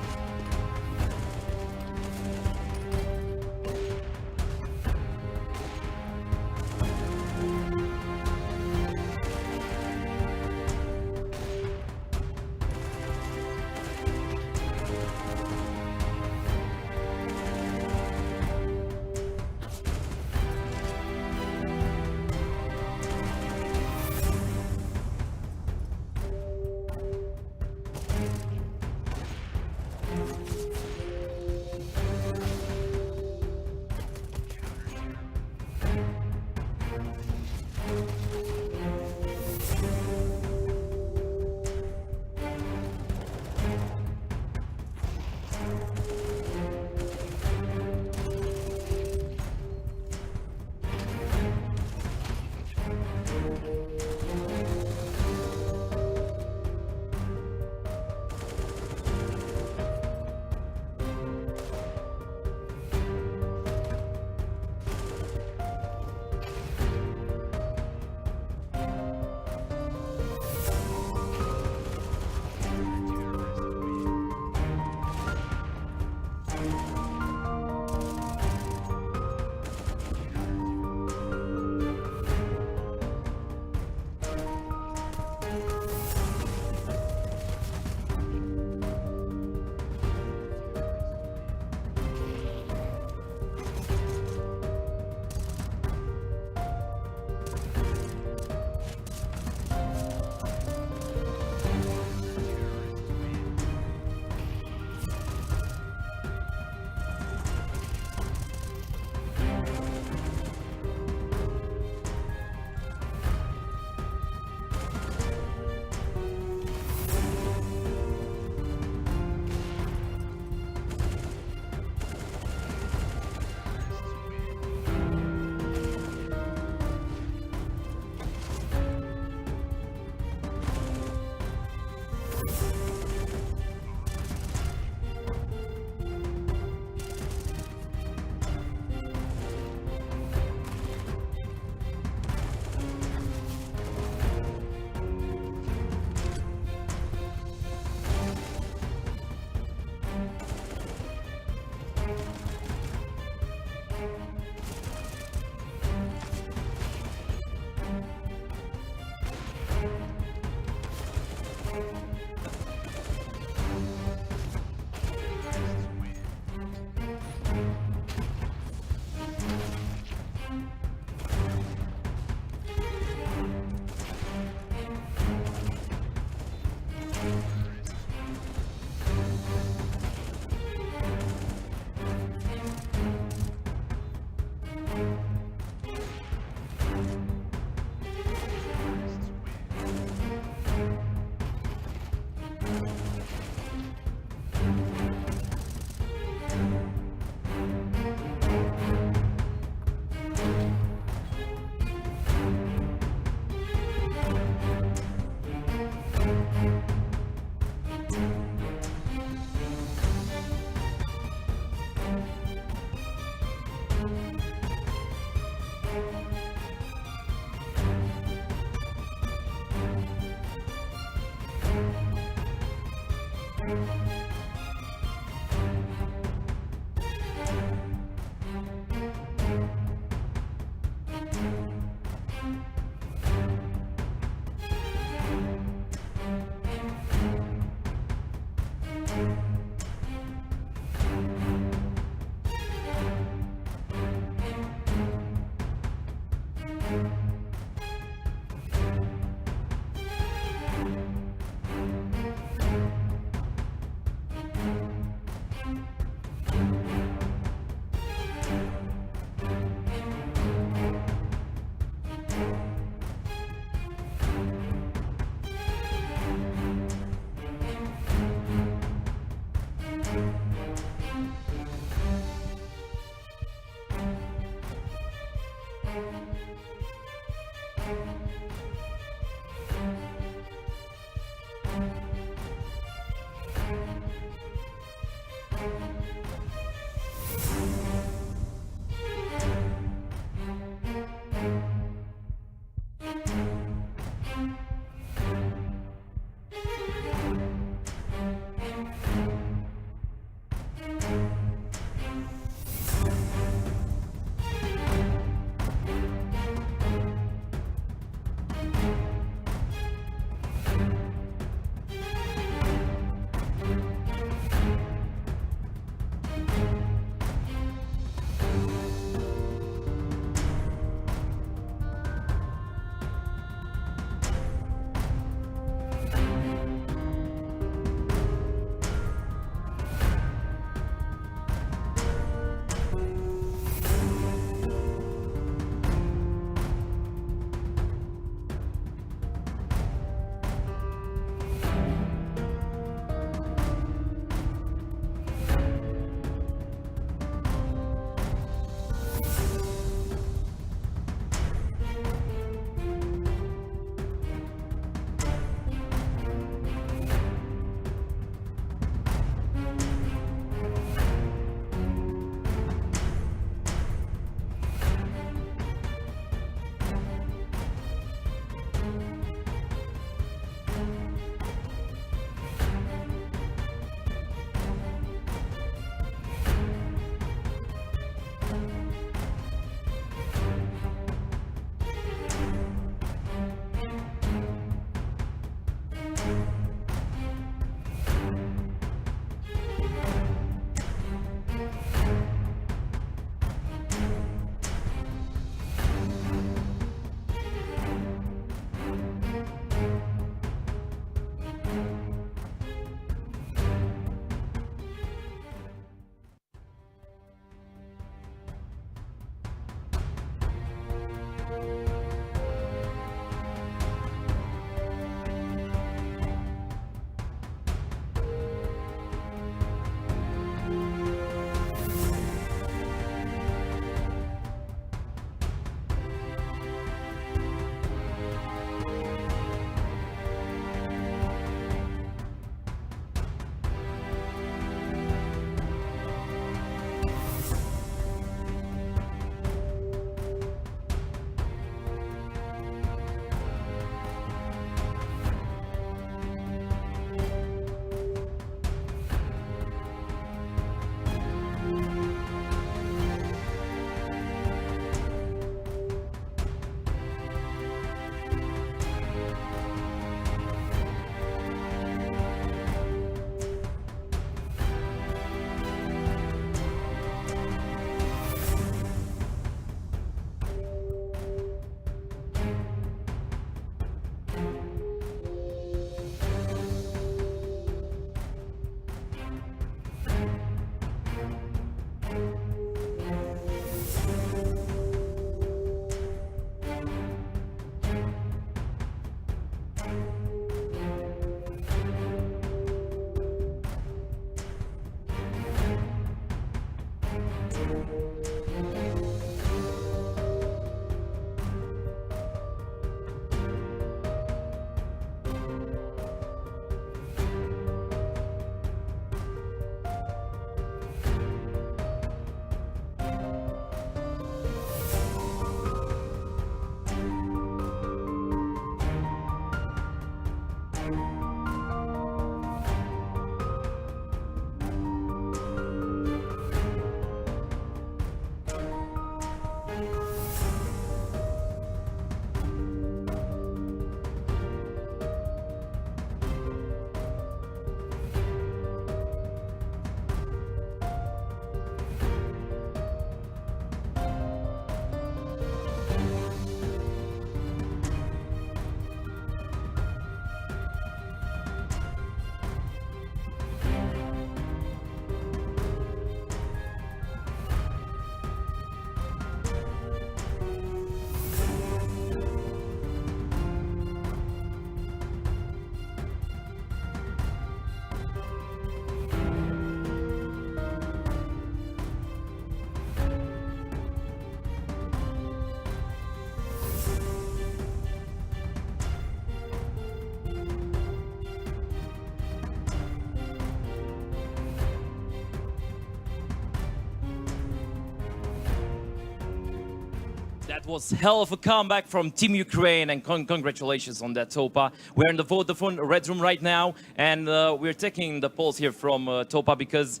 Speaker 13: That was hell of a comeback from Team Ukraine, and congratulations on that, Topa. We're in the Vodafone Red Room right now, and we're taking the polls here from Topa because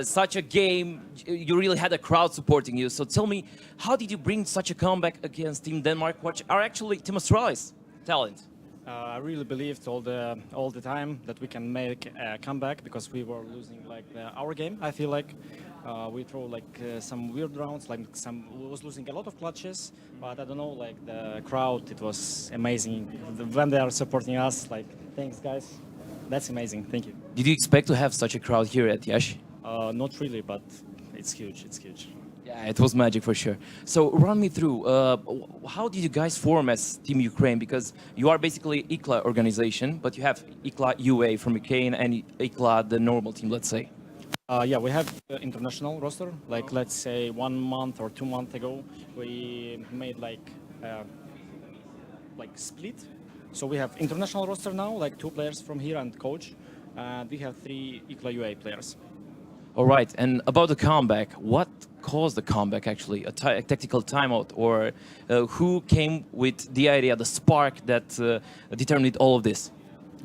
Speaker 13: such a game, you really had a crowd supporting you. So tell me, how did you bring such a comeback against Team Denmark, which are actually Team Australia's talent?
Speaker 14: I really believed all the time that we can make a comeback because we were losing like our game. I feel like we throw like some weird rounds, like we was losing a lot of clutches, but I don't know, like the crowd, it was amazing when they are supporting us. Like, thanks guys, that's amazing. Thank you.
Speaker 13: Did you expect to have such a crowd here at Iasi?
Speaker 14: Not really, but it's huge. It's huge.
Speaker 13: Yeah, it was magic for sure. So run me through, how did you guys form as Team Ukraine? Because you are basically ICLA organization, but you have ICLA UA from Ukraine and ICLA, the normal team, let's say.
Speaker 14: Yeah, we have international roster. Like, let's say 1 month or 2 months ago, we made like split. So we have international roster now, like 2 players from here and coach, and we have 3 ICLA UA players.
Speaker 13: All right, and about the comeback, what caused the comeback actually? A tactical timeout, or who came with the idea, the spark that determined all of this?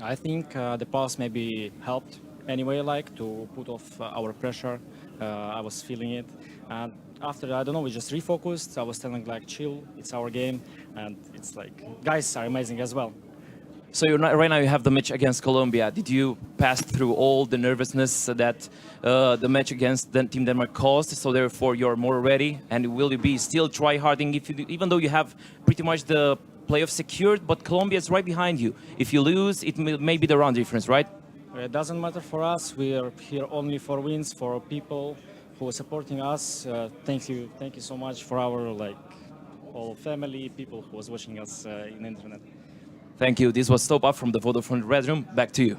Speaker 14: I think the pass maybe helped anyway, like to put off our pressure. I was feeling it, and after, I don't know, we just refocused. I was telling like, chill, it's our game, and it's like, guys are amazing as well.
Speaker 13: So right now you have the match against Colombia. Did you pass through all the nervousness that the match against Team Denmark caused? So therefore you're more ready, and will you be still try-harding even though you have pretty much the playoff secured, but Colombia is right behind you. If you lose, it may be the round difference, right?
Speaker 14: It doesn't matter for us. We are here only for wins, for people who are supporting us. Thank you so much for our whole family, people who was watching us in the internet.
Speaker 13: Thank you. This was Topa from the Vodafone Red Room. Back to you.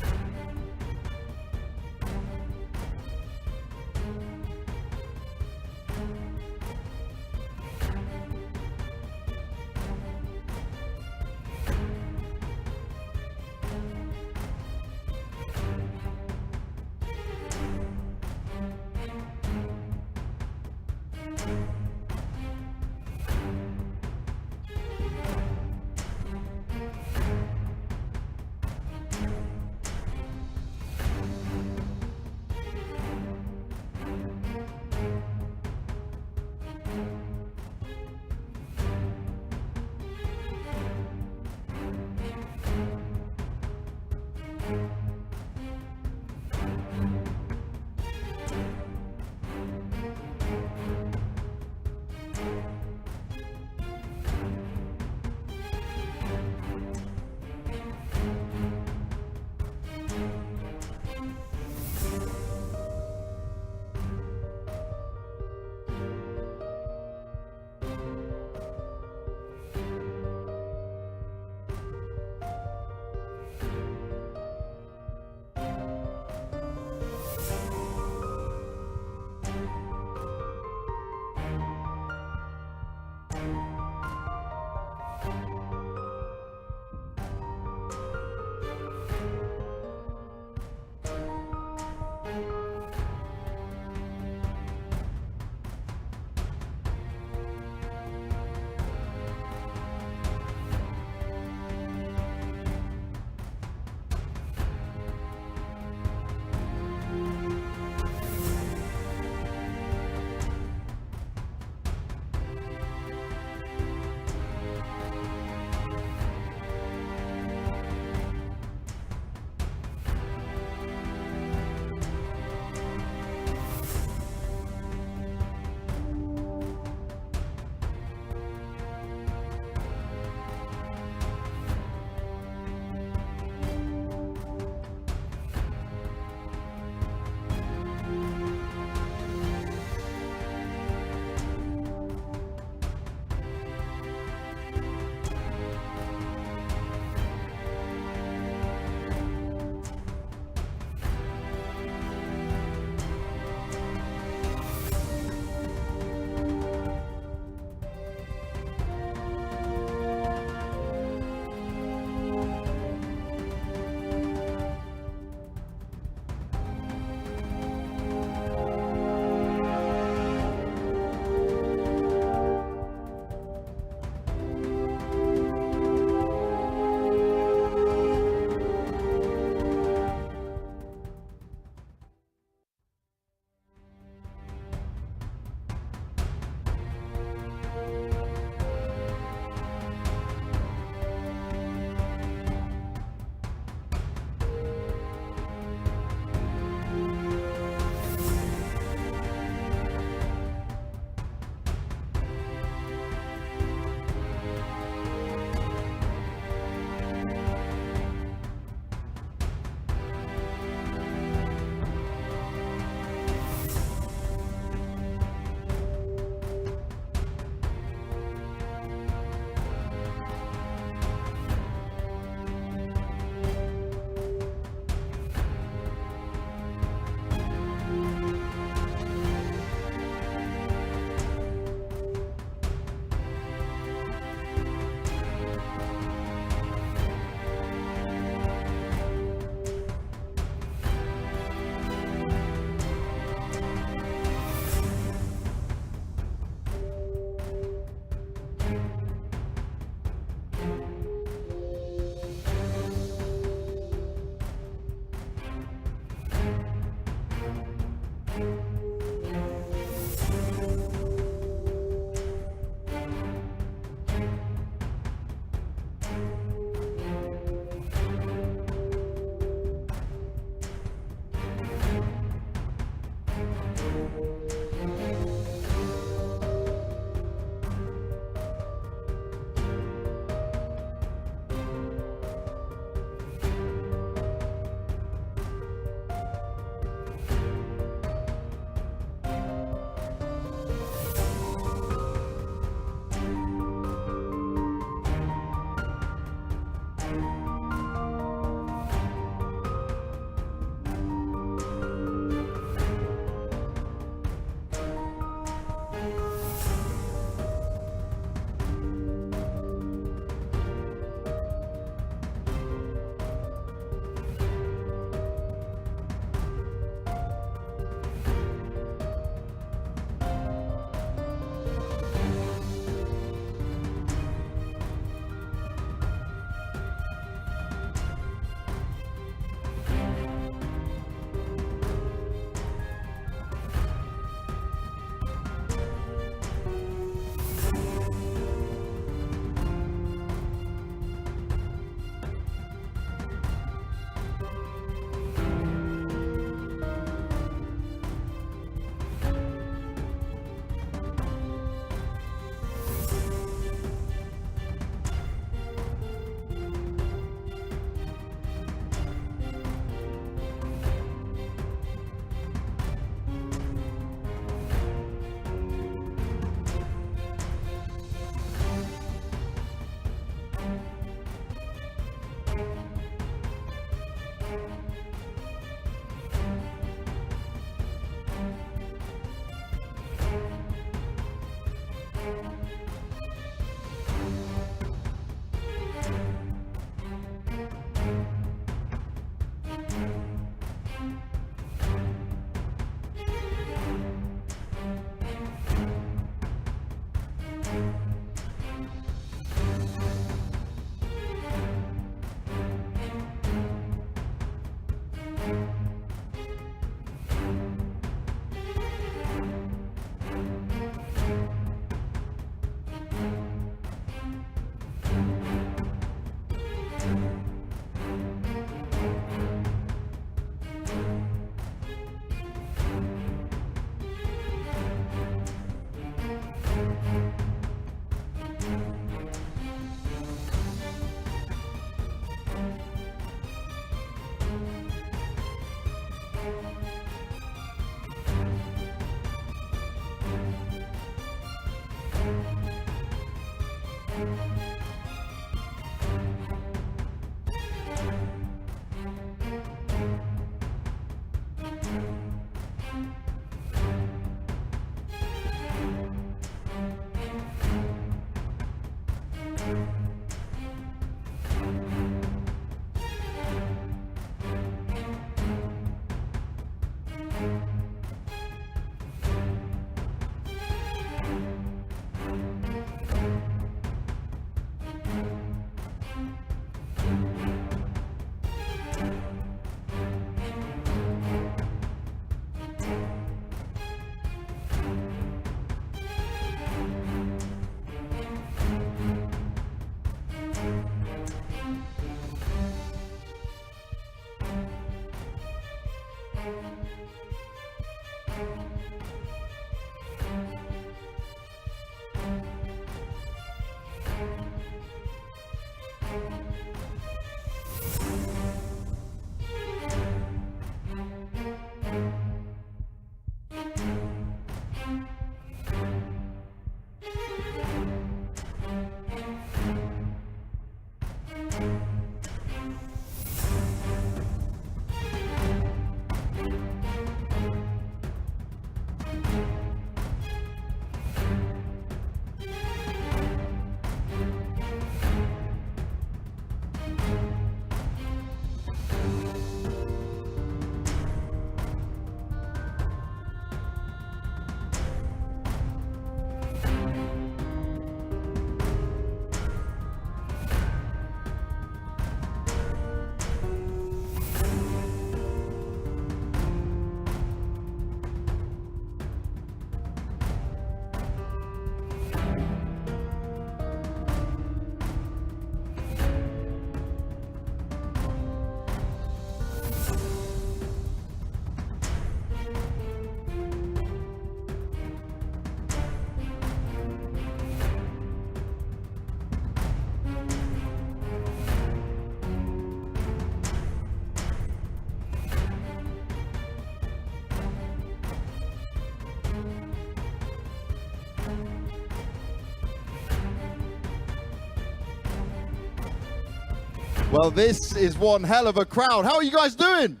Speaker 2: Well, this is one hell of a crowd. How are you guys doing?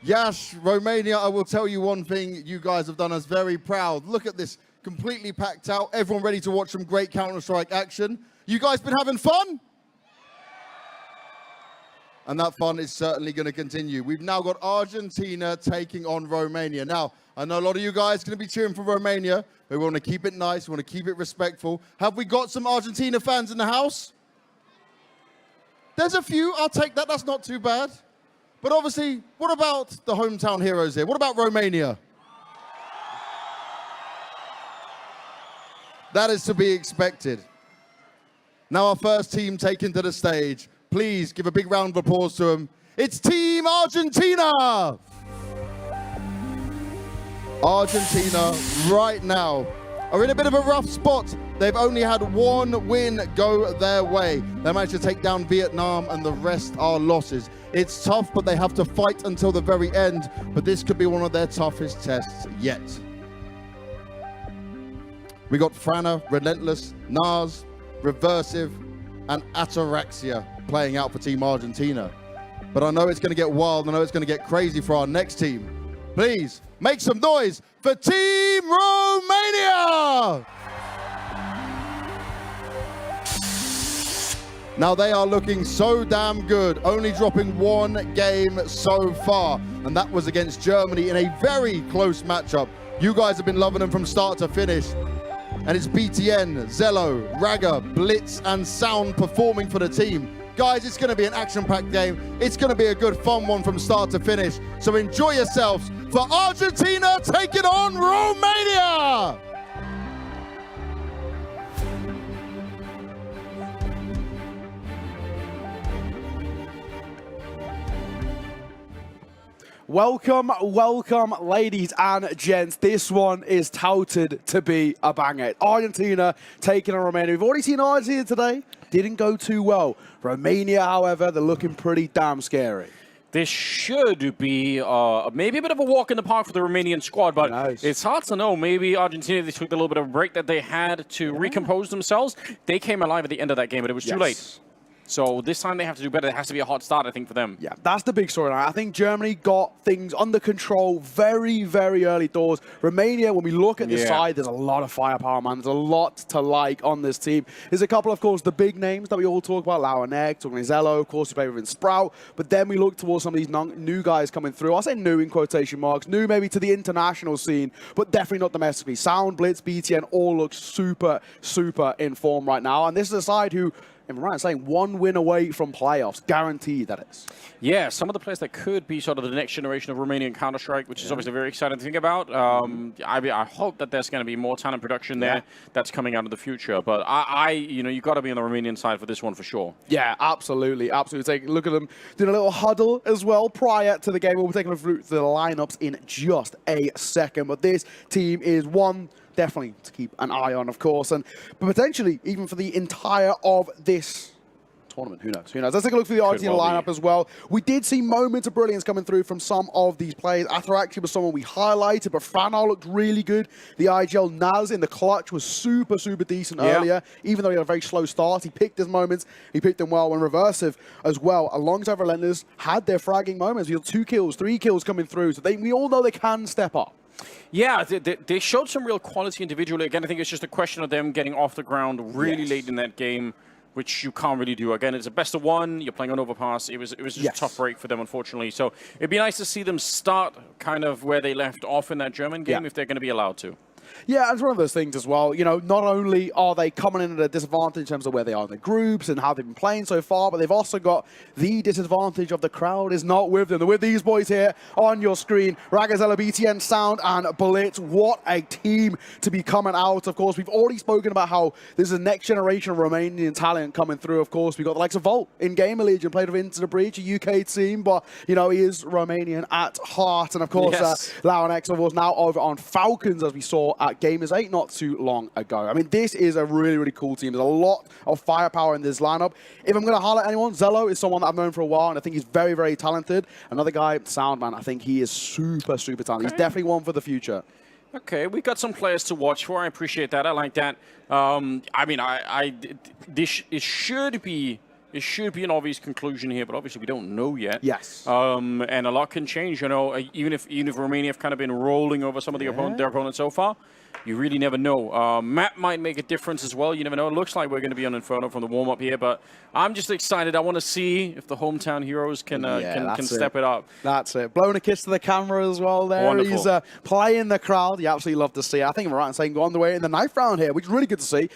Speaker 2: Yash, Romania, I will tell you one thing, you guys have done us very proud. Look at this, completely packed out, everyone ready to watch some great Counter-Strike action. You guys been having fun? And that fun is certainly going to continue. We've now got Argentina taking on Romania. Now, I know a lot of you guys are going to be cheering for Romania. We want to keep it nice. We want to keep it respectful. Have we got some Argentina fans in the house? There's a few. I'll take that. That's not too bad. But obviously, what about the hometown heroes here? What about Romania? That is to be expected. Now our first team taken to the stage. Please give a big round of applause to them. It's Team Argentina! Argentina right now are in a bit of a rough spot. They've only had one win go their way. They managed to take down Vietnam and the rest are losses. It's tough, but they have to fight until the very end. But this could be one of their toughest tests yet. We got Frana, Relentless, Nars, Reversive, and Ataraxia playing out for Team Argentina. But I know it's going to get wild. I know it's going to get crazy for our next team. Please make some noise for Team Romania! Now they are looking so damn good, only dropping one game so far, and that was against Germany in a very close matchup. You guys have been loving them from start to finish. And it's BTN, Zello, Raga, Blitz, and Sound performing for the team. Guys, it's going to be an action-packed game. It's going to be a good, fun one from start to finish. So enjoy yourselves for Argentina taking on Romania!
Speaker 3: Welcome, welcome, ladies and gents. This one is touted to be a banger. Argentina taking on Romania. We've already seen Argentina today. Didn't go too well. Romania, however, they're looking pretty damn scary.
Speaker 4: This should be maybe a bit of a walk in the park for the Romanian squad, but it's hard to know. Maybe Argentina, they took the little bit of a break that they had to recompose themselves. They came alive at the end of that game, but it was too late. So this time they have to do better. It has to be a hot start, I think, for them.
Speaker 3: Yeah, that's the big storyline. I think Germany got things under control very, very early doors. Romania, when we look at this side, there's a lot of firepower, man. There's a lot to like on this team. There's a couple, of course, the big names that we all talk about. Lauernecht, Organizello, of course, we play within Sprout. But then we look towards some of these new guys coming through. I'll say new in quotation marks. New maybe to the international scene, but definitely not domestically. Sound, Blitz, BTN all look super, super in form right now. And this is a side who, if I'm right in saying, one win away from playoffs, guaranteed that is.
Speaker 4: Yeah, some of the players that could be sort of the next generation of Romanian Counter-Strike, which is obviously very exciting to think about. I hope that there's going to be more talent production there that's coming out of the future. But you've got to be on the Romanian side for this one for sure.
Speaker 3: Yeah, absolutely, absolutely. Take a look at them doing a little huddle as well prior to the game. We'll be taking a look through the lineups in just a second. But this team is one definitely to keep an eye on, of course, but potentially even for the entire of this tournament. Who knows? Who knows? Let's take a look through the Argentina lineup as well. We did see moments of brilliance coming through from some of these players. Athra actually was someone we highlighted, but Franal looked really good. The IGL Naz in the clutch was super, super decent earlier. Even though he had a very slow start, he picked his moments. He picked them well. And Reversive as well, alongside Relentless, had their fragging moments. We had 2 kills, 3 kills coming through. So we all know they can step up.
Speaker 4: Yeah, they showed some real quality individually. Again, I think it's just a question of them getting off the ground really late in that game, which you can't really do. Again, it's a best of one. You're playing on overpass. It was just a tough break for them, unfortunately. So it'd be nice to see them start kind of where they left off in that German game if they're going to be allowed to.
Speaker 3: Yeah, it's one of those things as well. You know, not only are they coming in at a disadvantage in terms of where they are in the groups and how they've been playing so far, but they've also got the disadvantage of the crowd is not with them. They're with these boys here on your screen. Ragazella, BTN, Sound, and Blitz. What a team to be coming out. Of course, we've already spoken about how this is a next generation of Romanian talent coming through. Of course, we've got the likes of Volt in Gamer Legion, played with Into the Breach, a UK team, but, you know, he is Romanian at heart. And, of course, Lauernecht, of course, now over on Falcons, as we saw at Gamers 8 not too long ago. I mean, this is a really, really cool team. There's a lot of firepower in this lineup. If I'm going to highlight anyone, Zello is someone that I've known for a while, and I think he's very, very talented. Another guy, Soundman, I think he is super, super talented. He's definitely one for the future.
Speaker 4: Okay, we've got some players to watch for. I appreciate that. I like that. I mean, it should be an obvious conclusion here, but obviously we don't know yet.
Speaker 3: Yes.
Speaker 4: And a lot can change, you know. Even if Romania have kind of been rolling over some of their opponents so far, you really never know. Map might make a difference as well. You never know. It looks like we're going to be on Inferno from the warm-up here, but I'm just excited. I want to see if the hometown heroes can step it up.
Speaker 3: That's it. Blowing a kiss to the camera as well there.
Speaker 4: Wonderful.
Speaker 3: He's playing the crowd. You absolutely love to see. I think I'm right in saying go on the way in the 9th round here, which is really good to see.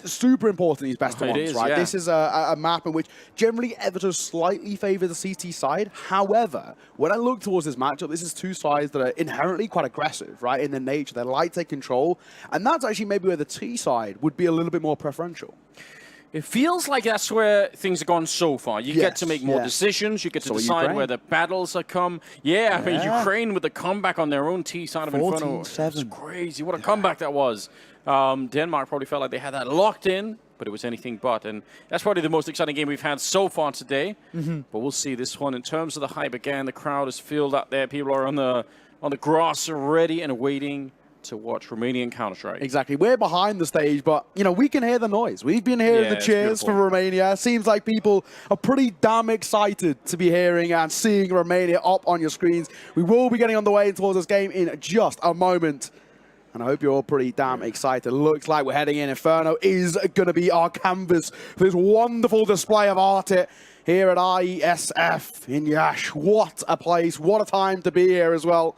Speaker 3: Super important, these best of ones, right? This is a map in which generally Everton slightly favour the CT side. However, when I look towards this matchup, this is 2 sides that are inherently quite aggressive, right, in their nature. They like to take control, and that's actually maybe where the T side would be a little bit more preferential.
Speaker 4: It feels like that's where things have gone so far. You get to make more decisions. You get to decide where the battles are come. Yeah, I mean, Ukraine with the comeback on their own T side of Inferno. It's crazy. What a comeback that was. Denmark probably felt like they had that locked in, but it was anything but. And that's probably the most exciting game we've had so far today. But we'll see this one. In terms of the hype, again, the crowd is filled out there. People are on the grass ready and waiting to watch Romanian Counter-Strike.
Speaker 3: Exactly. We're behind the stage, but, you know, we can hear the noise. We've been hearing the cheers for Romania. Seems like people are pretty damn excited to be hearing and seeing Romania up on your screens. We will be getting on the way towards this game in just a moment. And I hope you're all pretty damn excited. Looks like we're heading in. Inferno is going to be our canvas for this wonderful display of art here at IESF in Iași. What a place. What a time to be here as well.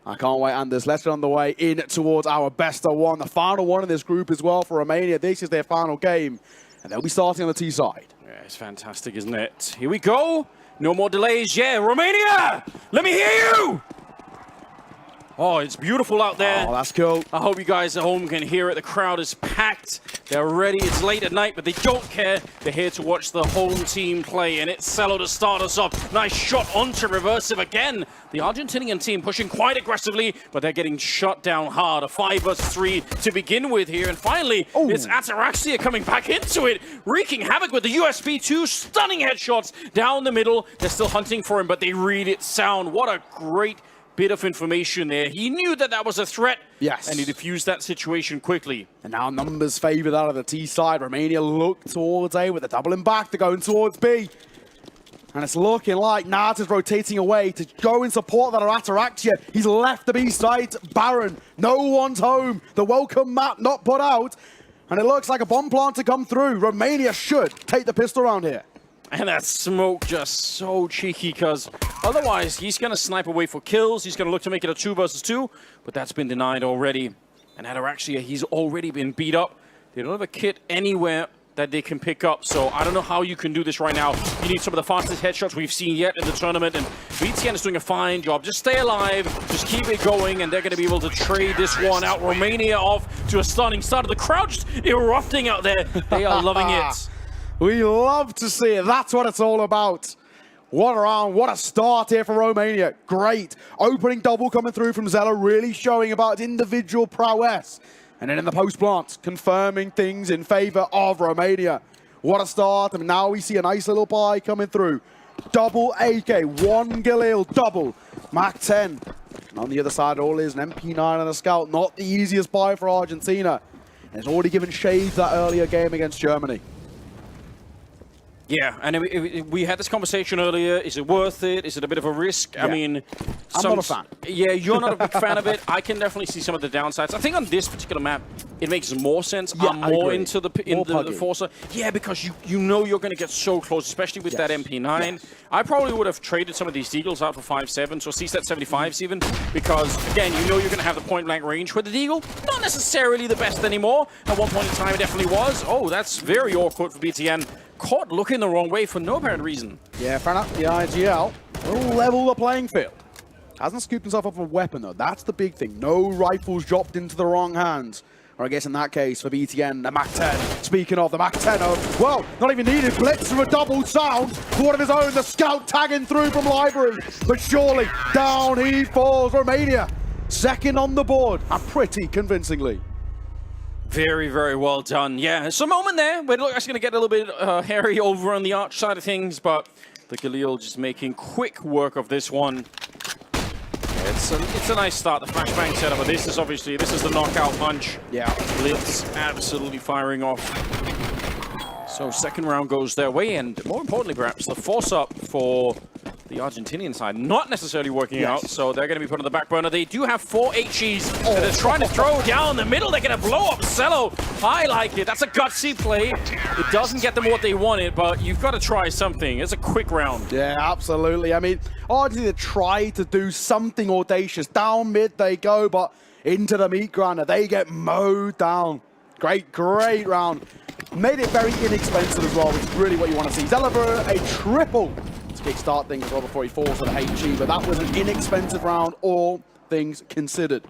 Speaker 3: I can't wait, Anders. Let's get on the way in towards our best of one. The final one in this group as well for Romania. This is their final game. And they'll be starting on the T side.
Speaker 4: Yeah, it's fantastic, isn't it? Here we go. No more delays. Yeah, Romania, let me hear you. Oh, it's beautiful out there.
Speaker 3: Oh, that's cool.
Speaker 4: I hope you guys at home can hear it. The crowd is packed. They're ready. It's late at night, but they don't care. They're here to watch the home team play, and it's Cello to start us off. Nice shot onto reversive again. The Argentinian team pushing quite aggressively, but they're getting shot down hard. A 5 versus 3 to begin with here, and finally, it's Ataraxia coming back into it, wreaking havoc with the USB 2 stunning headshots down the middle. They're still hunting for him, but they read it sound. What a great bit of information there. He knew that that was a threat.
Speaker 3: Yes.
Speaker 4: And he diffused that situation quickly.
Speaker 3: And now numbers favor that of the T side. Romania look towards A with the doubling back. They're going towards B. And it's looking like Nart is rotating away to go in support of that Ataraxia. He's left the B side barren. No one's home. The welcome mat not put out. And it looks like a bomb plant to come through. Romania should take the pistol round here.
Speaker 4: And that smoke just so cheeky, because otherwise he's going to snipe away for kills. He's going to look to make it a 2 versus 2, but that's been denied already. And Ataraxia, he's already been beat up. They don't have a kit anywhere that they can pick up, so I don't know how you can do this right now. You need some of the fastest headshots we've seen yet in the tournament, and BTN is doing a fine job. Just stay alive, just keep it going, and they're going to be able to trade this one out. Romania off to a stunning start. The crowd just erupting out there. They are loving it.
Speaker 3: We love to see it. That's what it's all about. What a round. What a start here for Romania. Great. Opening double coming through from Zella, really showing about individual prowess. And then in the post plant, confirming things in favor of Romania. What a start. And now we see a nice little buy coming through. Double AK, 1 Galil, double. Mach 10. And on the other side, all is an MP9 and a Scout. Not the easiest buy for Argentina. And it's already given shades that earlier game against Germany.
Speaker 4: Yeah, and we had this conversation earlier. Is it worth it? Is it a bit of a risk?
Speaker 3: Yeah.
Speaker 4: I mean,
Speaker 3: I'm not a fan.
Speaker 4: Yeah, you're not a big fan of it. I can definitely see some of the downsides. I think on this particular map, it makes more sense.
Speaker 3: Yeah,
Speaker 4: I'm
Speaker 3: I
Speaker 4: more
Speaker 3: agree.
Speaker 4: into the Forza. Yeah, because you know you're going to get so close, especially with that MP9.
Speaker 3: Yes.
Speaker 4: I probably would have traded some of these Deagles out for 5.7s or CSAT 75s even, because, again, you know you're going to have the point-blank range with the Deagle. Not necessarily the best anymore. At one point in time, it definitely was. Oh, that's very awkward for BTN. Caught looking the wrong way for no apparent reason.
Speaker 3: Yeah, fair enough. The IGL will level the playing field. Hasn't scooped himself up a weapon, though. That's the big thing. No rifles dropped into the wrong hands. Or I guess in that case, for BTN, the Mach 10. Speaking of the Mach 10, well, not even needed. Blitz from a double sound. One of his own, the Scout tagging through from Library. But surely, down he falls. Romania, second on the board, and pretty convincingly.
Speaker 4: Very, very well done. Yeah, it's a moment there where it looks like it's going to get a little bit hairy over on the arch side of things, but the Galil just making quick work of this one. It's a nice start, the flashbang setup, but this is the knockout punch.
Speaker 3: Yeah.
Speaker 4: Blitz absolutely firing off. So second round goes their way, and more importantly perhaps, the force up for the Argentinian side not necessarily working out, so they're going to be put on the back burner. They do have 4 HEs that they're trying to throw down the middle. They're going to blow up Cello. I like it. That's a gutsy play. It doesn't get them what they wanted, but you've got to try something. It's a quick round.
Speaker 3: Yeah, absolutely. I mean, Argentina tried to do something audacious. Down mid they go, but into the meat grinder. They get mowed down. Great round. Made it very inexpensive as well, which is really what you want to see. Zeliver, a triple to kickstart things as well before he falls to the HE, but that was an inexpensive round, all things considered.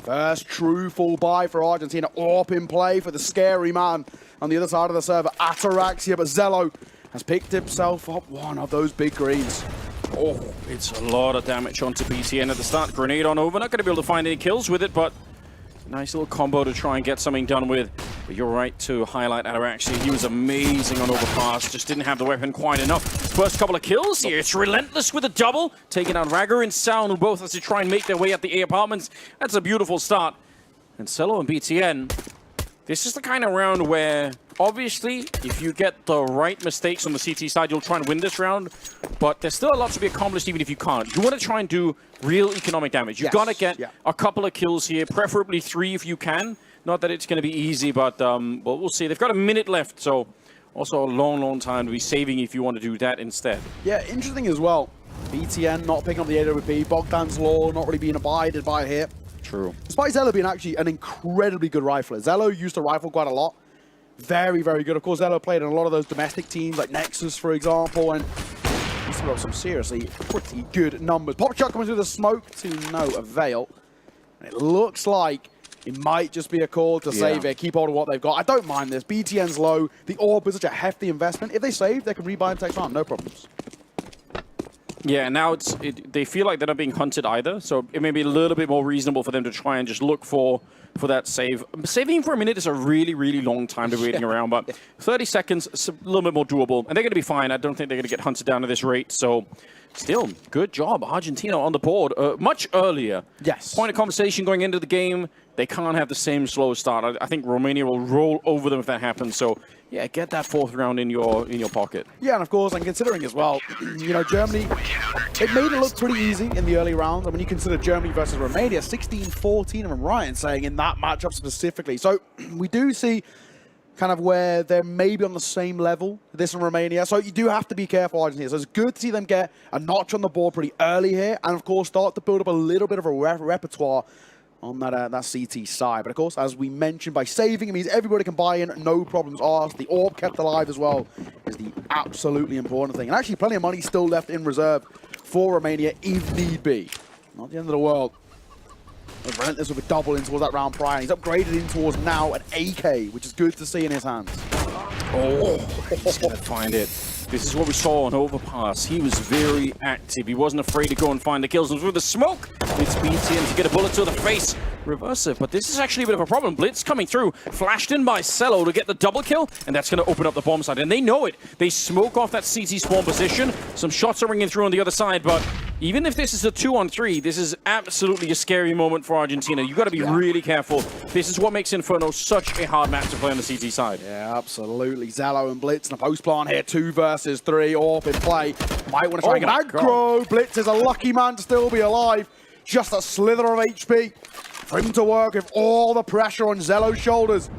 Speaker 3: First true full buy for Argentina. AWP in play for the scary man on the other side of the server, Ataraxia, but Zello has picked himself up one of those big greens.
Speaker 4: Oh, it's a lot of damage onto BTN at the start. Grenade on over. Not going to be able to find any kills with it, but nice little combo to try and get something done with. But you're right to highlight Ataraxia. He was amazing on overpass. Just didn't have the weapon quite enough. First couple of kills here. It's relentless with a double. Taking out Ragger and Sound, both as they try and make their way up the A apartments. That's a beautiful start. And Cello and BTN, this is the kind of round where, obviously, if you get the right mistakes on the CT side, you'll try and win this round. But there's still a lot to be accomplished even if you can't. You want to try and do real economic damage. You've got to get a couple of kills here, preferably 3 if you can. Not that it's going to be easy, but we'll see. They've got a minute left, so also a long time to be saving if you want to do that instead.
Speaker 3: Yeah, interesting as well. BTN not picking up the AWP, Bogdan's Law not really being abided by here.
Speaker 4: True.
Speaker 3: Despite Zello being actually an incredibly good rifler. Zello used to rifle quite a lot. very, very good. Of course, Zello played in a lot of those domestic teams like Nexus, for example, and he's got some seriously pretty good numbers. Pop shot coming through the smoke to no avail. And it looks like it might just be a call to save it, keep hold of what they've got. I don't mind this. BTN's low. The orb is such a hefty investment. If they save, they can rebuy and take time. No problems.
Speaker 4: Yeah, now they feel like they're not being hunted either, so it may be a little bit more reasonable for them to try and just look for that save. Saving for a minute is a really, really long time to be waiting around, but 30 seconds is a little bit more doable, and they're going to be fine. I don't think they're going to get hunted down at this rate, so still, good job. Argentina on the board much earlier.
Speaker 3: Yes.
Speaker 4: Point of conversation going into the game, they can't have the same slow start. I think Romania will roll over them if that happens, so yeah, get that 4th round in your pocket.
Speaker 3: Yeah, and of course, and considering as well, you know, Germany, it made it look pretty easy in the early rounds. And when you consider Germany versus Romania, 16-14, and Ryan saying in that matchup specifically. So we do see kind of where they're maybe on the same level, this and Romania. So you do have to be careful, Argentina. So it's good to see them get a notch on the board pretty early here, and of course start to build up a little bit of a repertoire on that CT side. But of course, as we mentioned, by saving, it means everybody can buy in, no problems asked. The orb kept alive as well is the absolutely important thing. And actually plenty of money still left in reserve for Romania if need be. Not the end of the world. Relentless with a double in towards that round prior. He's upgraded in towards now an AK, which is good to see in his hands.
Speaker 4: Oh, he's going to find it. This is what we saw on Overpass. He was very active. He wasn't afraid to go and find the kills. And through the smoke, it's BTN to get a bullet to the face. Reverse it, but this is actually a bit of a problem. Blitz coming through, flashed in by Cello to get the double kill, and that's going to open up the bomb side. And they know it. They smoke off that CT spawn position. Some shots are ringing through on the other side, but even if this is a 2-on-3, this is absolutely a scary moment for Argentina. You've got to be really careful. This is what makes Inferno such a hard map to play on the CT side.
Speaker 3: Yeah, absolutely. Zello and Blitz in a post plant here. 2 versus 3. Orb in play. Might want to try and get aggro. Blitz is a lucky man to still be alive. Just a slither of HP for him to work with all the pressure on Zello's shoulders.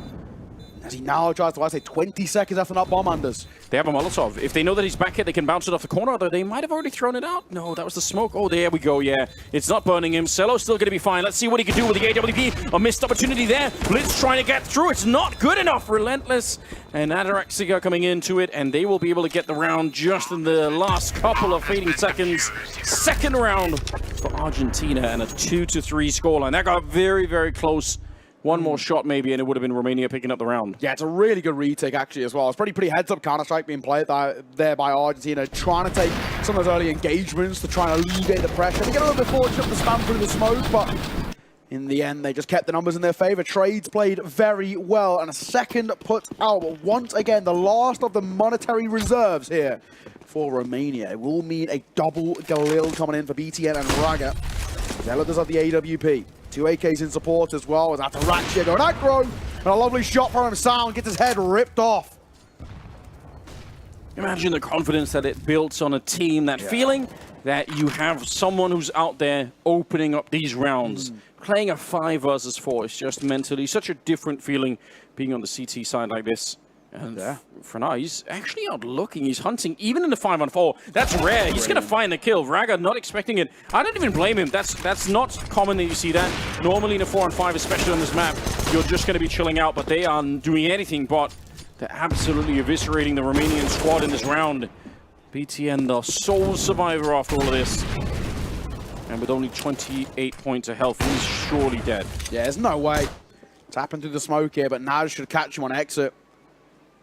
Speaker 3: As he now tries to, I say, 20 seconds after that bomb unders.
Speaker 4: They have a Molotov. If they know that he's back here, they can bounce it off the corner, although they might have already thrown it out. No, that was the smoke. Oh, there we go, yeah. It's not burning him. Cello's still going to be fine. Let's see what he can do with the AWP. A missed opportunity there. Blitz trying to get through. It's not good enough. Relentless and Ataraxica coming into it, and they will be able to get the round just in the last couple of fading seconds. Second round for Argentina and a 2-3 scoreline. That got very, very close. One more shot maybe, and it would have been Romania picking up the round.
Speaker 3: Yeah, it's a really good retake actually as well. It's pretty heads-up Counter-Strike being played there by Argentina, trying to take some of those early engagements to try and alleviate the pressure. They get a little bit fortunate to spam through the smoke, but in the end, they just kept the numbers in their favor. Trades played very well, and a second put out. But once again, the last of the monetary reserves here for Romania. It will mean a double Galil coming in for BTN and Raga. Zello does have the AWP. 2 AKs in support as well. As Ataraxia going aggro. And a lovely shot from him. Sound gets his head ripped off.
Speaker 4: Imagine the confidence that it builds on a team, that feeling that you have someone who's out there opening up these rounds. Playing a 5 versus 4 is just mentally such a different feeling being on the CT side like this. And for now, he's actually out looking. He's hunting, even in the 5-on-4. That's rare. He's going to find the kill. Raga not expecting it. I don't even blame him. That's not common that you see that. Normally in a 4-on-5, especially on this map, you're just going to be chilling out. But they aren't doing anything but they're absolutely eviscerating the Romanian squad in this round. BTN, the sole survivor after all of this. And with only 28 points of health, he's surely dead.
Speaker 3: Yeah, there's no way. Tapping through the smoke here, but Naj should catch him on exit.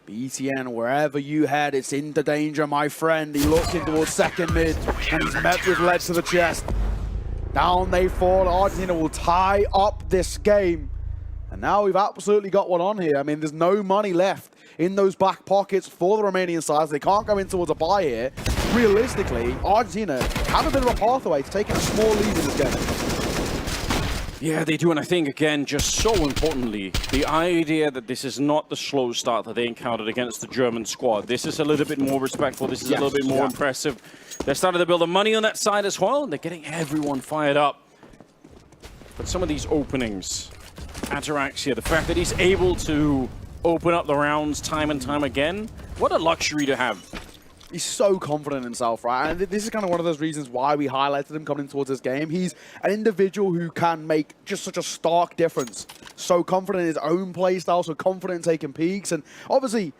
Speaker 3: BTN, wherever you head, it's into danger, my friend. He looks in towards second mid, and he's met with lead to the chest. Down they fall. Argentina will tie up this game. And now we've absolutely got one on here. I mean, there's no money left in those back pockets for the Romanian sides. They can't go in towards a buy here. Realistically, Argentina have a bit of a pathway to taking a small lead in this game.
Speaker 4: Yeah, they do, and I think, again, just so importantly, the idea that this is not the slow start that they encountered against the German squad. This is a little bit more respectful. This is a little bit more impressive. They're starting to build the money on that side as well, and they're getting everyone fired up. But some of these openings, Ataraxia, the fact that he's able to open up the rounds time and time again, what a luxury to have.
Speaker 3: He's so confident in himself, right? And this is kind of one of those reasons why we highlighted him coming towards this game. He's an individual who can make just such a stark difference. So confident in his own play style, so confident in taking peaks. And obviously,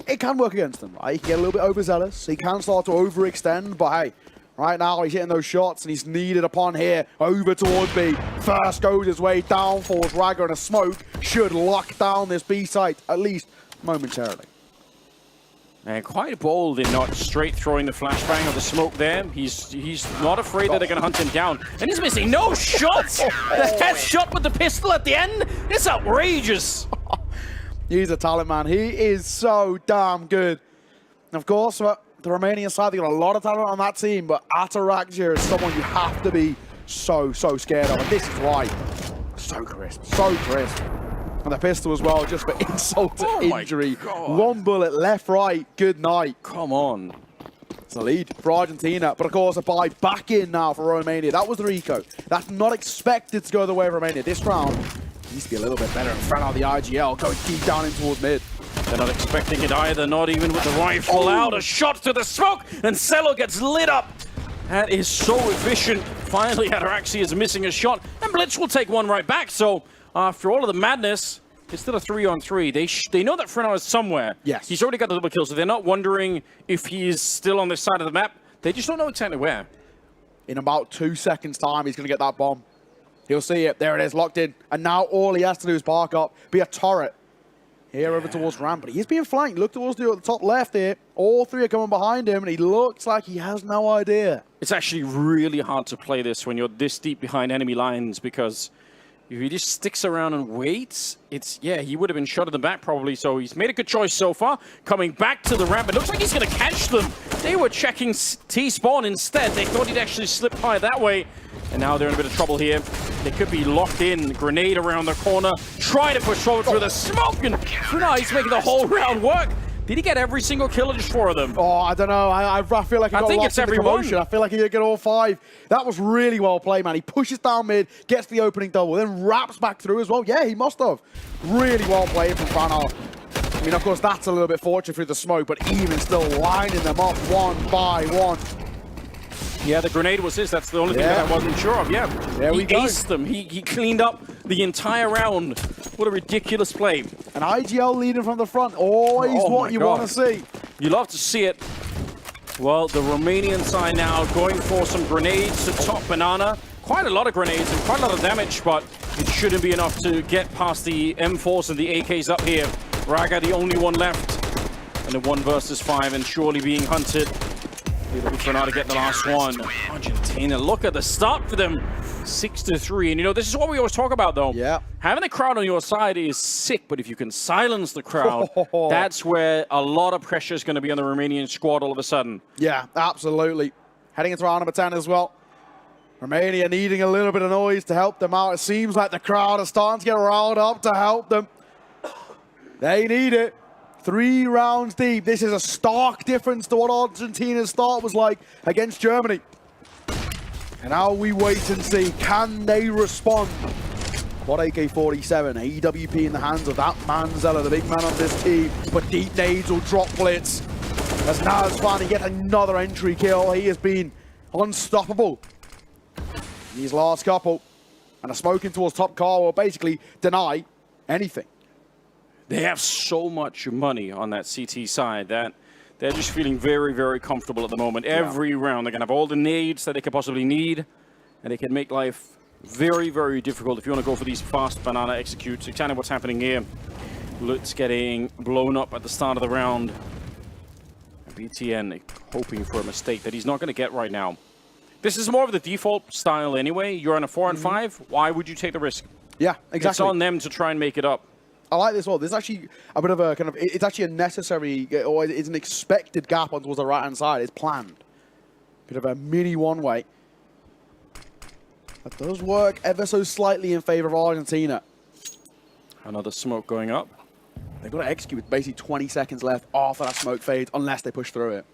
Speaker 3: it can work against him, right? He can get a little bit overzealous. He can start to overextend, but hey, right now he's hitting those shots and he's needed upon here. Over towards B. First goes his way down, falls Raga, and a smoke should lock down this B site, at least momentarily.
Speaker 4: And quite bold in not straight throwing the flashbang or the smoke there. He's not afraid that they're going to hunt him down. And he's missing no shots! The headshot with the pistol at the end? It's outrageous!
Speaker 3: He's a talent, man. He is so damn good. And of course, the Romanian side, they got a lot of talent on that team, but Atarakja is someone you have to be so scared of. And this is why. So crisp, so crisp. And the pistol as well, just for insult to injury. One bullet, left, right, good night.
Speaker 4: Come on.
Speaker 3: It's a lead for Argentina, but of course a buy back in now for Romania. That was the Rico. That's not expected to go the way of Romania. This round needs to be a little bit better in front of the IGL, going deep down in towards mid.
Speaker 4: They're not expecting it either, not even with the rifle out. A shot to the smoke, and Cello gets lit up. That is so efficient. Finally, Ataraxi is missing a shot, and Blitz will take one right back. So after all of the madness, it's still a 3-on-3. They know that Frenau is somewhere.
Speaker 3: Yes.
Speaker 4: He's already got the double kill, so they're not wondering if he is still on this side of the map. They just don't know exactly where.
Speaker 3: In about 2 seconds' time, he's going to get that bomb. He'll see it. There it is, locked in. And now all he has to do is park up, be a turret. Here over towards Ram, but he is being flanked. Look towards the top left here. All three are coming behind him, and he looks like he has no idea.
Speaker 4: It's actually really hard to play this when you're this deep behind enemy lines, because if he just sticks around and waits, he would have been shot in the back probably, so he's made a good choice so far. Coming back to the ramp, it looks like he's going to catch them. They were checking T-spawn instead. They thought he'd actually slip high that way, and now they're in a bit of trouble here. They could be locked in. Grenade around the corner. Try to push forward through the smoke, and now he's making the whole round work. Did he get every single kill or just 4 of them?
Speaker 3: Oh, I don't know. I feel like he got lost in the commotion. I feel like he did get all 5. That was really well played, man. He pushes down mid, gets the opening double, then wraps back through as well. Yeah, he must have. Really well played from Frenau. I mean, of course, that's a little bit fortunate through the smoke, but even still lining them up one by one.
Speaker 4: Yeah, the grenade was his. That's the only thing that I wasn't sure of. Yeah,
Speaker 3: there we go.
Speaker 4: He aced them. He cleaned up the entire round. What a ridiculous play.
Speaker 3: An IGL leading from the front. Always what you want to see.
Speaker 4: You love to see it. Well, the Romanian side now going for some grenades to top Banana. Quite a lot of grenades and quite a lot of damage, but it shouldn't be enough to get past the M4s and the AKs up here. Raga, the only one left. And a 1 versus 5 and surely being hunted. They're looking for now to get the last one. Argentina, look at the start for them. 6-3. And you know, this is what we always talk about, though.
Speaker 3: Yeah.
Speaker 4: Having the crowd on your side is sick, but if you can silence the crowd, that's where a lot of pressure is going to be on the Romanian squad all of a sudden.
Speaker 3: Yeah, absolutely. Heading into round number 10 as well. Romania needing a little bit of noise to help them out. It seems like the crowd is starting to get riled up to help them. They need it. 3 rounds deep. This is a stark difference to what Argentina's start was like against Germany. And now we wait and see, can they respond? What AK-47, AWP in the hands of that man Zeller, the big man on this team. But deep nades will drop Blitz. As Naz finally get another entry kill. He has been unstoppable. These last couple. And a smoking towards top car will basically deny anything.
Speaker 4: They have so much money on that CT side that they're just feeling very, very comfortable at the moment. Every round, they're going to have all the nades that they could possibly need, and they can make life very, very difficult if you want to go for these fast Banana executes. Exactly what's happening here. Lutz getting blown up at the start of the round. And BTN hoping for a mistake that he's not going to get right now. This is more of the default style anyway. You're on a 4 and 5. Why would you take the risk?
Speaker 3: Yeah, exactly.
Speaker 4: It's on them to try and make it up.
Speaker 3: I like this one. There's actually a bit of a kind of, it's actually a necessary, or it's an expected gap on towards the right-hand side. It's planned. Bit of a mini one-way. That does work ever so slightly in favor of Argentina.
Speaker 4: Another smoke going up.
Speaker 3: They've got to execute with basically 20 seconds left after that smoke fades, unless they push through it.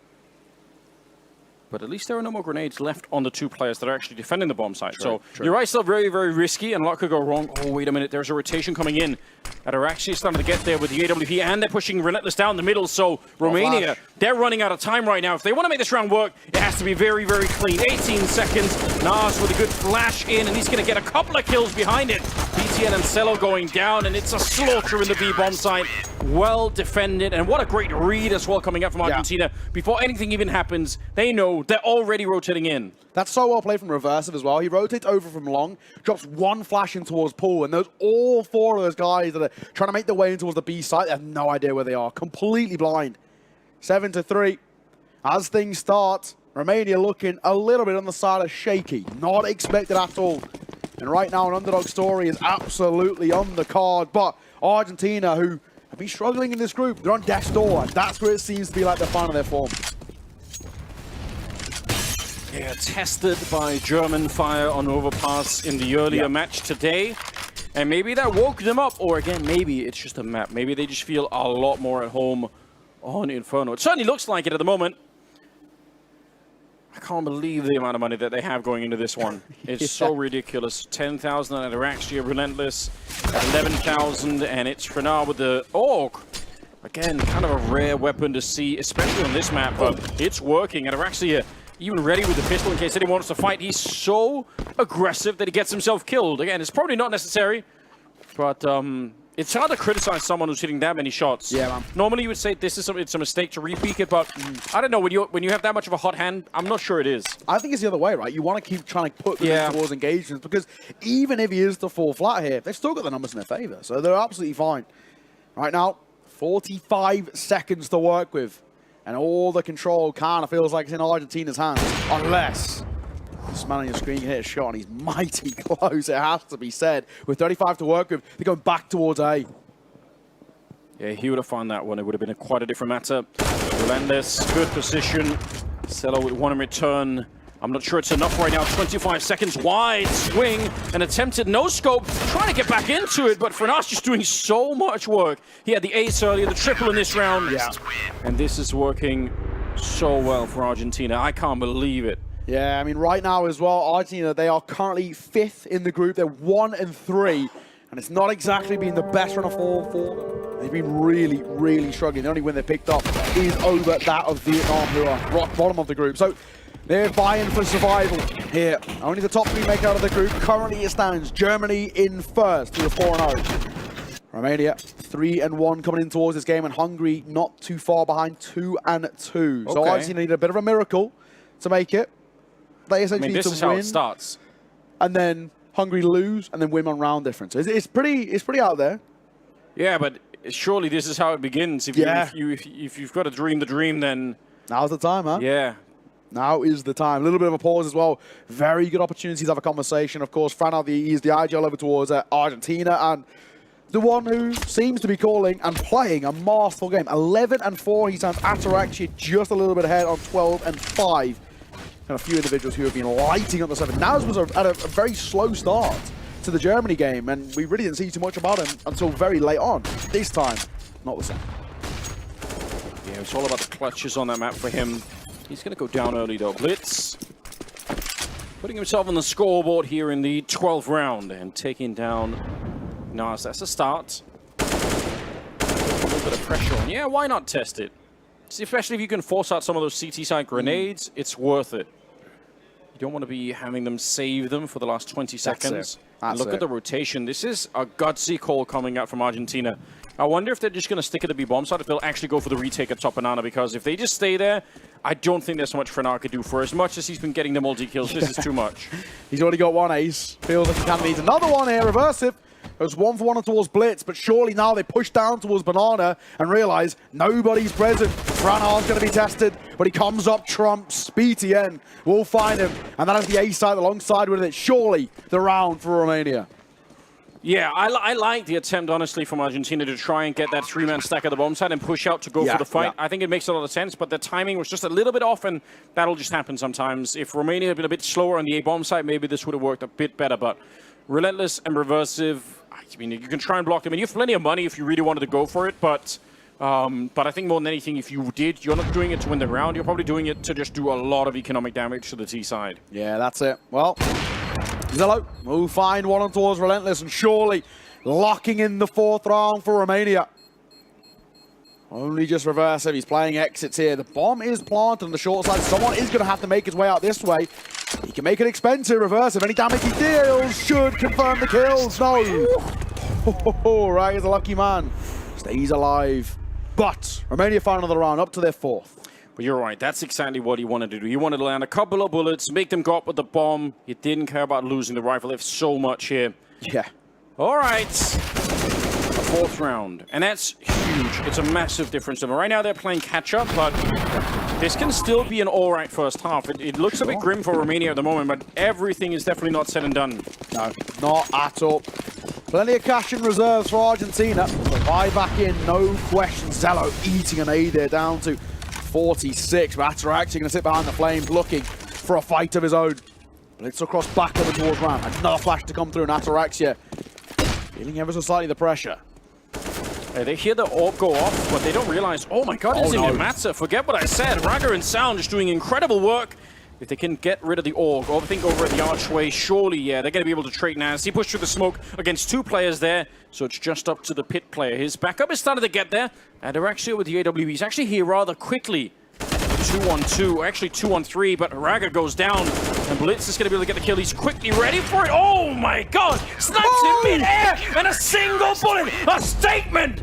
Speaker 4: But at least there are no more grenades left on the 2 players that are actually defending the bomb site. So you're right, still very, very risky, and a lot could go wrong. Oh, wait a minute, there's a rotation coming in that are actually starting to get there with the AWP, and they're pushing Relentless down the middle. So Romania, they're running out of time right now. If they want to make this round work, it has to be very, very clean. 18 seconds. Nas with a good flash in, and he's going to get a couple of kills behind it. BTN and Cello going down, and it's a slaughter in the B bomb site. Well defended, and what a great read as well coming up from Argentina. Before anything even happens, they know they're already rotating in.
Speaker 3: That's so well played from Reversive as well. He rotates over from long, drops one flash in towards Pool, and all 4 of those guys that are trying to make their way in towards the B site, they have no idea where they are. Completely blind. 7-3. As things start, Romania looking a little bit on the side of shaky. Not expected at all. And right now, an underdog story is absolutely on the card. But Argentina, who have been struggling in this group, they're on death's door. And that's where it seems to be like they're finding their form.
Speaker 4: Yeah, tested by German fire on Overpass in the earlier match today. And maybe that woke them up, or again, maybe it's just a map. Maybe they just feel a lot more at home on Inferno. It certainly looks like it at the moment. I can't believe the amount of money that they have going into this one. It's so ridiculous. 10,000 at Araxia, Relentless at 11,000, and it's Frenar with the Orc. Again, kind of a rare weapon to see, especially on this map, but it's working. And Araxia even ready with the pistol in case anyone wants to fight. He's so aggressive that he gets himself killed. Again, it's probably not necessary, but it's hard to criticize someone who's hitting that many shots. Yeah, man. Normally you would say this is it's a mistake to re-peek it, but I don't know, when you have that much of a hot hand, I'm not sure it is.
Speaker 3: I think it's the other way, right? You want to keep trying to put them in towards engagements, because even if he is to fall flat here, they've still got the numbers in their favor, so they're absolutely fine. Right now, 45 seconds to work with, and all the control kind of feels like it's in Argentina's hands, unless this man on your screen can hit a shot, and he's mighty close, it has to be said. With 35 to work with, they're going back towards A.
Speaker 4: Yeah, he would have found that one. It would have been quite a different matter. Relentless, good position. Cello with one in return. I'm not sure it's enough right now. 25 seconds wide, swing, an attempted no-scope, trying to get back into it, but Frenas just doing so much work. He had the ace earlier, the triple in this round. Yeah. And this is working so well for Argentina. I can't believe it.
Speaker 3: Yeah, I mean, right now as well, Argentina, they are currently 5th in the group. They're 1-3, and it's not exactly been the best run of form for them. They've been really, really struggling. The only win they picked up is over that of Vietnam, who are rock bottom of the group. So they're vying for survival here. Only the top 3 make out of the group. Currently it stands Germany in first with a 4-0. Romania 3-1 coming in towards this game, and Hungary not too far behind 2-2. So Argentina need a bit of a miracle to make it. They essentially need to win. This is how it starts. And then Hungary lose, and then win on round difference. It's pretty out there.
Speaker 4: Yeah, but surely this is how it begins. If you've got to dream the dream, then
Speaker 3: now's the time, huh?
Speaker 4: Yeah.
Speaker 3: Now is the time. A little bit of a pause as well. Very good opportunities to have a conversation. Of course, Franal, he's the IGL over towards Argentina, and the one who seems to be calling and playing a masterful game. 11-4, he stands at Araxia just a little bit ahead on 12-5. And a few individuals who have been lighting up the 7. Naz was at a very slow start to the Germany game, and we really didn't see too much about him until very late on. This time, not the same.
Speaker 4: Yeah, it's all about the clutches on that map for him. He's going to go down early though. Blitz putting himself on the scoreboard here in the 12th round and taking down Nas. That's a start. A little bit of pressure on. Yeah, why not test it? Especially if you can force out some of those CT side grenades, it's worth it. You don't want to be having them save them for the last 20 seconds. Look at the rotation. This is a gutsy call coming out from Argentina. I wonder if they're just going to stick at the B bomb side, if they'll actually go for the retake at top banana, because if they just stay there, I don't think there's so much Frenar could do. For as much as he's been getting the multi-kills, this is too much.
Speaker 3: He's already got one ace. Feels like he kind of needs another one here. Reversive. It was 1-for-1 towards Blitz, but surely now they push down towards Banana and realize nobody's present. Franar's going to be tested, but he comes up trumps. BTN will find him, and that is the ace side alongside with it. Surely the round for Romania.
Speaker 4: Yeah, I like the attempt, honestly, from Argentina to try and get that 3-man stack at the bomb side and push out to go for the fight. I think it makes a lot of sense, but the timing was just a little bit off, and that'll just happen sometimes. If Romania had been a bit slower on the A-bomb side, maybe this would have worked a bit better, but Relentless and Reversive, I mean, you can try and block them, and you have plenty of money if you really wanted to go for it, but But I think more than anything, if you did, you're not doing it to win the round. You're probably doing it to just do a lot of economic damage to the T side.
Speaker 3: Yeah, that's it. Well, Zello will find one on towards Relentless and surely locking in the 4th round for Romania. Only just reverse if he's playing exits here. The bomb is planted on the short side. Someone is going to have to make his way out this way. He can make it expensive. Reverse if any damage he deals should confirm the kills. No. Right, he's a lucky man. Stays alive. But Romania find another round up to their 4th.
Speaker 4: But you're right, that's exactly what he wanted to do. He wanted to land a couple of bullets, make them go up with the bomb. He didn't care about losing the rifle. They have so much here.
Speaker 3: Yeah.
Speaker 4: All right. A 4th round. And that's huge. It's a massive difference. And right now they're playing catch-up, but this can still be an all right first half. It looks a bit grim for Romania at the moment, but everything is definitely not said and done.
Speaker 3: No, not at all. Plenty of cash in reserves for Argentina. But buy back in, no question. Zello eating an A there down to 46. But Ataraxia going to sit behind the flames looking for a fight of his own. Blitz across back over towards Ram. Another flash to come through, and Ataraxia feeling ever so slightly the pressure.
Speaker 4: They hear the orb go off, but they don't realize, oh my god, it doesn't even matter. Forget what I said. Raga and Sound just doing incredible work. If they can get rid of the orb, or I think over at the archway, surely, yeah, they're going to be able to trade now. He pushed through the smoke against 2 players there, so it's just up to the pit player. His backup is starting to get there, and they're actually with the AWBs. Actually here rather quickly. 2-1-2, actually 2-on-3, but Raga goes down, and Blitz is going to be able to get the kill. He's quickly ready for it. Oh my god! Snipes in mid-air, and a single bullet! A statement!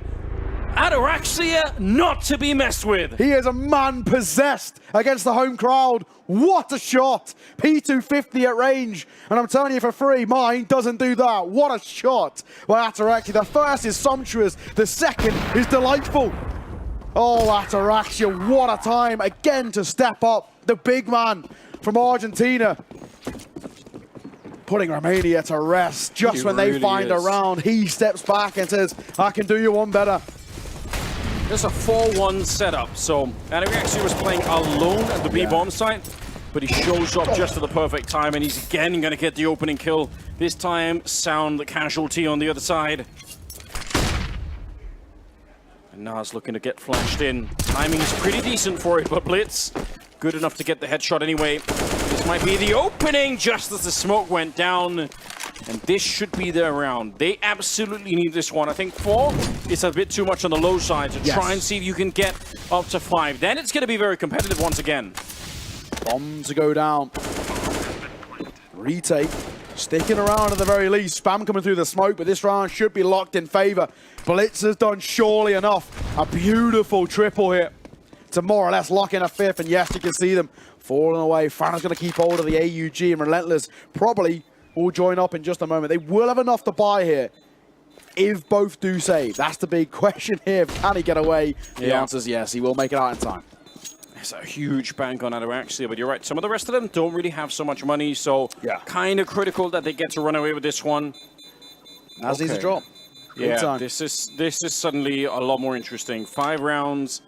Speaker 4: Ataraxia not to be messed with.
Speaker 3: He is a man possessed against the home crowd. What a shot! P250 at range, and I'm telling you for free, mine doesn't do that. What a shot by Ataraxia. The first is sumptuous, the second is delightful. Oh, Ataraxia, what a time again to step up. The big man from Argentina. Putting Romania to rest. Just when they find a round, he steps back and says, I can do you one better.
Speaker 4: There's a 4-1 setup, so Ataraxia was playing alone at the B-bomb site, but he shows up just at the perfect time, and he's again going to get the opening kill. This time, Sound the casualty on the other side. And Nas looking to get flashed in. Timing is pretty decent for it, but Blitz good enough to get the headshot anyway. This might be the opening just as the smoke went down. And this should be their round. They absolutely need this one. I think 4 is a bit too much on the low side to try and see if you can get up to 5. Then it's going to be very competitive once again.
Speaker 3: Bomb to go down. Retake. Sticking around at the very least. Spam coming through the smoke, but this round should be locked in favor. Blitz has done surely enough. A beautiful triple hit to more or less lock in a 5th. And yes, you can see them falling away. Frana's going to keep hold of the AUG, and Relentless probably will join up in just a moment. They will have enough to buy here if both do save. That's the big question here. Can he get away? The answer is yes. He will make it out in time.
Speaker 4: It's a huge bank on Ataraxia, but you're right. Some of the rest of them don't really have so much money, so kind of critical that they get to run away with this one.
Speaker 3: As needs a drop.
Speaker 4: Yeah, this is suddenly a lot more interesting. 5 rounds,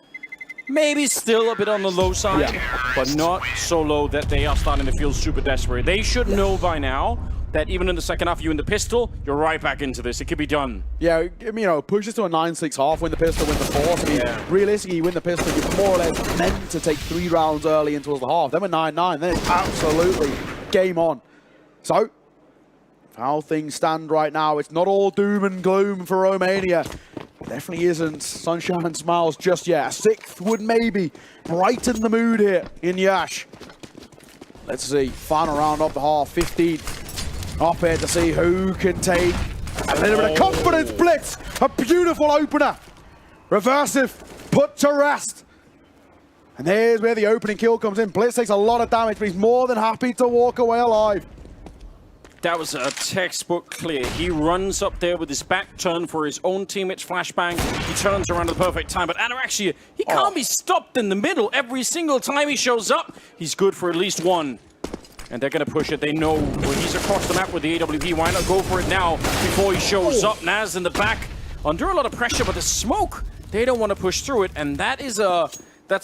Speaker 4: maybe still a bit on the low side, but not so low that they are starting to feel super desperate. They should know by now that even in the second half, you in the pistol, you're right back into this. It could be done.
Speaker 3: Yeah, you know, push this to a 9-6 half, win the pistol, win the 4th. I mean, realistically, you win the pistol, you're more or less meant to take 3 rounds early into the half. Then we're 9-9, then it's absolutely game on. So, how things stand right now, it's not all doom and gloom for Romania. Definitely isn't sunshine and smiles just yet. A 6th would maybe brighten the mood here in Yash. Let's see, final round of the half, 15. Up here to see who can take a little bit of confidence. Blitz, a beautiful opener. Reversive, put to rest. And there's where the opening kill comes in. Blitz takes a lot of damage, but he's more than happy to walk away alive.
Speaker 4: That was a textbook clear. He runs up there with his back turned for his own teammate's flashbang. He turns around at the perfect time, but Ataraxia, he can't be stopped in the middle. Every single time he shows up, he's good for at least 1. And they're going to push it. They know he's across the map with the AWP. Why not go for it now before he shows up? Naz in the back, under a lot of pressure, but the smoke, they don't want to push through it. And that's a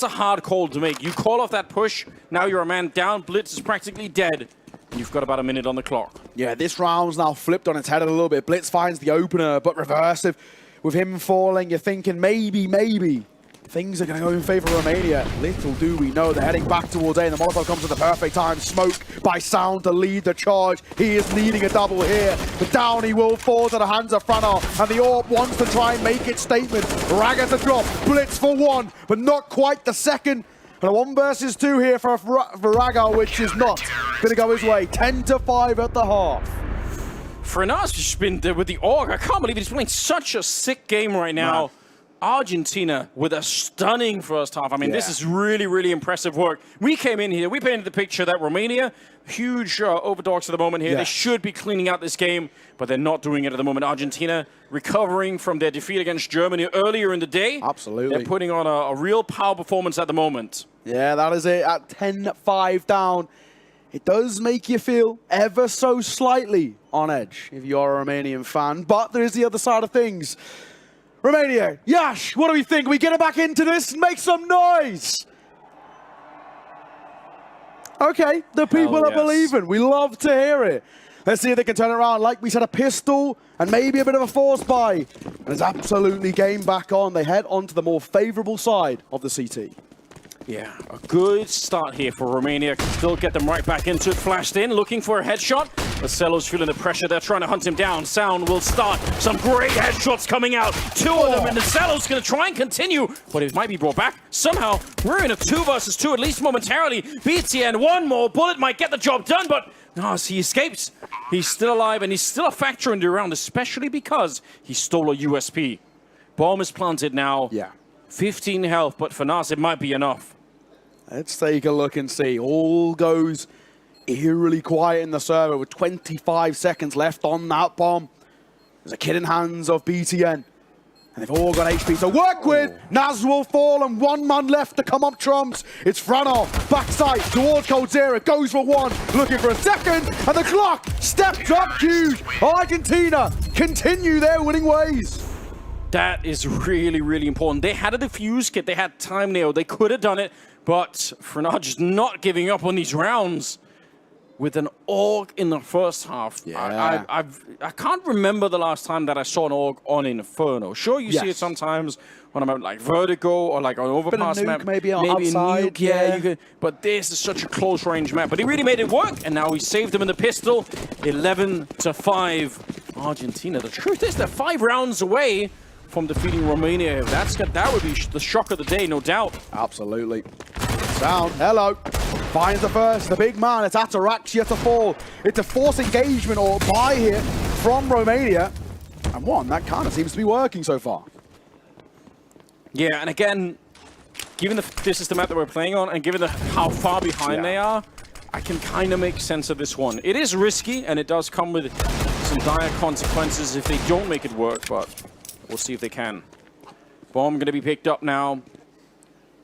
Speaker 4: hard call to make. You call off that push, now you're a man down. Blitz is practically dead. You've got about a minute on the clock.
Speaker 3: Yeah, this round's now flipped on its head a little bit. Blitz finds the opener, but Reversive with him falling, you're thinking maybe things are going to go in favor of Romania. Little do we know, they're heading back towards A, and the Molotov comes at the perfect time. Smoke by Sound to lead the charge. He is needing a double here, but down he will fall to the hands of Franov, and the AWP wants to try and make its statement. Raga to drop, Blitz for one, but not quite the second. And a 1 versus 2 here for Raga, which is not going to go his way. 10-5 at the half.
Speaker 4: Franaz has been there with the AUG. I can't believe he's playing such a sick game right now. Man. Argentina with a stunning first half. I mean, this is really, really impressive work. We came in here, we painted the picture that Romania, huge overdogs at the moment here. They should be cleaning out this game, but they're not doing it at the moment. Argentina recovering from their defeat against Germany earlier in the day.
Speaker 3: Absolutely.
Speaker 4: They're putting on a real power performance at the moment.
Speaker 3: Yeah, that is it. At 10-5 down, it does make you feel ever so slightly on edge if you're a Romanian fan, but there is the other side of things. Romania, Yash, what do we think? We get it back into this? Make some noise! Okay, the people are believing. We love to hear it. Let's see if they can turn it around. Like we said, a pistol and maybe a bit of a force buy. And it's absolutely game back on. They head on to the more favorable side of the CT.
Speaker 4: Yeah, a good start here for Romania. Can still get them right back into it. Flashed in, looking for a headshot. Marcelo's feeling the pressure. They're trying to hunt him down. Sound will start. Some great headshots coming out. 2 of them, and Marcelo's going to try and continue, but it might be brought back. Somehow, we're in a 2 versus 2, at least momentarily. BTN, one more bullet might get the job done, but he escapes. He's still alive, and he's still a factor in the round, especially because he stole a USP. Bomb is planted now.
Speaker 3: Yeah.
Speaker 4: 15 health, but for Nas, it might be enough.
Speaker 3: Let's take a look and see. All goes eerily quiet in the server with 25 seconds left on that bomb. There's a kid in hands of BTN. And they've all got HP to work with. Naz will fall and 1 man left to come up trumps. It's Franov, backside towards Coldzera, goes for 1, looking for a second, and the clock stepped up huge. Argentina continue their winning ways.
Speaker 4: That is really, really important. They had a defuse kit, they had time nail, they could have done it, but Franov just not giving up on these rounds. With an AUG in the first half.
Speaker 3: Yeah.
Speaker 4: I can't remember the last time that I saw an AUG on Inferno. Sure, you see it sometimes on a map like Vertigo or like on Overpass map.
Speaker 3: Maybe outside.
Speaker 4: Nuke, you could, but this is such a close range map. But he really made it work, and now he saved him in the pistol. 11-5, Argentina. The truth is they're 5 rounds away from defeating Romania. That would be the shock of the day, no doubt.
Speaker 3: Absolutely. Sound, hello. Finds the first, the big man. It's Ataraxia to fall. It's a force engagement or buy here from Romania. And that kind of seems to be working so far.
Speaker 4: Yeah, and again, given this is the map that we're playing on, and given how far behind they are, I can kind of make sense of this one. It is risky, and it does come with some dire consequences if they don't make it work, but we'll see if they can. Bomb going to be picked up now.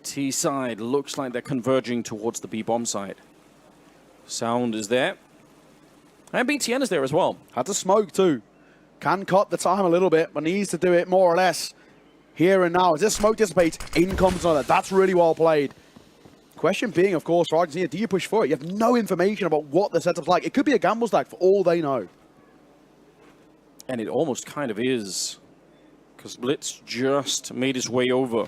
Speaker 4: T side looks like they're converging towards the B bomb side. Sound is there. And BTN is there as well.
Speaker 3: Had to smoke too. Can cut the time a little bit, but needs to do it more or less here and now. As this smoke dissipates, in comes another. That's really well played. Question being, of course, for Argentina, do you push for it? You have no information about what the setup's like. It could be a gamble stack for all they know.
Speaker 4: And it almost kind of is. Because Blitz just made his way over.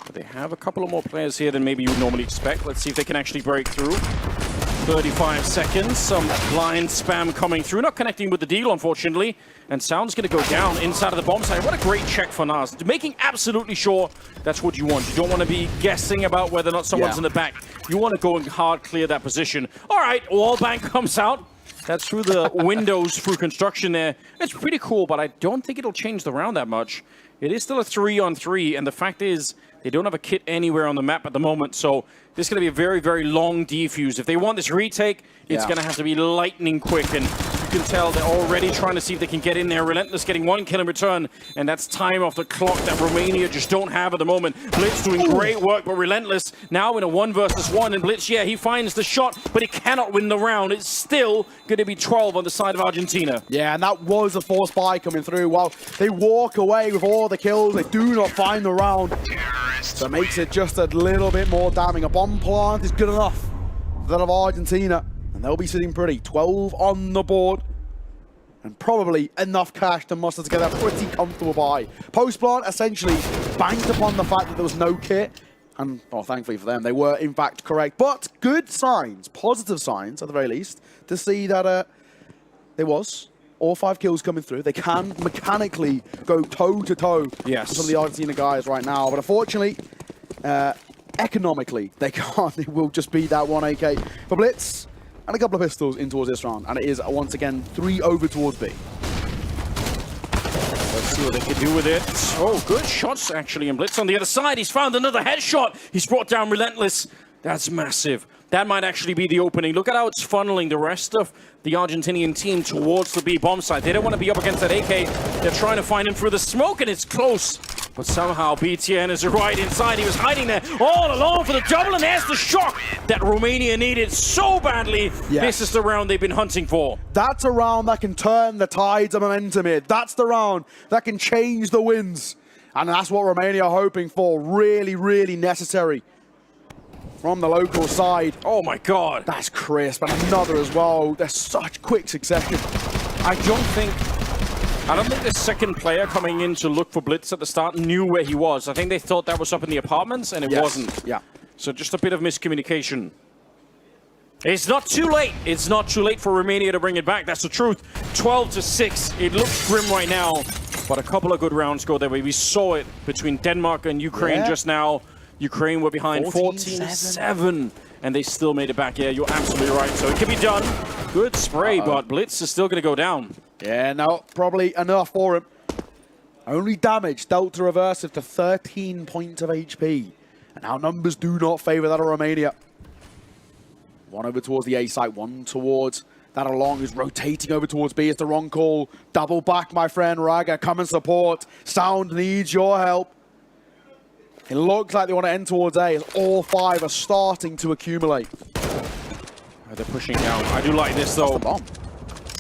Speaker 4: But they have a couple of more players here than maybe you would normally expect. Let's see if they can actually break through. 35 seconds, some blind spam coming through. Not connecting with the deal, unfortunately. And Sound's going to go down inside of the bomb site. What a great check for Nas. Making absolutely sure that's what you want. You don't want to be guessing about whether or not someone's in the back. You want to go and hard clear that position. All right, Wallbang comes out. That's through the windows, through construction there. It's pretty cool, but I don't think it'll change the round that much. It is still a 3-on-3, and the fact is, they don't have a kit anywhere on the map at the moment, so this is going to be a very, very long defuse. If they want this retake, it's going to have to be lightning quick, and you can tell they're already trying to see if they can get in there. Relentless getting 1 kill in return, and that's time off the clock that Romania just don't have at the moment. Blitz doing great work, but Relentless now in a 1 versus 1, and Blitz, he finds the shot, but he cannot win the round. It's still going to be 12 on the side of Argentina.
Speaker 3: Yeah, and that was a force buy coming through. While they walk away with all the kills, they do not find the round. So it makes it just a little bit more damning. A bomb plant is good enough for that of Argentina. And they'll be sitting pretty. 12 on the board. and probably enough cash to muster together a pretty comfortable buy. Post-plant essentially banked upon the fact that there was no kit, and well, thankfully for them, they were in fact correct. But good signs, positive signs at the very least, to see that there was all 5 kills coming through. They can mechanically go toe-to-toe with some of the Argentina guys right now, but unfortunately, economically, they can't. They will just be that 1 AK for Blitz and a couple of pistols in towards this round. And it is, once again, 3 over towards B.
Speaker 4: Let's see what they can do with it. Oh, good shots, actually. And Blitz on the other side. He's found another headshot. He's brought down Relentless. That's massive. That might actually be the opening. Look at how it's funneling the rest of the Argentinian team towards the B bomb site. They don't want to be up against that AK. They're trying to find him through the smoke, and it's close. But somehow BTN is right inside. He was hiding there all alone for the double, and there's the shock that Romania needed so badly. Yes. This is the round they've been hunting for.
Speaker 3: That's a round that can turn the tides of momentum here. That's the round that can change the winds. And that's what Romania are hoping for. Really, really necessary from the local side.
Speaker 4: Oh my God.
Speaker 3: That's crisp. And another as well. There's such quick succession.
Speaker 4: I don't think the second player coming in to look for Blitz at the start knew where he was. I think they thought that was up in the apartments, and it wasn't.
Speaker 3: Yeah.
Speaker 4: So just a bit of miscommunication. It's not too late. It's not too late for Romania to bring it back. That's the truth. 12-6. It looks grim right now, but a couple of good rounds go their way. We saw it between Denmark and Ukraine just now. Ukraine were behind 14-7, and they still made it back. Yeah, you're absolutely right. So it can be done. Good spray, but Blitz is still going to go down.
Speaker 3: Yeah, no, probably enough for him. Only damage dealt to Reversive to 13 points of HP. And our numbers do not favor that of Romania. 1 over towards the A site, 1 towards that along, who's rotating over towards B. It's the wrong call. Double back, my friend. Raga, come and support. Sound needs your help. It looks like they want to end towards A as all 5 are starting to accumulate.
Speaker 4: They're pushing down. I do like this, though.
Speaker 3: That's the bomb.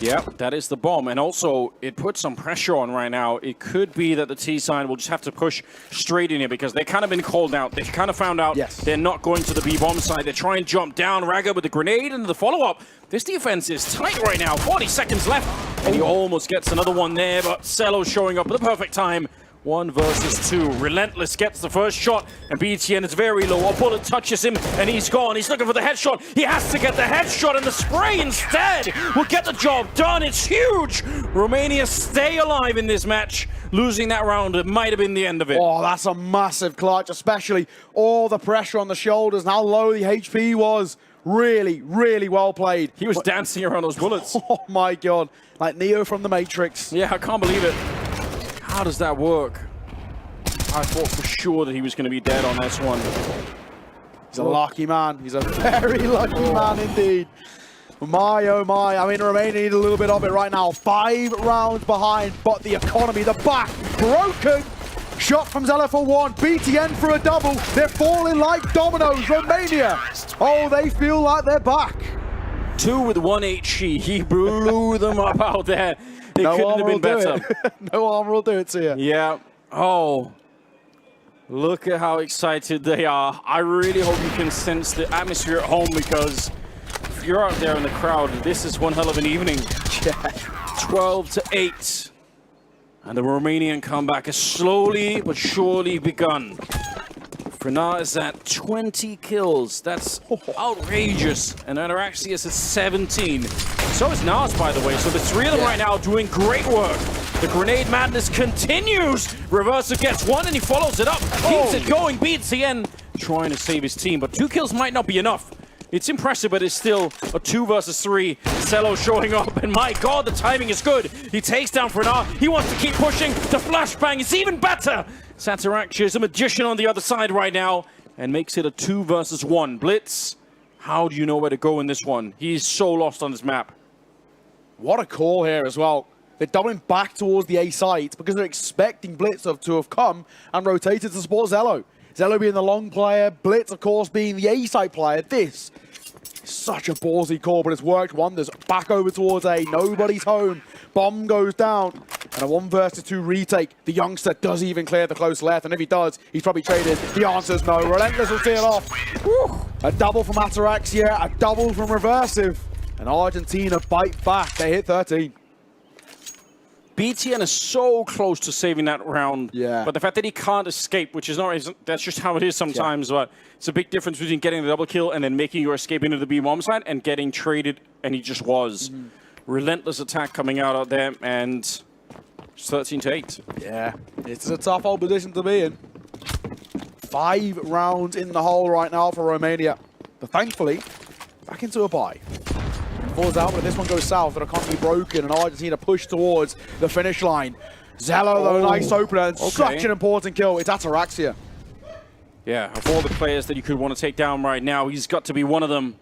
Speaker 4: Yeah, that is the bomb. And also, it puts some pressure on right now. It could be that the T side will just have to push straight in here because they've kind of been called out. They've kind of found out they're not going to the B bomb side. They try and jump down. Raga with the grenade and the follow-up. This defense is tight right now. 40 seconds left. And he almost gets another one there, but Cello showing up at the perfect time. 1 versus 2. Relentless gets the first shot, and BTN is very low. A bullet touches him, and he's gone. He's looking for the headshot. He has to get the headshot, and the spray instead will get the job done. It's huge. Romania stay alive in this match. Losing that round, it might have been the end of it.
Speaker 3: Oh, that's a massive clutch, especially all the pressure on the shoulders and how low the HP was. Really, really well played.
Speaker 4: He was dancing around those bullets.
Speaker 3: Oh my God, like Neo from the Matrix.
Speaker 4: Yeah, I can't believe it. How does that work? I thought for sure that he was going to be dead on this one.
Speaker 3: He's a lucky man. He's a very lucky man indeed. My, oh my. I mean, Romania need a little bit of it right now. 5 rounds behind, but the economy, the back, broken. Shot from Zella for 1. BTN for a double. They're falling like dominoes. Romania. Oh, they feel like they're back.
Speaker 4: 2 with 1 HE. He blew them up out there. It couldn't have been better.
Speaker 3: No armor will do it to you.
Speaker 4: Yeah. Oh. Look at how excited they are. I really hope you can sense the atmosphere at home because if you're out there in the crowd, this is one hell of an evening. 12-8. And the Romanian comeback has slowly but surely begun. Frenar is at 20 kills. That's outrageous. And Araxius is 17. So is Nas, by the way. So the 3 of them right now doing great work. The grenade madness continues. Reverser gets 1 and he follows it up. Keeps it going. BTN trying to save his team. But 2 kills might not be enough. It's impressive, but it's still a 2 versus 3. Cello showing up, and my God, the timing is good. He takes down Frenar. He wants to keep pushing. The flashbang is even better. Satarakci is a magician on the other side right now and makes it a 2 versus 1. Blitz, how do you know where to go in this one? He's so lost on this map.
Speaker 3: What a call here as well. They're doubling back towards the A site because they're expecting Blitz to have come and rotated to support Zello. Zello being the long player, Blitz, of course, being the A site player. This is such a ballsy call, but it's worked wonders. Back over towards A, nobody's home. Bomb goes down, and a 1 versus 2 retake. The youngster does even clear the close left, and if he does, he's probably traded. The answer's no. Relentless will see it off. Woo. A double from Ataraxia, a double from Reversive. And Argentina bite back. They hit 13.
Speaker 4: BTN is so close to saving that round.
Speaker 3: Yeah.
Speaker 4: But the fact that he can't escape, which is not, that's just how it is sometimes. But it's a big difference between getting the double kill and then making your escape into the B bomb side and getting traded, and he just was. Relentless attack coming out there, and it's 13-8.
Speaker 3: Yeah, it's a tough old position to be in. 5 rounds in the hole right now for Romania. But thankfully, back into a bye. Falls out, but if this one goes south, it'll constantly be broken, and Argentina push towards the finish line. Zello, though, nice opener, and such an important kill. It's Ataraxia.
Speaker 4: Yeah, of all the players that you could want to take down right now, he's got to be one of them.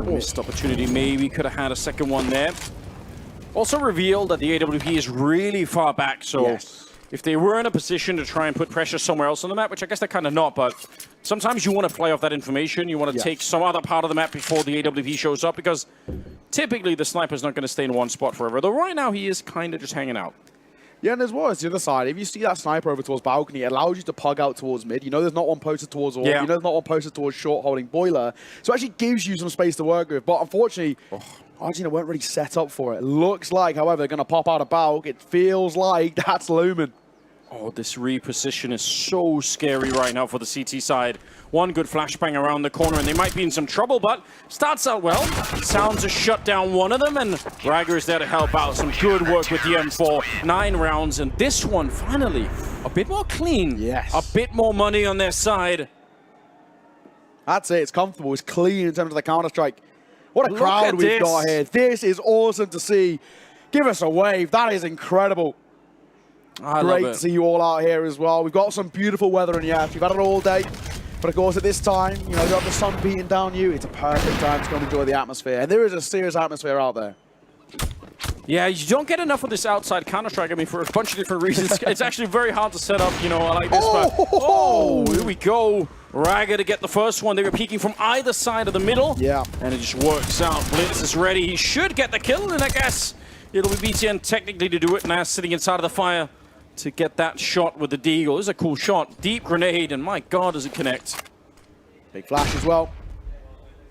Speaker 4: Missed opportunity, maybe could have had a second one there. Also revealed that the AWP is really far back, so if they were in a position to try and put pressure somewhere else on the map, which I guess they're kind of not, but sometimes you want to play off that information. You want to take some other part of the map before the AWP shows up, because typically the sniper's not going to stay in one spot forever. Though right now he is kind of just hanging out.
Speaker 3: Yeah, and as well as the other side, if you see that sniper over towards balcony, it allows you to pug out towards mid. You know there's not one posted towards orb. You know there's not one posted towards short holding boiler. So it actually gives you some space to work with. But unfortunately, Argentina weren't really set up for it. Looks like, however, they're going to pop out a balc. It feels like that's looming.
Speaker 4: Oh, this reposition is so scary right now for the CT side. One good flashbang around the corner, and they might be in some trouble, but starts out well. Sounds has shut down one of them, and Rager is there to help out. Some good work with the M4. 9 rounds, and this one, finally, a bit more clean.
Speaker 3: Yes.
Speaker 4: A bit more money on their side.
Speaker 3: That's it. It's comfortable. It's clean in terms of the Counter-Strike. What a crowd we've got here. This is awesome to see. Give us a wave. That is incredible. Great to see you all out here as well. We've got some beautiful weather in Iasi. We've had it all day. But of course, at this time, you know, you have the sun beating down you. It's a perfect time to go and enjoy the atmosphere. And there is a serious atmosphere out there.
Speaker 4: Yeah, you don't get enough of this outside Counter-Strike. I mean, for a bunch of different reasons. It's actually very hard to set up, you know, like this. But, here we go. Rager to get the first one. They were peeking from either side of the middle.
Speaker 3: Yeah.
Speaker 4: And it just works out. Blitz is ready. He should get the kill, and I guess it'll be BTN technically to do it. Now sitting inside of the fire to get that shot with the Deagle. This is a cool shot. Deep grenade, and my God, does it connect.
Speaker 3: Big flash as well.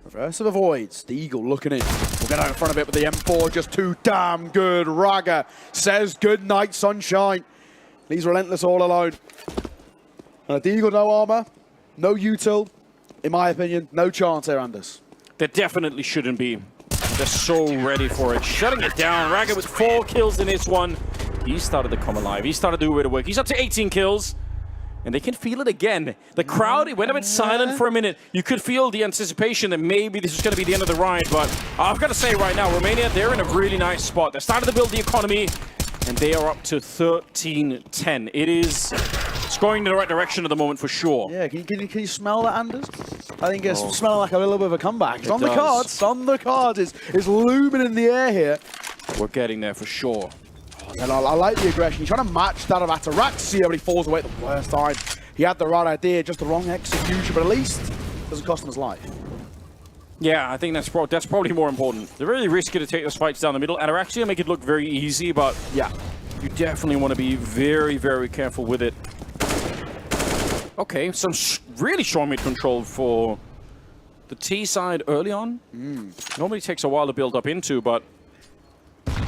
Speaker 3: Reverse of avoids. Deagle looking in. We'll get out in front of it with the M4. Just too damn good. Rager says good night, sunshine. He's relentless all alone. And a Deagle, no armor, no util. In my opinion, no chance here, Anders.
Speaker 4: There definitely shouldn't be. They're so ready for it. Shutting it down. Rager with 4 kills in this one. He started to come alive. He started to do a bit of work. He's up to 18 kills. And they can feel it again. The crowd, it went a bit silent for a minute. You could feel the anticipation that maybe this is going to be the end of the ride. But I've got to say right now, Romania, they're in a really nice spot. They're starting to build the economy. And they are up to 13-10. It's going in the right direction at the moment for sure.
Speaker 3: Yeah, can you smell that, Anders? I think it's smelling like a little bit of a comeback. It's on the cards. It's on the cards. It's looming in the air here.
Speaker 4: We're getting there for sure.
Speaker 3: And I like the aggression. He's trying to match that of Ataraxia, but he falls away at the worst time. He had the right idea, just the wrong execution, but at least it doesn't cost him his life.
Speaker 4: Yeah, I think that's probably more important. They're really risky to take those fights down the middle. Ataraxia make it look very easy, but
Speaker 3: yeah,
Speaker 4: you definitely want to be very, very careful with it. Okay, some really strong mid control for the T side early on. Normally takes a while to build up into, but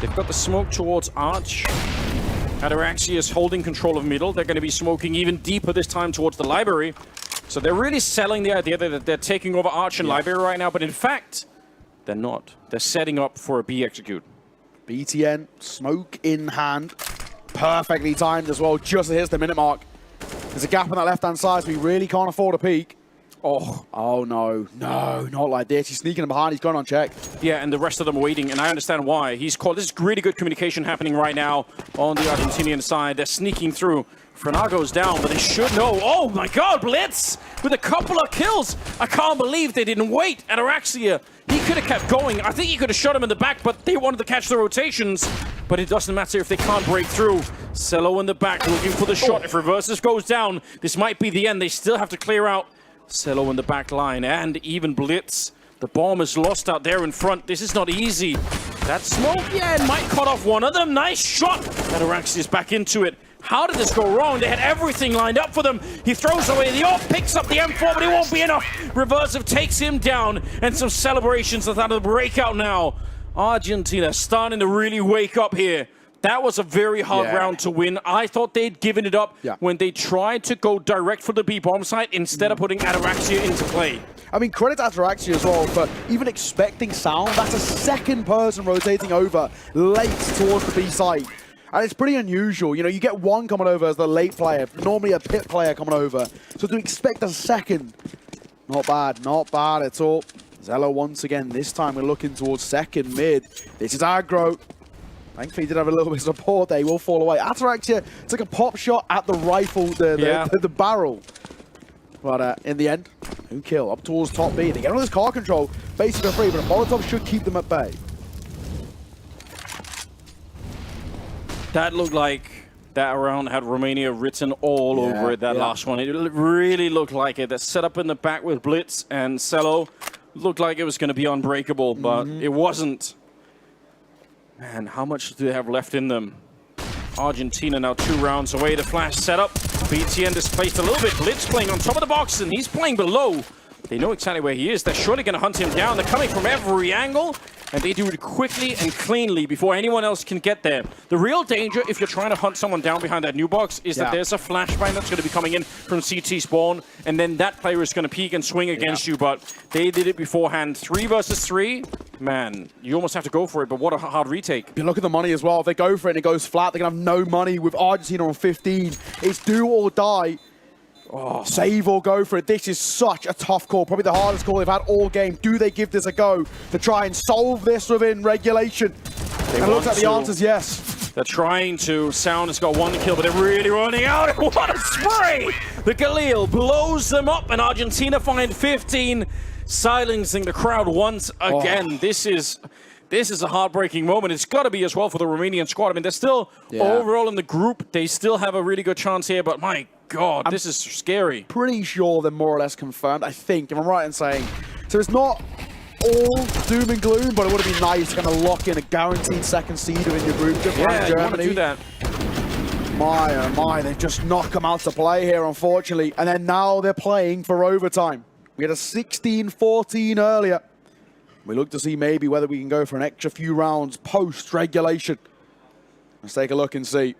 Speaker 4: they've got the smoke towards Arch. Ataraxia is holding control of middle. They're going to be smoking even deeper this time towards the library. So they're really selling the idea that they're taking over Arch and library right now, but in fact, they're not. They're setting up for a B execute.
Speaker 3: BTN, smoke in hand. Perfectly timed as well, just as it hits the minute mark. There's a gap on that left-hand side, so we really can't afford a peek. Oh no, not like this. He's sneaking in behind, he's going on check.
Speaker 4: Yeah, and the rest of them are waiting, and I understand why. He's called. This is really good communication happening right now on the Argentinian side. They're sneaking through. Frenago's down, but they should know. Oh my God, Blitz with a couple of kills. I can't believe they didn't wait. Ataraxia, he could have kept going. I think he could have shot him in the back, but they wanted to catch the rotations. But it doesn't matter if they can't break through. Cello in the back looking for the shot. If reverses goes down, this might be the end. They still have to clear out Cello in the back line, and even Blitz. The bomb is lost out there in front. This is not easy. That smoke, yeah, it might cut off one of them. Nice shot. Ataraxia is back into it. How did this go wrong? They had everything lined up for them. He throws away the AWP, picks up the M4, but it won't be enough. Reversive takes him down, and some celebrations without a breakout now. Argentina starting to really wake up here. That was a very hard round to win. I thought they'd given it up when they tried to go direct for the B-bomb site instead of putting Ataraxia into play.
Speaker 3: I mean, credit to Ataraxia as well for even expecting sound. That's a second person rotating over late towards the B site. And it's pretty unusual. You know, you get one coming over as the late player, normally a pit player coming over. So to expect a second, not bad at all. Zello once again, this time we're looking towards second mid. This is aggro. Thankfully, he did have a little bit of support there. He will fall away. Ataraxia took a pop shot at the rifle, the barrel. But in the end, no kill. Up towards top B. They get on this car control, basically for free, but a Molotov should keep them at bay.
Speaker 4: That looked like that round had Romania written all over it, that last one. It really looked like it. That setup in the back with Blitz and Cello looked like it was going to be unbreakable, but it wasn't. Man, how much do they have left in them? Argentina now 2 rounds away. The flash setup. BTN displaced a little bit. Blitz playing on top of the box, and he's playing below. They know exactly where he is. They're surely going to hunt him down. They're coming from every angle, and they do it quickly and cleanly before anyone else can get there. The real danger, if you're trying to hunt someone down behind that new box, is that there's a flashbang that's going to be coming in from CT spawn, and then that player is going to peek and swing against you, but they did it beforehand. 3 versus 3, man, you almost have to go for it, but what a hard retake.
Speaker 3: You look at the money as well. If they go for it and it goes flat, they're going to have no money with Argentina on 15. It's do or die. Oh, save or go for it. This is such a tough call. Probably the hardest call they've had all game. Do they give this a go to try and solve this within regulation? And it looks like the answer's yes.
Speaker 4: They're trying to. Sound has got 1 kill, but they're really running out. What a spray! The Galil blows them up, and Argentina find 15, silencing the crowd once again. This is a heartbreaking moment. It's got to be as well for the Romanian squad. I mean, they're still overall in the group. They still have a really good chance here, but my God, this is scary.
Speaker 3: Pretty sure they're more or less confirmed, I think, if I'm right in saying. So it's not all doom and gloom, but it would have been nice to kind of lock in a guaranteed second seed within your group. Just like
Speaker 4: you want to do that.
Speaker 3: My, oh my, they've just not come out to play here, unfortunately. And then now they're playing for overtime. We had a 16-14 earlier. We look to see maybe whether we can go for an extra few rounds post-regulation. Let's take a look and see.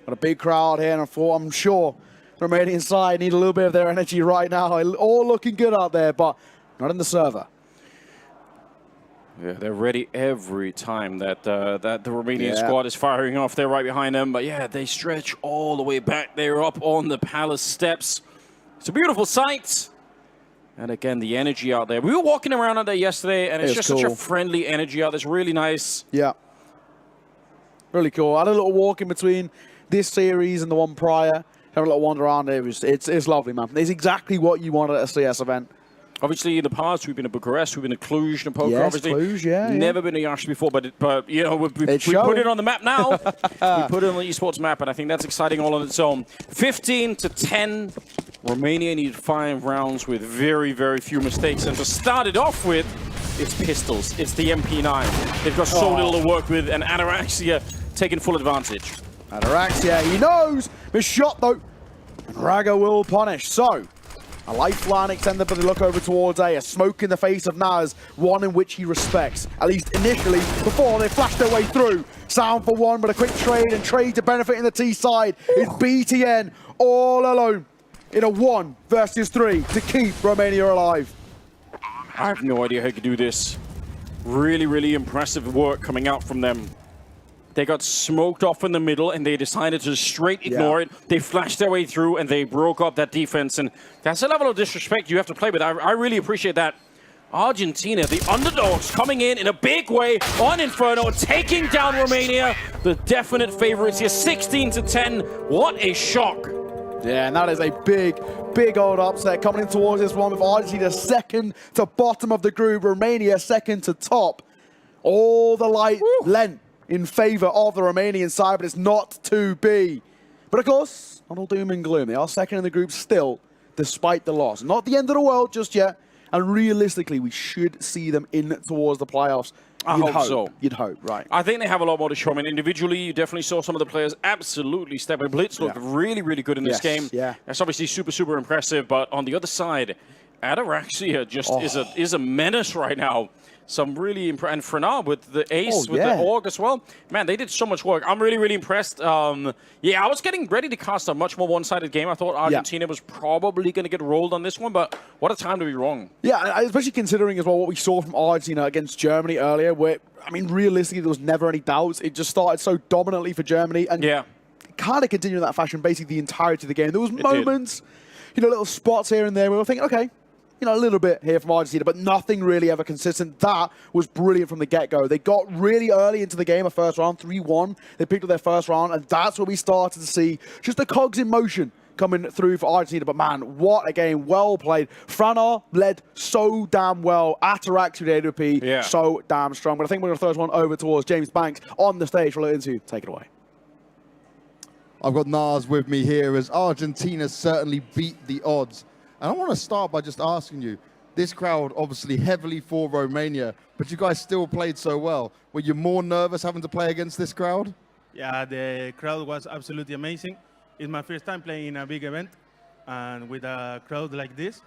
Speaker 3: Got a big crowd here, and I'm sure the Romanian side need a little bit of their energy right now. All looking good out there, but not in the server.
Speaker 4: Yeah, they're ready every time that the Romanian squad is firing off. They're right behind them, but yeah, they stretch all the way back. They're up on the palace steps. It's a beautiful sight. And again, the energy out there. We were walking around out there yesterday, and it's just such a friendly energy out there. It's really nice.
Speaker 3: Yeah. Really cool. I had a little walk in between this series and the one prior. Have a little wander around there. It's lovely, man. It's exactly what you wanted at a CS event.
Speaker 4: Obviously, in the past, we've been to Bucharest, we've been to Cluj and Poker.
Speaker 3: Yes,
Speaker 4: obviously,
Speaker 3: Cluj,
Speaker 4: never been to Iasi before, but you know, we put it on the map now. We put it on the esports map, and I think that's exciting all on its own. 15-10. Romania needed 5 rounds with very, very few mistakes. And to start it off with, it's pistols. It's the MP9. They've got so little to work with, and Ataraxia taking full advantage.
Speaker 3: Ataraxia, he knows. Missed shot, though. And Raga will punish. So, a lifeline extended, but they look over towards A. A smoke in the face of Naz, one in which he respects, at least initially, before they flash their way through. Sound for one, but a quick trade, and trade to benefit in the T side. It's BTN all alone in a 1 versus 3 to keep Romania alive.
Speaker 4: I have no idea how you could do this. Really, really impressive work coming out from them. They got smoked off in the middle, and they decided to straight ignore it. They flashed their way through, and they broke up that defense. And that's a level of disrespect you have to play with. I really appreciate that. Argentina, the underdogs, coming in a big way on Inferno, taking down Romania. The definite favorites here, 16-10. What a shock.
Speaker 3: Yeah, and that is a big old upset coming in towards this one with Argentina second to bottom of the group, Romania second to top. All the light lent in favor of the Romanian side, but it's not to be. But of course, not all doom and gloom. They are second in the group still, despite the loss. Not the end of the world just yet, and realistically, we should see them in towards the playoffs.
Speaker 4: I hope so.
Speaker 3: You'd hope, right.
Speaker 4: I think they have a lot more to show. I mean, individually, you definitely saw some of the players absolutely step up. Blitz looked really, really good in this game.
Speaker 3: Yeah.
Speaker 4: That's obviously super, super impressive. But on the other side, Ataraxia just is a menace right now. some really and Frenar with the ace, with the org as well. Man, they did so much work. I'm really, really impressed. Yeah, I was getting ready to cast a much more one-sided game. I thought Argentina was probably going to get rolled on this one, but what a time to be wrong.
Speaker 3: Yeah, especially considering as well what we saw from Argentina against Germany earlier, where, I mean, realistically, there was never any doubts. It just started so dominantly for Germany, and kind of continued in that fashion basically the entirety of the game. There was moments, you know, little spots here and there where we were thinking, okay, you know, a little bit here from Argentina, but nothing really ever consistent. That was brilliant from the get-go. They got really early into the game, a first round, 3-1. They picked up their first round, and that's where we started to see just the cogs in motion coming through for Argentina. But man, what a game. Well played. Franar led so damn well. Atarax with AWP, so damn strong. But I think we're going to throw this one over towards James Banks on the stage for a little into. Take it away.
Speaker 2: I've got Nas with me here as Argentina certainly beat the odds. And I want to start by just asking you, this crowd obviously heavily for Romania, but you guys still played so well. Were you more nervous having to play against this crowd?
Speaker 15: Yeah, the crowd was absolutely amazing. It's my first time playing in a big event and with a crowd like this.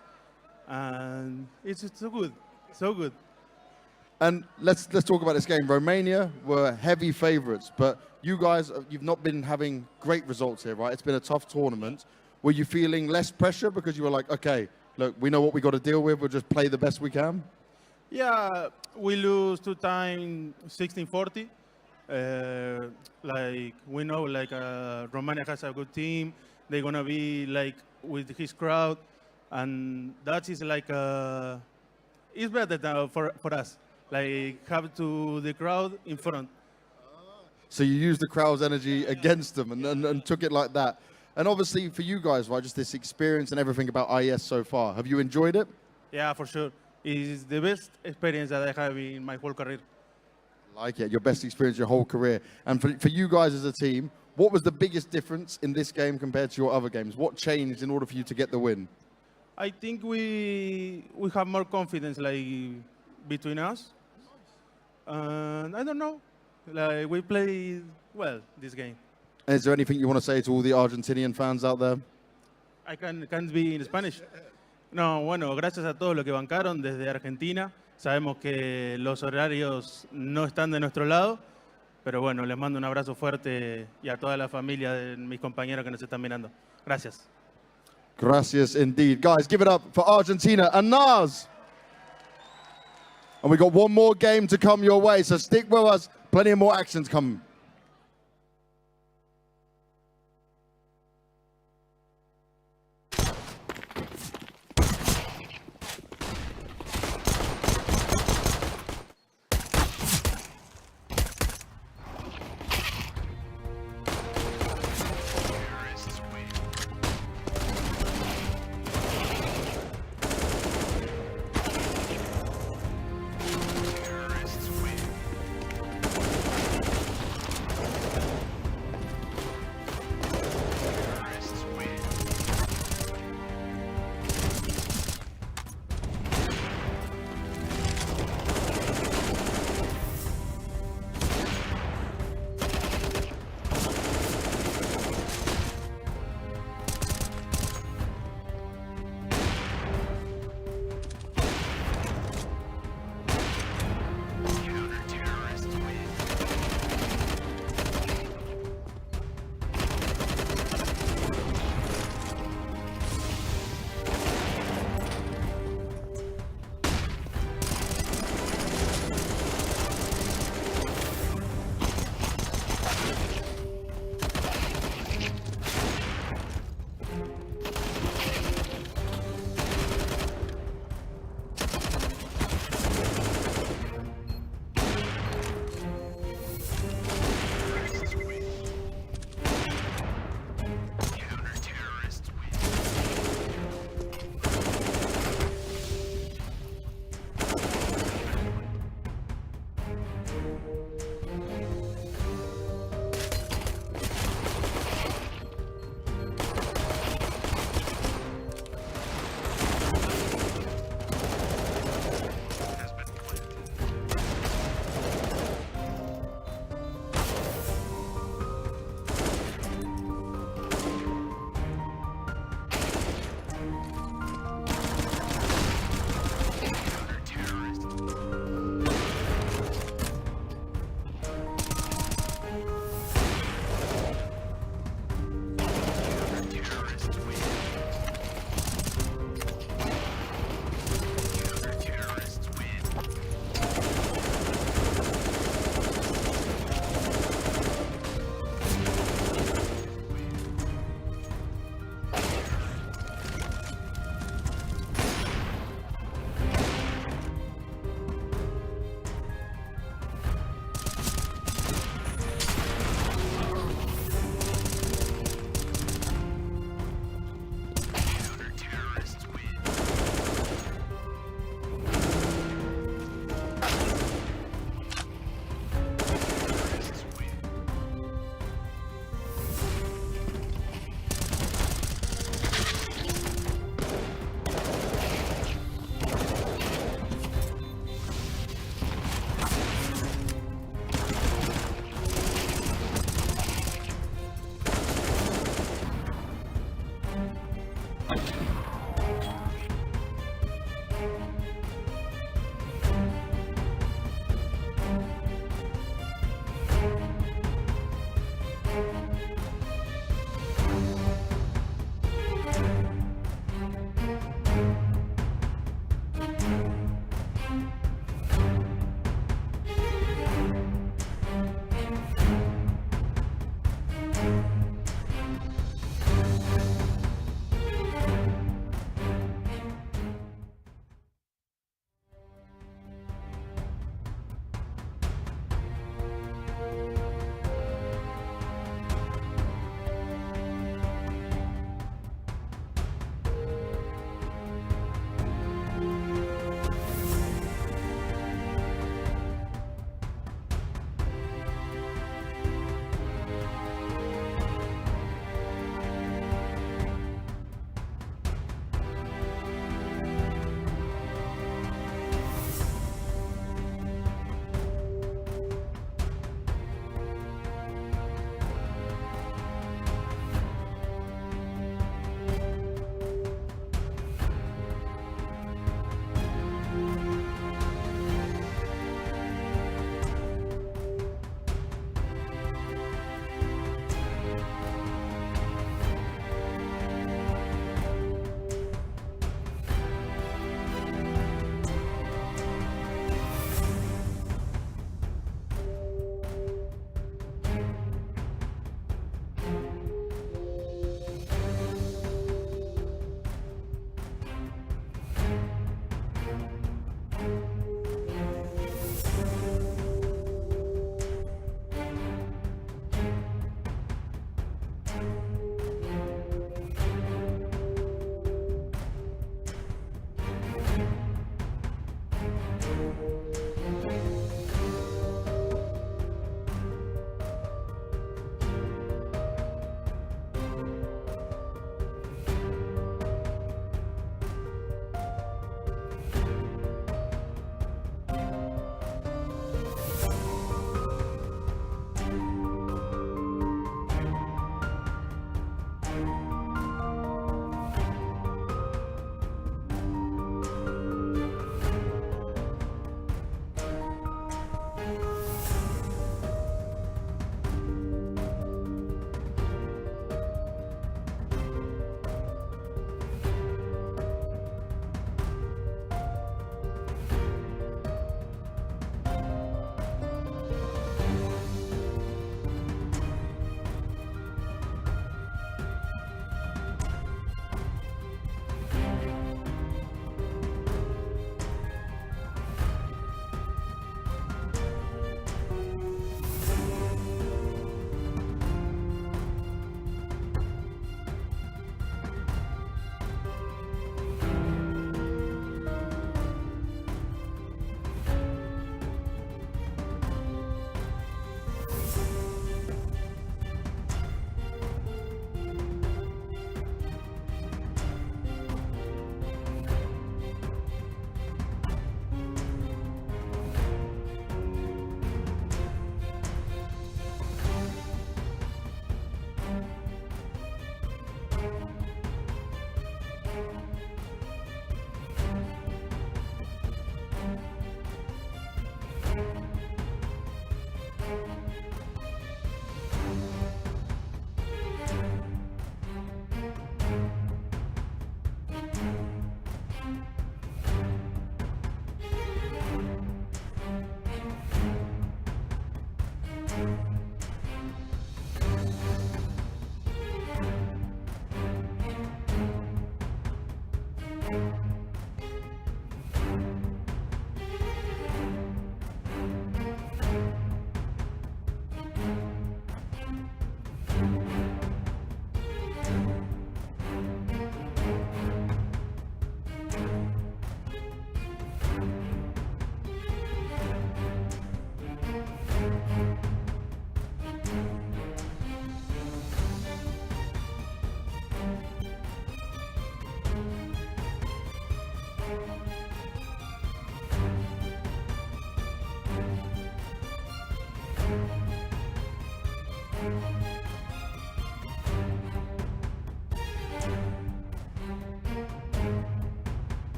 Speaker 15: And it's so good, so good.
Speaker 2: And let's talk about this game. Romania were heavy favorites, but you guys, you've not been having great results here, right? It's been a tough tournament. Were you feeling less pressure because you were like, okay, look, we know what we got to deal with. We'll just play the best we can?
Speaker 15: Yeah, we lose 2 times 16-40. Like, we know, like, Romania has a good team. They're going to be, like, with his crowd. And that is, like, it's better now for us. Like, have to the crowd in front.
Speaker 2: So you used the crowd's energy against them and took it like that. And obviously for you guys, right, just this experience and everything about IES so far, have you enjoyed it?
Speaker 15: Yeah, for sure. It's the best experience that I have in my whole career.
Speaker 2: Like it, your best experience your whole career. And for you guys as a team, what was the biggest difference in this game compared to your other games? What changed in order for you to get the win?
Speaker 15: I think we have more confidence, like, between us. And I don't know, like, we played well this game.
Speaker 2: Is there anything you want to say to all the Argentinian fans out there?
Speaker 15: I can't be in Spanish. No, bueno, gracias a todos los que bancaron desde Argentina. Sabemos que los horarios no están de nuestro lado, pero bueno, les mando un abrazo fuerte y a toda la familia de mis compañeros que nos están mirando. Gracias.
Speaker 2: Gracias indeed. Guys, give it up for Argentina and Nas. And we got one more game to come your way, so stick with us. Plenty of more actions coming.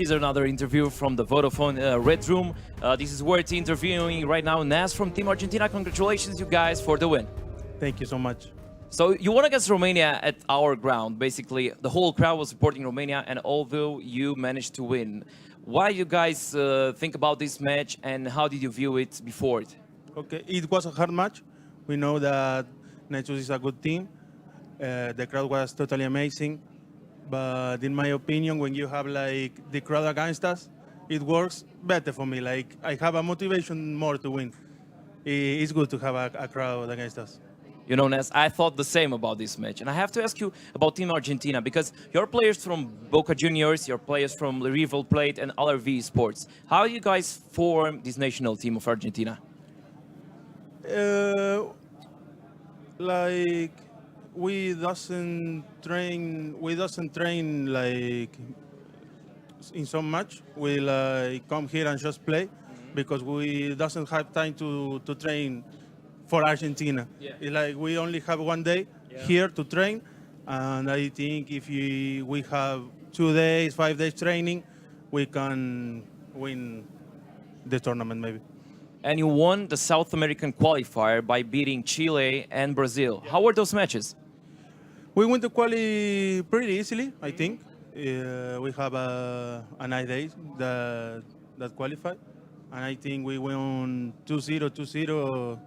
Speaker 13: Here's another interview from the Vodafone Red Room. This is Worth interviewing right now Nas from Team Argentina. Congratulations, you guys, for the win.
Speaker 15: Thank you so much.
Speaker 13: So you won against Romania at our ground. Basically, the whole crowd was supporting Romania, and although you managed to win, why you guys think about this match, and how did you view it before it?
Speaker 15: Okay, it was a hard match. We know that Nexus is a good team. The crowd was totally amazing. But in my opinion, when you have like the crowd against us, it works better for me. Like I have a motivation more to win. It's good to have a crowd against us.
Speaker 13: You know, Nes, I thought the same about this match. And I have to ask you about Team Argentina, because you're players from Boca Juniors, you're players from River Plate and LRV Esports. How do you guys form this national team of Argentina?
Speaker 15: Like we doesn't train like in so much. We like come here and just play because we doesn't have time to train for Argentina.
Speaker 13: Yeah.
Speaker 15: It's like we only have one day here to train, and I think if we have 2 days, 5 days training, we can win the tournament maybe.
Speaker 13: And you won the South American qualifier by beating Chile and Brazil. How were those matches?
Speaker 15: We win the quali pretty easily, I think. We have a 9 days that qualify, and I think we won 2-0, 2-0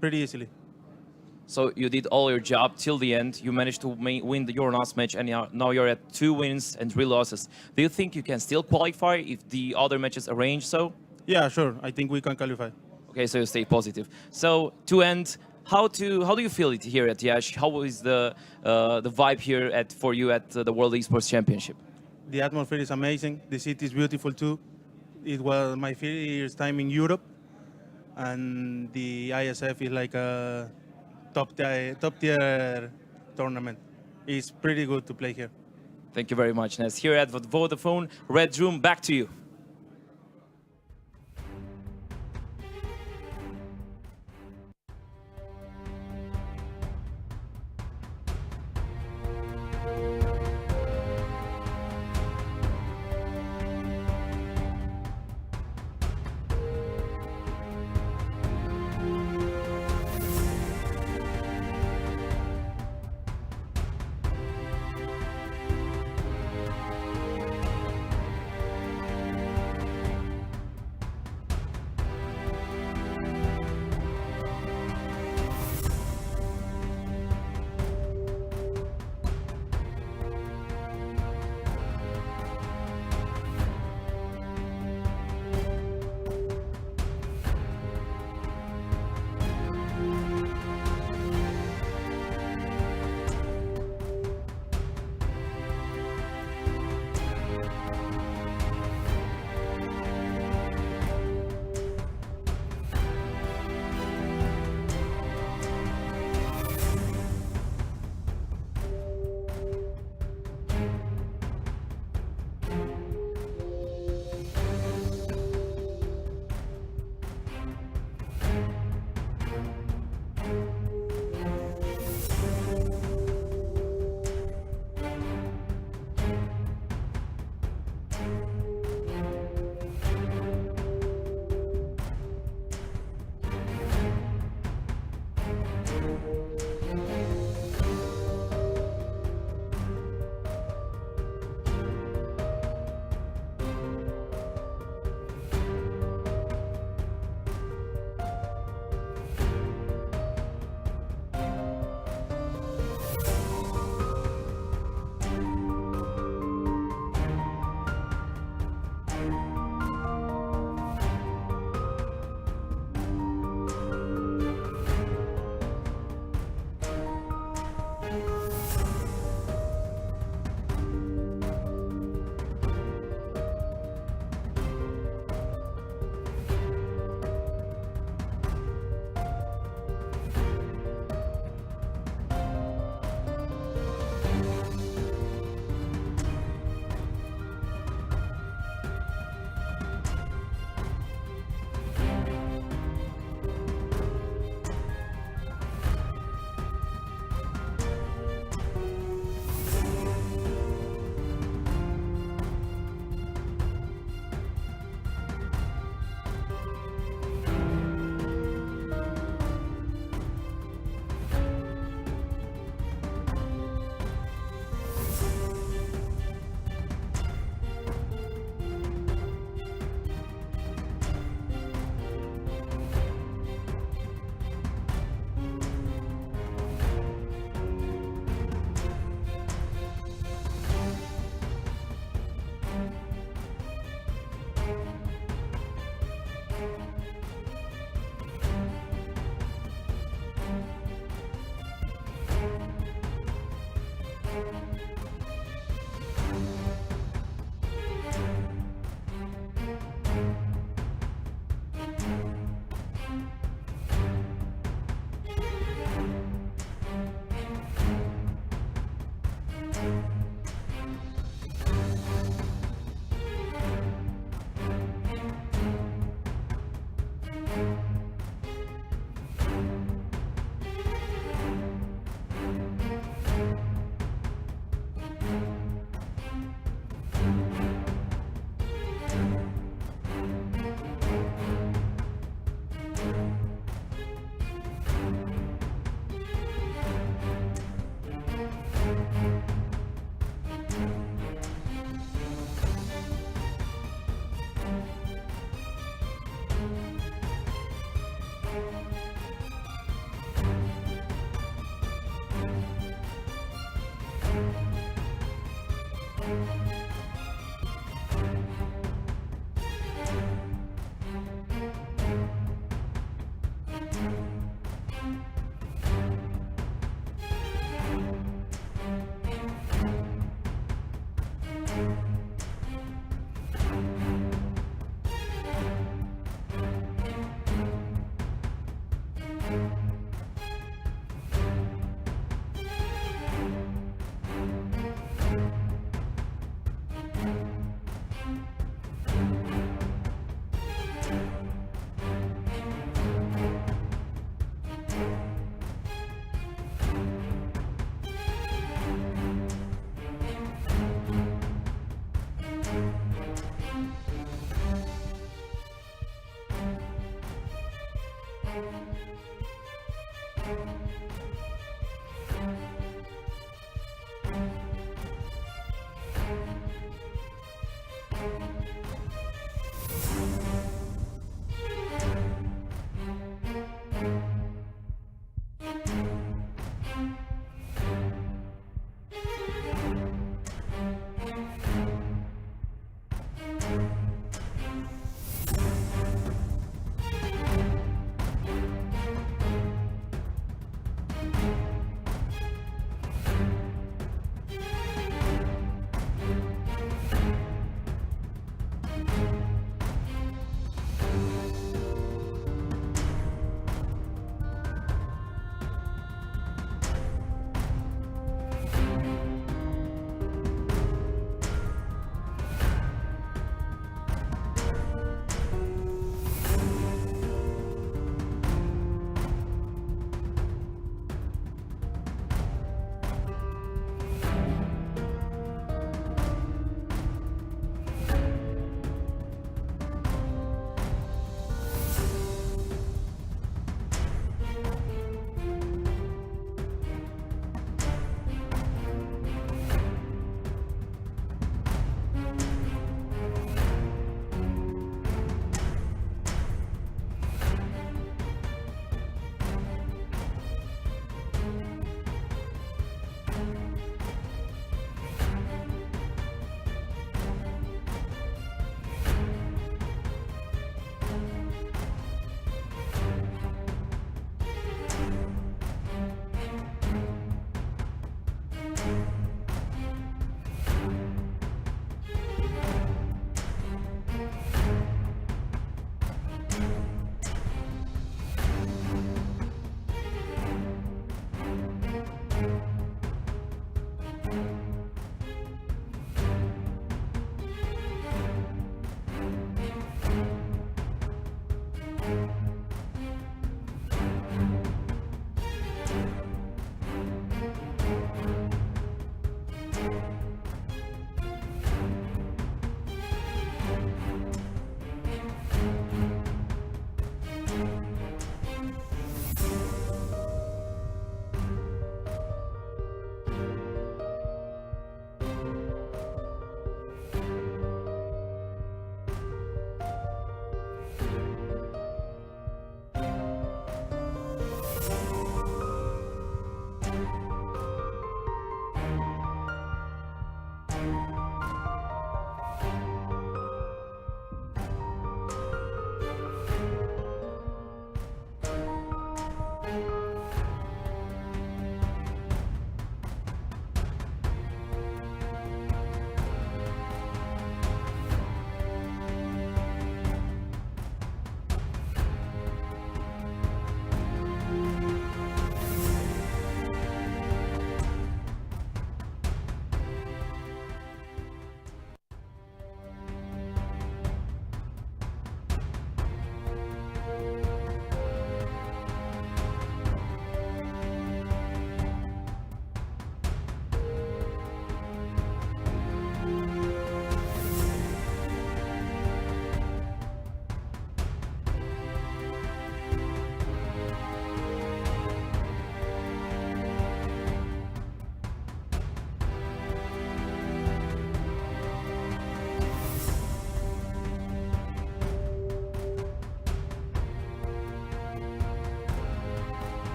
Speaker 15: pretty easily.
Speaker 13: So you did all your job till the end. You managed to win your last match, and now you're at 2 wins and 3 losses. Do you think you can still qualify if the other matches arrange so?
Speaker 15: Yeah, sure. I think we can qualify.
Speaker 13: Okay, so you stay positive. So to end, how do you feel it here at Iasi? How is the vibe here for you at the World Esports Championship?
Speaker 15: The atmosphere is amazing. The city is beautiful too. It was my first time in Europe, and the IESF is like a top tier tournament. It's pretty good to play here.
Speaker 13: Thank you very much, Nes. Here at Vodafone Red Room, back to you.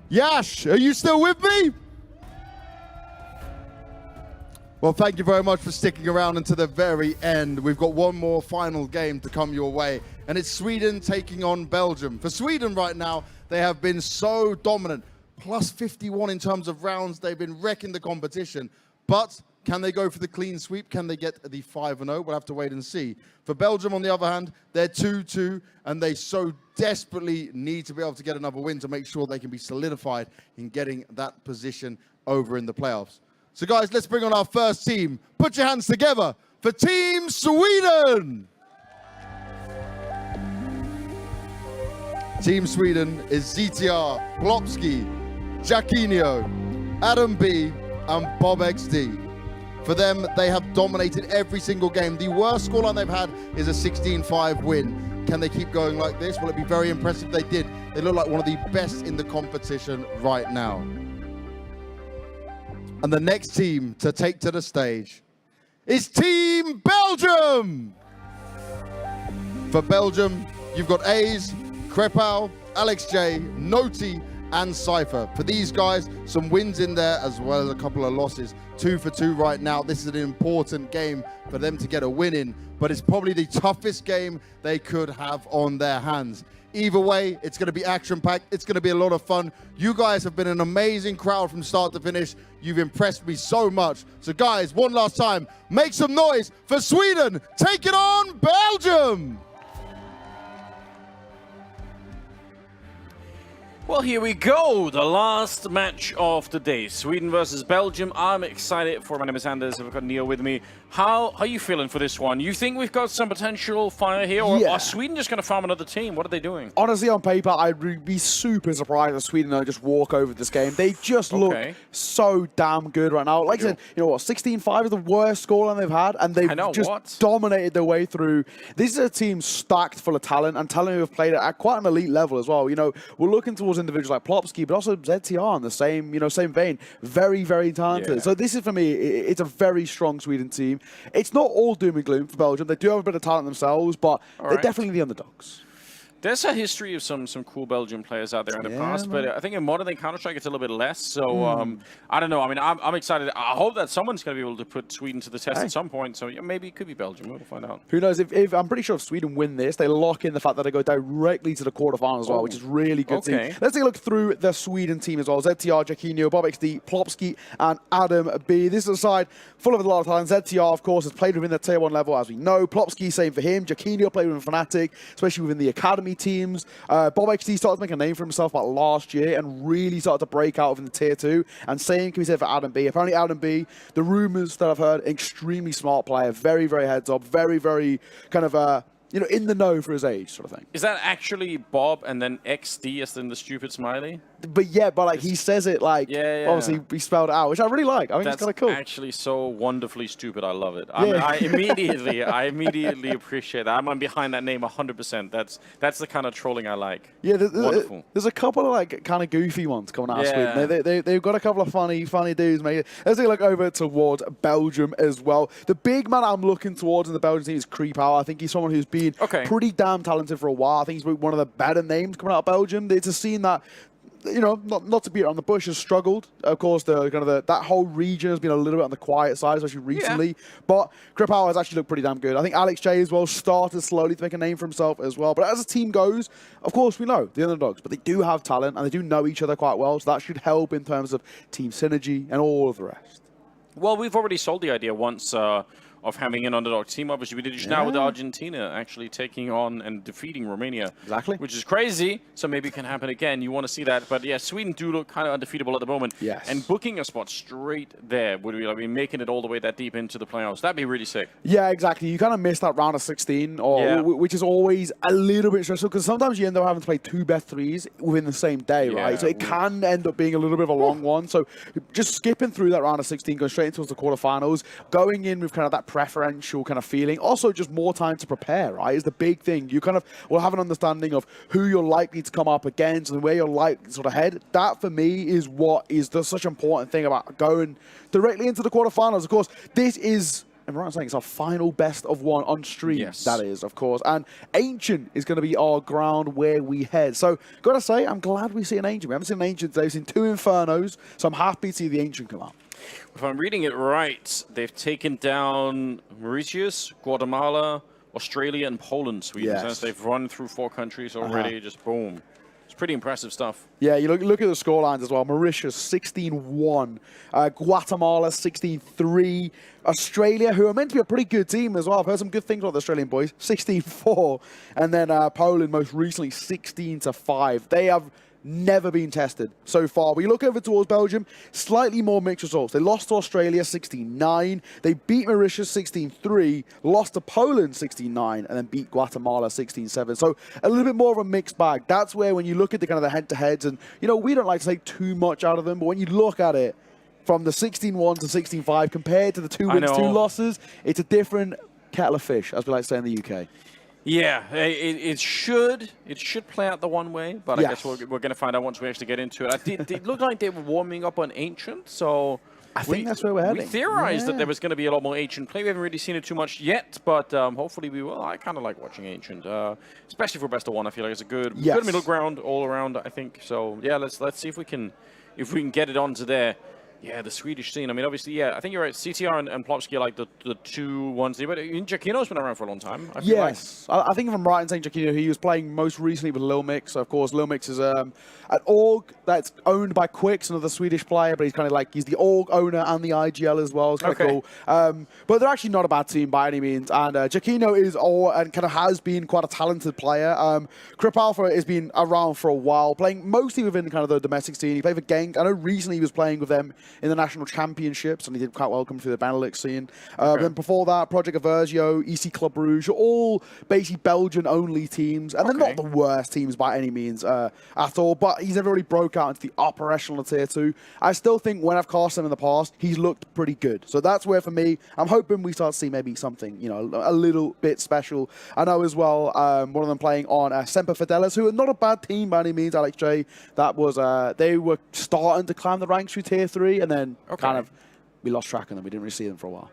Speaker 2: Yash, are you still with me? Well, thank you very much for sticking around until the very end. We've got one more final game to come your way, and it's Sweden taking on Belgium. For Sweden right now, they have been so dominant. Plus 51 in terms of rounds. They've been wrecking the competition. But can they go for the clean sweep? Can they get the 5-0? We'll have to wait and see. For Belgium, on the other hand, they're 2-2, and they so desperately need to be able to get another win to make sure they can be solidified in getting that position over in the playoffs. So guys, let's bring on our first team. Put your hands together for Team Sweden! Team Sweden is ZTR, Plopski, Jaquinho, Adam B, and Bob XD. For them, they have dominated every single game. The worst scoreline they've had is a 16-5 win. Can they keep going like this? Will it be very impressive if they did? They look like one of the best in the competition right now. And the next team to take to the stage is Team Belgium! For Belgium, you've got A's, Krepau, Alex J, Noti, and Cypher. For these guys, some wins in there as well as a couple of losses. 2 for 2 right now. This is an important game for them to get a win in, but it's probably the toughest game they could have on their hands. Either way, it's going to be action-packed. It's going to be a lot of fun. You guys have been an amazing crowd from start to finish. You've impressed me so much. So guys, one last time, make some noise for Sweden. Take it on, Belgium!
Speaker 4: Well, here we go. The last match of the day. Sweden versus Belgium. I'm excited for. My name is Anders. I've got Neil with me. How are you feeling for this one? You think we've got some potential fire here? Or are Sweden just going to farm another team? What are they doing?
Speaker 3: Honestly, on paper, I'd be super surprised if Sweden don't just walk over this game. They just look so damn good right now. Like I said, you know what, 16-5 is the worst scoreline they've had, and they've just dominated their way through. This is a team stacked full of talent, and talent who have played at quite an elite level as well. You know, we're looking towards individuals like Plopski, but also ZTR in the same, same vein. Very, very talented. So this is, for me, it's a very strong Sweden team. It's not all doom and gloom for Belgium. They do have a bit of talent themselves, but they're definitely the underdogs.
Speaker 4: There's a history of some cool Belgian players out there in the past, but I think in modern day Counter-Strike it's a little bit less. So I don't know. I mean, I'm excited. I hope that someone's going to be able to put Sweden to the test at some point. So maybe it could be Belgium. We'll find out.
Speaker 3: Who knows? If I'm pretty sure if Sweden win this, they lock in the fact that they go directly to the quarterfinals as well, which is really good. Let's take a look through the Sweden team as well. ZTR, Jaquinho, Bob XD, Plopski, and Adam B. This is a side full of a lot of talent. ZTR, of course, has played within the Tier 1 level, as we know. Plopski, same for him. Jaquinho played within Fnatic, especially within the academy academy teams. Bob XD started to make a name for himself about last year and really started to break out in the tier 2. And same can be said for Adam B. Apparently Adam B, the rumors that I've heard, extremely smart player, very, very heads up, very, very kind of in the know for his age, sort of thing.
Speaker 4: Is that actually Bob and then XD as in the stupid smiley?
Speaker 3: But yeah, but like he says it like obviously he spelled it out, which I really like. I think it's kind of cool.
Speaker 4: That's actually so wonderfully stupid. I love it. I immediately appreciate that. I'm behind that name 100%. That's the kind of trolling I like.
Speaker 3: Yeah,
Speaker 4: wonderful.
Speaker 3: There's a couple of like kind of goofy ones coming out of Sweden. They've got a couple of funny dudes, mate. Let's take a look over towards Belgium as well. The big man I'm looking towards in the Belgian team is Creepower. I think he's someone who's been pretty damn talented for a while. I think he's one of the better names coming out of Belgium. It's a scene that, not to beat around the bush, has struggled. Of course, that whole region has been a little bit on the quiet side, especially recently. But Creepower has actually looked pretty damn good. I think Alex J as well started slowly to make a name for himself as well. But as a team goes, of course, we know the underdogs, but they do have talent and they do know each other quite well. So that should help in terms of team synergy and all of the rest.
Speaker 4: Well, we've already sold the idea once of having an underdog team. Obviously, we did it now with Argentina actually taking on and defeating Romania.
Speaker 3: Exactly.
Speaker 4: Which is crazy, so maybe it can happen again. You want to see that. But yeah, Sweden do look kind of undefeatable at the moment.
Speaker 3: Yes.
Speaker 4: And booking a spot straight there, would we like making it all the way that deep into the playoffs? That'd be really sick.
Speaker 3: Yeah, exactly. You kind of miss that round of 16, which is always a little bit stressful, because sometimes you end up having to play 2 best 3s within the same day, right? So it can end up being a little bit of a long one. So just skipping through that round of 16, going straight into the quarterfinals, going in with kind of that preferential kind of feeling. Also, just more time to prepare, right, is the big thing. You kind of will have an understanding of who you're likely to come up against and where you're likely to sort of head. That, for me, is what is such an important thing about going directly into the quarterfinals. Of course, this is, am I right in saying it's our final best of 1 on stream?
Speaker 4: Yes.
Speaker 3: That is, of course. And Ancient is going to be our ground where we head. So, got to say, I'm glad we see an Ancient. We haven't seen an Ancient today. We've seen 2 Infernos, so I'm happy to see the Ancient come out.
Speaker 4: If I'm reading it right, they've taken down Mauritius, Guatemala, Australia, and Poland, Sweden.
Speaker 3: Yes.
Speaker 4: So they've run through 4 countries already, just boom. It's pretty impressive stuff.
Speaker 3: Yeah, you look at the scorelines as well. Mauritius, 16-1. Guatemala, 16-3. Australia, who are meant to be a pretty good team as well. I've heard some good things about the Australian boys. 16-4. And then Poland, most recently, 16-5. They have never been tested so far. We look over towards Belgium, slightly more mixed results. They lost to Australia 16-9, they beat Mauritius 16-3, lost to Poland 16-9, and then beat Guatemala 16-7. So a little bit more of a mixed bag. That's where when you look at the kind of the head-to-heads, and we don't like to take too much out of them, but when you look at it from the 16-1 to 16-5 compared to the 2 wins, 2 losses, it's a different kettle of fish, as we like to say in the UK.
Speaker 4: Yeah, it should play out the one way, but I guess we're going to find out once we actually get into it. It looked like they were warming up on Ancient, so
Speaker 3: I think that's where we're heading.
Speaker 4: We theorized that there was going to be a lot more Ancient play. We haven't really seen it too much yet, but hopefully we will. I kind of like watching Ancient, especially for best of 1. I feel like it's a good middle ground all around, I think. So yeah, let's see if we can get it onto there. Yeah, the Swedish scene. I mean, obviously, I think you're right. CTR and Plopsky are like the 2 ones. But Giacchino's been around for a long time.
Speaker 3: Yes. I think if I'm right in saying Giacchino, he was playing most recently with Lil Mix. Of course, Lil Mix is an org that's owned by Quix, another Swedish player, but he's kind of like, he's the org owner and the IGL as well. It's kind of cool. But they're actually not a bad team by any means. And Giacchino is and kind of has been quite a talented player. Crip Alpha has been around for a while, playing mostly within kind of the domestic scene. He played for Genk. I know recently he was playing with them in the national championships, and he did quite well coming through the Benelux scene. Then before that, Project Aversio, EC Club Rouge, all basically Belgian-only teams, and they're not the worst teams by any means at all, but he's never really broke out into the upper echelon of Tier 2. I still think when I've cast him in the past, he's looked pretty good. So that's where, for me, I'm hoping we start to see maybe something, a little bit special. I know as well, one of them playing on Semper Fidelis, who are not a bad team by any means, Alex J. That was, they were starting to climb the ranks through Tier 3, and then kind of, we lost track of them. We didn't really see them for a while.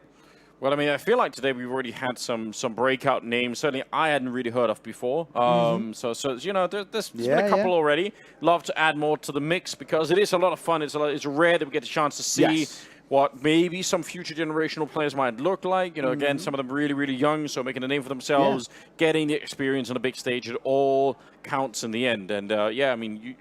Speaker 4: Well, I mean, I feel like today we've already had some breakout names. Certainly, I hadn't really heard of before. So there's been a couple already. Love to add more to the mix because it is a lot of fun. It's rare that we get a chance to see what maybe some future generational players might look like. Again, some of them really, really young, so making a name for themselves, getting the experience on a big stage, it all counts in the end. And I mean,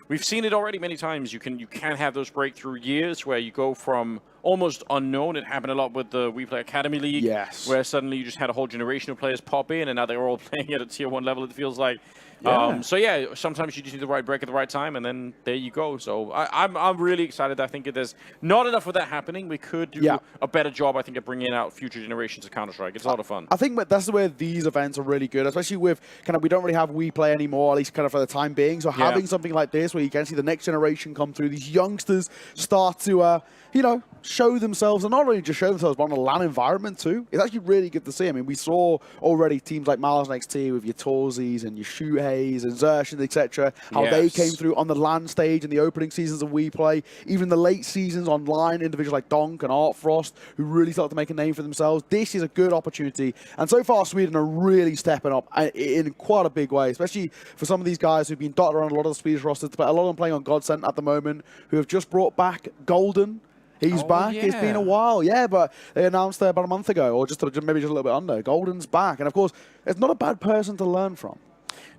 Speaker 4: we've seen it already many times. You can have those breakthrough years where you go from almost unknown. It happened a lot with the We Play Academy League, where suddenly you just had a whole generation of players pop in, and now they're all playing at a Tier 1 level, it feels like.
Speaker 3: Yeah.
Speaker 4: So yeah, sometimes you just need the right break at the right time, and then there you go. So I'm really excited. I think there's not enough of that happening. We could do a better job, I think, at bringing out future generations of Counter-Strike. It's a lot of fun.
Speaker 3: I think that's where these events are really good, especially with kind of, we don't really have WePlay anymore, at least kind of for the time being. So having something like this where you can see the next generation come through, these youngsters start to, you know, show themselves, and not only just show themselves, but on a LAN environment too. It's actually really good to see. I mean, we saw already teams like Miles NXT with your Torzis and your Shuheis and Zershins, etc., how they came through on the LAN stage in the opening seasons of WePlay, even the late seasons online, individuals like Donk and Art Frost, who really started to make a name for themselves. This is a good opportunity, and so far Sweden are really stepping up in quite a big way, especially for some of these guys who've been dotted around a lot of the Swedish rosters, but a lot of them playing on Godsent at the moment, who have just brought back Golden. He's back. It's been a while, but they announced about a month ago, or maybe just a little bit under. Golden's back, and of course, it's not a bad person to learn from.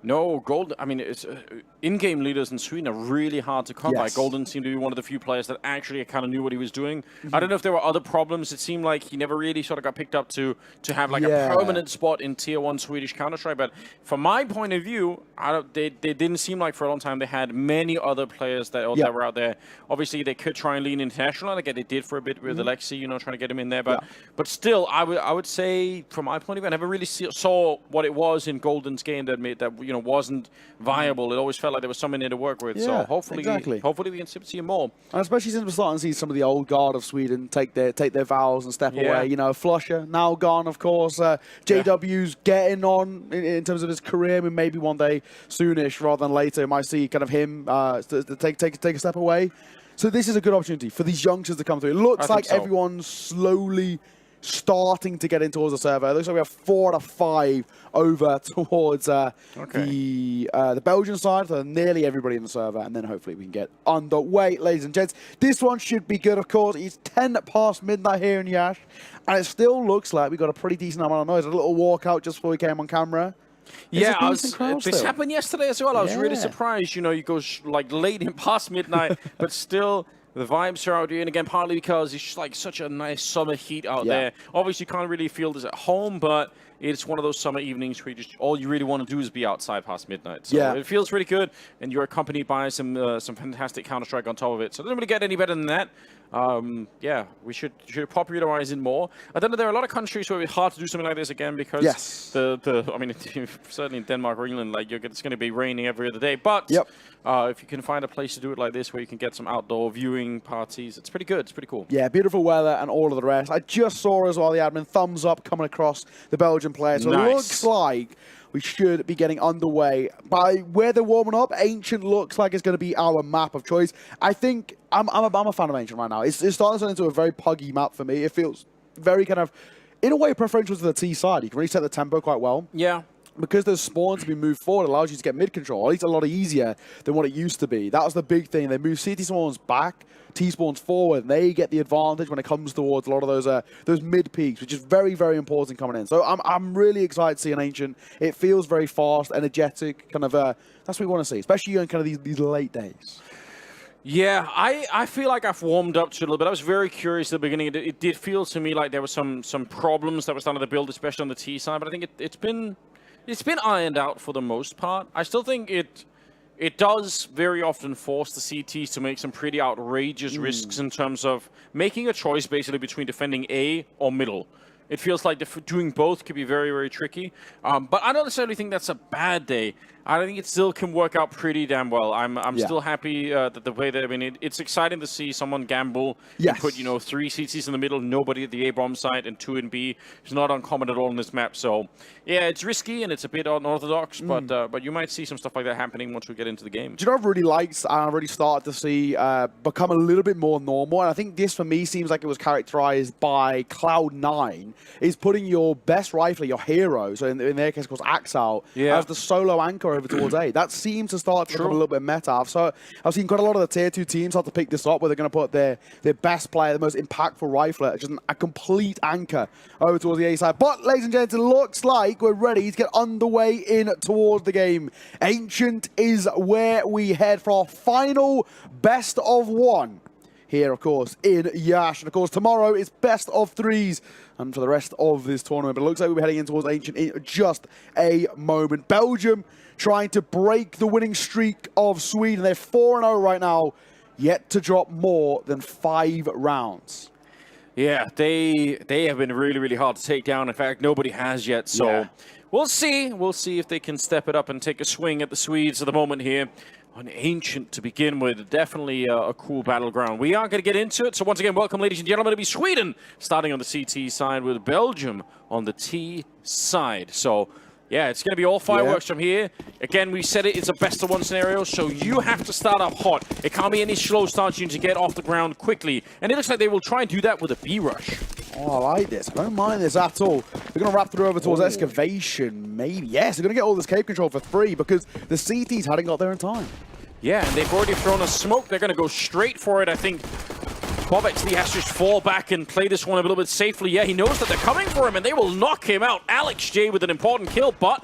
Speaker 4: No, Golden, I mean, it's in-game leaders in Sweden are really hard to come by. Golden seemed to be one of the few players that actually kind of knew what he was doing. I don't know if there were other problems. It seemed like he never really sort of got picked up to have like a permanent spot in Tier 1 Swedish Counter-Strike. But from my point of view, they didn't seem like for a long time they had many other players that were out there. Obviously, they could try and lean international. Like they did for a bit with Alexi, you know, trying to get him in there. But still, I would say, from my point of view, I never really saw what it was in Golden's game that made that, you know, wasn't viable. It always felt like there was someone there to work with. So hopefully we can see him more.
Speaker 3: And especially since we're starting to see some of the old guard of Sweden take their vows and step away. You know, Flusher now gone, of course. JW's getting on in terms of his career. I mean, maybe one day soonish rather than later, might see kind of him to take a step away. So this is a good opportunity for these youngsters to come through. It looks like everyone's slowly starting to get in towards the server. It looks like we have 4 out of 5 over towards the Belgian side, so nearly everybody in the server, and then hopefully we can get underway, ladies and gents. This one should be good, of course. It's 10 past midnight here in Yash, and it still looks like we got a pretty decent amount of noise. A little walkout just before we came on camera.
Speaker 4: This happened yesterday as well. I was really surprised. You know, you go like late in past midnight, but still the vibes are out here. And again, partly because it's just like such a nice summer heat out there. Obviously, you can't really feel this at home, but it's one of those summer evenings where all you really want to do is be outside past midnight. So it feels really good, and you're accompanied by some fantastic Counter-Strike on top of it. So it doesn't really get any better than that. We should popularize it more. I don't know, there are a lot of countries where it's hard to do something like this again because I mean, certainly in Denmark or England, like it's going to be raining every other day. But if you can find a place to do it like this where you can get some outdoor viewing parties, it's pretty good. It's pretty cool.
Speaker 3: Yeah, beautiful weather and all of the rest. I just saw as well the admin thumbs up coming across the Belgian player. So it looks like we should be getting underway. By where they're warming up, Ancient looks like it's going to be our map of choice. I think I'm a fan of Ancient right now. It's starting to turn into a very puggy map for me. It feels very kind of, in a way, preferential to the T side. You can really set the tempo quite well.
Speaker 4: Yeah.
Speaker 3: Because there's spawns to be moved forward, it allows you to get mid control. At least a lot easier than what it used to be. That was the big thing. They moved CT spawns back, T spawns forward, and they get the advantage when it comes towards a lot of those mid peaks, which is very, very important coming in. So I'm really excited to see an Ancient. It feels very fast, energetic, kind of. That's what we want to see, especially in kind of these late days.
Speaker 4: Yeah, I feel like I've warmed up to it a little bit. I was very curious at the beginning. It did feel to me like there were some problems that were starting to build, especially on the T side. But I think it's been ironed out for the most part. I still think it does very often force the CTs to make some pretty outrageous risks in terms of making a choice basically between defending A or middle. It feels like doing both could be very, very tricky. But I don't necessarily think that's a bad day. I think it still can work out pretty damn well. I'm still happy that the way that, I mean, it's exciting to see someone gamble and put, 3 CTs in the middle, nobody at the A bomb site, and 2 in B. It's not uncommon at all on this map. So, yeah, it's risky and it's a bit unorthodox, but you might see some stuff like that happening once we get into the game.
Speaker 3: Do you know what I've really liked and I've really started to see become a little bit more normal? And I think this, for me, seems like it was characterized by Cloud9, is putting your best rifler, your hero, so in their case, of course, Axel, as the solo anchor over towards A. That seems to start to become a little bit meta. So I've seen quite a lot of the tier 2 teams start to pick this up, where they're going to put their best player, the most impactful rifler, just a complete anchor over towards the A side. But, ladies and gents, it looks like we're ready to get underway in towards the game. Ancient is where we head for our final best of 1 here, of course, in Yash. And, of course, tomorrow is best of threes and for the rest of this tournament. But it looks like we'll be heading in towards Ancient in just a moment. Belgium trying to break the winning streak of Sweden. They're 4-0 right now, yet to drop more than 5 rounds.
Speaker 4: Yeah, they have been really, really hard to take down. In fact, nobody has yet. So we'll see. We'll see if they can step it up and take a swing at the Swedes at the moment here. On Ancient to begin with, definitely a cool battleground. We are going to get into it. So once again, welcome, ladies and gentlemen. It'll be Sweden starting on the CT side with Belgium on the T side. So yeah, it's going to be all fireworks from here. Again, we said it's a best-of-1 scenario, so you have to start off hot. It can't be any slow starts. You need to get off the ground quickly. And it looks like they will try and do that with a B-rush.
Speaker 3: Oh, I like this. I don't mind this at all. We're going to wrap through over towards Excavation, maybe. Yes, they're going to get all this cave control for free because the CTs hadn't got there in time.
Speaker 4: Yeah, and they've already thrown a smoke. They're going to go straight for it, I think. Bob actually has to just fall back and play this one a little bit safely. Yeah, he knows that they're coming for him, and they will knock him out. Alex J with an important kill, but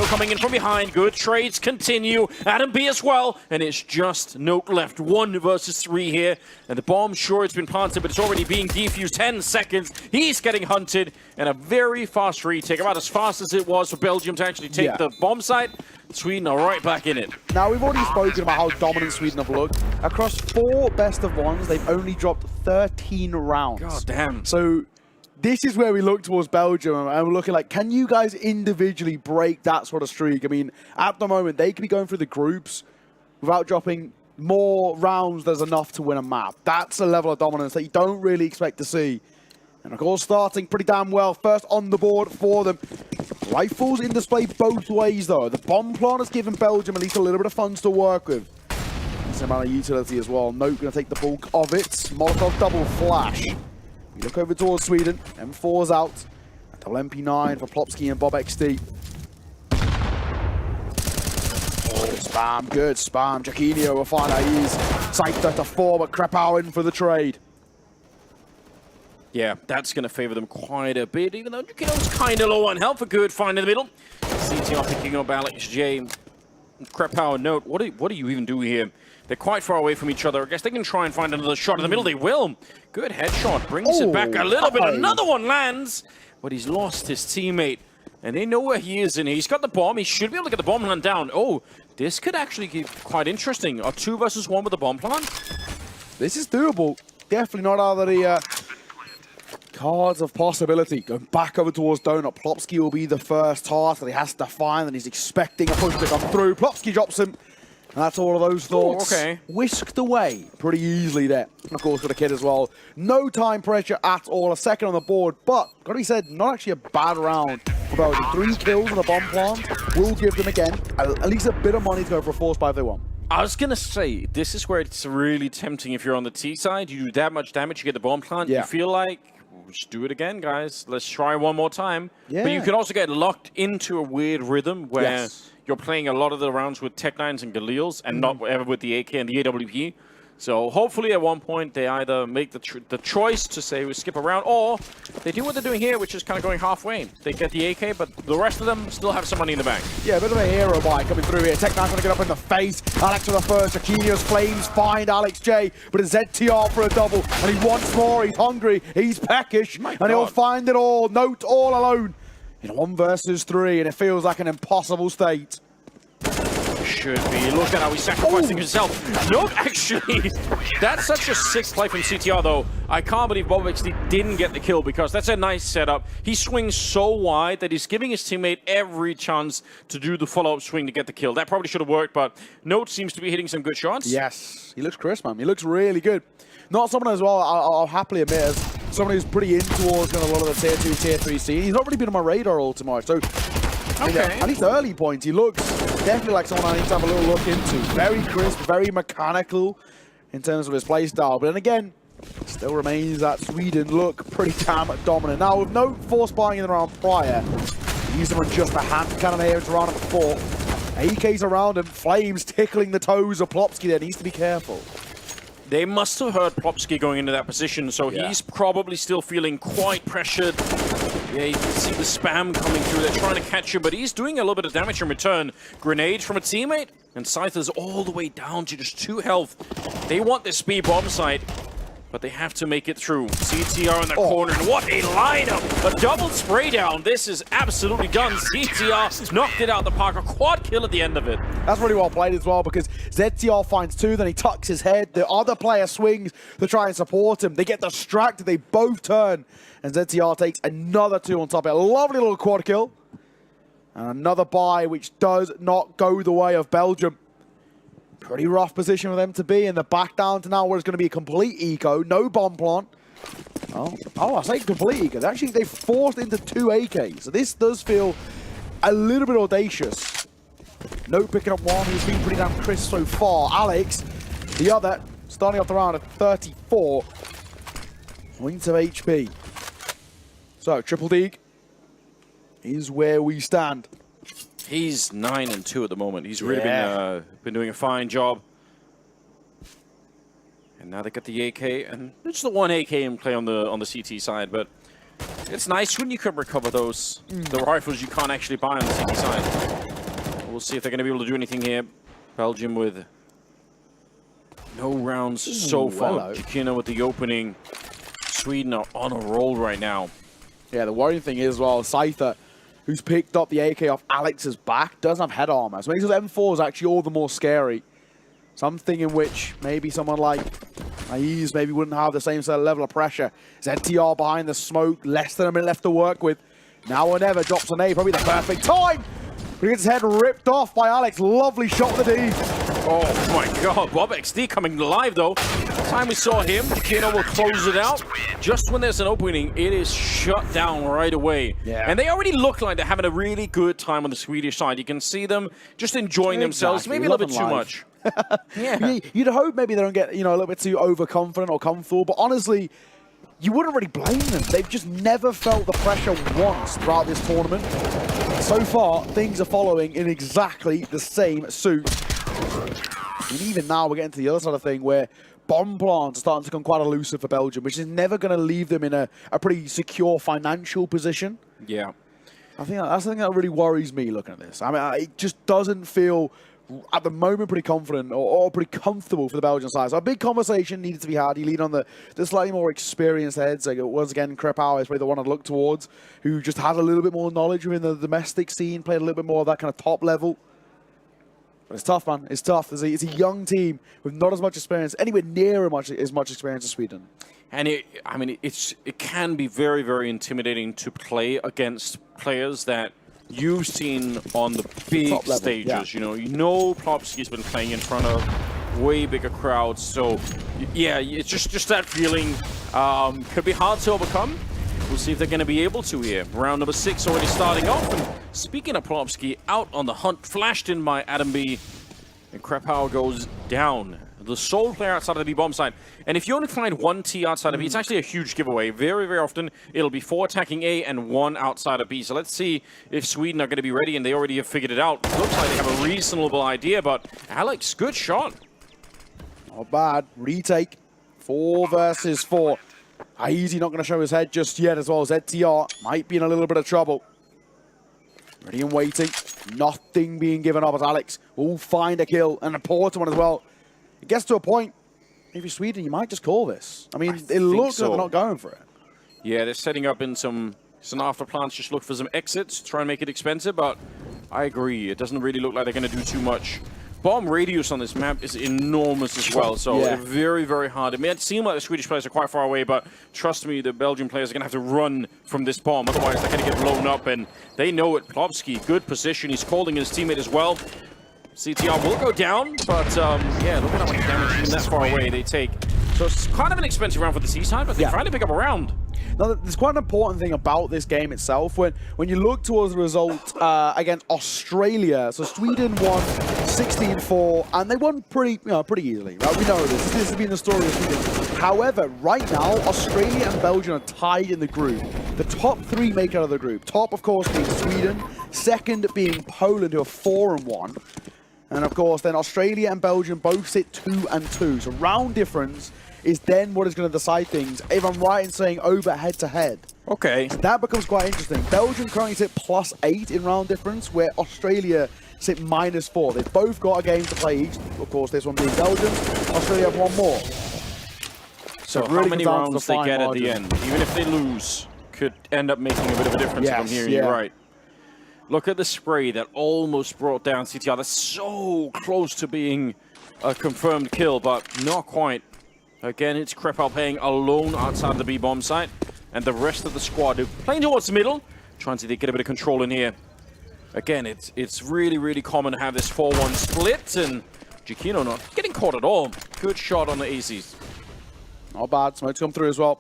Speaker 4: coming in from behind. Good trades continue. Adam B as well, and it's just Note left. 1 versus 3 here, and the bomb, sure, it's been planted, but it's already being defused. 10 seconds. He's getting hunted, and a very fast retake, about as fast as it was for Belgium to actually take the bomb site. Sweden are right back in it.
Speaker 3: Now, we've already spoken about how dominant Sweden have looked. Across 4 best-of-1s, they've only dropped 13 rounds.
Speaker 4: God damn.
Speaker 3: So this is where we look towards Belgium, and we're looking like, can you guys individually break that sort of streak? I mean, at the moment, they could be going through the groups without dropping more rounds than enough to win a map. That's a level of dominance that you don't really expect to see. And of course, starting pretty damn well. First on the board for them. Rifles in display both ways, though. The bomb plant has given Belgium at least a little bit of funds to work with. Some amount of utility as well. Note going to take the bulk of it. Molotov double flash. We look over towards Sweden. M4's out. Double MP9 for Plopsky and Bob XD. Oh, spam. Good spam. Jaquinho will find out he's psyched at 4, but Krepau in for the trade.
Speaker 4: Yeah, that's going to favor them quite a bit, even though Jaquinho's kind of low on health. A good find in the middle. CTR picking up Alex J. Krepau and Note. What do you even do here? They're quite far away from each other. I guess they can try and find another shot in the middle. They will. Good headshot. Brings it back a little bit. Another one lands. But he's lost his teammate. And they know where he is in here. He's got the bomb. He should be able to get the bomb plant down. Oh, this could actually be quite interesting. A 2 versus 1 with the bomb plant.
Speaker 3: This is doable. Definitely not out of the cards of possibility. Going back over towards Donut. Plopsky will be the first task that he has to find, and he's expecting a push to come through. Plopsky drops him. And that's all of those thoughts whisked away pretty easily there. And of course, for the kid as well. No time pressure at all. A second on the board, but got to be said, not actually a bad round for Belgium. 3 kills on the bomb plant will give them, again, at least a bit of money to go for a force 5 if they want.
Speaker 4: I was going to say, this is where it's really tempting if you're on the T side. You do that much damage, you get the bomb plant. You feel like, just do it again, guys. Let's try one more time. But you can also get locked into a weird rhythm where you're playing a lot of the rounds with Tech-9s and Galils and not ever with the AK and the AWP. So hopefully at one point they either make the choice to say we skip a round, or they do what they're doing here, which is kind of going halfway. They get the AK, but the rest of them still have some money in the bank.
Speaker 3: Yeah, a bit of a hero buy coming through here. Tech-9's going to get up in the face. Alex with the first. Jaquinho's flames find Alex J, but a ZTR for a double. And he wants more. He's hungry. He's peckish. And he'll find it all. Note all alone in 1 versus 3, and it feels like an impossible state.
Speaker 4: Should be. Look at how he's sacrificing himself. No, actually, that's such a sick play from CTR, though. I can't believe Bob actually didn't get the kill, because that's a nice setup. He swings so wide that he's giving his teammate every chance to do the follow-up swing to get the kill. That probably should have worked, but Note seems to be hitting some good shots.
Speaker 3: Yes, he looks crisp, man. He looks really good. Not someone as well, I'll happily admit, as someone who's pretty in towards a lot of the tier 2, tier 3 scene. He's not really been on my radar all too much, so at least early points, he looks definitely like someone I need to have a little look into. Very crisp, very mechanical in terms of his playstyle. But then again, still remains that Sweden look pretty damn dominant. Now, with no force buying in the round prior, he used them on just a hand cannon here into round number 4. AK's around him, flames tickling the toes of Plopsky there. Needs to be careful.
Speaker 4: They must have heard Plopsky going into that position, so he's probably still feeling quite pressured. Yeah, you can see the spam coming through. They're trying to catch him, but he's doing a little bit of damage in return. Grenade from a teammate, and Scyther's all the way down to just 2 health. They want this speed bomb site. but they have to make it through. CTR in the corner, and what a lineup! A double spray down. This is absolutely done. CTR knocked it out the park. A quad kill at the end of it.
Speaker 3: That's really well played as well, because ZTR finds two, then he tucks his head. The other player swings to try and support him. They get distracted. They both turn, and ZTR takes another two on top of it. A lovely little quad kill. And another buy, which does not go the way of Belgium. Pretty rough position for them to be, and they're back down to now where it's going to be a complete eco, no bomb plant. Oh, I say complete eco. They forced into 2 AKs, so this does feel a little bit audacious. No picking up one, he's been pretty damn crisp so far. Alex, the other, starting off the round at 34 points of HP. So, Triple Dig is where we stand.
Speaker 4: He's 9-2 at the moment. He's really been doing a fine job. And now they got the AK, and it's the one AK in play on the CT side, but it's nice when you can recover those the rifles you can't actually buy on the CT side. We'll see if they're going to be able to do anything here. Belgium with no rounds so far. Jakina with the opening. Sweden are on a roll right now.
Speaker 3: Yeah, the worrying thing is, well, Scyther, who's picked up the AK off Alex's back, doesn't have head armor. So it makes his M4 is actually all the more scary. Something in which maybe someone like Iasi maybe wouldn't have the same sort of level of pressure. ZTR behind the smoke, less than a minute left to work with. Now or never, drops an A, probably the perfect time. But he gets his head ripped off by Alex. Lovely shot with the D.
Speaker 4: Oh my god, Bob XD coming live though. Time we saw him, Jakina will close it out. Just when there's an opening, it is shut down right away.
Speaker 3: Yeah.
Speaker 4: And they already look like they're having a really good time on the Swedish side. You can see them just enjoying themselves, maybe a little bit too much.
Speaker 3: Yeah. You'd hope maybe they don't get, a little bit too overconfident or comfortable, but honestly, you wouldn't really blame them. They've just never felt the pressure once throughout this tournament. So far, things are following in exactly the same suit. And even now, we're getting to the other side of the thing where bomb plants are starting to become quite elusive for Belgium, which is never going to leave them in a pretty secure financial position.
Speaker 4: Yeah.
Speaker 3: I think that's the thing that really worries me looking at this. I mean, it just doesn't feel, at the moment, pretty confident or pretty comfortable for the Belgian side. So a big conversation needed to be had. You lean on the slightly more experienced heads. Like, once again, Krepauer is probably the one I'd look towards, who just had a little bit more knowledge within the domestic scene, played a little bit more of that kind of top level. But it's tough, man. It's tough. It's a young team with not as much experience, anywhere near as much experience as Sweden.
Speaker 4: And it can be very, very intimidating to play against players that you've seen on the big stages. Yeah. You know Plopski's been playing in front of way bigger crowds. So, yeah, it's just that feeling could be hard to overcome. We'll see if they're going to be able to here. Round number 6 already starting off. And speaking of Plopski, out on the hunt, flashed in by Adam B. And Krepauer goes down. The sole player outside of the B bomb side. And if you only find one T outside of B, it's actually a huge giveaway. Very, very often, it'll be 4 attacking A and 1 outside of B. So let's see if Sweden are going to be ready, and they already have figured it out. Looks like they have a reasonable idea, but Alex, good shot.
Speaker 3: Not bad. Retake. 4 versus 4. Iasi not going to show his head just yet as well. ZTR might be in a little bit of trouble. Ready and waiting. Nothing being given up as Alex will find a kill, and a important one as well. It gets to a point, maybe Sweden, you might just call this. I mean, it looks like they're not going for it.
Speaker 4: Yeah, they're setting up in some after plants, just look for some exits, try and make it expensive, but I agree. It doesn't really look like they're going to do too much. Bomb radius on this map is enormous as well, so very, very hard. It may seem like the Swedish players are quite far away, but trust me, the Belgian players are going to have to run from this bomb, otherwise they're going to get blown up, and they know it. Plopski, good position. He's calling his teammate as well. CTR will go down, but yeah, look at how much damage even that far away they take. So it's kind of an expensive round for the C-side, but they finally pick up a round.
Speaker 3: Now, there's quite an important thing about this game itself. When you look towards the result against Australia, so Sweden won 16-4, and they won pretty easily, right? We know this. This has been the story of Sweden. However, right now, Australia and Belgium are tied in the group. The top 3 make out of the group. Top, of course, being Sweden. Second being Poland, who are 4-1. And, of course, then Australia and Belgium both sit 2-2. So round difference is then what is going to decide things, if I'm right in saying over head-to-head.
Speaker 4: Okay.
Speaker 3: So that becomes quite interesting. Belgium currently sit +8 in round difference, where Australia sit -4. They've both got a game to play each. Of course, this one being Belgium. Australia have one more.
Speaker 4: So
Speaker 3: It really
Speaker 4: how many
Speaker 3: comes down to
Speaker 4: rounds
Speaker 3: the
Speaker 4: they
Speaker 3: fine
Speaker 4: get
Speaker 3: margin.
Speaker 4: at the end, even if they lose, could end up making a bit of a difference if I'm hearing you right. Look at the spray that almost brought down CTR. That's so close to being a confirmed kill, but not quite. Again, it's Krepal playing alone outside the B-bomb site, and the rest of the squad playing towards the middle, trying to get a bit of control in here. Again, it's really, really common to have this 4-1 split, and Giacchino not getting caught at all. Good shot on the ACs.
Speaker 3: Not bad. Smoke's come through as well.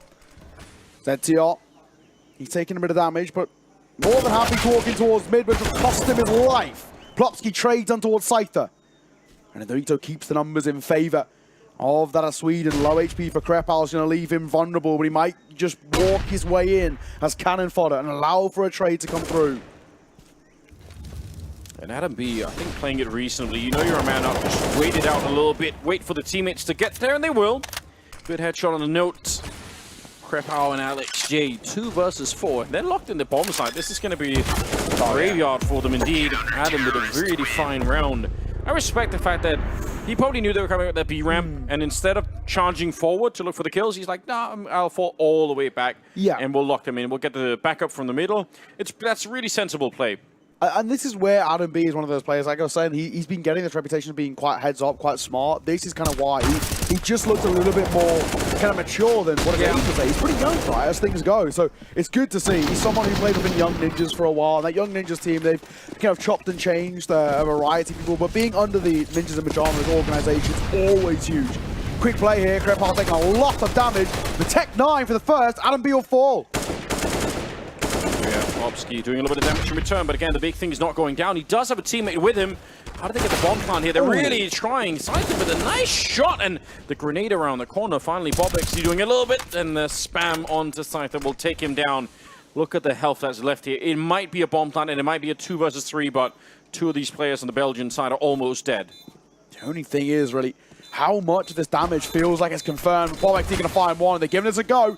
Speaker 3: ZTR, he's taking a bit of damage, but more than happy to walk in towards mid, which will cost him his life. Plopsky trades on towards Scyther. And Dorito keeps the numbers in favor of that of Sweden. Low HP for Krepal is going to leave him vulnerable, but he might just walk his way in as cannon fodder and allow for a trade to come through.
Speaker 4: And Adam B, I think playing it reasonably. You know you're a man up, just wait it out a little bit, wait for the teammates to get there, and they will. Good headshot on the note. Krepal and Alex J, 2 versus 4. They're locked in the bomb site. This is going to be a graveyard for them indeed. Adam with a really fine round. I respect the fact that he probably knew they were coming with that B ramp, and instead of charging forward to look for the kills, he's like, nah, I'll fall all the way back, and we'll lock them in. We'll get the backup from the middle. That's a really sensible play.
Speaker 3: And this is where Adam B is one of those players, like I was saying, he's been getting this reputation of being quite heads up, quite smart. This is kind of why he just looks a little bit more kind of mature than what his age was. He's pretty young, right, as things go. So it's good to see. He's someone who played within Young Ninjas for a while. And that Young Ninjas team, they've kind of chopped and changed a variety of people, but being under the Ninjas and Pajamas organization is always huge. Quick play here, Krepal taking a lot of damage. The Tech 9 for the first, Adam B will fall.
Speaker 4: Plopsky doing a little bit of damage in return, but again, the big thing is not going down. He does have a teammate with him. How do they get the bomb plant here? They're really trying. Scyther with a nice shot, and the grenade around the corner. Finally, BobXD doing a little bit, and the spam onto Scyther will take him down. Look at the health that's left here. It might be a bomb plant, and it might be a 2 versus 3, but 2 of these players on the Belgian side are almost dead.
Speaker 3: The only thing is, really, how much of this damage feels like it's confirmed. BobXD going to find one, and they're giving us a go.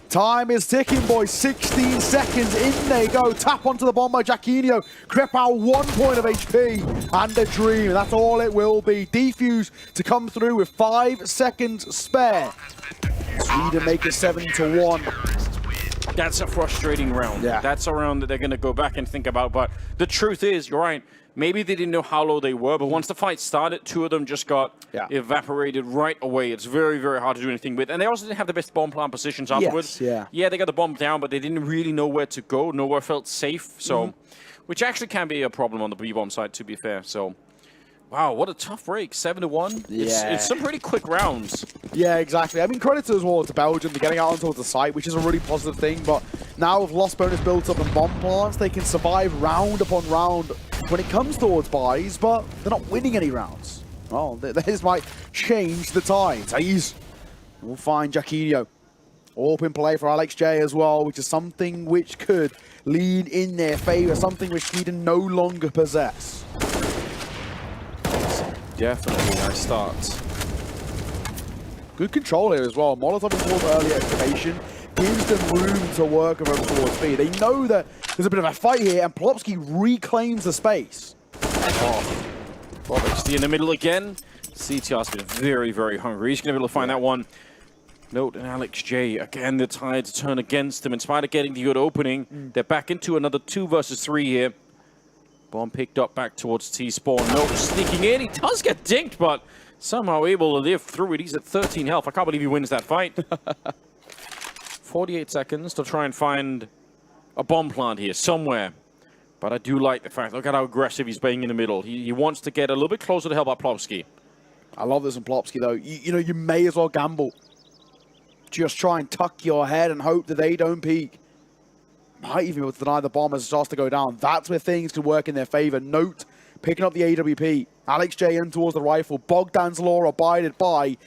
Speaker 3: Time is ticking, boys. 16 seconds. In they go. Tap onto the bomb by Giacchino. Krepal 1 point of HP. And a dream. That's all it will be. Defuse to come through with 5 seconds spare. Sweden make it 7-1.
Speaker 4: That's a frustrating round. That's a round that they're going to go back and think about. But the truth is, you're right. Maybe they didn't know how low they were, but once the fight started, 2 of them just got evaporated right away. It's very, very hard to do anything with. And they also didn't have the best bomb plant positions afterwards. Yeah, they got the bomb down, but they didn't really know where to go. Nowhere felt safe. So, which actually can be a problem on the B-bomb side, to be fair. So, wow, what a tough break. 7-1. It's some pretty quick rounds.
Speaker 3: Yeah, exactly. I mean, credit to as well to Belgium. They're getting out onto the site, which is a really positive thing. But now with lost bonus built up and bomb plants, they can survive round upon round when it comes towards buys, but they're not winning any rounds. Oh, this might change the tide. We'll find Giacchino. Open play for Alex J as well, which is something which could lean in their favor, something which Sweden no longer possess.
Speaker 4: Definitely nice start.
Speaker 3: Good control here as well. Molotov towards early excavation gives them room to work over towards B. They know that there's a bit of a fight here, and Plopsky reclaims the space.
Speaker 4: BobXD in the middle again. CTR's been very, very hungry. He's going to be able to find that one. Note and Alex J. Again, the tides turn against them. In spite of getting the good opening, they're back into another 2 versus 3 here. Bomb picked up back towards T-Spawn. Note sneaking in. He does get dinked, but somehow able to live through it. He's at 13 health. I can't believe he wins that fight. 48 seconds to try and find a bomb plant here somewhere. But I do like the fact, look at how aggressive he's playing in the middle. He wants to get a little bit closer to help out Plopsky.
Speaker 3: I love this in Plopsky, though. You know, you may as well gamble. Just try and tuck your head and hope that they don't peek. Might even be able to deny the bomb as it starts to go down. That's where things can work in their favor. Note, picking up the AWP. Alex J in towards the rifle. Bogdan's law abided by.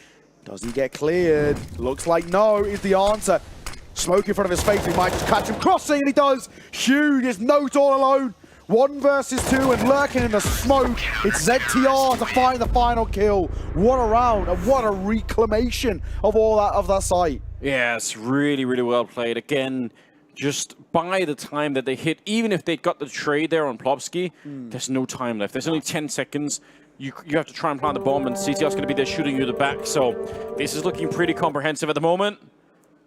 Speaker 3: Does he get cleared? Looks like no is the answer. Smoke in front of his face. We might just catch him crossing, and he does. Huge. It's Note all alone. 1 versus 2, and lurking in the smoke. It's ZTR to find the final kill. What a round, and what a reclamation of all that of that site.
Speaker 4: Yeah, it's really, really well played. Again, just by the time that they hit, even if they got the trade there on Plopsky, there's no time left. There's only 10 seconds. you have to try and plant the bomb, and CTR is going to be there shooting you in the back. So this is looking pretty comprehensive at the moment.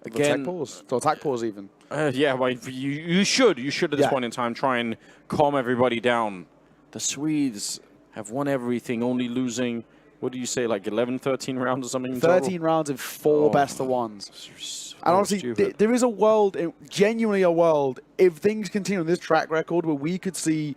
Speaker 3: Again, attack pause even.
Speaker 4: Yeah, well, you should at this point in time try and calm everybody down. The Swedes have won everything, only losing, what do you say, like 11, 13 rounds or something?
Speaker 3: 13 rounds and 4 best-of-1s. And honestly, there is a world, genuinely a world, if things continue on this track record where we could see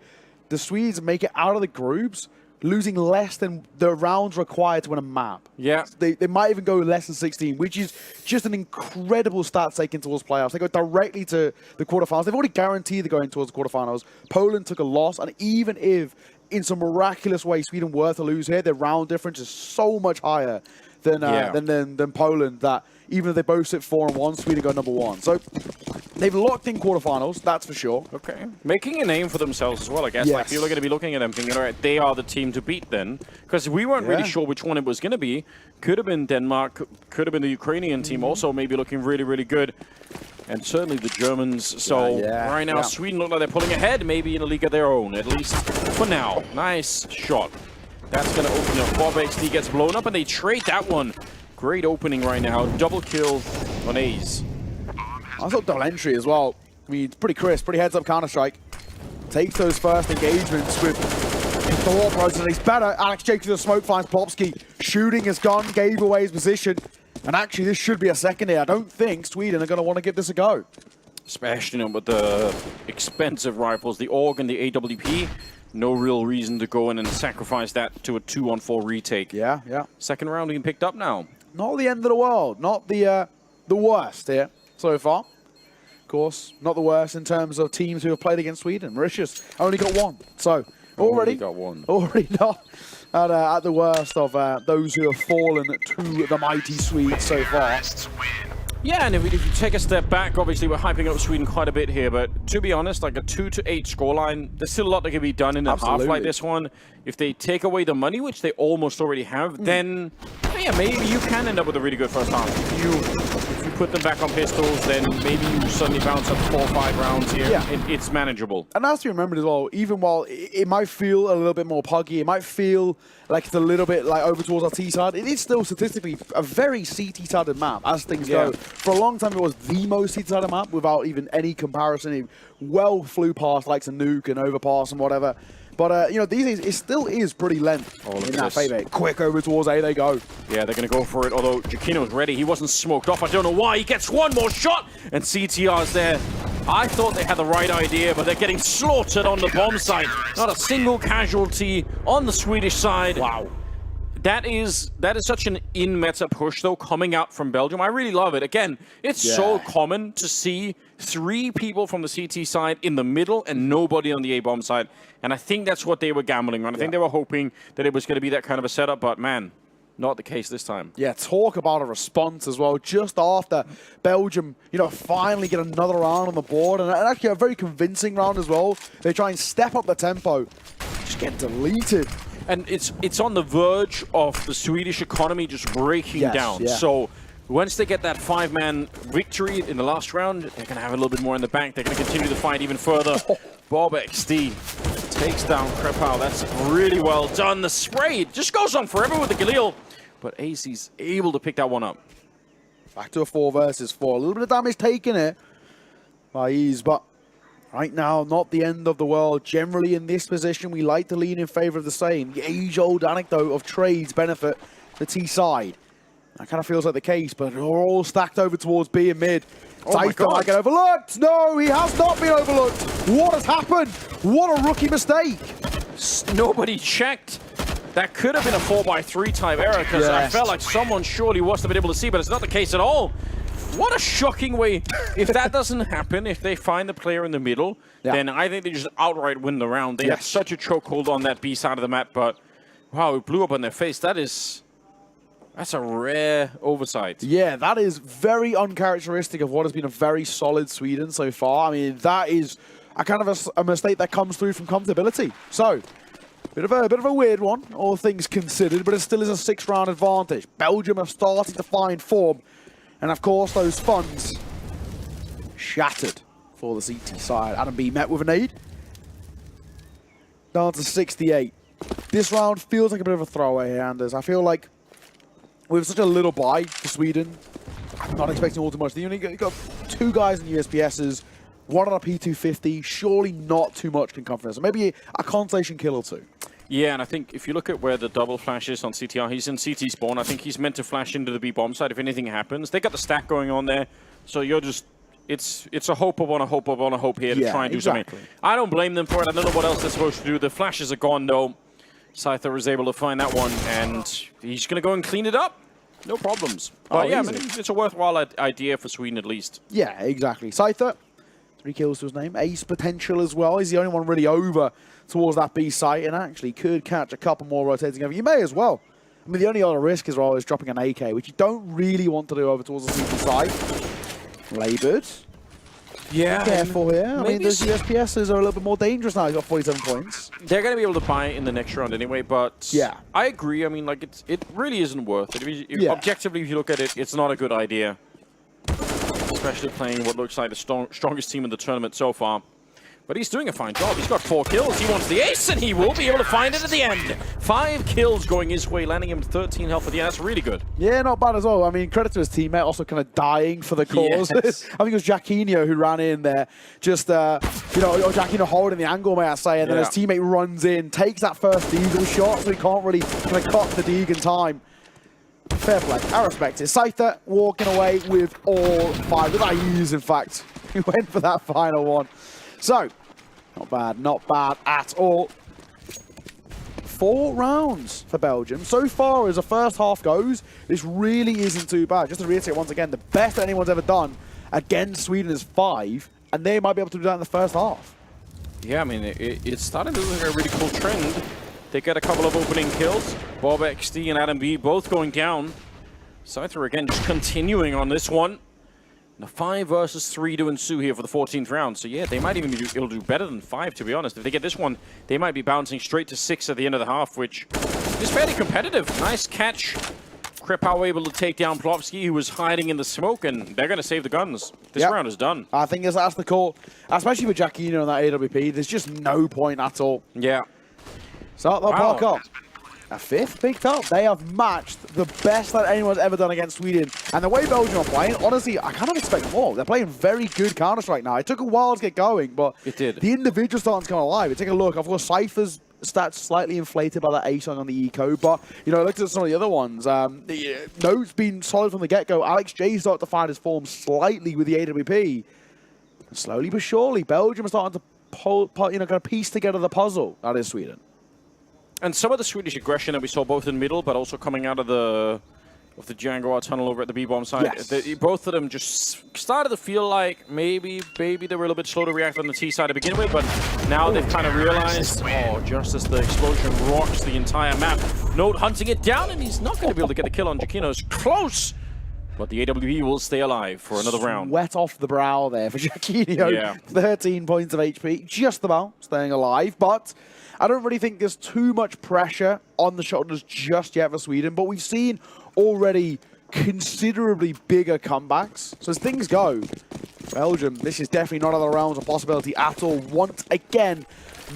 Speaker 3: the Swedes make it out of the groups, losing less than the rounds required to win a map.
Speaker 4: Yeah.
Speaker 3: They might even go less than 16, which is just an incredible stat taken towards playoffs. They go directly to the quarterfinals. They've already guaranteed they're going towards the quarterfinals. Poland took a loss, and even if, in some miraculous way, Sweden were to lose here, their round difference is so much higher than Poland that even if they both sit 4-1, Sweden go number 1. So they've locked in quarterfinals, that's for sure.
Speaker 4: Okay. Making a name for themselves as well, I guess.
Speaker 3: Yes.
Speaker 4: Like, people are going to be looking at them thinking, all right, they are the team to beat then. Because we weren't really sure which one it was going to be. Could have been Denmark, could have been the Ukrainian team also maybe looking really, really good. And certainly the Germans. So right now, Sweden look like they're pulling ahead, maybe in a league of their own, at least for now. Nice shot. That's going to open up. Bob XD gets blown up, and they trade that one. Great opening right now. Double kill on A's.
Speaker 3: I thought double entry as well. I mean, it's pretty crisp, pretty heads-up Counter-Strike. Takes those first engagements with the thought process. He's better. Alex Jacobs with the smoke finds Plopsky. Shooting his gun, gave away his position. And actually, this should be a second here. I don't think Sweden are going to want to give this a go.
Speaker 4: Especially with the expensive rifles, the AUG and the AWP. No real reason to go in and sacrifice that to a 2-on-4 retake.
Speaker 3: Yeah.
Speaker 4: Second round being picked up now.
Speaker 3: Not the end of the world. Not the worst here so far. Of course, not the worst in terms of teams who have played against Sweden. Mauritius only got 1. So already not at the worst of those who have fallen to the mighty Swedes so far.
Speaker 4: Yeah, and if you take a step back, obviously we're hyping up Sweden quite a bit here, but to be honest, like a 2-8 scoreline, there's still a lot that can be done in a half like this one. If they take away the money, which they almost already have, then yeah, maybe you can end up with a really good first half. If you put them back on pistols, then maybe you suddenly bounce up 4 or 5 rounds here. Yeah. It's manageable.
Speaker 3: And as to remember as well, even while it might feel a little bit more puggy, it might feel like it's a little bit like over towards our T side, it is still statistically a very CT-sided map as things go. For a long time, it was the most CT-sided map without even any comparison. It well flew past like a nuke and overpass and whatever. But, you know, these days, it still is pretty length in that favor. Quick over towards A, they go.
Speaker 4: Yeah, they're going to go for it, although Giacchino's ready. He wasn't smoked off. I don't know why. He gets one more shot, and CTR's there. I thought they had the right idea, but they're getting slaughtered on the bomb site. Not a single casualty on the Swedish side.
Speaker 3: Wow.
Speaker 4: That is such an in-meta push, though, coming out from Belgium. I really love it. Again, it's so common to see 3 people from the CT side in the middle and nobody on the A-bomb side. And I think that's what they were gambling on. I think they were hoping that it was going to be that kind of a setup, but man, not the case this time.
Speaker 3: Yeah, talk about a response as well. Just after Belgium, you know, finally get another round on the board, and actually a very convincing round as well. They try and step up the tempo, just get deleted.
Speaker 4: And it's on the verge of the Swedish economy just breaking down.
Speaker 3: Yeah.
Speaker 4: So once they get that 5-man victory in the last round, they're going to have a little bit more in the bank. They're going to continue the fight even further. Bob XD takes down Krepau. That's really well done. The spray just goes on forever with the Galil. But AC's able to pick that one up.
Speaker 3: Back to a 4 versus 4. A little bit of damage taken here by Ease, but right now, not the end of the world. Generally, in this position, we like to lean in favor of the same. The age-old anecdote of trades benefit the T side. That kind of feels like the case, but we're all stacked over towards B and mid. Typhon might get overlooked. No, he has not been overlooked. What has happened? What a rookie mistake.
Speaker 4: Nobody checked. That could have been a 4x3 type error, because I felt like someone surely must have been able to see, but it's not the case at all. What a shocking way. If that doesn't happen, if they find the player in the middle, then I think they just outright win the round. They have such a chokehold on that B side of the map, but wow, it blew up on their face. That's a rare oversight.
Speaker 3: Yeah, that is very uncharacteristic of what has been a very solid Sweden so far. I mean, that is a kind of a mistake that comes through from comfortability. So, bit of a weird one, all things considered, but it still is a 6-round advantage. Belgium are starting to find form. And of course, those funds shattered for the CT side. Adam B met with a nade. Down to 68. this round feels like a bit of a throwaway here, Anders. I feel like with such a little buy for Sweden, I'm not expecting all too much. You only got 2 guys in USPSs, 1 on a P250. Surely not too much can come from this. So maybe a consolation kill or 2.
Speaker 4: Yeah, and I think if you look at where the double flash is on CTR, he's in CT spawn. I think he's meant to flash into the B bomb side if anything happens. They got the stack going on there, so you're just it's a hope upon a hope upon a hope here to try and do something. I don't blame them for it. I don't know what else they're supposed to do. The flashes are gone though. Scyther is able to find that one, and he's going to go and clean it up. No problems. But yeah, I mean, it's a worthwhile idea for Sweden at least.
Speaker 3: Yeah, exactly. Scyther, 3 kills to his name. Ace potential as well. He's the only one really over towards that B site, and actually could catch a couple more rotating over. You may as well. I mean, the only other risk is dropping an AK, which you don't really want to do over towards the CT site. Laboured.
Speaker 4: Yeah.
Speaker 3: Careful here. I mean, those USPSs are a little bit more dangerous now. He's got 47 points.
Speaker 4: They're going to be able to buy it in the next round anyway, but yeah, I agree. I mean, like, it really isn't worth it. Objectively, if you look at it, it's not a good idea. Especially playing what looks like the strongest team in the tournament so far. But he's doing a fine job. He's got 4 kills. He wants the ace, and he will be able to find it at the end. 5 kills going his way, landing him 13 health at the end. That's really good.
Speaker 3: Yeah, not bad as well. I mean, credit to his teammate, also kind of dying for the cause. Yes. I think it was Jacquinho who ran in there, just, you know, Jacquinho holding the angle, may I say, and then his teammate runs in, takes that first Deagle shot, so he can't really kind of cut the Deagle in time. Fair play. I respect it. Scyther walking away with all 5. With IESF, in fact, who went for that final one. So, not bad at all. 4 rounds for Belgium. So far as the first half goes, this really isn't too bad. Just to reiterate once again, the best that anyone's ever done against Sweden is 5, and they might be able to do that in the first half.
Speaker 4: Yeah, I mean, it's starting to look like a really cool trend. They get a couple of opening kills. Bob XD and Adam B both going down. Scyther again just continuing on this one. Now 5 versus 3 to ensue here for the 14th round. So yeah, they might even be able to do better than 5, to be honest. If they get this one, they might be bouncing straight to 6 at the end of the half, which is fairly competitive. Nice catch. Krepau able to take down Plovsky, who was hiding in the smoke, and they're going to save the guns. This round is done.
Speaker 3: I think that's the call. Especially with Jacquinho on that AWP, there's just no point at all.
Speaker 4: Yeah.
Speaker 3: So they'll park up. A 5th picked up. They have matched the best that anyone's ever done against Sweden. And the way Belgium are playing, honestly, I kind of expect more. They're playing very good Counter-Strike now. It took a while to get going, but
Speaker 4: it did. The
Speaker 3: individual starting to come alive. Take a look. Of course, Cypher's stats slightly inflated by that ace on the eco, but, you know, look at some of the other ones. Note's been solid from the get-go. Alex J started to find his form slightly with the AWP. Slowly but surely, Belgium are starting to kind of piece together the puzzle. That is Sweden.
Speaker 4: And some of the Swedish aggression that we saw both in middle, but also coming out of the Django tunnel over at the B-bomb side, both of them just started to feel like maybe they were a little bit slow to react on the T side to begin with, but now they've kind of realized, just as the explosion rocks the entire map, Note hunting it down, and he's not going to be able to get a kill on Jacquinho. It's close, but the AWE will stay alive for another round.
Speaker 3: Wet off the brow there for Jacquinho.
Speaker 4: Yeah.
Speaker 3: 13 points of HP, just about staying alive, but I don't really think there's too much pressure on the shoulders just yet for Sweden, but we've seen already considerably bigger comebacks. So as things go, Belgium, this is definitely not other rounds a possibility at all. Once again,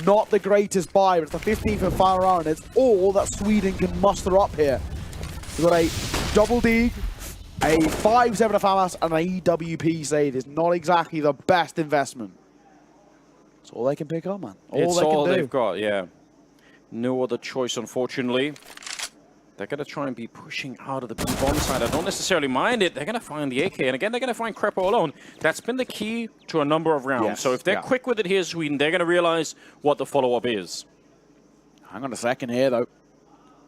Speaker 3: not the greatest buy, but it's the 15th and final round. It's all that Sweden can muster up here. We've got a double dig, a 5-7 of FAMAS, and an EWP save. It's not exactly the best investment. It's all they can pick up, man.
Speaker 4: It's all they've got, yeah. No other choice, unfortunately. They're going to try and be pushing out of the B-bomb side. I don't necessarily mind it. They're going to find the AK, and again, they're going to find Krepo alone. That's been the key to a number of rounds. So if they're quick with it here, Sweden, they're going to realize what the follow-up is.
Speaker 3: Hang on a second here, though.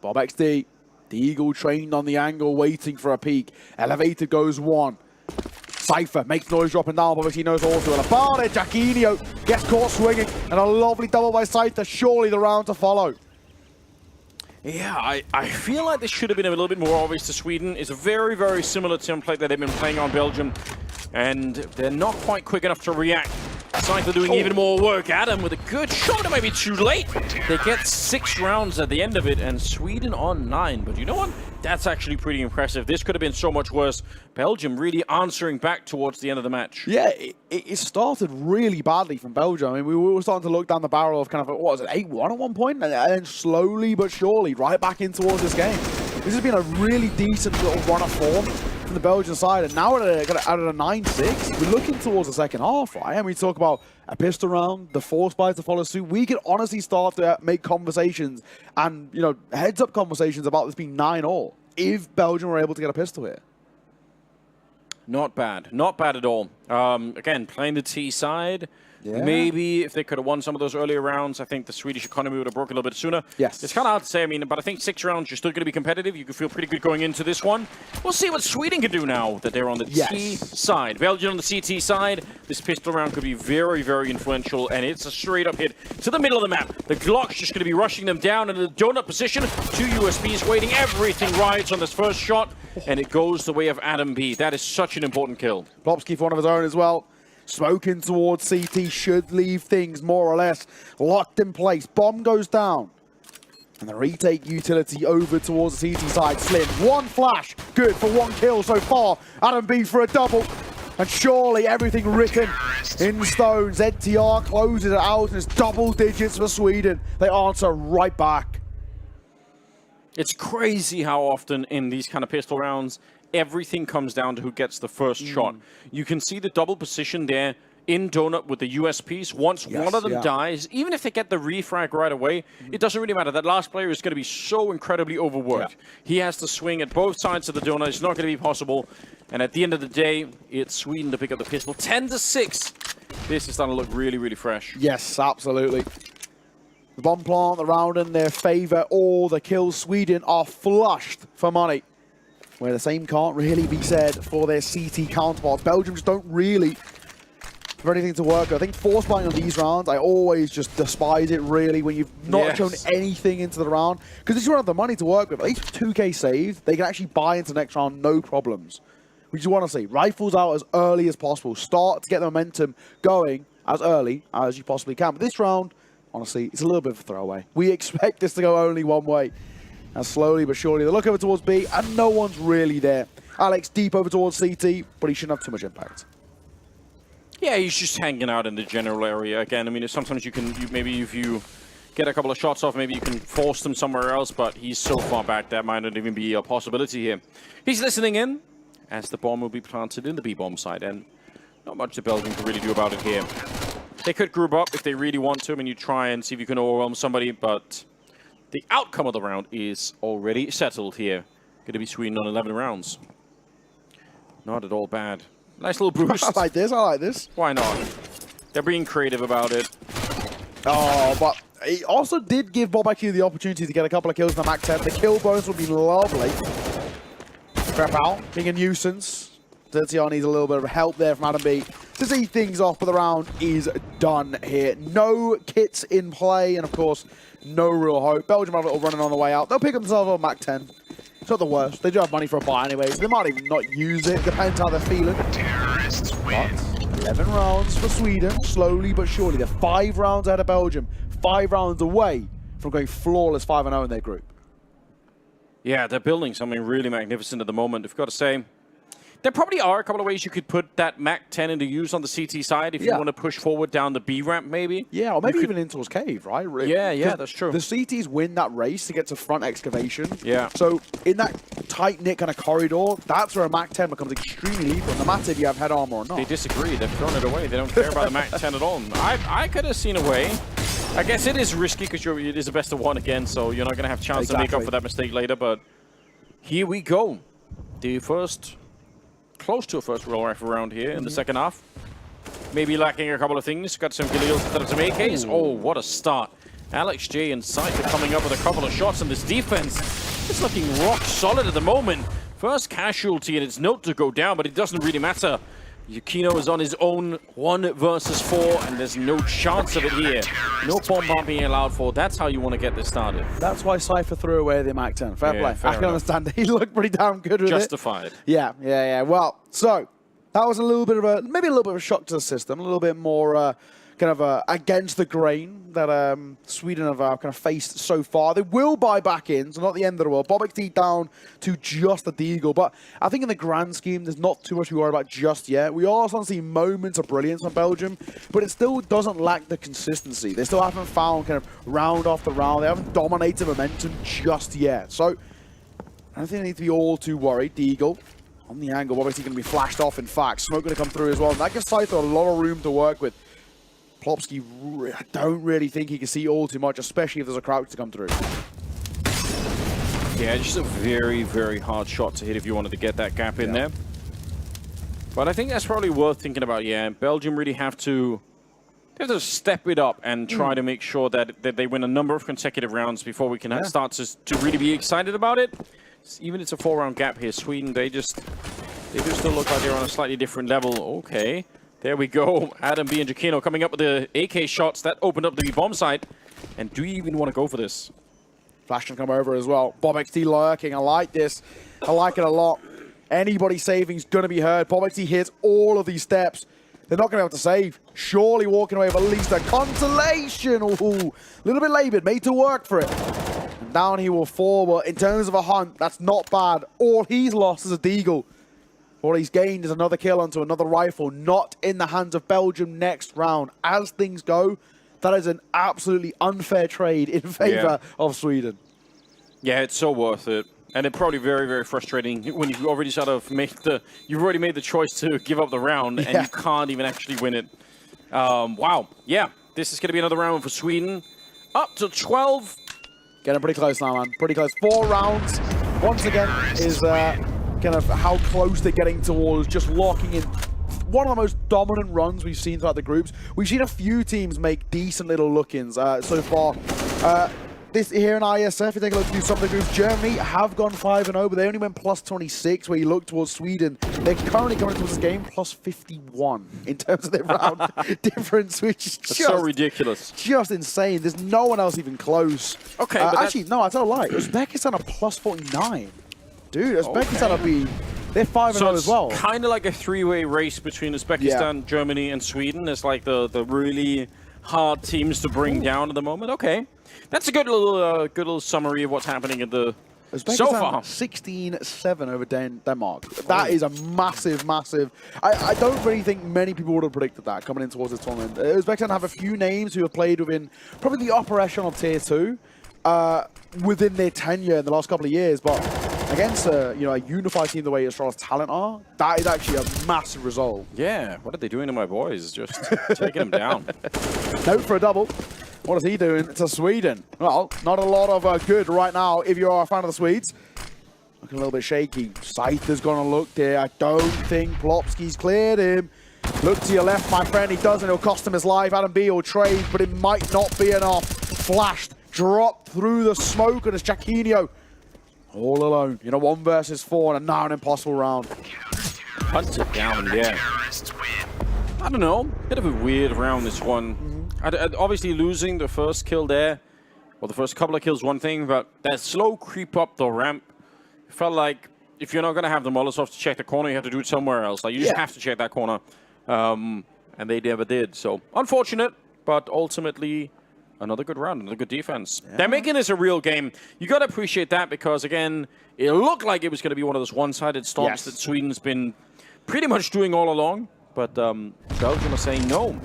Speaker 3: Bob XD, the Eagle trained on the angle, waiting for a peek. Elevator goes 1. Cypher makes noise dropping down, but he knows also about it. Jacquinho gets caught swinging, and a lovely double by Cypher. Surely the round to follow.
Speaker 4: Yeah, I feel like this should have been a little bit more obvious to Sweden. It's a very, very similar template that they've been playing on Belgium, and they're not quite quick enough to react. Cypher doing even more work. Adam with a good shot, maybe too late. They get 6 rounds at the end of it, and Sweden on 9. But you know what? That's actually pretty impressive. This could have been so much worse. Belgium really answering back towards the end of the match.
Speaker 3: Yeah, it started really badly from Belgium. I mean, we were starting to look down the barrel of kind of, what was it, 8-1 at one point? And then slowly but surely, right back in towards this game. This has been a really decent little run of form from the Belgian side. And now we're at a 9-6. We're looking towards the second half, right? And we talk about a pistol round, the force buys to follow suit. We could honestly start to make conversations and, you know, heads-up conversations about this being 9-all if Belgium were able to get a pistol here.
Speaker 4: Not bad. Not bad at all. Again, playing the T side. Yeah. Maybe if they could have won some of those earlier rounds, I think the Swedish economy would have broken a little bit sooner.
Speaker 3: Yes.
Speaker 4: It's kind of hard to say, I mean, but I think 6 rounds, you're still going to be competitive. You can feel pretty good going into this one. We'll see what Sweden can do now that they're on the T side. Belgium on the CT side. This pistol round could be very, very influential, and it's a straight-up hit to the middle of the map. The Glock's just going to be rushing them down in the donut position. 2 USBs waiting. Everything rides on this first shot, and it goes the way of Adam B. That is such an important kill.
Speaker 3: Plopsky for one of his own as well. Smoking towards CT should leave things more or less locked in place. Bomb goes down. And the retake utility over towards the CT side. Slim, 1 flash. Good for 1 kill so far. Adam B for a double. And surely everything written in stone. ZTR closes it out and it's double digits for Sweden. They answer right back.
Speaker 4: It's crazy how often in these kind of pistol rounds, everything comes down to who gets the first shot. You can see the double position there in donut with the USPs. Once one of them dies, even if they get the refrag right away, it doesn't really matter. That last player is going to be so incredibly overworked. He has to swing at both sides of the donut. It's not going to be possible. And at the end of the day, it's Sweden to pick up the pistol. 10-6. This is starting to look really, really fresh.
Speaker 3: Yes, absolutely. The bomb plant around in their favor. All the kills Sweden are flushed for money. Where the same can't really be said for their CT counterparts. Belgium just don't really have anything to work with. I think force buying on these rounds, I always just despise it really when you've not shown anything into the round. Because if you have the money to work with, at least 2K saved, they can actually buy into the next round, no problems. We just want to see rifles out as early as possible. Start to get the momentum going as early as you possibly can. But this round, honestly, it's a little bit of a throwaway. We expect this to go only one way. And slowly but surely, they look over towards B, and no one's really there. Alex deep over towards CT, but he shouldn't have too much impact.
Speaker 4: Yeah, he's just hanging out in the general area. Again, I mean, sometimes you can, maybe if you get a couple of shots off, maybe you can force them somewhere else, but he's so far back, that might not even be a possibility here. He's listening in, as the bomb will be planted in the B-bomb side, and not much the Belgium can really do about it here. They could group up if they really want to, and you try and see if you can overwhelm somebody, but the outcome of the round is already settled here. Going to be Sweden on 11 rounds. Not at all bad. Nice little boost.
Speaker 3: I like this, I like this.
Speaker 4: Why not? They're being creative about it.
Speaker 3: Oh, but he also did give Bob IQ the opportunity to get a couple of kills in the Mac 10. The kill bonus would be lovely. Crap out, being a nuisance. ZTR needs a little bit of help there from Adam B to see things off, but the round is done here. No kits in play, and of course, no real hope. Belgium have a little running on the way out. They'll pick themselves up Mac 10. It's not the worst. They do have money for a buy anyway, so they might even not use it. Depends how they're feeling. But 11 rounds for Sweden, slowly but surely. They're 5 rounds ahead of Belgium. 5 rounds away from going flawless 5-0 in their group.
Speaker 4: Yeah, they're building something really magnificent at the moment, I've got to say. There probably are a couple of ways you could put that Mac 10 into use on the CT side if you want to push forward down the B ramp, maybe.
Speaker 3: Yeah, or maybe even into his cave, right?
Speaker 4: Yeah, that's true.
Speaker 3: The CTs win that race to get to front excavation.
Speaker 4: Yeah.
Speaker 3: So in that tight-knit kind of corridor, that's where a Mac 10 becomes extremely lethal, no matter if you have head armor or not.
Speaker 4: They disagree. They've thrown it away. They don't care about the Mac 10 at all. I could have seen a way. I guess it is risky because it is a best of one again, so you're not going to have a chance to make up for that mistake later, but here we go. The first... close to a first roll rifle round here in the second half. Maybe lacking a couple of things. Got some Galils instead of some AKs. Oh, what a start. Alex J and Cypher coming up with a couple of shots in this defense. It's looking rock solid at the moment. First casualty and it's note to go down, but it doesn't really matter. Yukino is on his own 1 versus 4, and there's no chance of it here. No bomb being allowed for. That's how you want to get this started.
Speaker 3: That's why Cypher threw away the Mac 10. Fair play. I can understand. He looked pretty damn good with
Speaker 4: Justified.
Speaker 3: it. Yeah. Well, so That was a little bit of a, maybe a little bit of a shock to the system, a little bit more kind of against the grain that Sweden have kind of faced so far. They will buy back in, so not the end of the world. BobXT down to just the Deagle, but I think in the grand scheme, there's not too much to worry about just yet. We are starting to see moments of brilliance from Belgium, but it still doesn't lack the consistency. They still haven't found kind of round after round. They haven't dominated momentum just yet. So I don't think they need to be all too worried. Deagle on the angle, obviously going to be flashed off, in fact. Smoke going to come through as well. And that gives Scyther a lot of room to work with. Plopsky, I don't really think he can see all too much, especially if there's a crouch to come through.
Speaker 4: Yeah, just a very, very hard shot to hit if you wanted to get that gap in there. But I think that's probably worth thinking about, yeah. Belgium really have to step it up and try to make sure that they win a number of consecutive rounds before we can start to really be excited about it. Even it's a 4-round gap here. Sweden, they do still look like they're on a slightly different level. Okay. There we go. Adam B and Giacchino coming up with the AK shots. That opened up the bomb site. And do you even want to go for this?
Speaker 3: Flash can come over as well. BobXT lurking. I like this. I like it a lot. Anybody saving is going to be heard. BobXT hits all of these steps. They're not going to be able to save. Surely walking away with at least a consolation. Ooh, a little bit labored. Made to work for it. And down he will fall. But in terms of a hunt, that's not bad. All he's lost is a Deagle. What he's gained is another kill onto another rifle, not in the hands of Belgium next round. As things go, that is an absolutely unfair trade in favor of Sweden.
Speaker 4: Yeah, it's so worth it. And it's probably very, very frustrating when you've already sort of you've already made the choice to give up the round and you can't even actually win it. Wow. Yeah, this is going to be another round for Sweden. Up to 12.
Speaker 3: Getting pretty close now, man. Pretty close. 4 rounds, once again, is kind of how close they're getting towards just locking in one of the most dominant runs we've seen throughout the groups. We've seen a few teams make decent little look-ins so far. This here in IESF, if you take a look through some of the groups, Germany have gone 5-0, but they only went plus 26, where you look towards Sweden. They're currently coming towards this game plus 51 in terms of their round difference, which is just
Speaker 4: so ridiculous.
Speaker 3: Just insane. There's no one else even close.
Speaker 4: Okay,
Speaker 3: but actually, no, I tell a lie. Uzbekistan are plus 49. Dude, Uzbekistan are they're 5-0 as well.
Speaker 4: Kind of like a 3-way race between Uzbekistan, Germany, and Sweden. It's like the really hard teams to bring down at the moment. Okay, that's a good little summary of what's happening at the so far.
Speaker 3: 16-7 over Denmark. That is a massive, massive. I don't really think many people would have predicted that coming in towards this tournament. Uzbekistan have a few names who have played within probably the upper echelon of Tier 2 within their tenure in the last couple of years, but against a unified team the way Australia's talent are, that is actually a massive result.
Speaker 4: Yeah, what are they doing to my boys? Just taking them down.
Speaker 3: Note for a double. What is he doing to Sweden? Well, not a lot of good right now if you are a fan of the Swedes. Looking a little bit shaky. Scyther's going to look there. I don't think Plopsky's cleared him. Look to your left, my friend. He doesn't. It'll cost him his life. Adam B will trade, but it might not be enough. Flashed, dropped through the smoke, and it's Giacchino all alone in a 1 versus 4 and now an impossible round.
Speaker 4: Hunted down, yeah. I don't know. Bit of a weird round, this one. Obviously, losing the first kill there, well, the first couple of kills, one thing, but that slow creep up the ramp, it felt like if you're not going to have the Molotovs to check the corner, you have to do it somewhere else. Like, you just have to check that corner. And they never did. So, unfortunate, but ultimately, another good round, another good defense. They're making this a real game. You got to appreciate that because, again, it looked like it was going to be one of those one-sided stomps that Sweden's been pretty much doing all along. But Belgium are saying no.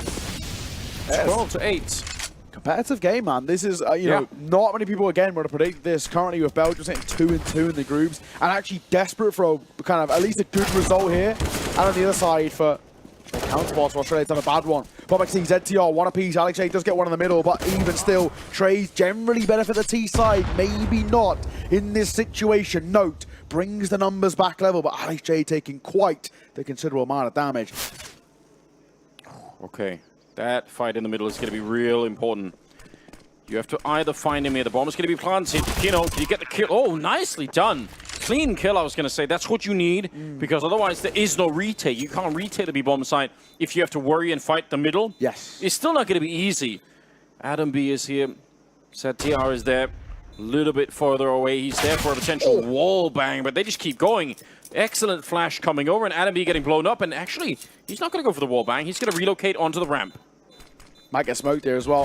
Speaker 4: 12-8.
Speaker 3: Competitive game, man. This is, know, not many people, again, would have predicted this. Currently, with Belgium sitting 2-2 in the groups and actually desperate for a kind of at least a good result here. And on the other side, for the counterparts for Australia, done a bad one. BobXT, ZTR, one apiece. Alex J does get one in the middle, but even still, trades generally benefit the T side. Maybe not in this situation. Note, brings the numbers back level, but Alex J taking quite the considerable amount of damage.
Speaker 4: Okay, that fight in the middle is going to be real important. You have to either find him here. The bomb is going to be planted. Can you get the kill? Oh, nicely done. Clean kill, I was going to say. That's what you need, because otherwise there is no retake. You can't retake the B-bomb site if you have to worry and fight the middle.
Speaker 3: Yes.
Speaker 4: It's still not going to be easy. Adam B is here. ZTR is there. A little bit further away. He's there for a potential wall bang, but they just keep going. Excellent flash coming over, and Adam B getting blown up. And actually, he's not going to go for the wall bang. He's going to relocate onto the ramp.
Speaker 3: Might get smoked there as well.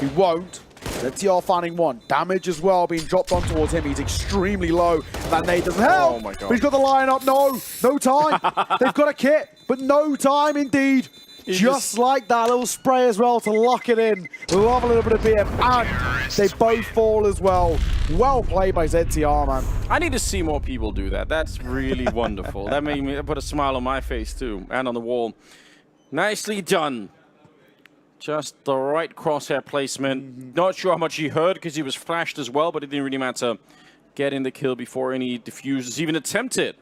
Speaker 3: He won't. ZTR finding one. Damage as well being dropped on towards him. He's extremely low. And that nade doesn't help.
Speaker 4: Oh my God.
Speaker 3: But he's got the line up. No time. They've got a kit, but no time indeed. Just like that little spray as well to lock it in. Love a little bit of BM, and they both fall as well. Well played by ZTR, man.
Speaker 4: I need to see more people do that. That's really wonderful. That made me put a smile on my face too, and on the wall. Nicely done. Just the right crosshair placement. Not sure how much he heard because he was flashed as well, but it didn't really matter. Getting the kill before any diffusers even attempted.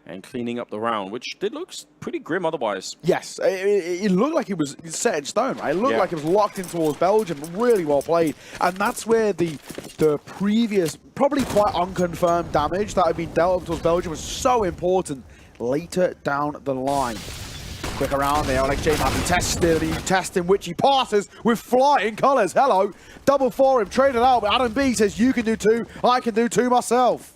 Speaker 4: And cleaning up the round, which did look pretty grim otherwise.
Speaker 3: Yes, it looked like it was set in stone, right? It looked like it was locked in towards Belgium. Really well played. And that's where the previous, probably quite unconfirmed damage that had been dealt towards Belgium was so important later down the line. Quick around there, Alex J might be testing which he passes with flying colours. Hello, double for him, traded out, but Adam B says you can do two, I can do two myself.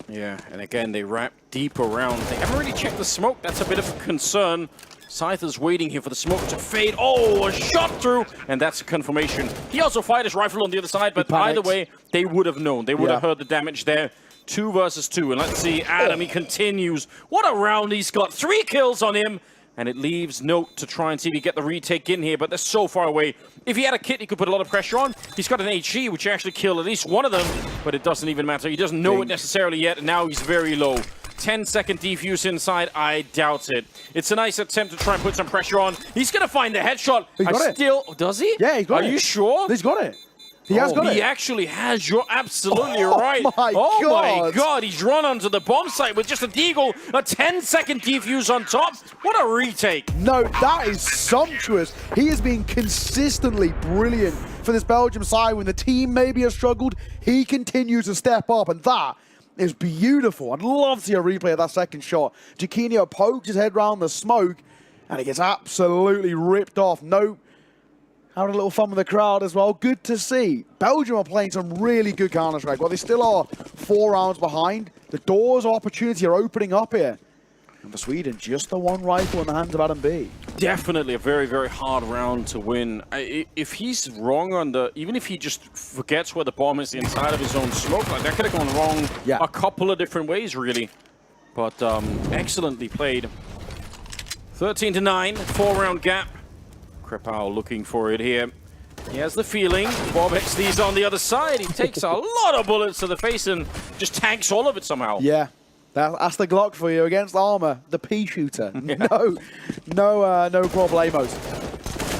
Speaker 4: Yeah, and again, they wrap deep around. They haven't really checked the smoke. That's a bit of a concern. Scyther's waiting here for the smoke to fade. Oh, a shot through, and that's a confirmation. He also fired his rifle on the other side, but either way, they would have known. They would have heard the damage there. 2 versus 2, and let's see, Adam, he continues. What a round he's got. 3 kills on him. And it leaves Note to try and see if he get the retake in here, but they're so far away. If he had a kit, he could put a lot of pressure on. He's got an HE, which actually killed at least one of them, but it doesn't even matter. He doesn't know it necessarily yet, and now he's very low. 10-second defuse inside, I doubt it. It's a nice attempt to try and put some pressure on. He's going to find the headshot.
Speaker 3: He got it.
Speaker 4: Does he?
Speaker 3: Yeah, he got it.
Speaker 4: Are you sure?
Speaker 3: He's got it. He has got it.
Speaker 4: He actually has. You're absolutely right.
Speaker 3: My
Speaker 4: my God. He's run onto the bomb site with just a deagle, a 10-second defuse on top. What a retake.
Speaker 3: No, that is sumptuous. He has been consistently brilliant for this Belgium side. When the team maybe has struggled, he continues to step up, and that is beautiful. I'd love to see a replay of that second shot. Jaquinho pokes his head round the smoke, and he gets absolutely ripped off. No. Having a little fun with the crowd as well. Good to see. Belgium are playing some really good Counter-Strike. While they still are 4 rounds behind, the doors of opportunity are opening up here. And for Sweden, just the one rifle in the hands of Adam B.
Speaker 4: Definitely a very, very hard round to win. If he's wrong on the... Even if he just forgets where the bomb is inside of his own smoke, like that could have gone wrong a couple of different ways, really. But excellently played. 13-9, 4-round gap. Krepau looking for it here. He has the feeling. Bob XD's on the other side. He takes a lot of bullets to the face and just tanks all of it somehow.
Speaker 3: Yeah, that's the Glock for you against Armor, the pea shooter. No problemos.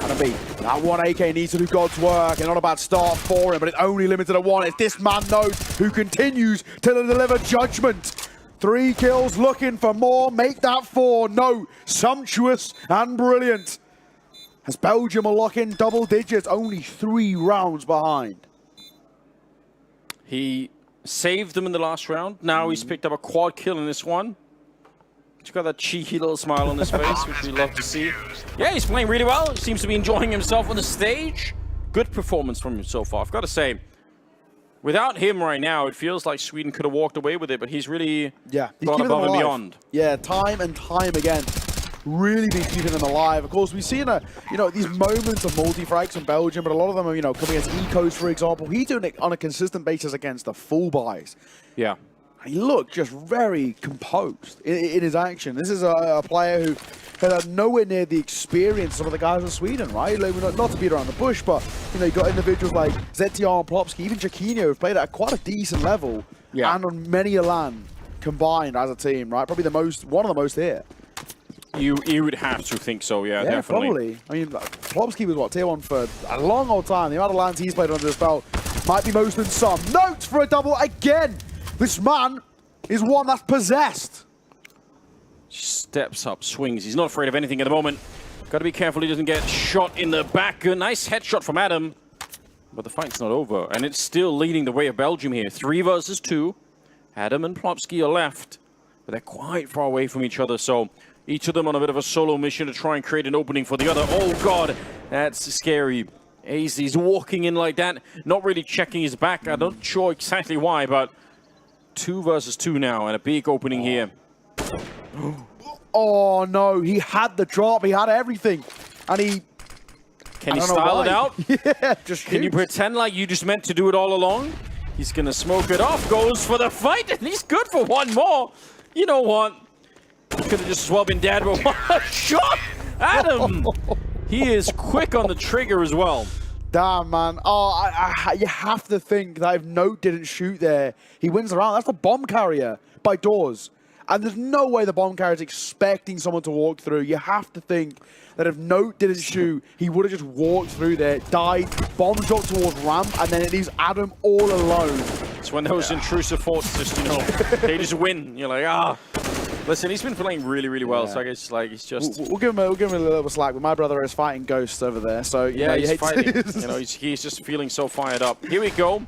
Speaker 3: Adam B, that one AK needs to do God's work, and not a bad start for him, but it's only limited to 1. It's this man, Note, who continues to deliver judgment. 3 kills, looking for more. Make that 4. No, sumptuous and brilliant. As Belgium are locking double digits, only 3 rounds behind.
Speaker 4: He saved them in the last round. Now he's picked up a quad kill in this one. He's got that cheeky little smile on his face, which we love to see. Yeah, he's playing really well. He seems to be enjoying himself on the stage. Good performance from him so far. I've got to say, without him right now, it feels like Sweden could have walked away with it, but he's really gone above and beyond.
Speaker 3: Yeah, time and time again. Really been keeping them alive. Of course, we've seen these moments of multi-frags from Belgium, but a lot of them are, coming against Ecos, for example. He's doing it on a consistent basis against the full buys.
Speaker 4: Yeah.
Speaker 3: And he looked just very composed in his action. This is a player who had nowhere near the experience of some of the guys in Sweden, right? Like, not to beat around the bush, but you got individuals like ZTR and Plopsky, even Jaquinho, who've played at quite a decent level, and on many a LAN combined as a team, right? Probably one of the most here.
Speaker 4: You would have to think so, yeah, definitely.
Speaker 3: Probably. I mean, Plopsky was tier 1 for a long old time. The amount of LANs he's played under his belt might be most than some. Notes for a double again. This man is one that's possessed.
Speaker 4: Steps up, swings. He's not afraid of anything at the moment. Got to be careful he doesn't get shot in the back. A nice headshot from Adam. But the fight's not over, and it's still leading the way of Belgium here. 3 versus 2. Adam and Plopsky are left, but they're quite far away from each other, so each of them on a bit of a solo mission to try and create an opening for the other. Oh, God, that's scary. He's walking in like that, not really checking his back. I'm not sure exactly why, but 2 versus 2 now, and a big opening here.
Speaker 3: Oh no, he had the drop, he had everything, and he...
Speaker 4: Can he style it out?
Speaker 3: Yeah, just
Speaker 4: Can you pretend like you just meant to do it all along? He's gonna smoke it off, goes for the fight, and he's good for one more. You know what? Could have just as well been dead, but what a shot! Adam! He is quick on the trigger as well.
Speaker 3: Damn, man. Oh, you have to think that if Note didn't shoot there, he wins the round. That's the bomb carrier by doors. And there's no way the bomb carrier is expecting someone to walk through. You have to think that if Note didn't shoot, he would have just walked through there, died, bomb dropped towards ramp, and then it leaves Adam all alone.
Speaker 4: It's when those intrusive thoughts just, you know, they just win. You're like, ah. Listen, he's been playing really, really well. So I guess like it's just
Speaker 3: we'll give him a little bit of slack. But my brother is fighting ghosts over there, so
Speaker 4: yeah, he's fighting. You know, he's just feeling so fired up. Here we go.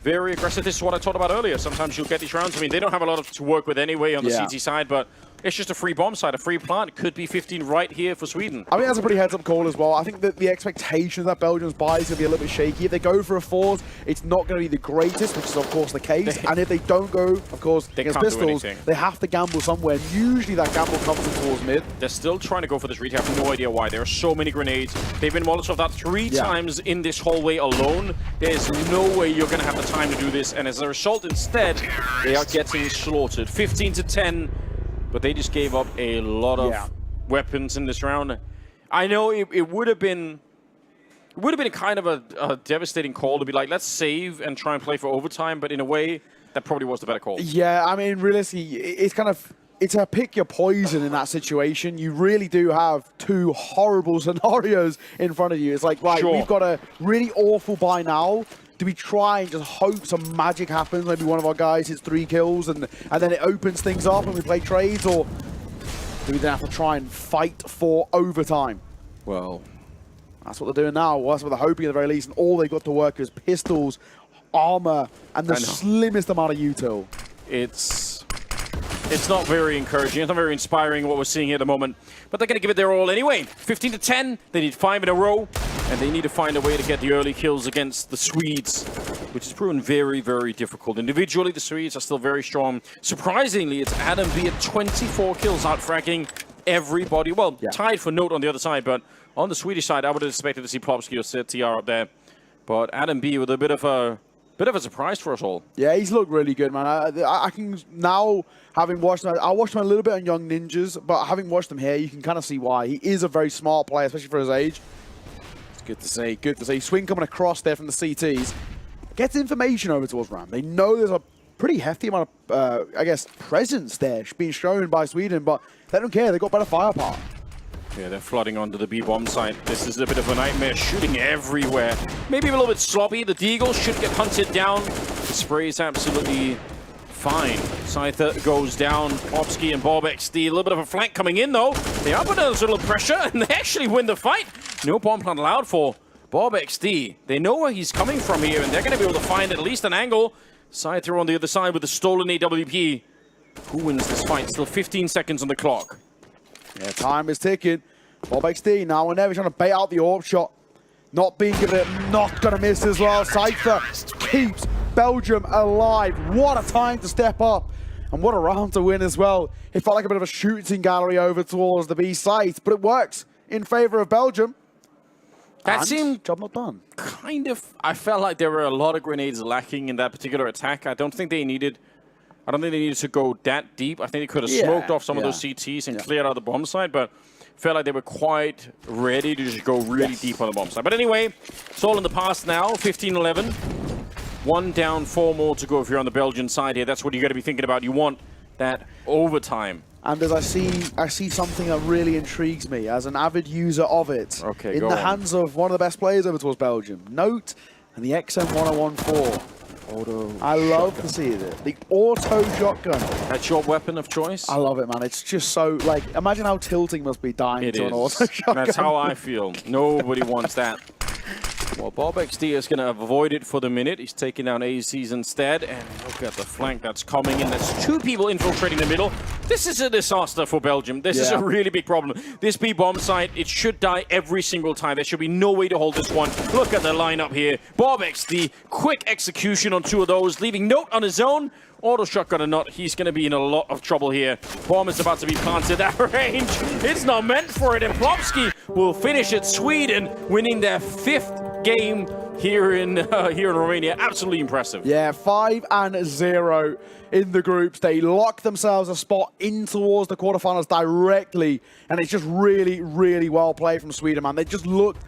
Speaker 4: Very aggressive. This is what I talked about earlier. Sometimes you'll get these rounds. I mean, they don't have a lot to work with anyway on the CT side, but it's just a free bomb side, a free plant. Could be 15 right here for Sweden.
Speaker 3: I think that's a pretty heads-up call as well. I think that the expectation that Belgium's buy is going to be a little bit shaky. If they go for a fours, it's not going to be the greatest, which is of course the case. And if they don't go, of course, against pistols, they have to gamble somewhere. And usually that gamble comes in towards mid.
Speaker 4: They're still trying to go for this retake. I have no idea why. There are so many grenades. They've been Molotov that 3 times in this hallway alone. There's no way you're going to have the time to do this. And as a result, instead, they are getting slaughtered. 15 to 10. But they just gave up a lot of weapons in this round. I know it would have been kind of a devastating call to be like, let's save and try and play for overtime. But in a way, that probably was the better call.
Speaker 3: Yeah, I mean, realistically, it's a pick your poison in that situation. You really do have 2 horrible scenarios in front of you. It's like, right, we've got a really awful buy now. Do we try and just hope some magic happens? Maybe one of our guys hits 3 kills and then it opens things up and we play trades? Or do we then have to try and fight for overtime?
Speaker 4: Well,
Speaker 3: that's what they're doing now. Well, that's what they're hoping at the very least. And all they've got to work is pistols, armor, and the slimmest amount of util.
Speaker 4: It's not very encouraging. It's not very inspiring what we're seeing here at the moment. But they're going to give it their all anyway. 15 to 10. They need 5 in a row. And they need to find a way to get the early kills against the Swedes, which has proven very, very difficult. Individually, the Swedes are still very strong. Surprisingly, it's Adam B at 24 kills, out-fragging everybody. Well, tied for Note on the other side, but on the Swedish side, I would have expected to see Plopsky or TR up there. But Adam B with a bit of a surprise for us all.
Speaker 3: Yeah, he's looked really good, man. I can now, having watched him, I watched him a little bit on Young Ninjas, but having watched him here, you can kind of see why. He is a very smart player, especially for his age. It's good to see, good to see. Swing coming across there from the CTs. Gets information over towards Ram. They know there's a pretty hefty amount of, I guess, presence there being shown by Sweden, but they don't care. They've got better firepower.
Speaker 4: Yeah, they're flooding onto the B-bomb site. This is a bit of a nightmare, shooting everywhere. Maybe a little bit sloppy. The Deagle should get hunted down. The spray is absolutely fine. Scyther goes down. Plopsky and BorbXD. A little bit of a flank coming in, though. They are under a little pressure, and they actually win the fight. No bomb plant allowed for BorbXD. They know where he's coming from here, and they're going to be able to find at least an angle. Scyther on the other side with the stolen AWP. Who wins this fight? Still 15 seconds on the clock.
Speaker 3: Yeah, time is ticking. BorbXD now and never trying to bait out the AWP shot. Not being good at it, not going to miss as well. Scyther keeps Belgium alive. What a time to step up. And what a round to win as well. It felt like a bit of a shooting gallery over towards the B site, but it works in favor of Belgium.
Speaker 4: That seemed
Speaker 3: job not done.
Speaker 4: Kind of. I felt like there were a lot of grenades lacking in that particular attack. I don't think they needed to go that deep. I think they could have smoked off some of those CTs and cleared out the bomb side, but felt like they were quite ready to just go really deep on the bomb side. But anyway, it's all in the past now. 15-11. 1 down, 4 more to go if you're on the Belgian side here. That's what you got to be thinking about. You want that overtime.
Speaker 3: And as I see something that really intrigues me as an avid user of it.
Speaker 4: Okay,
Speaker 3: in the hands of one of the best players over towards Belgium. Note and the XM1014. I love to see it. The auto shotgun.
Speaker 4: That's your weapon of choice?
Speaker 3: I love it, man. It's just so, like, imagine how tilting must be dying to an auto shotgun.
Speaker 4: That's how I feel. Nobody wants that. Well, Bob XD is going to avoid it for the minute. He's taking down AZs instead. And look at the flank that's coming in. There's two people infiltrating the middle. This is a disaster for Belgium. This is a really big problem. This B bomb site, it should die every single time. There should be no way to hold this one. Look at the lineup here. Bob XD, quick execution on two of those, leaving Note on his own. Auto shotgun or not, he's going to be in a lot of trouble here. Bomb is about to be planted at range. It's not meant for it, and Plopsky will finish it. Sweden winning their 5th game here in Romania. Absolutely impressive.
Speaker 3: Yeah, 5-0 in the groups. They lock themselves a spot in towards the quarterfinals directly, and it's just really, really well played from Sweden, man. They just looked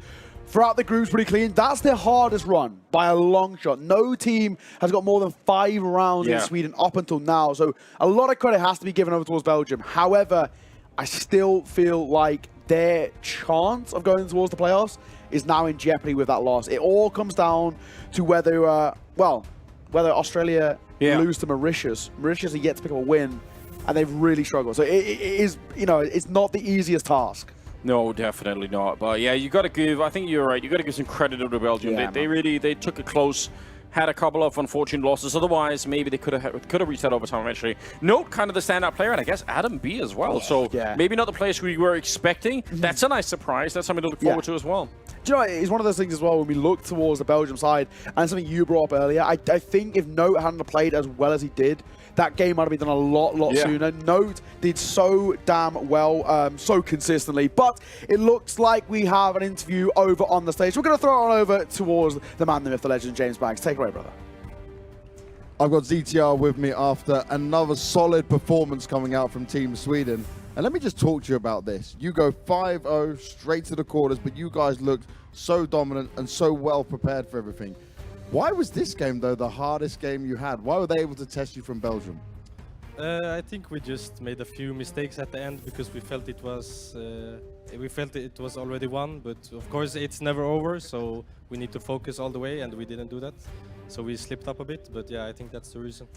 Speaker 3: throughout the groups pretty clean. That's their hardest run by a long shot. No team has got more than 5 rounds in Sweden up until now. So a lot of credit has to be given over towards Belgium. However, I still feel like their chance of going towards the playoffs is now in jeopardy with that loss. It all comes down to whether, whether Australia lose to Mauritius. Mauritius are yet to pick up a win, and they've really struggled. So it is, you know, it's not the easiest task.
Speaker 4: No, definitely not. But yeah, you got to give, I think you're right, you got to give some credit to Belgium.
Speaker 3: Yeah,
Speaker 4: they took it close, had a couple of unfortunate losses. Otherwise, maybe they could have reached that overtime eventually. Note kind of the standout player, and I guess Adam B as well. So maybe not the players we were expecting. That's a nice surprise. That's something to look forward to as well.
Speaker 3: Do you know, it's one of those things as well when we look towards the Belgium side, and something you brought up earlier, I think if Note hadn't played as well as he did, that game might have been done a lot sooner. Note did so damn well, so consistently. But it looks like we have an interview over on the stage. We're going to throw it on over towards the man, the myth, the legend, James Banks. Take it away, brother.
Speaker 2: I've got ZTR with me after another solid performance coming out from Team Sweden. And let me just talk to you about this. You go 5-0 straight to the quarters, but you guys looked so dominant and so well prepared for everything. Why was this game, though, the hardest game you had? Why were they able to test you from Belgium?
Speaker 12: I think we just made a few mistakes at the end because we felt it was already won. But of course, it's never over, so we need to focus all the way, and we didn't do that. So we slipped up a bit, but yeah, I think that's the reason.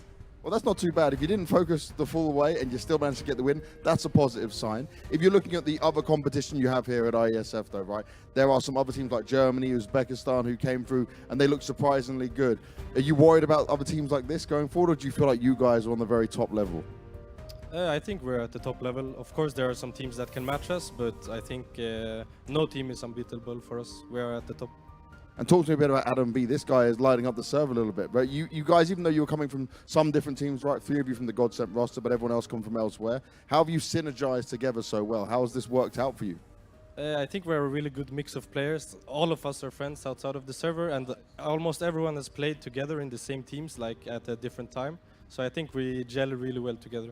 Speaker 2: Well, that's not too bad. If you didn't focus the full way and you still managed to get the win, that's a positive sign. If you're looking at the other competition you have here at IESF, though, right, there are some other teams like Germany, Uzbekistan who came through and they look surprisingly good. Are you worried about other teams like this going forward, or do you feel like you guys are on the very top level?
Speaker 12: I think we're at the top level. Of course, there are some teams that can match us, but I think no team is unbeatable for us. We're at the top.
Speaker 2: And talk to me a bit about Adam B. This guy is lighting up the server a little bit, right? You guys, even though you were coming from some different teams, right? 3 of you from the God Sent roster, but everyone else come from elsewhere. How have you synergized together so well? How has this worked out for you?
Speaker 12: I think we're a really good mix of players. All of us are friends outside of the server, and almost everyone has played together in the same teams, like at a different time. So I think we gel really well together.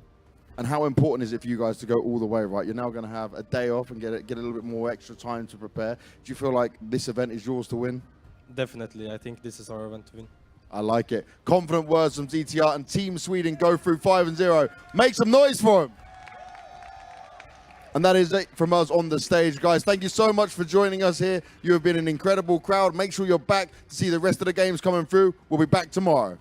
Speaker 2: And how important is it for you guys to go all the way, right? You're now going to have a day off and get a little bit more extra time to prepare. Do you feel like this event is yours to win?
Speaker 12: Definitely. I think this is our event to win.
Speaker 2: I like it. Confident words from ZTR, and Team Sweden go through 5-0. Make some noise for them. And that is it from us on the stage. Guys, thank you so much for joining us here. You have been an incredible crowd. Make sure you're back to see the rest of the games coming through. We'll be back tomorrow.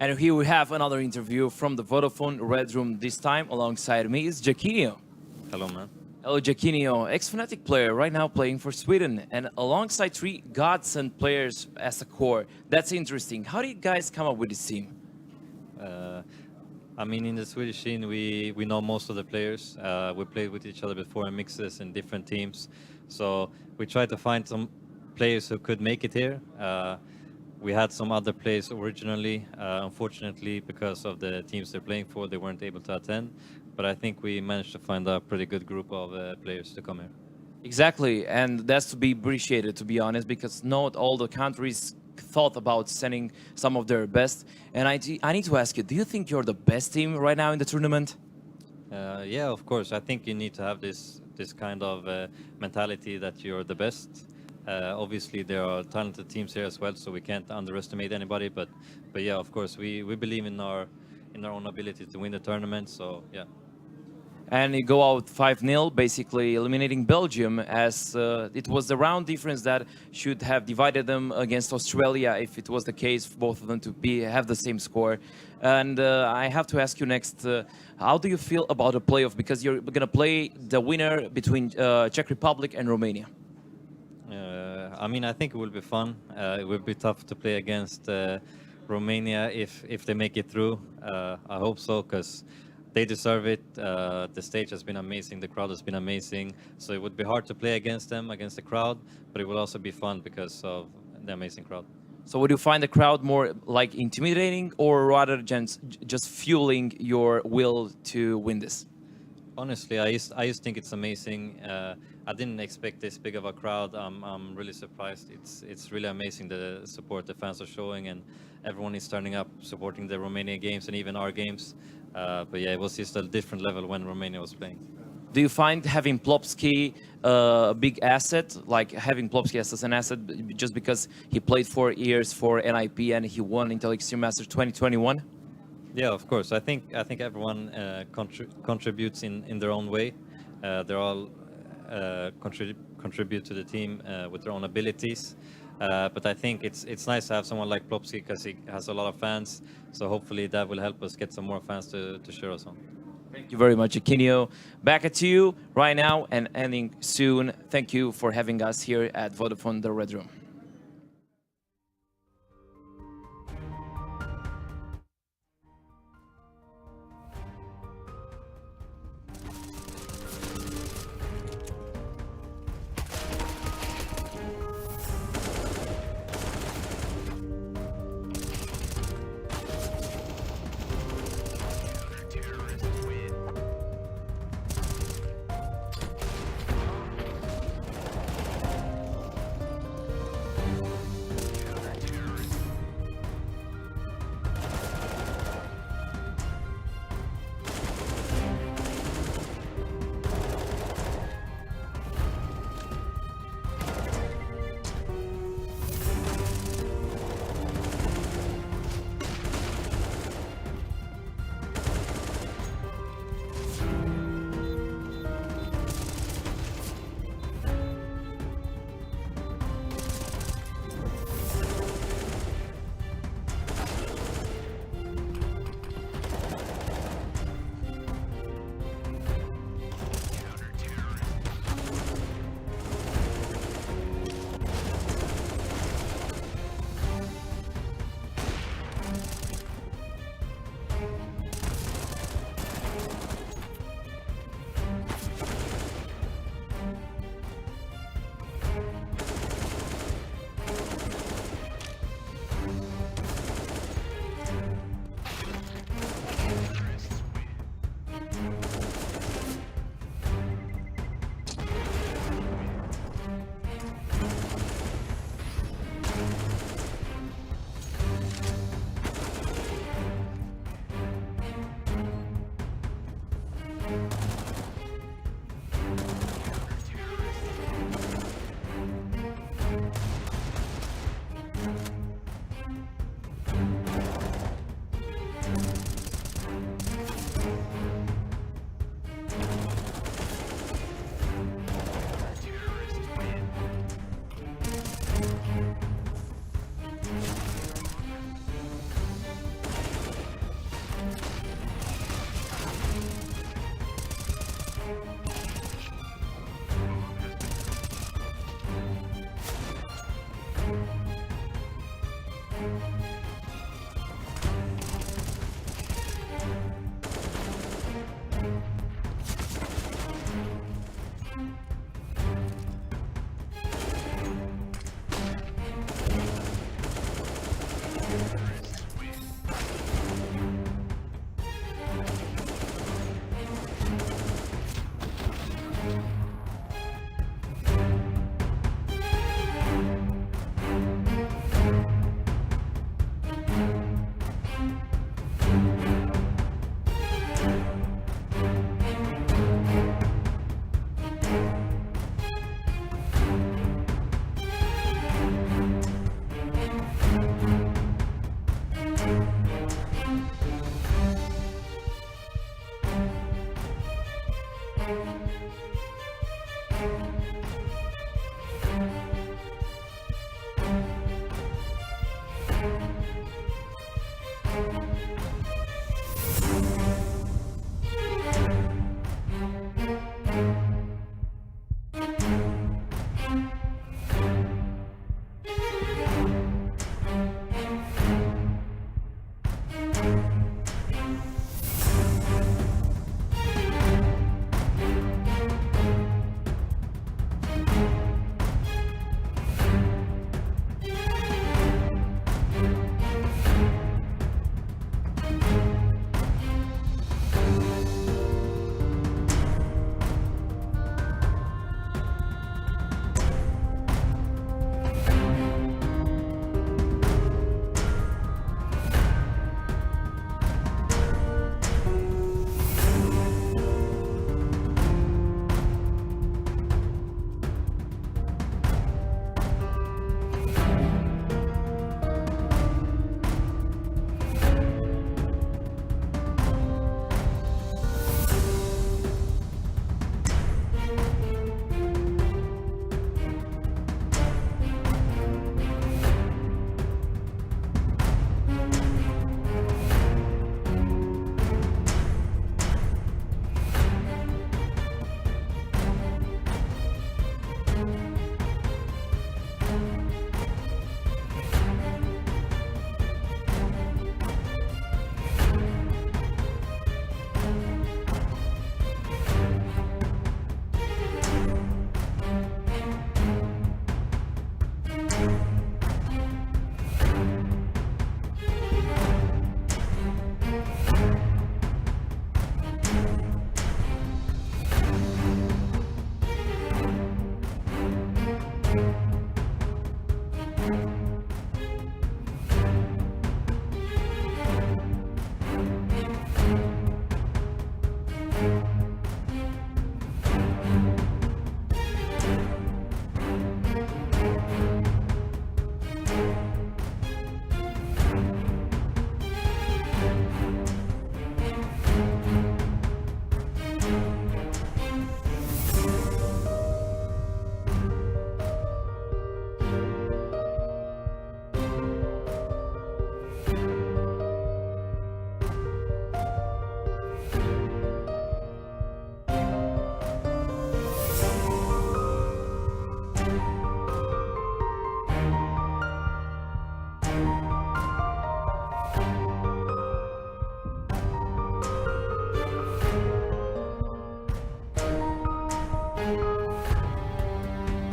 Speaker 13: And here we have another interview from the Vodafone Red Room. This time alongside me is Jaquinho.
Speaker 16: Hello, man.
Speaker 13: Hello, Jaquinho, ex-Fnatic player, right now playing for Sweden, and alongside 3 Godsend players as a core. That's interesting. How did you guys come up with this team?
Speaker 16: I mean, in the Swedish scene, we know most of the players. We played with each other before in mixes in different teams. So we tried to find some players who could make it here. We had some other players originally. Unfortunately, because of the teams they're playing for, they weren't able to attend. But I think we managed to find a pretty good group of players to come here.
Speaker 13: Exactly, and that's to be appreciated, to be honest, because not all the countries thought about sending some of their best. And I need to ask you, do you think you're the best team right now in the tournament?
Speaker 16: Yeah, of course. I think you need to have this kind of mentality that you're the best. Obviously, there are talented teams here as well, so we can't underestimate anybody. But yeah, of course, we believe in our own ability to win the tournament. So yeah.
Speaker 13: And you go out 5-0, basically eliminating Belgium, as it was the round difference that should have divided them against Australia if it was the case for both of them to have the same score. And I have to ask you next, how do you feel about the playoff? Because you're going to play the winner between Czech Republic and Romania.
Speaker 16: I mean, I think it will be fun. It will be tough to play against Romania if they make it through. I hope so, because they deserve it. The stage has been amazing. The crowd has been amazing. So it would be hard to play against them, against the crowd, but it will also be fun because of the amazing crowd.
Speaker 13: So would you find the crowd more like intimidating or rather just fueling your will to win this?
Speaker 16: Honestly, I used to think it's amazing. I didn't expect this big of a crowd. I'm really surprised. It's really amazing the support the fans are showing, and everyone is turning up supporting the Romania games and even our games. But yeah, it was just a different level when Romania was playing.
Speaker 13: Do you find having Plopski a big asset, like having Plopski as an asset just because he played 4 years for NIP and he won Intel Extreme Masters 2021?
Speaker 16: Yeah, of course. I think everyone contributes in their own way. They're all contribute to the team with their own abilities. But I think it's nice to have someone like Plopski because he has a lot of fans. So hopefully that will help us get some more fans to cheer us on.
Speaker 13: Thank you very much, Jaquinho. Back at you right now and ending soon. Thank you for having us here at Vodafone The Red Room.